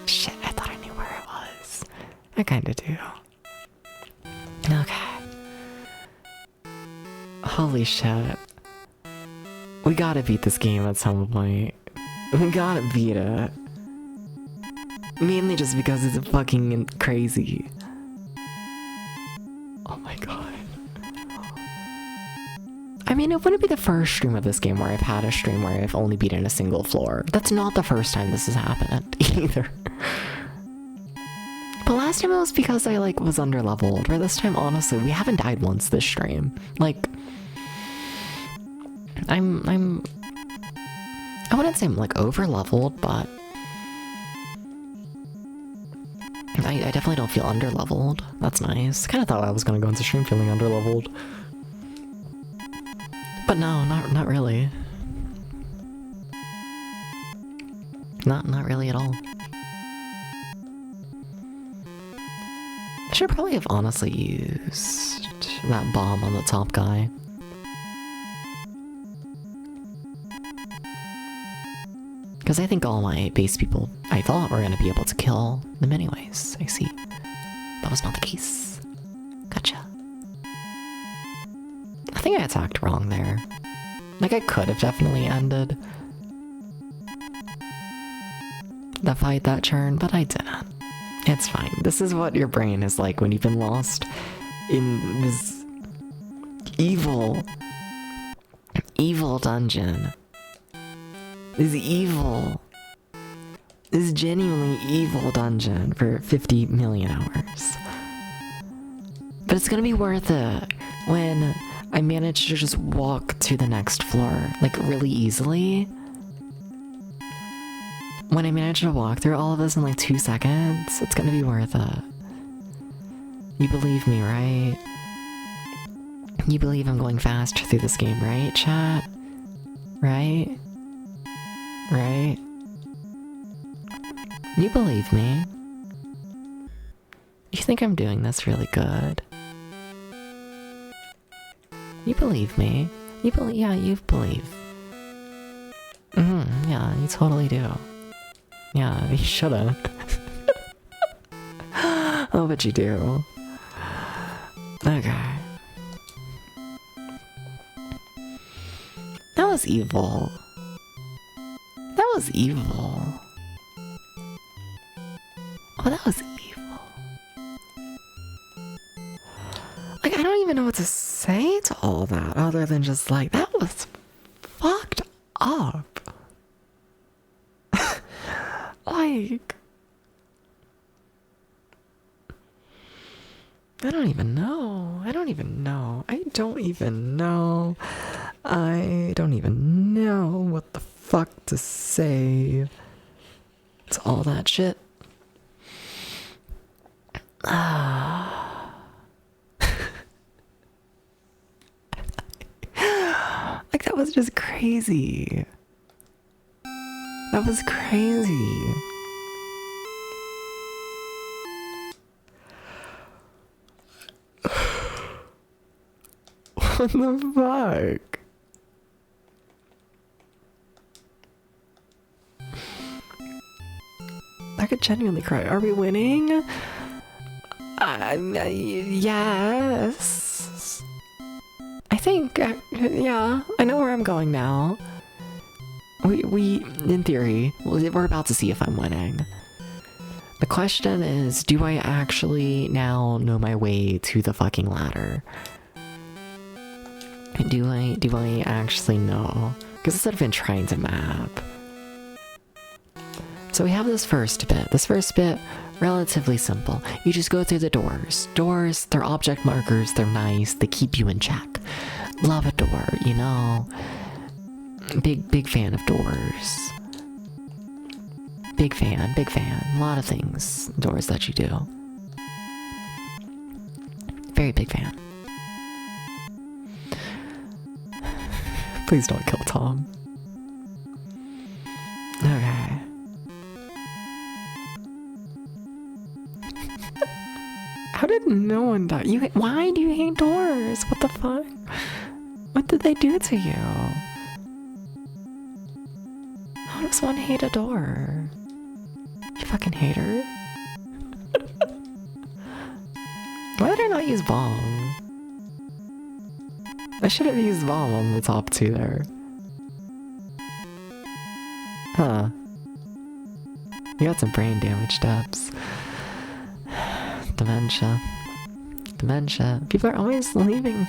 Shit, I thought I knew where it was. I kinda do. Okay. Holy shit. We gotta beat this game at some point. We gotta beat it. Mainly just because it's fucking crazy. Oh my god. I mean, it wouldn't be the first stream of this game where I've had a stream where I've only beaten a single floor. That's not the first time this has happened, either. But last time it was because I, like, was underleveled, where this time, honestly, we haven't died once this stream. Like, I wouldn't say I'm, like, overleveled, but I definitely don't feel underleveled. That's nice. Kinda thought I was gonna go into stream feeling underleveled. But no, not really. Not really at all. I should probably have honestly used that bomb on the top guy. Because I think all my base people, I thought, were going to be able to kill them anyways. I see. That was not the case. Gotcha. I think I attacked wrong there. Like, I could have definitely ended the fight that turn, but I didn't. It's fine. This is what your brain is like when you've been lost in this evil dungeon. This genuinely evil dungeon for 50 million hours. But it's gonna be worth it when I manage to just walk to the next floor, like, really easily. When I manage to walk through all of this in like 2 seconds, it's gonna be worth it. You believe me, right? You believe I'm going fast through this game, right, chat? Right? Right? You believe me. You think I'm doing this really good. You believe me. Yeah, you believe. Yeah, you totally do. Yeah, you shouldn't. Oh, but you do. Okay. That was evil. That was evil. Oh, that was evil. Like, I don't even know what to say to all that other than just like, that was fucked up. Like, I don't even know. I don't even know what the fuck to say. It's all that shit. Like, that was just crazy. That was crazy. What the fuck? I could genuinely cry. Are we winning? Yes. I think, yeah, I know where I'm going now. We, in theory, we're about to see if I'm winning. The question is, do I actually now know my way to the fucking ladder? Do I actually know? Because instead of been trying to map. So we have this first bit. This first bit, relatively simple. You just go through the doors. Doors, they're object markers, they're nice, they keep you in check. Love a door, you know? Big fan of doors. Big fan. A lot of things, doors that you do. Very big fan. Please don't kill Tom. Okay. How did no one die? Why do you hate doors? What the fuck? What did they do to you? How does one hate a door? You fucking hater. Why did I not use bomb? I should have used bomb on the top two there. Huh. You got some brain damage, Debs. Dementia. People are always leaving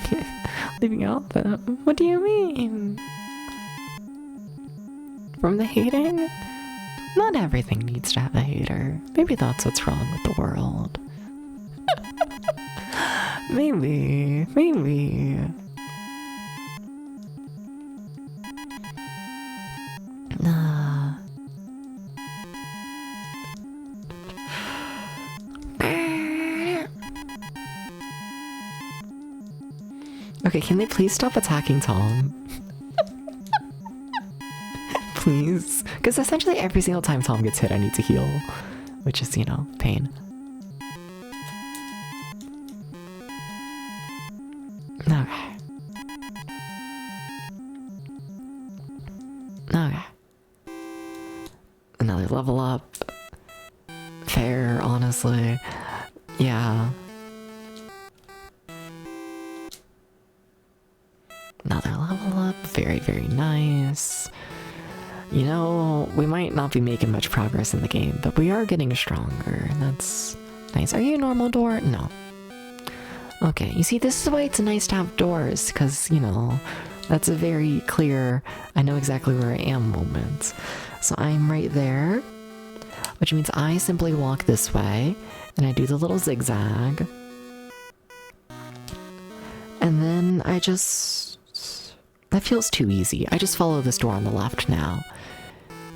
out them. What do you mean? From the hating? Not everything needs to have a hater. Maybe that's what's wrong with the world. Maybe. Okay, can they please stop attacking Tom? Please. Because essentially every single time Tom gets hit, I need to heal. Which is, you know, pain. Okay. Okay. Another level up. Fair, honestly. Yeah. Another level up. Very, very nice. You know, we might not be making much progress in the game, but we are getting stronger. That's nice. Are you a normal door? No. Okay, you see, this is why it's nice to have doors, because, you know, that's a very clear, I know exactly where I am moment. So I'm right there, which means I simply walk this way, and I do the little zigzag. And then I just... That feels too easy. I just follow this door on the left now.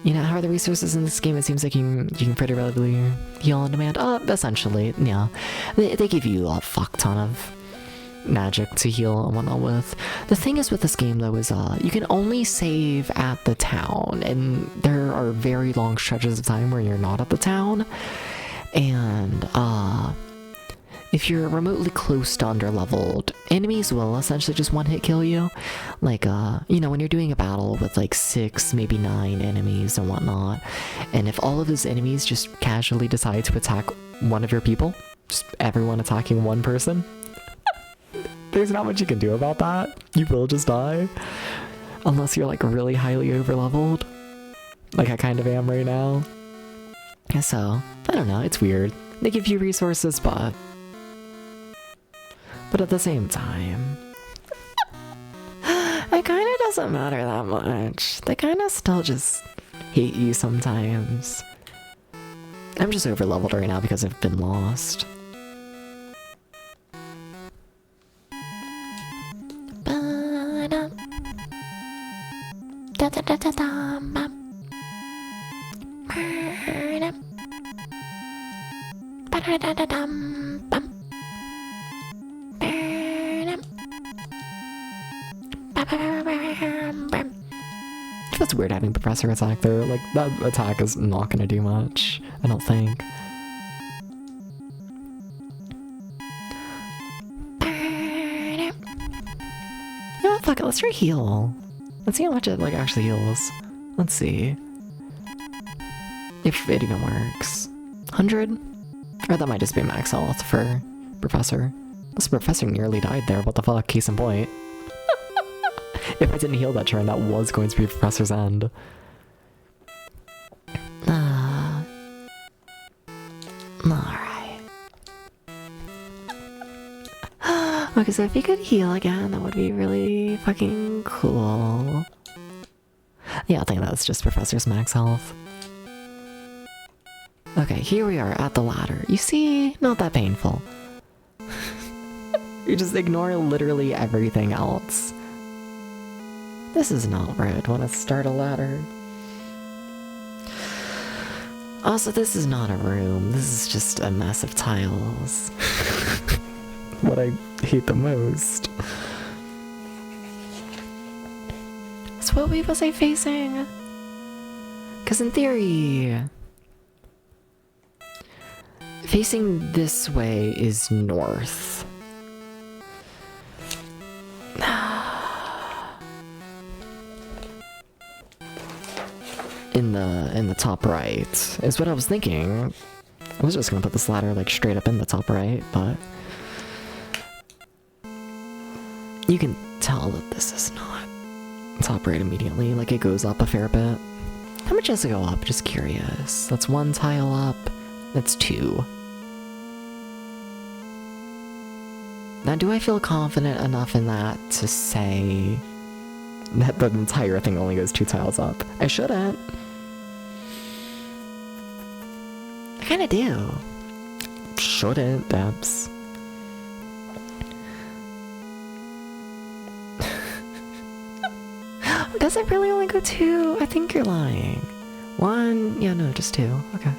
You know, how are the resources in this game? It seems like you can pretty relatively heal on demand. Essentially, yeah. They give you a fuck ton of magic to heal and whatnot with. The thing is with this game, though, is you can only save at the town, and there are very long stretches of time where you're not at the town. And, if you're remotely close to underleveled, enemies will essentially just one-hit kill you. Like, you know, when you're doing a battle with like 6, maybe 9 enemies and whatnot, and if all of those enemies just casually decide to attack one of your people, just everyone attacking one person, there's not much you can do about that. You will just die. Unless you're like really highly overleveled. Like I kind of am right now. So, I don't know, it's weird. They give you resources, but at the same time, it kind of doesn't matter that much. They kind of still just hate you sometimes. I'm just overleveled right now because I've been lost. It's weird having Professor attack there. Like, that attack is not gonna do much, I don't think. You know what, fuck it, let's try heal. Let's see how much it, like, actually heals. Let's see. If it even works. 100? Or that might just be max health for Professor. This Professor nearly died there, what the fuck, case in point. If I didn't heal that turn, that was going to be Professor's end. Alright. Okay, so if you could heal again, that would be really fucking cool. Yeah, I think that's just Professor's max health. Okay, here we are at the ladder. You see? Not that painful. You just ignore literally everything else. This is not where I'd want to start a ladder. Also, this is not a room. This is just a mess of tiles. What I hate the most. So what way was I facing? Because in theory, facing this way is north. In the top right is what I was thinking. I was just gonna put this ladder like straight up in the top right, but you can tell that this is not top right immediately. Like it goes up a fair bit. How much does it go up? Just curious. That's 1 tile up. That's 2. Now, do I feel confident enough in that to say that the entire thing only goes 2 tiles up? I shouldn't. I kinda do. Shouldn't, Debs. Does it really only go 2? I think you're lying. 1? Yeah, no, just 2. Okay.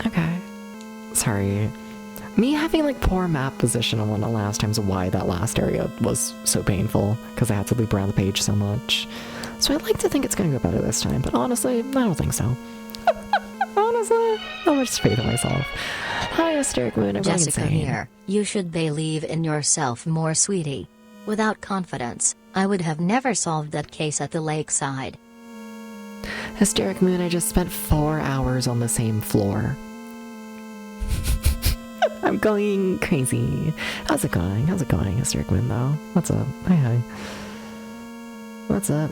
Okay. Sorry. Me having like poor map position on one of the last times why that last area was so painful, because I had to loop around the page so much. So I'd like to think it's gonna go better this time, but honestly, I don't think so. Honestly, how much faith in myself. Hi, Hysteric Moon, I'm going Jessica insane. here. You should believe in yourself more, sweetie. Without confidence, I would have never solved that case at the lakeside. Hysteric Moon, I just spent 4 hours on the same floor. I'm going crazy. How's it going? How's it going, Hysteric Moon, though? What's up? Hi. What's up?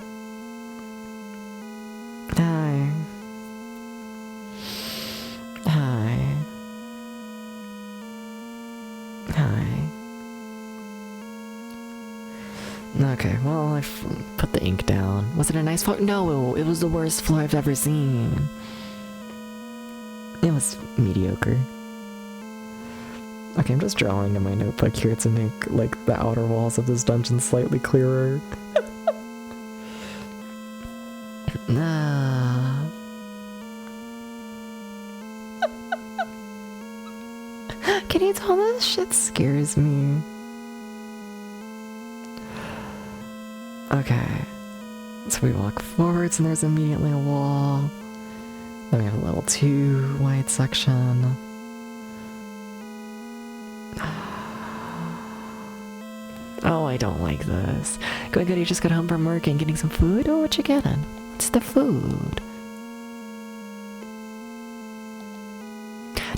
Hi. Hi. Hi. Okay, well, I've put the ink down. Was it a nice floor? No, it was the worst floor I've ever seen. It was mediocre. Okay, I'm just drawing in my notebook here to make, like, the outer walls of this dungeon slightly clearer. Nah. Can you tell this shit scares me? Okay. So we walk forwards and there's immediately a wall. Then we have a level 2 white section. Oh, I don't like this. Good, you just got home from work and getting some food? Oh, what you getting? What's the food?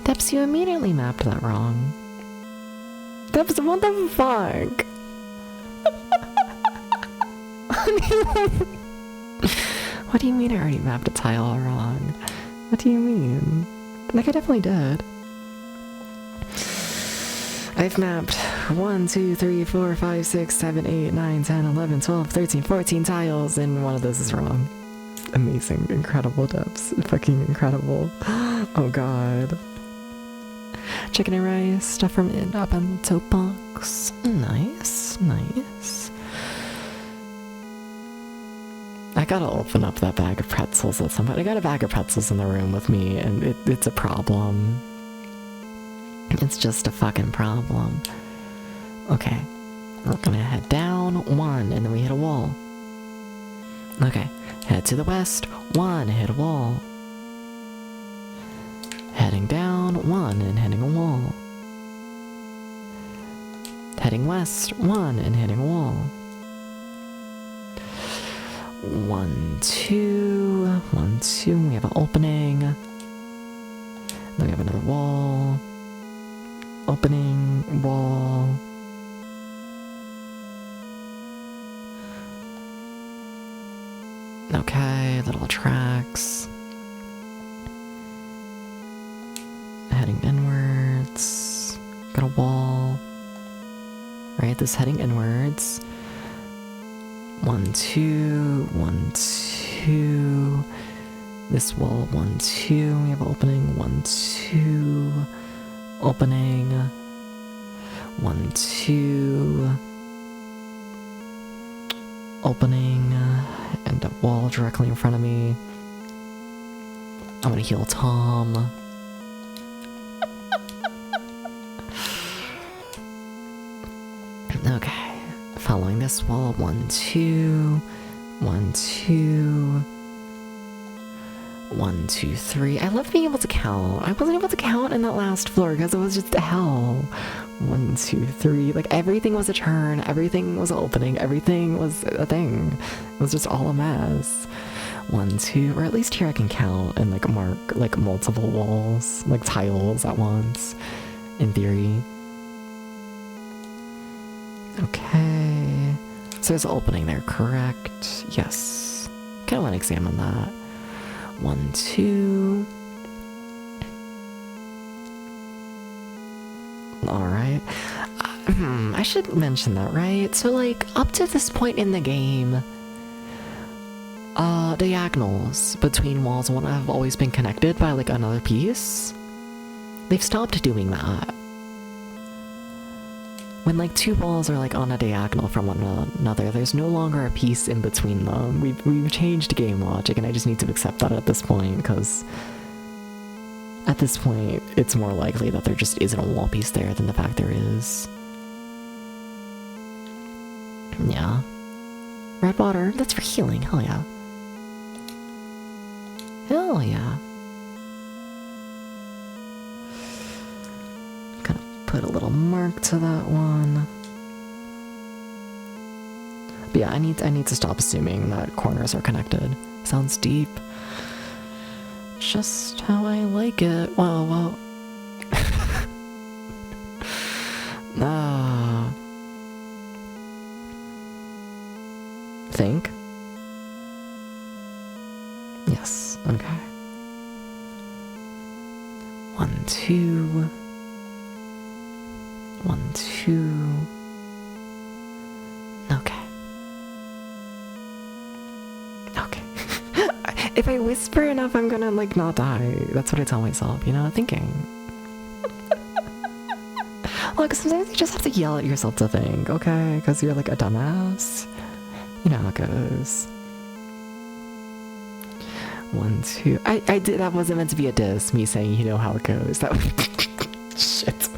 Debs, you immediately mapped that wrong. Debs, what the fuck? What do you mean I already mapped a tile wrong? What do you mean? Like, I definitely did. I've mapped 1, 2, 3, 4, 5, 6, 7, 8, 9, 10, 11, 12, 13, 14 tiles, and one of those is wrong. Amazing, incredible depths. Fucking incredible. Oh god. Chicken and rice, stuff from it up on the tote box. Nice, nice. I gotta open up that bag of pretzels at some point. I got a bag of pretzels in the room with me, and it's a problem. It's just a fucking problem. Okay. We're gonna head down 1, and then we hit a wall. Okay. Head to the west, 1, hit a wall. Heading down 1 and hitting a wall. Heading west 1 and hitting a wall. 1, 2, 1, 2. We have an opening. Then we have another wall. Opening, wall. Okay, little tracks. Heading inwards. Got a wall. Right, this heading inwards. 1, 2, 1, 2. This wall, 1, 2. We have opening, 1, 2. Opening. 1, 2. Opening. And a wall directly in front of me. I'm gonna heal Tom. Okay. Following this wall, 1, 2. 1, 2. 1, 2, 3. I love being able to count. I wasn't able to count in that last floor because it was just hell. 1, 2, 3. Like, everything was a turn, everything was an opening, everything was a thing. It was just all a mess. 1, 2, or at least here I can count and like mark like multiple walls, like tiles at once, in theory. Okay. So there's an opening there, correct? Yes. Kind of want to examine that. 1, 2. Alright. I should mention that, right? So, like, up to this point in the game, diagonals between walls and one have always been connected by, like, another piece. They've stopped doing that. When, like, 2 walls are, like, on a diagonal from one another, there's no longer a piece in between them. We've changed game logic, and I just need to accept that at this point, because at this point, it's more likely that there just isn't a wall piece there than the fact there is. Yeah. Red water. That's for healing. Hell yeah. Hell yeah. Gonna put a little mark to that one. But yeah, I need to stop assuming that corners are connected. Sounds deep. Just how I like it. Whoa. Think? Yes, okay. 1, 2. 1, 2. Okay. Okay. If I whisper enough, I'm gonna, like, not die. That's what I tell myself, you know? Thinking. Look, sometimes you just have to yell at yourself to think, okay? Because you're, like, a dumbass. You know how it goes. 1, 2. I did. That wasn't meant to be a diss. Me saying, you know how it goes. That was shit.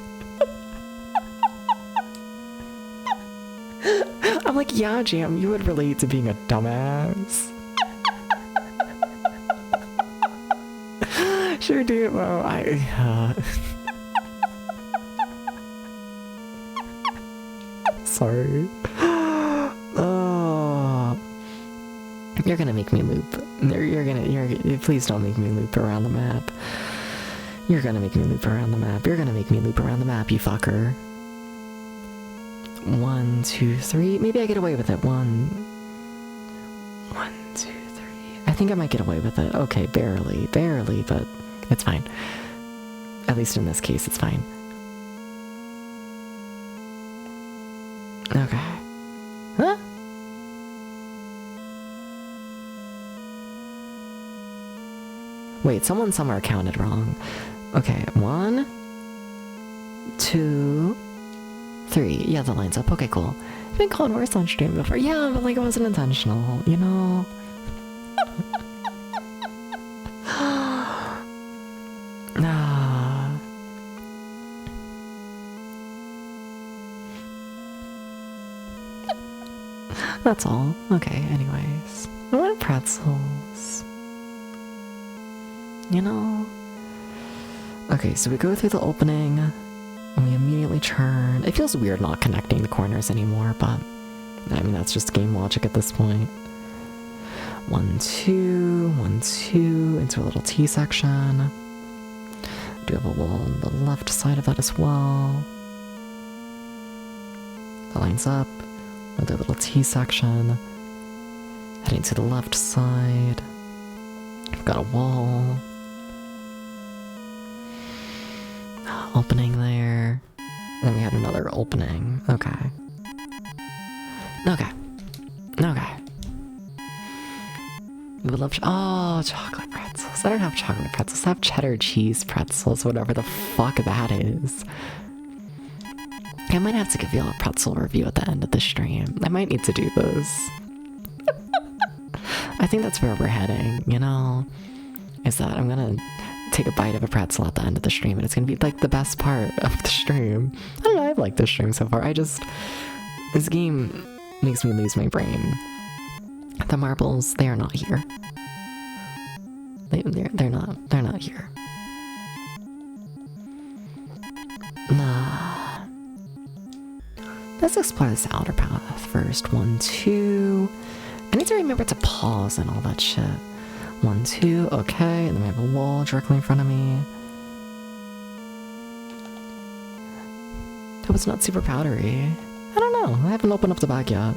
I'm like, yeah, Jam. You would relate to being a dumbass. Sure do. Well, sorry. You're gonna make me loop. Please don't make me loop around the map. You're gonna make me loop around the map. You're gonna make me loop around the map, you fucker. 1, 2, 3. Maybe I get away with it. 1, 2, 3. I think I might get away with it. Okay, barely, but it's fine. At least in this case, it's fine. Okay. Huh? Wait, someone somewhere counted wrong. Okay, 1, 2, 3. Yeah, the line's up. Okay, cool. I've been called worse on stream before. Yeah, but like it wasn't intentional, you know? That's all. Okay, anyways. I want pretzels. You know? Okay, so we go through the opening, and we immediately turn. It feels weird not connecting the corners anymore, but I mean, that's just game logic at this point. 1, 2, 1, 2, into a little T section. Do have a wall on the left side of that as well. That lines up. Another little T section. Heading to the left side. Got a wall. Opening there. Then we had another opening. Okay. Okay. We would love chocolate pretzels. I don't have chocolate pretzels. I have cheddar cheese pretzels, whatever the fuck that is. I might have to give you a pretzel review at the end of the stream. I might need to do this. I think that's where we're heading, you know? Is that I'm gonna take a bite of a pretzel at the end of the stream, and it's gonna be like the best part of the stream. I don't know, I've liked this stream so far. This game makes me lose my brain. The marbles, they are not here. They're not here. Nah. Let's explore this outer path first. 1, 2. I need to remember to pause and all that shit. 1, 2, okay, and then we have a wall directly in front of me. Hope it's not super powdery. I don't know, I haven't opened up the bag yet.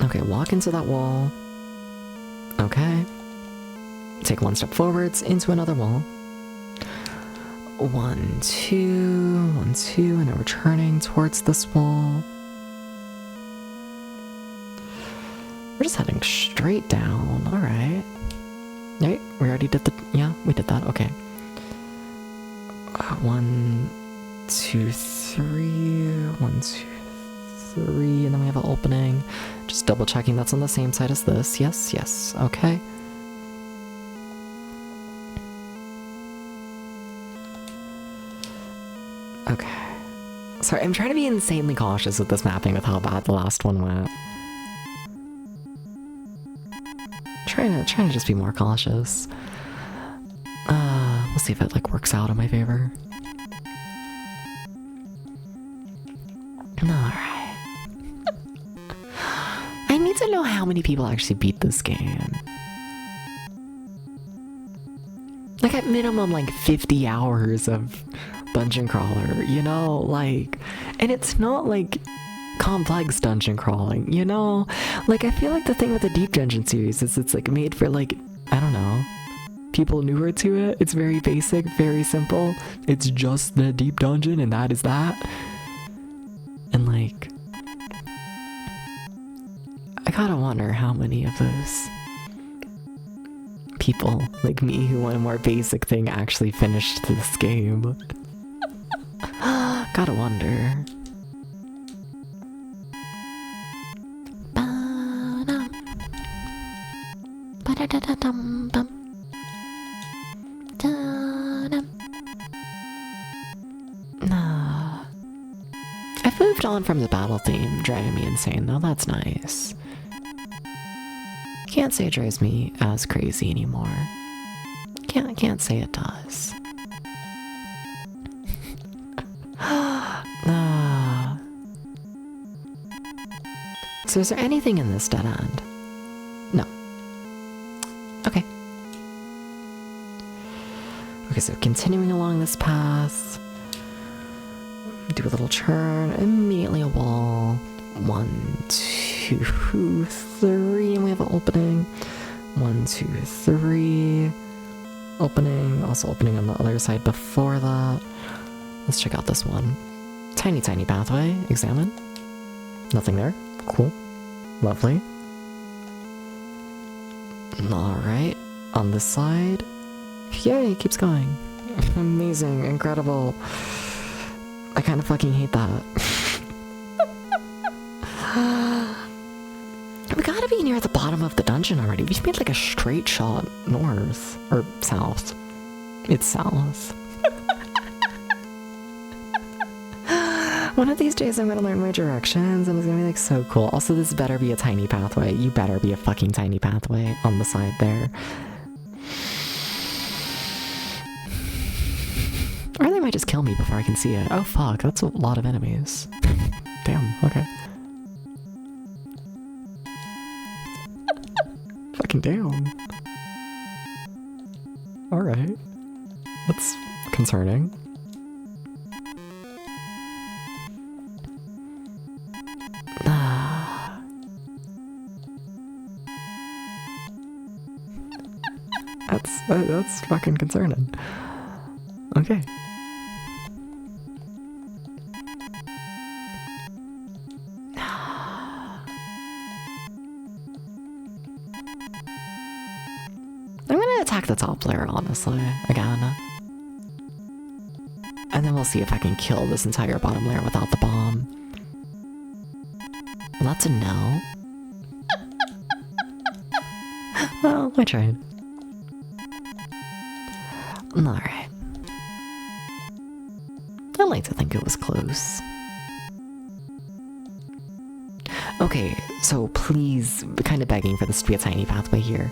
Okay, walk into that wall. Okay. Take 1 step forwards into another wall. 1, 2, 1, 2, and now we're turning towards this wall. We're just heading straight down. Alright. Right, we already did yeah, we did that. Okay. 1, 2, 3. 1, 2, 3. And then we have an opening. Just double checking that's on the same side as this. Yes. Okay. Okay. Sorry, I'm trying to be insanely cautious with this mapping with how bad the last one went. Trying to just be more cautious. We'll see if it like works out in my favor. Alright. I need to know how many people actually beat this game. Like at minimum like 50 hours of dungeon crawler, you know, like, and it's not like complex dungeon crawling, you know, like I feel like the thing with the Deep Dungeon series is it's like made for like, I don't know, people newer to it. It's very basic, very simple. It's just the Deep Dungeon and that is that. And like, I gotta wonder how many of those people like me who want a more basic thing actually finished this game. Gotta wonder. I've moved on from the battle theme, driving me insane though, that's nice. Can't say it drives me as crazy anymore. Can't say it does. So is there anything in this dead end? No. Okay. Okay, so continuing along this path. Do a little turn, immediately a wall. 1, 2, 3, and we have an opening. 1, 2, 3. Opening, also opening on the other side before that. Let's check out this one. Tiny pathway, examine. Nothing there, cool. Lovely. Alright, on this side. Yay, it keeps going. Amazing, incredible. I kind of fucking hate that. We gotta be near the bottom of the dungeon already. We've made like a straight shot north. Or south. It's south. One of these days I'm gonna learn my directions and it's gonna be like so cool. Also, this better be a tiny pathway. You better be a fucking tiny pathway on the side there. Or they might just kill me before I can see it. Oh fuck, that's a lot of enemies. Damn, okay. Fucking damn. Alright. That's concerning. That's fucking concerning. Okay. I'm gonna attack the top layer, honestly, again. And then we'll see if I can kill this entire bottom layer without the bomb. Well, that's a no. Well, I tried. Alright. I like to think it was close. Okay, so please, kind of begging for this to be a tiny pathway here.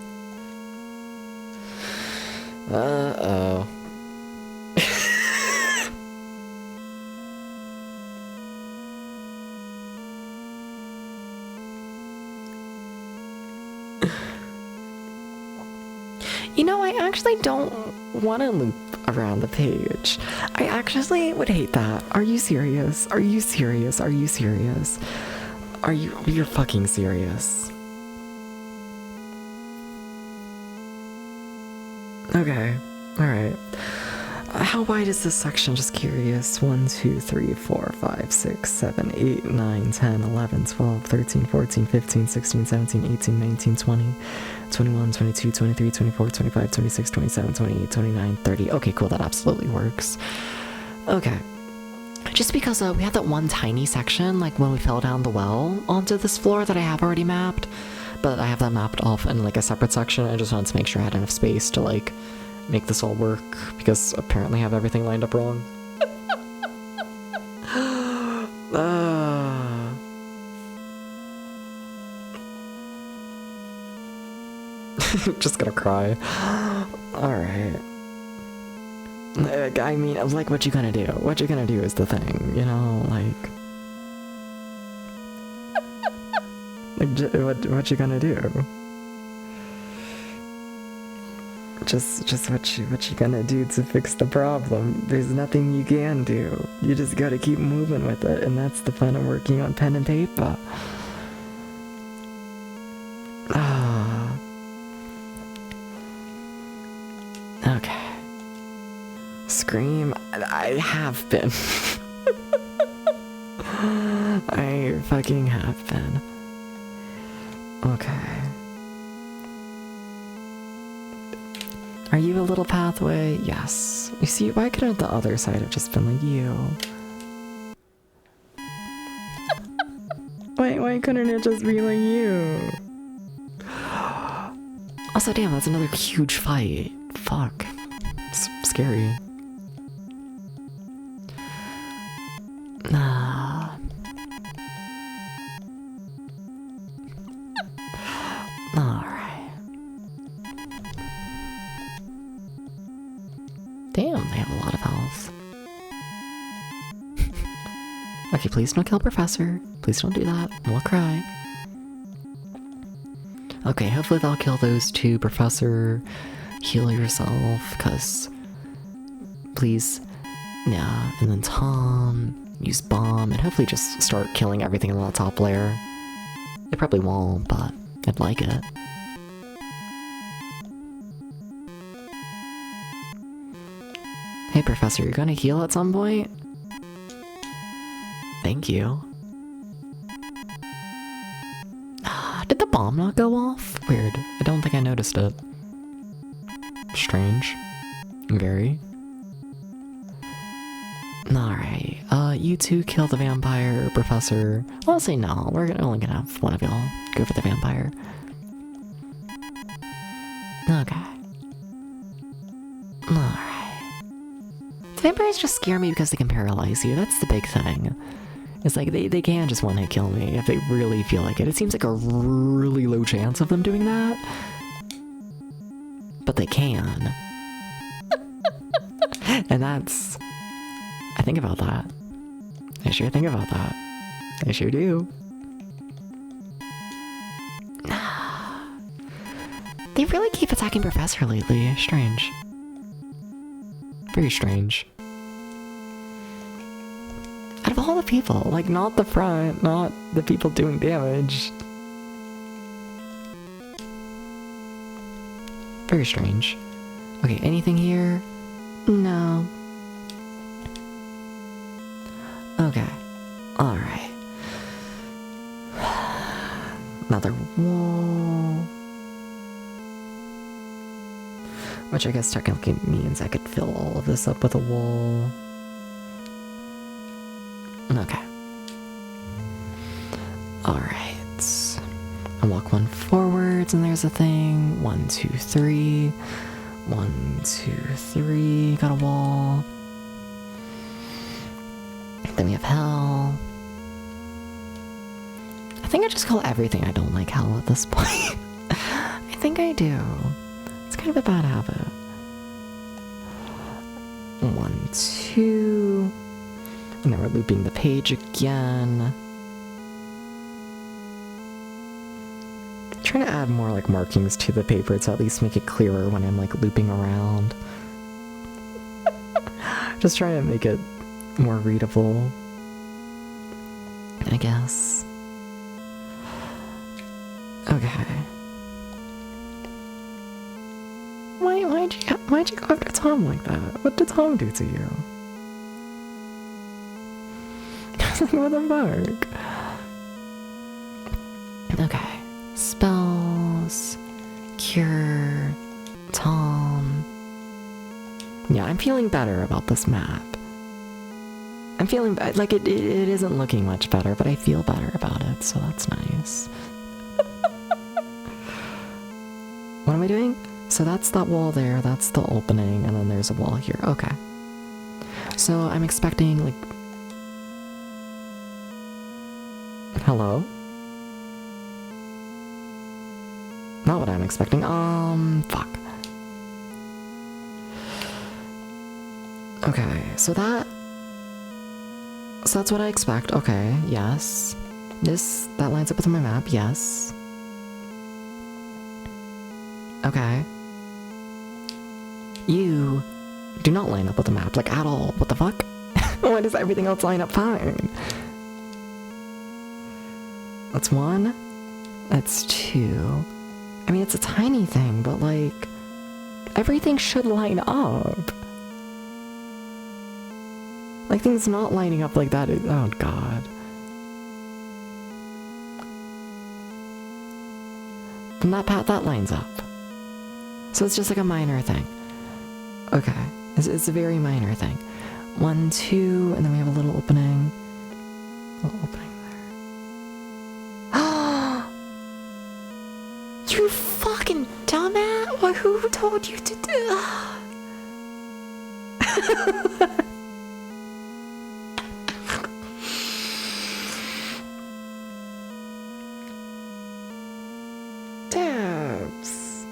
Uh-oh. You know, I actually don't want to loop around the page. I actually would hate that. Are you serious? Are you serious? Are you serious? You're fucking serious. Okay, alright. How wide is this section? Just curious. 1, 2, 3, 4, 5, 6, 7, 8, 9, 10, 11, 12, 13, 14, 15, 16, 17, 18, 19, 20, 21, 22, 23, 24, 25, 26, 27, 28, 29, 30. Okay, cool, that absolutely works. Okay. Just because we had that one tiny section, like when we fell down the well onto this floor that I have already mapped, but I have that mapped off in like a separate section. I just wanted to make sure I had enough space to like make this all work, because apparently I have everything lined up wrong. Just gonna cry. Alright. I mean, like, what you gonna do? What you gonna do is the thing, you know, like... what you gonna do? Just what you gonna do to fix the problem? There's nothing you can do. You just gotta keep moving with it, and that's the fun of working on pen and paper. Okay. Scream. I have been. I fucking have been. Okay. Are you a little pathway? Yes. You see, why couldn't the other side have just been like you? Why couldn't it just be like you? Also, damn, that's another huge fight. Fuck. It's scary. Alright. Damn, they have a lot of health. Okay, please don't kill Professor. Please don't do that. We'll cry. Okay, hopefully they'll kill those two. Professor, heal yourself, cause... Please. Yeah, and then Tom, use bomb, and hopefully just start killing everything in the top layer. They probably won't, but I'd like it. Hey Professor, you're gonna heal at some point? Thank you. Did the bomb not go off? Weird. I don't think I noticed it. Strange. Very. Alright, you two kill the vampire, Professor. Well, I'll say no, we're only gonna have one of y'all go for the vampire. Okay. Alright. The vampires just scare me because they can paralyze you, that's the big thing. It's like, they can just one-hit kill me if they really feel like it. It seems like a really low chance of them doing that. But they can. And that's... I think about that. I sure think about that. I sure do. They really keep attacking Professor lately. Strange. Very strange. Out of all the people, like, not the front, not the people doing damage. Very strange. Okay, anything here? No. Okay. Alright. Another wall. Which I guess technically means I could fill all of this up with a wall. Okay. Alright. I walk one forwards and there's a thing. 1, 2, 3. 1, 2, 3. Got a wall. Then we have hell. I think I just call everything I don't like hell at this point. I think I do. It's kind of a bad habit. 1, 2. And then we're looping the page again. Trying to add more like markings to the paper to at least make it clearer when I'm like looping around. Just trying to make it more readable, I guess. Okay. Why'd you go after Tom like that? What did Tom do to you? What the fuck? Okay. Spells. Cure. Tom. Yeah, I'm feeling better about this map. I'm feeling like it isn't looking much better, but I feel better about it, so that's nice. What am I doing? So that's that wall there, that's the opening, and then there's a wall here. Okay. So I'm expecting, like... Hello? Not what I'm expecting. Fuck. Okay, so that's what I expect. Okay, yes. That lines up with my map, yes. Okay. You do not line up with the map, like, at all. What the fuck? Why does everything else line up fine? That's 1. That's 2. I mean, it's a tiny thing, but, like, everything should line up. Like, things not lining up like that is, oh god. From that path, that lines up. So it's just like a minor thing. Okay, it's a very minor thing. 1, 2, and then we have a little opening. Little opening there. You fucking dumbass! What, who told you to do? Dabs.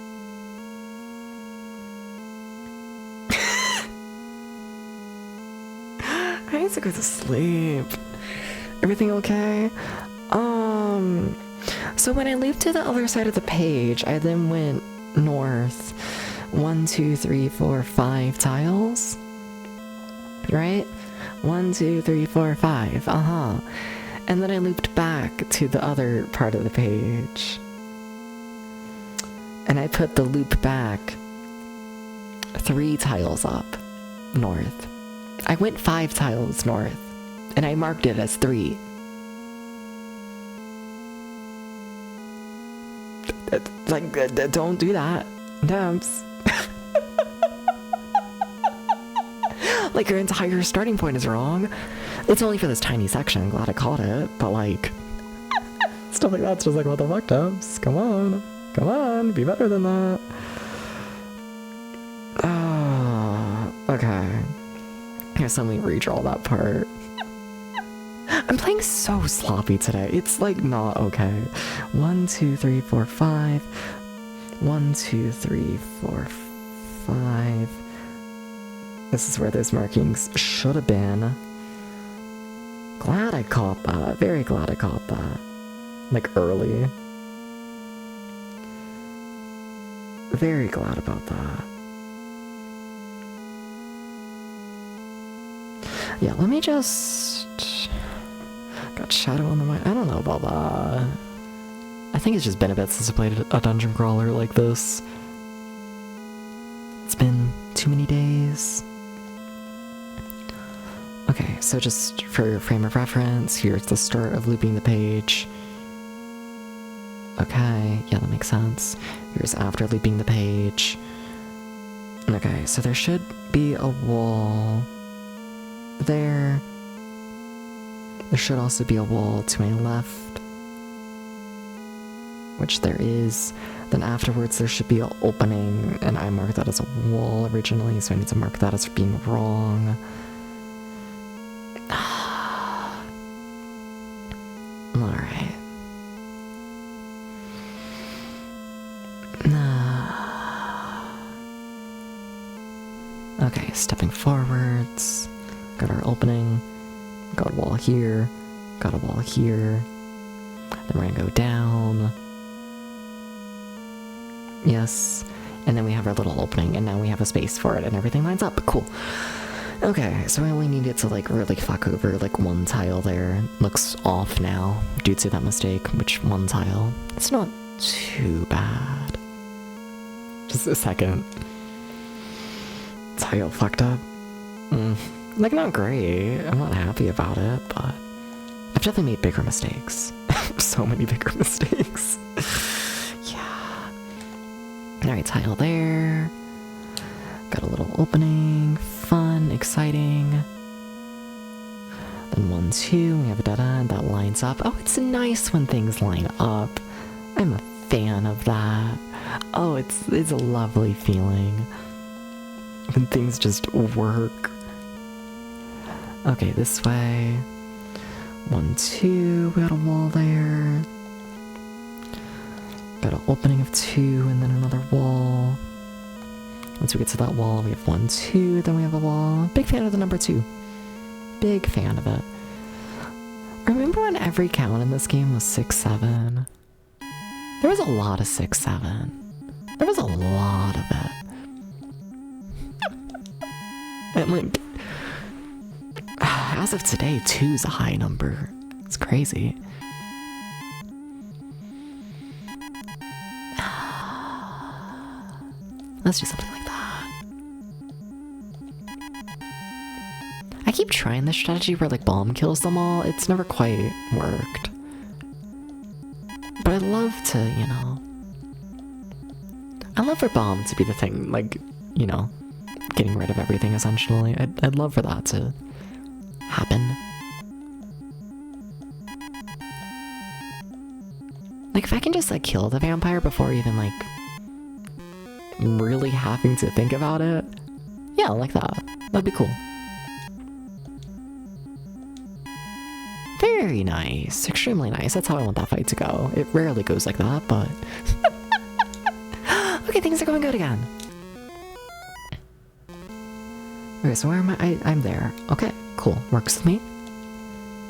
I need to go to sleep. Everything okay? So when I leaped to the other side of the page, I then went north 1, 2, 3, 4, 5 tiles. Right? 1, 2, 3, 4, 5. And then I looped back to the other part of the page. And I put the loop back 3 tiles up north. I went 5 tiles north, and I marked it as 3. Like, don't do that. Dumps. Like, your entire starting point is wrong. It's only for this tiny section. I'm glad I caught it, but like, stuff like that's just like, what the fuck, Dumps? Come on. Come on, be better than that. Okay. Here's let me redraw that part. I'm playing so sloppy today. It's like not okay. 1, 2, 3, 4, 5. 1, 2, 3, 4, 5. This is where those markings should have been. Glad I caught that. Very glad I caught that. Like early. Very glad about that. Yeah, let me just... Got shadow on the mind. I don't know about that. I think it's just been a bit since I played a dungeon crawler like this. It's been too many days. Okay, so just for your frame of reference, here's the start of looping the page. Okay, yeah, that makes sense. Here's after looping the page. Okay, so there should be a wall there. There should also be a wall to my left, which there is. Then afterwards there should be an opening, and I marked that as a wall originally, so I need to mark that as being wrong. Alright. Okay, stepping forwards. Got our opening. Got a wall here. Got a wall here. Then we're gonna go down. Yes. And then we have our little opening, and now we have a space for it, and everything lines up. Cool. Okay, so I only needed to, like, really fuck over, like, 1 tile there. Looks off now, due to that mistake, which 1 tile. It's not too bad. Just a second. Tile fucked up. Like, not great. I'm not happy about it, but I've definitely made bigger mistakes. So many bigger mistakes. Yeah. Alright, tile there. Got a little opening. Fun, exciting. Then 1, 2, we have a da-da, and that lines up. Oh, it's nice when things line up. I'm a fan of that. Oh, it's a lovely feeling when things just work. Okay, this way. 1, 2, we got a wall there. Got an opening of 2 and then another wall. Once we get to that wall, we have 1, 2, then we have a wall. Big fan of the number 2. Big fan of it. Remember when every count in this game was 6, 7? There was a lot of 6, 7. There was a lot of it. And like, as of today, 2 is a high number. It's crazy. Let's do something like that. I keep trying this strategy where like bomb kills them all. It's never quite worked. But I'd love to, you know. I'd love for bomb to be the thing, like, you know, getting rid of everything essentially. I'd love for that to happen. Like if I can just like kill the vampire before even like really having to think about it. Yeah, like that. That'd be cool. Very nice. Extremely nice. That's how I want that fight to go. It rarely goes like that, but... Okay, things are going good again. Okay, so where am I? I'm there. Okay, cool. Works with me.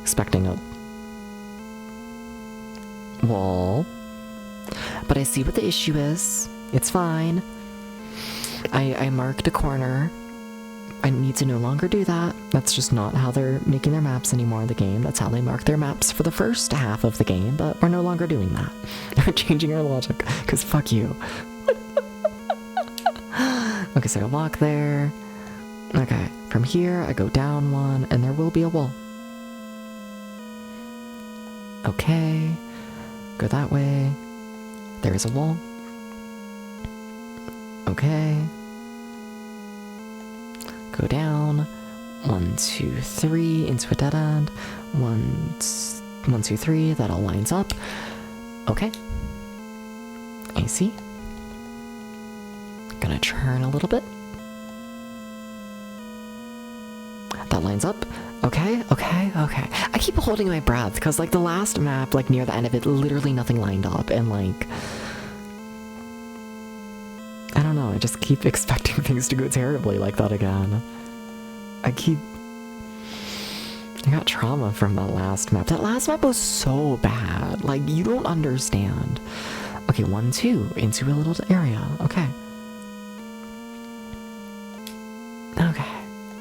Expecting a... wall. But I see what the issue is. It's fine. I marked a corner. I need to no longer do that. That's just not how they're making their maps anymore in the game. That's how they mark their maps for the first half of the game, but we're no longer doing that. We're changing our logic, because fuck you. Okay, so I walk there. Okay, from here I go down 1, and there will be a wall. Okay, go that way. There is a wall. Okay. Go down. 1, 2, 3 into a dead end. 1, 2, 3. That all lines up. Okay. I see. Gonna turn a little bit. That lines up. Okay, okay, okay. I keep holding my breath because like the last map, like near the end of it, literally nothing lined up, and like I don't know, I just keep expecting things to go terribly like that again. I got trauma from that last map. That last map was so bad. Like, you don't understand. Okay, 1, 2, into a little area. Okay. Okay.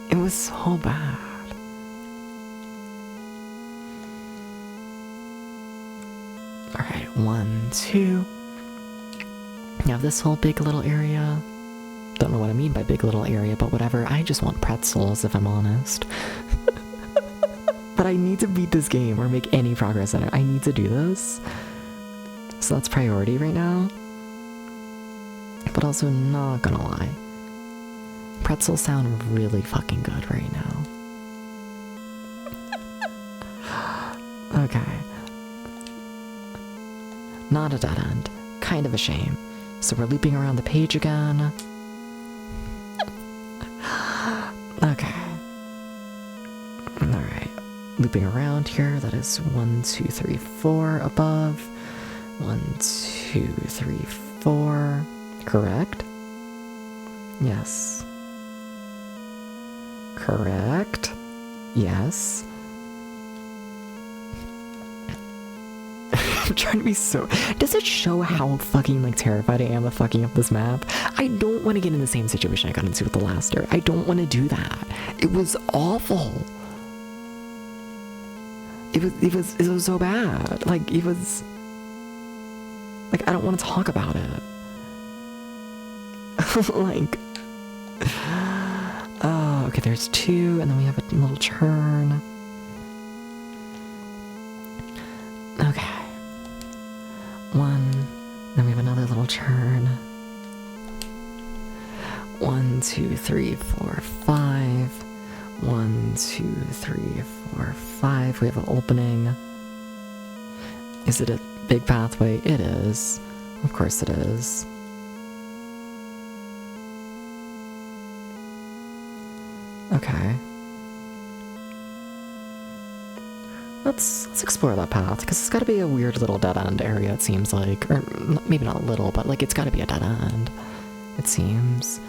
It was so bad. Alright, 1, 2. You have this whole big little area. Don't know what I mean by big little area, but whatever. I just want pretzels, if I'm honest. But I need to beat this game or make any progress in it. I need to do this. So that's priority right now. But also, not gonna lie. Pretzels sound really fucking good right now. Okay. Not a dead end. Kind of a shame. So we're looping around the page again. Okay. Alright. Looping around here. That is 1, 2, 3, 4 above. 1, 2, 3, 4. Correct? Yes. Correct? Yes. I'm trying to be so... Does it show how fucking, like, terrified I am of fucking up this map? I don't want to get in the same situation I got into with the last year. I don't want to do that. It was awful. It was so bad. Like, it was... Like, I don't want to talk about it. Like... Oh, okay, there's 2, and then we have a little turn. Okay. 1, then we have another little turn. 1, 2, 3, 4, 5. 1, 2, 3, 4, 5. We have an opening. Is it a big pathway? It is. Of course it is. Okay. let's explore that path, because it's got to be a weird little dead-end area, it seems like. Or maybe not little, but like it's got to be a dead end, it seems.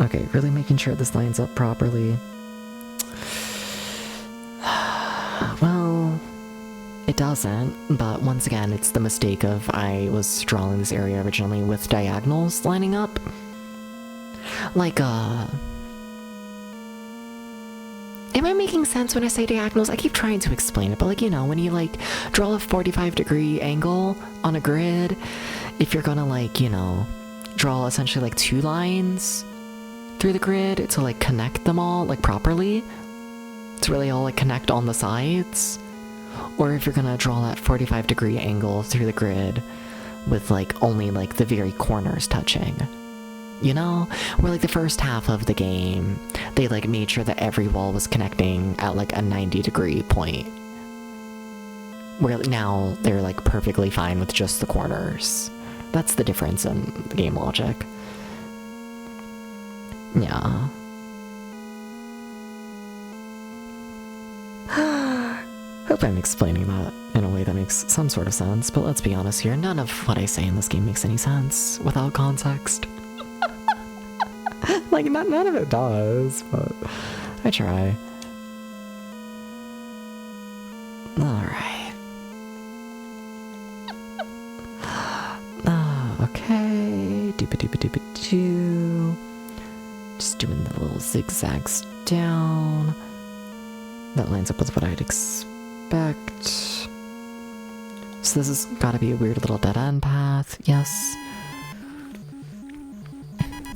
Okay, really making sure this lines up properly. Well, it doesn't, but once again, it's the mistake of I was drawing this area originally with diagonals lining up. Like, am I making sense when I say diagonals? I keep trying to explain it, but like, you know, when you like draw a 45-degree angle on a grid, if you're gonna like, you know, draw essentially like 2 lines through the grid to like connect them all like properly, to really all like connect on the sides, or if you're gonna draw that 45-degree angle through the grid with like only like the very corners touching. You know, where like the first half of the game, they like made sure that every wall was connecting at like a 90-degree point. Where now they're like perfectly fine with just the corners. That's the difference in the game logic. Yeah. Hope I'm explaining that in a way that makes some sort of sense, but let's be honest here, none of what I say in this game makes any sense without context. Like, none of it does, but I try. Alright. Okay. Doopa-doopa-doopa-doo. Just doing the little zigzags down. That lines up with what I'd expect. So this has got to be a weird little dead-end path. Yes.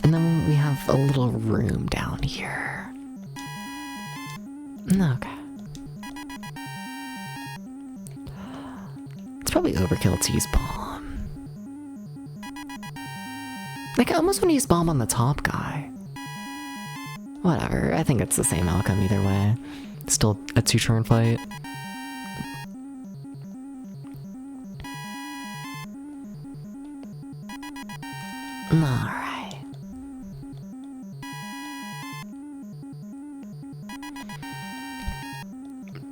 And then we have a little room down here. Okay. It's probably overkill to use bomb. Like, I almost want to use bomb on the top guy. Whatever, I think it's the same outcome either way. Still a 2-turn fight. Alright.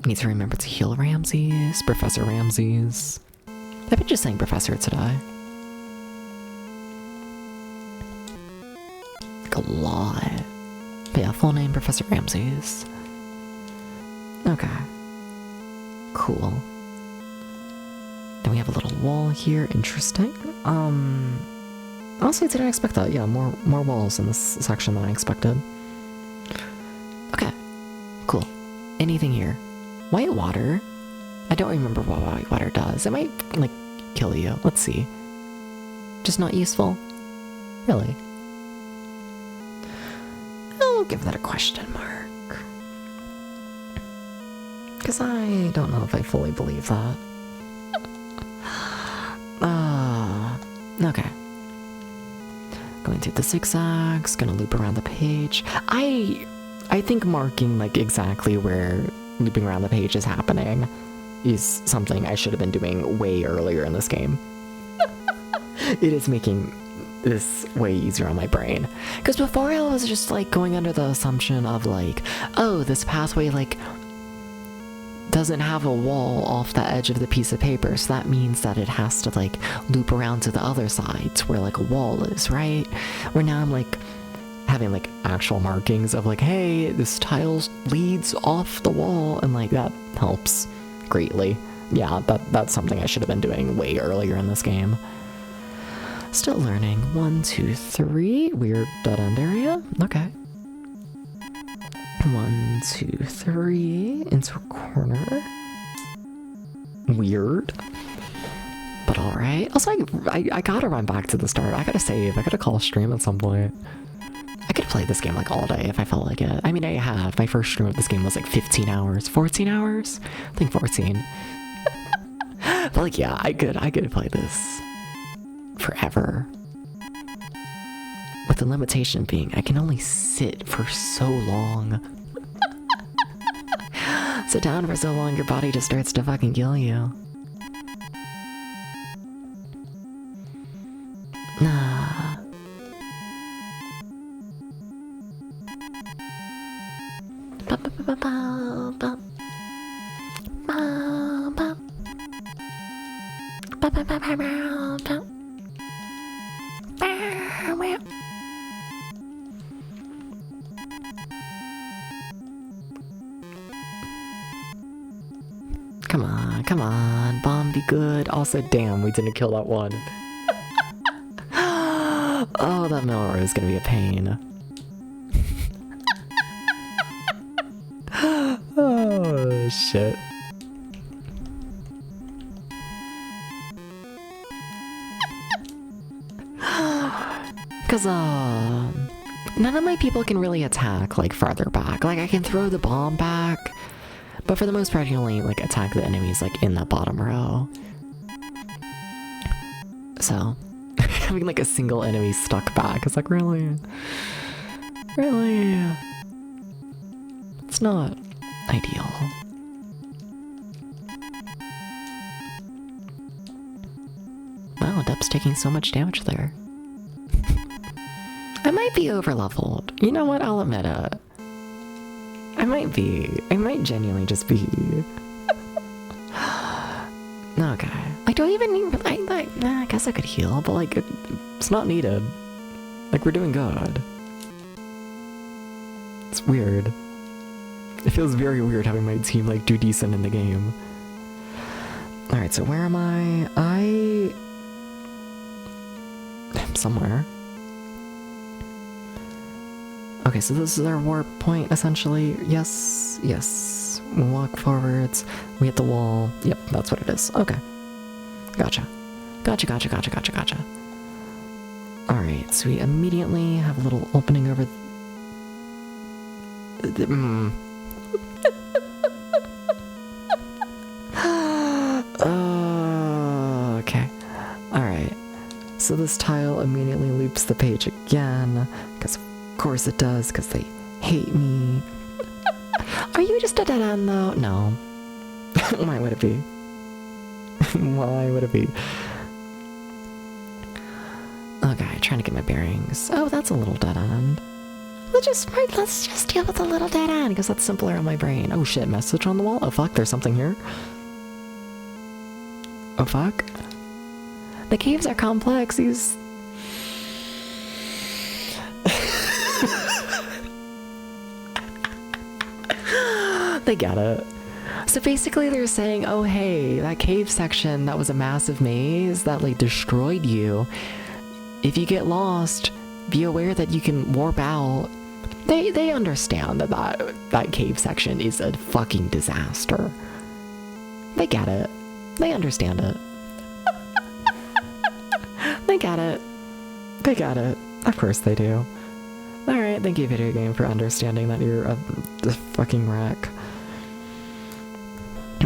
Need to remember to heal Ramses, Professor Ramses. I've been just saying Professor today. Like a lot. But yeah, full name Professor Ramses. Okay. Cool. Then we have a little wall here, interesting. Honestly, I didn't expect that. Yeah, more walls in this section than I expected. Okay. Cool. Anything here? White water? I don't remember what white water does. It might, like, kill you. Let's see. Just not useful? Really? I'll give that a question mark. Because I don't know if I fully believe that. Okay. Going through the zigzags, gonna loop around the page. I think marking, like, exactly where looping around the page is happening is something I should have been doing way earlier in this game. It is making this way easier on my brain. Because before I was just like going under the assumption of like, oh, this pathway like doesn't have a wall off the edge of the piece of paper, so that means that it has to like loop around to the other sides where like a wall is, right? Where now I'm like having like actual markings of like, hey, this tile leads off the wall, and like that helps greatly. Yeah, that's something I should have been doing way earlier in this game. Still learning. 1, 2, 3. Weird dead end area. Okay. 1, 2, 3. Into a corner. Weird. But alright. Also, I gotta run back to the start. I gotta save. I gotta call a stream at some point. I could play this game like all day if I felt like it. I mean, I have. My first stream of this game was like 15 hours. 14 hours? I think 14. But like, yeah, I could play this forever. With the limitation being, I can only sit for so long. Sit down for so long, your body just starts to fucking kill you. Come on, bomb be good. Also, damn, we didn't kill that one. Oh, that Melrose is gonna be a pain. Oh, shit. Cause, none of my people can really attack, like, farther back. Like, I can throw the bomb back, but for the most part, I can only, like, attack the enemies, like, in that bottom row. So, having, like, a single enemy stuck back is like, really? Really? It's not ideal. Wow, Dep's taking so much damage there. I might be over-leveled. You know what? I'll admit it. I might be. I might genuinely just be. Okay. Like, do I even need... I guess I could heal, but, like, it's not needed. Like, we're doing good. It's weird. It feels very weird having my team, like, do decent in the game. Alright, so where am I? I'm somewhere. Okay, so this is our warp point, essentially. Yes, yes. We'll walk forwards. We hit the wall. Yep, that's what it is. Okay. Gotcha. Gotcha. Alright, so we immediately have a little opening over... Okay. Alright. So this tile immediately loops the page again, because of course it does, because they hate me. Are you just a dead end though? No. Why would it be? Why would it be? Okay, trying to get my bearings. Oh, that's a little dead end. Let's just deal with a little dead end, because that's simpler on my brain. Oh shit, message on the wall? Oh fuck, there's something here. Oh fuck. The caves are complex, these... They get it. So basically they're saying, oh hey, that cave section that was a massive maze that like destroyed you, if you get lost, be aware that you can warp out. They understand that cave section is a fucking disaster. They get it. They understand it. They get it. They get it. Of course they do. Alright, thank you video game for understanding that you're a fucking wreck.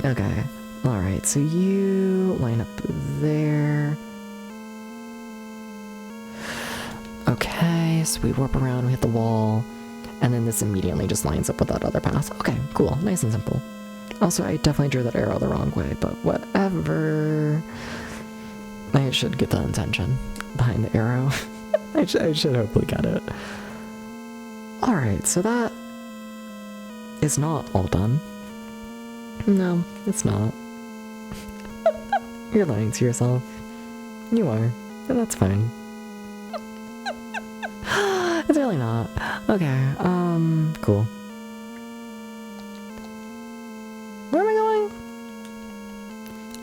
Okay. Alright, so you line up there. Okay, so we warp around, we hit the wall, and then this immediately just lines up with that other path. Okay, cool. Nice and simple. Also, I definitely drew that arrow the wrong way, but whatever. I should get the intention behind the arrow. I should hopefully get it. Alright, so that is not all done. No, it's not. You're lying to yourself. You are, and that's fine. It's really not. Okay, cool. Where am I going?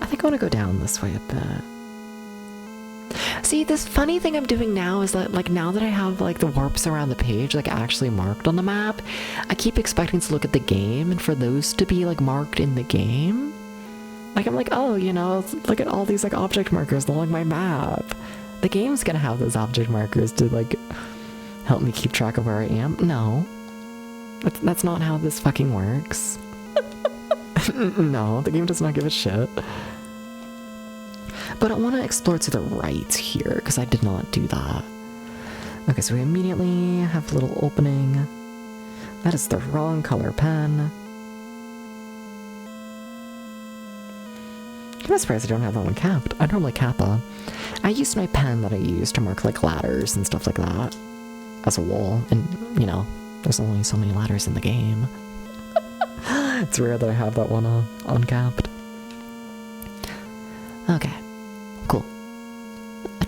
I think I want to go down this way a bit. See, this funny thing I'm doing now is that, like, now that I have, like, the warps around the page, like, actually marked on the map, I keep expecting to look at the game, and for those to be, like, marked in the game. Like, I'm like, oh, you know, look at all these, like, object markers along my map. The game's gonna have those object markers to, like, help me keep track of where I am. No. That's not how this fucking works. No, the game does not give a shit. But I want to explore to the right here, because I did not do that. Okay, so we immediately have a little opening. That is the wrong color pen. I'm surprised I don't have that one capped. I normally kappa. I used my pen that I used to mark, like, ladders and stuff like that as a wall. And, you know, there's only so many ladders in the game. It's rare that I have that one uncapped. Okay. Cool.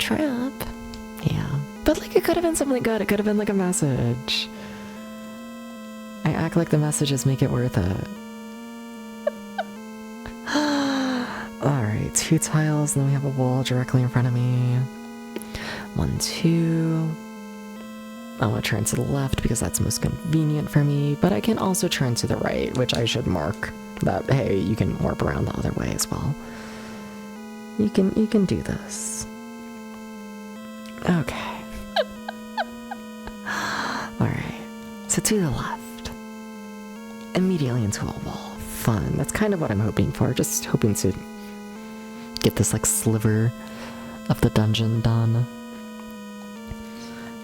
trip. Yeah. But like it could have been something good. It could have been like a message. I act like the messages make it worth it. Alright, 2 tiles, and then we have a wall directly in front of me. 1, 2. I want to turn to the left because that's most convenient for me, but I can also turn to the right, which I should mark that, hey, you can warp around the other way as well. You can do this. Okay. Alright, so to the left. Immediately into a wall. Fun. That's kind of what I'm hoping for, just hoping to get this like sliver of the dungeon done.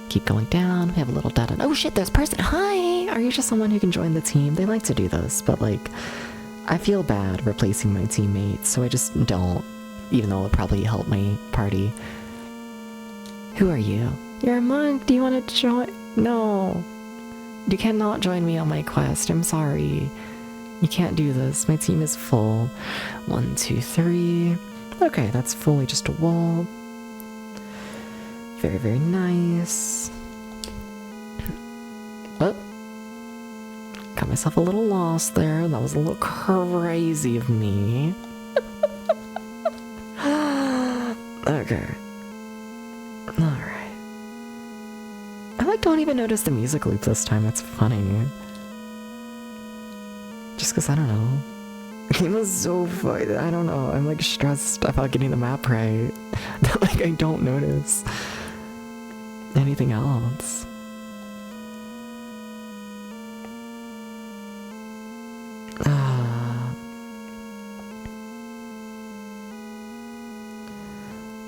Keep going down. We have a little dead end. Oh shit, there's a person. Hi! Are you just someone who can join the team? They like to do this, but like, I feel bad replacing my teammates, so I just don't, even though it would probably help my party. Who are you? You're a monk. Do you want to join? No. You cannot join me on my quest. I'm sorry. You can't do this. My team is full. 1, 2, 3. Okay, that's fully just a wall. Very, very nice. Oh. Got myself a little lost there. That was a little crazy of me. Okay. Alright. I like don't even notice the music loop this time. It's funny. Just because I don't know. It was so fun. I don't know. I'm like stressed about getting the map right. That like I don't notice anything else.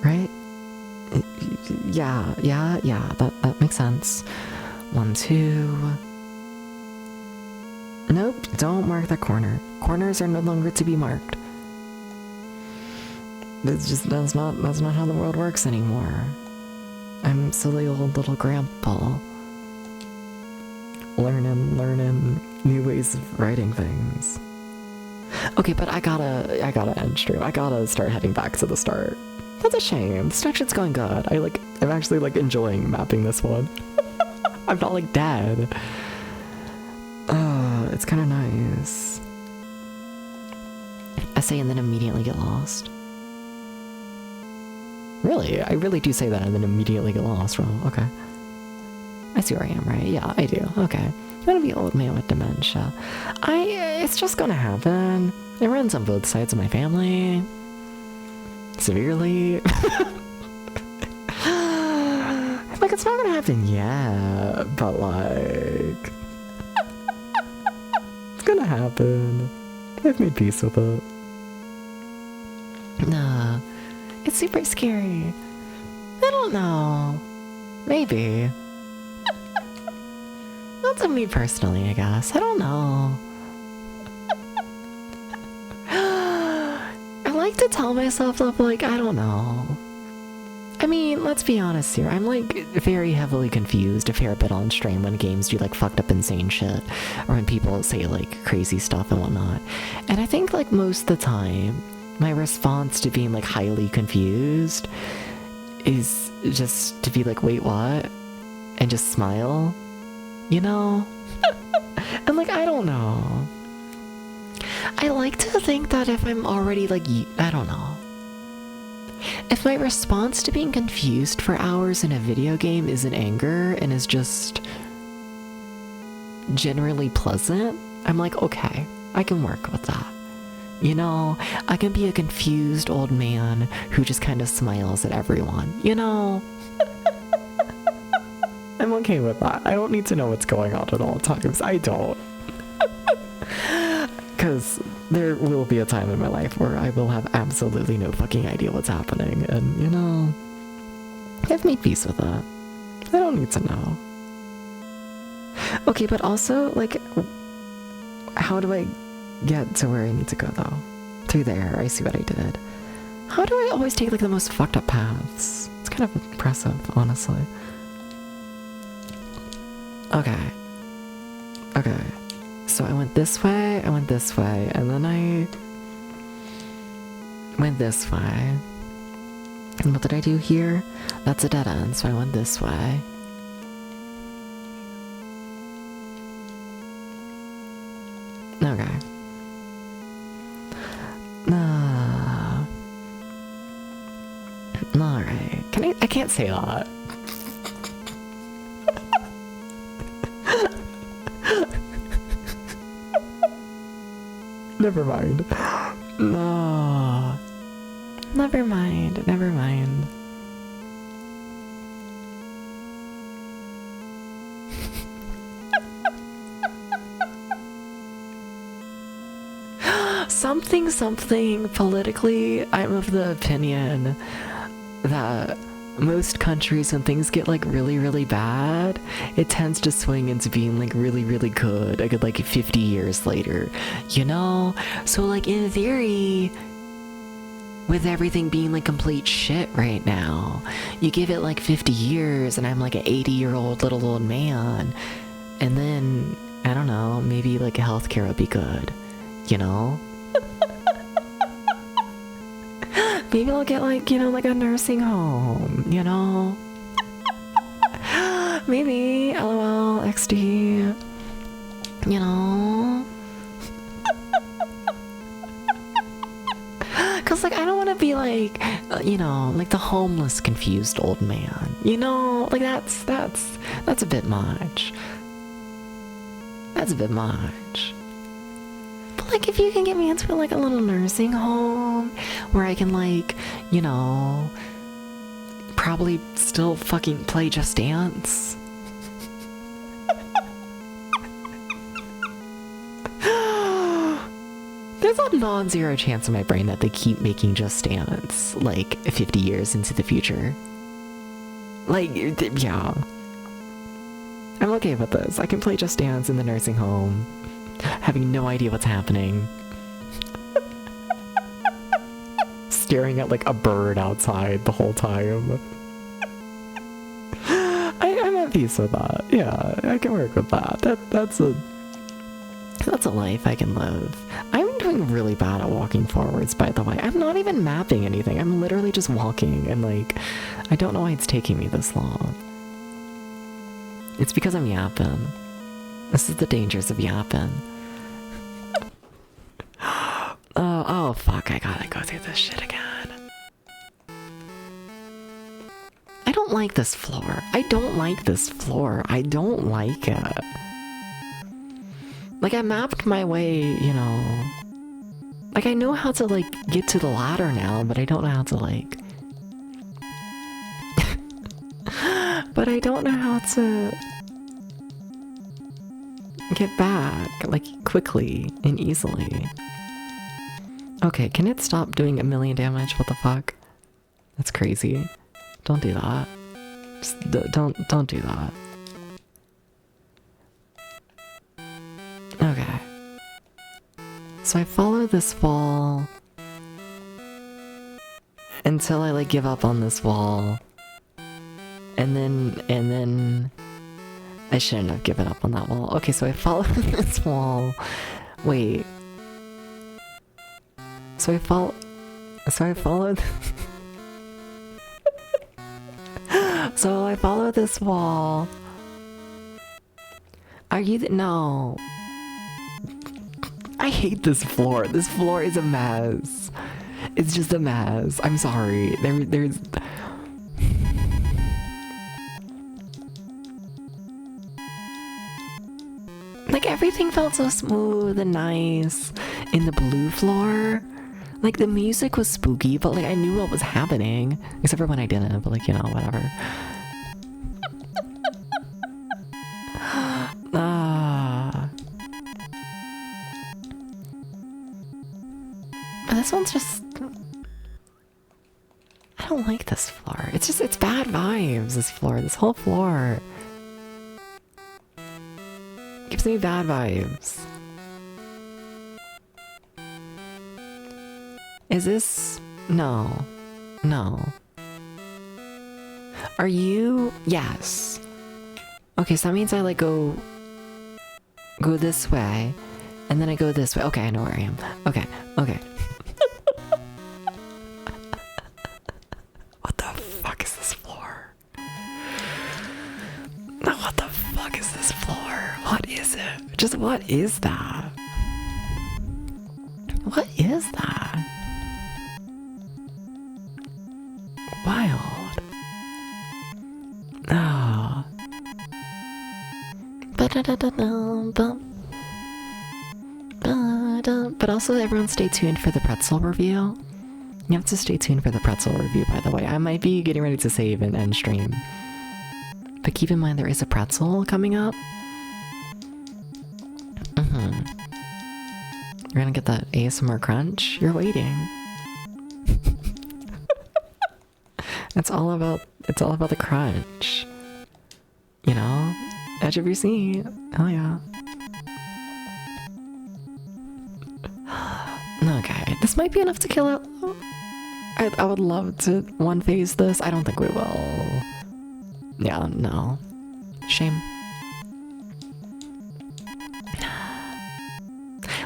Right? Yeah, that makes sense. 1, 2. Nope, don't mark that corner. Corners are no longer to be marked. That's not how the world works anymore. I'm silly old little grandpa. Learning new ways of writing things. Okay, but I gotta end stream. I gotta start heading back to the start. That's a shame. This section's going good. I'm actually like enjoying mapping this one. I'm not like dead. It's kind of nice. I say and then immediately get lost. Really? I really do say that and then immediately get lost. Well, okay. I see where I am, right? Yeah, I do. Okay. I'm gonna be an old man with dementia. It's just gonna happen. It runs on both sides of my family. Severely. Like, it's not gonna happen yet, but like... it's gonna happen. I've made peace with it. Nah. It's super scary. I don't know. Maybe. Not to me personally, I guess. I don't know. I like to tell myself stuff like, I don't know. I mean, let's be honest here. I'm like very heavily confused a fair bit on stream when games do like fucked up insane shit, or when people say like crazy stuff and whatnot. And I think like most of the time, my response to being like highly confused is just to be like, wait, what? And just smile, you know? And like, I don't know. I like to think that if I'm already like, I don't know. If my response to being confused for hours in a video game isn't anger and is just generally pleasant, I'm like, okay, I can work with that. You know, I can be a confused old man who just kind of smiles at everyone, you know? I'm okay with that. I don't need to know what's going on at all times. I don't. Because there will be a time in my life where I will have absolutely no fucking idea what's happening. And, you know, I've made peace with that. I don't need to know. Okay, but also, like, how do I get to where I need to go, though? Through there, I see what I did. How do I always take, like, the most fucked up paths? It's kind of impressive, honestly. Okay. Okay. So I went this way, and then I went this way. And what did I do here? That's a dead end, so I went this way. Okay. Alright. I can't say that. Never mind. No. Never mind. Something politically, I'm of the opinion that most countries, when things get like really, really bad, it tends to swing into being like really, really good a good like 50 years later, you know? So like in theory, with everything being like complete shit right now, you give it like 50 years and I'm like an 80-year-old little old man, and then, I don't know, maybe like healthcare will be good, you know? Maybe I'll get like, you know, like a nursing home, you know? Maybe, LOL, XD, you know? Cause like, I don't want to be like, you know, like the homeless confused old man, you know? Like that's a bit much. That's a bit much. Like, if you can get me into like a little nursing home where I can like, you know, probably still fucking play Just Dance. There's a non-zero chance in my brain that they keep making Just Dance like 50 years into the future. Like, yeah. I'm okay with this. I can play Just Dance in the nursing home, having no idea what's happening. Staring at like a bird outside the whole time. I'm at peace with that. Yeah, I can work with that. That's a life I can live. I'm doing really bad at walking forwards, by the way. I'm not even mapping anything. I'm literally just walking, and like, I don't know why it's taking me this long. It's because I'm yapping. This is the dangers of yapping. Oh fuck, I gotta go through this shit again. I don't like this floor. I don't like it. Like, I mapped my way, you know. Like, I know how to, like, get to the ladder now, but I don't know how to, like... but I don't know how to... get back, like, quickly and easily. Okay, can it stop doing 1,000,000 damage? What the fuck? That's crazy. Don't do that. Just don't do that. Okay. So I follow this wall until I like give up on this wall. And then I shouldn't have given up on that wall. Okay, so I follow this wall. Wait. So I followed so I follow this wall. Are you no. I hate this floor. This floor is a mess. It's just a mess. I'm sorry. There's like, everything felt so smooth and nice in the blue floor. Like, the music was spooky, but like I knew what was happening. Except for when I didn't, but like, you know, whatever. But this one's just... I don't like this floor. It's bad vibes, this floor. This whole floor gives me bad vibes. Is this... No. Are you... Yes. Okay, so that means I like go this way, and then I go this way. Okay, I know where I am. Okay. What fuck is this floor? No, what the fuck is this floor? What is it? Just what is that? What is that? Wild. Ah. But also, everyone stay tuned for the pretzel review. You have to stay tuned for the pretzel review, by the way. I might be getting ready to save and end stream. But keep in mind there is a pretzel coming up. You're gonna get that ASMR crunch. You're waiting. It's all about the crunch. You know? Edge of your seat. Hell yeah. Okay, this might be enough to kill it. I would love to one phase this. I don't think we will. Yeah, no. Shame.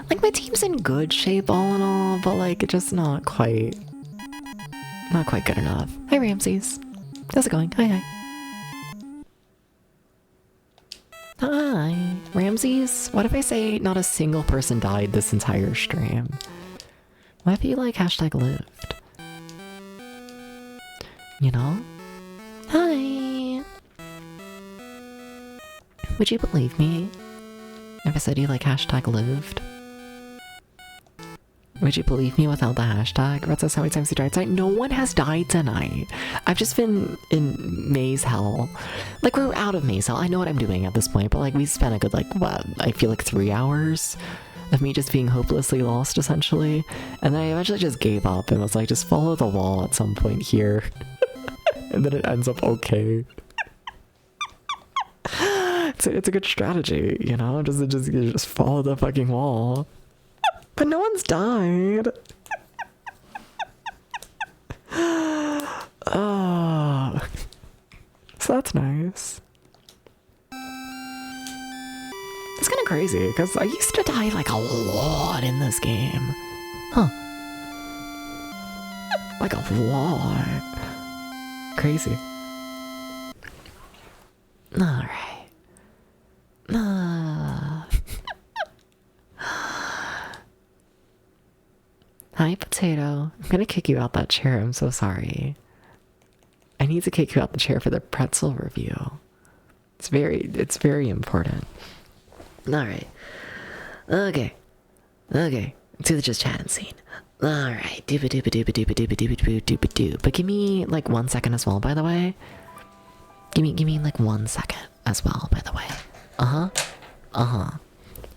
Like, my team's in good shape all in all, but like, just not quite good enough. Hi, Ramses. How's it going? Hi. Hi. Ramses, what if I say not a single person died this entire stream? What if you like #lived? You know? Hi! Would you believe me if I said you like #lived? Would you believe me without the hashtag? That's how many times you died tonight. No one has died tonight. I've just been in maze hell. Like, we're out of maze hell. I know what I'm doing at this point, but like, we spent a good, like, what? I feel like 3 hours of me just being hopelessly lost, essentially. And then I eventually just gave up and was like, just follow the wall at some point here. And then it ends up okay. It's a good strategy, you know? Just follow the fucking wall. But no one's died. Oh. So that's nice. It's kind of crazy, because I used to die like a lot in this game. Huh. Like a lot. Crazy. Alright. Hi, Potato. I'm gonna kick you out that chair. I'm so sorry. I need to kick you out the chair for the pretzel review. It's very important. Alright. Okay. To the just chatting scene. Alright. Dooba dooba dooba dooba dooba dooba dooba dooba doo. But give me like 1 second as well, by the way. Give me like 1 second as well, by the way.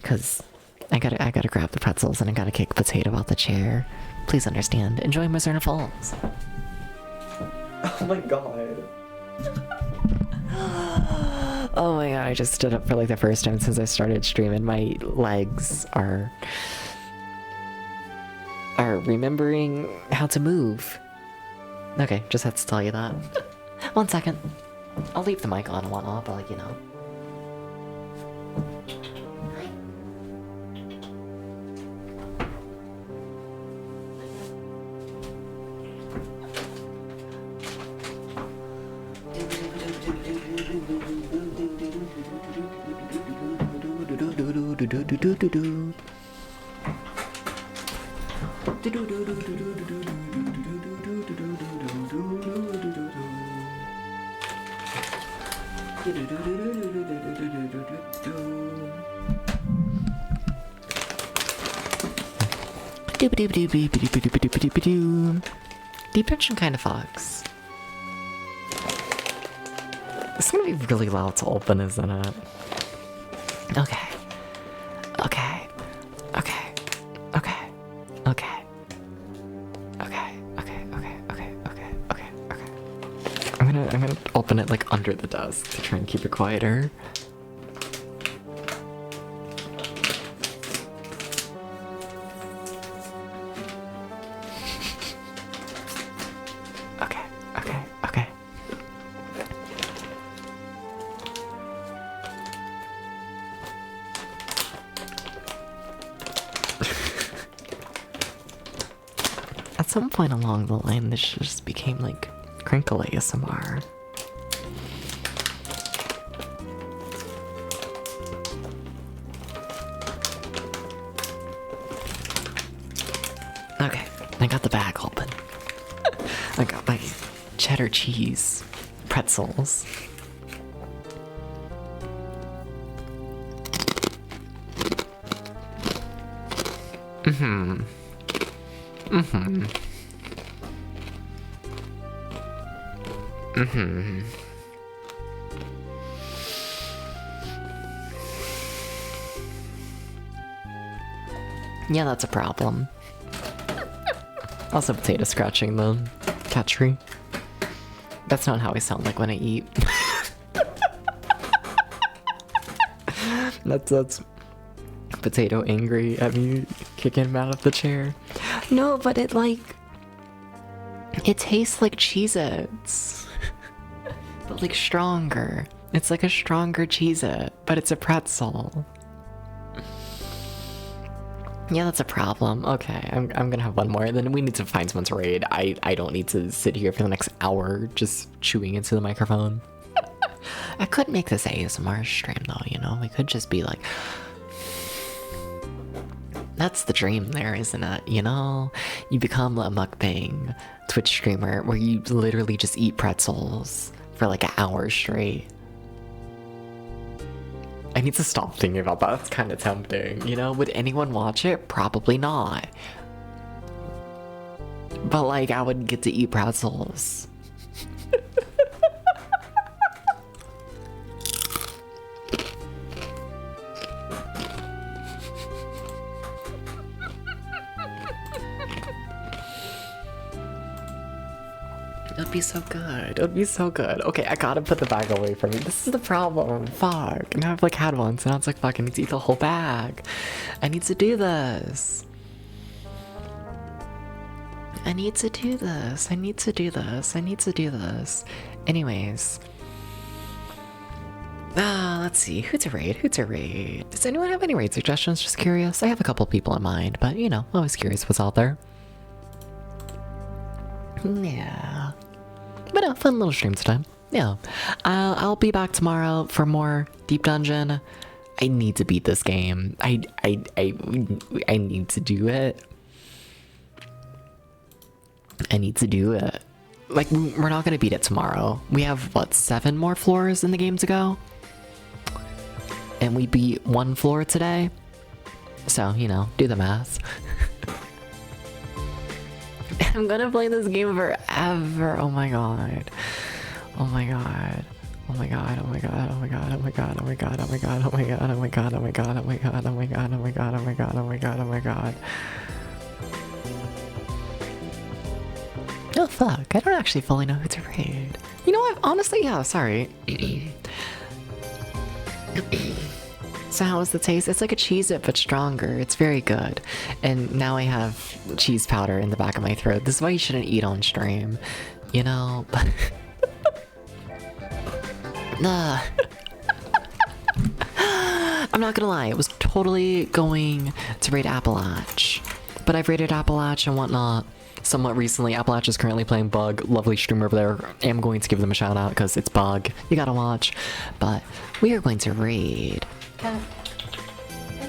Cause I gotta grab the pretzels and I gotta kick Potato out the chair. Please understand. Enjoy Mazerna Falls. Oh my god. Oh my god, I just stood up for like the first time since I started streaming. My legs are remembering how to move. Okay, just had to tell you that. 1 second. I'll leave the mic on and whatnot, but like, you know. Depression kind of fucks. It's gonna be really loud to open, isn't it? Okay. I'm gonna open it like under the desk to try and keep it quieter. Okay. At some point along the line, this just became like crinkle ASMR. Okay, I got the bag open. I got my cheddar cheese pretzels. Yeah, that's a problem. Also potato scratching the cat tree. That's not how I sound like when I eat. that's potato angry at me kicking him out of the chair. No, but it tastes like Cheez-Its. But like stronger. It's like a stronger Cheez-It, but it's a pretzel. Yeah, that's a problem. Okay, I'm gonna have one more. Then we need to find someone to raid. I don't need to sit here for the next hour just chewing into the microphone. I could make this ASMR stream though, you know? We could just be like... That's the dream there, isn't it? You know? You become a mukbang Twitch streamer where you literally just eat pretzels for like an hour straight. I need to stop thinking about that. It's kind of tempting, you know? Would anyone watch it? Probably not. But like, I would get to eat pretzels. It would be so good. It would be so good. Okay, I gotta put the bag away from me. This is the problem. Fuck. Now I've like had one, so now it's like, fuck, I need to eat the whole bag. I need to do this. I need to do this. I need to do this. I need to do this. Anyways. Let's see. Who to raid? Who to raid? Does anyone have any raid suggestions? Just curious. I have a couple people in mind, but you know, always curious what's out there. Yeah. But no, fun little stream today. Yeah. I'll be back tomorrow for more Deep Dungeon. I need to beat this game. I need to do it. I need to do it. Like, we're not gonna beat it tomorrow. We have, what, 7 more floors in the game to go? And we beat 1 floor today? So, you know, do the math. I'm gonna play this game forever. Oh my god. Oh my god. Oh my god. Oh my god. Oh my god. Oh my god. Oh my god. Oh my god. Oh my god. Oh my god. Oh my god. Oh my god. Oh my god. Oh my god. Oh my god. Oh my god. Oh my god. Oh fuck. I don't actually fully know who to raid. You know what? Honestly, yeah, sorry. So how was the taste? It's like a Cheez-It, but stronger. It's very good. And now I have cheese powder in the back of my throat. This is why you shouldn't eat on stream. You know? Nah. I'm not gonna lie, it was totally going to raid Appalach. But I've raided Appalach and whatnot somewhat recently. Appalach is currently playing Bug. Lovely streamer over there. I am going to give them a shout out because it's Bug. You gotta watch. But we are going to raid. I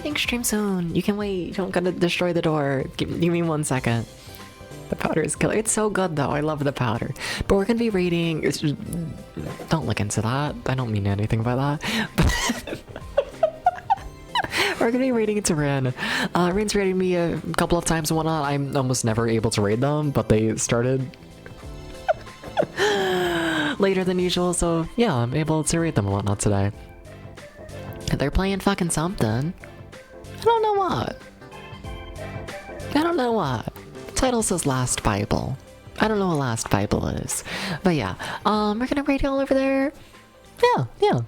think stream soon. You can wait. You don't gotta destroy the door. Give me 1 second. The powder is killer. It's so good though. I love the powder. But we're gonna be raiding. Don't look into that. I don't mean anything by that. We're gonna be raiding into Rin. Rin's raided me a couple of times and whatnot. I'm almost never able to raid them, but they started later than usual, so yeah, I'm able to raid them and whatnot today. They're playing fucking something. I don't know what. I don't know what. The title says Last Bible. I don't know what Last Bible is. But yeah, we're gonna raid y'all over there. Yeah.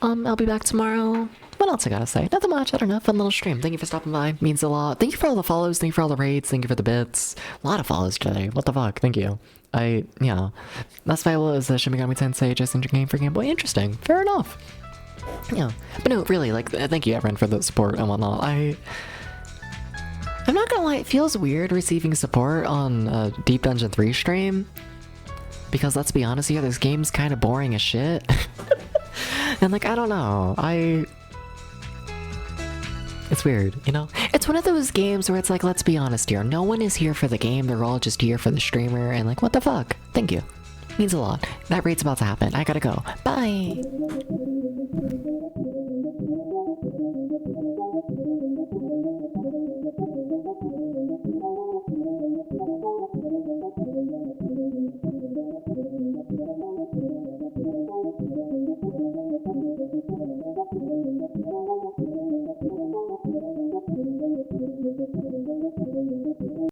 I'll be back tomorrow. What else I gotta say? Nothing much, I don't know. Fun little stream. Thank you for stopping by. Means a lot. Thank you for all the follows. Thank you for all the raids. Thank you for the bits. A lot of follows today. What the fuck? Thank you. Yeah. Last Bible is Shin Megami Tensei just in game for Game Boy. Interesting. Fair enough. Yeah. But no, really, like, thank you everyone for the support and whatnot. I'm not gonna lie, it feels weird receiving support on Deep Dungeon 3 stream. Because let's be honest here, this game's kind of boring as shit. And like, I don't know, it's weird, you know? It's one of those games where it's like, let's be honest here, no one is here for the game, they're all just here for the streamer, and like, what the fuck? Thank you. Means a lot. That raid's about to happen. I gotta go. Bye!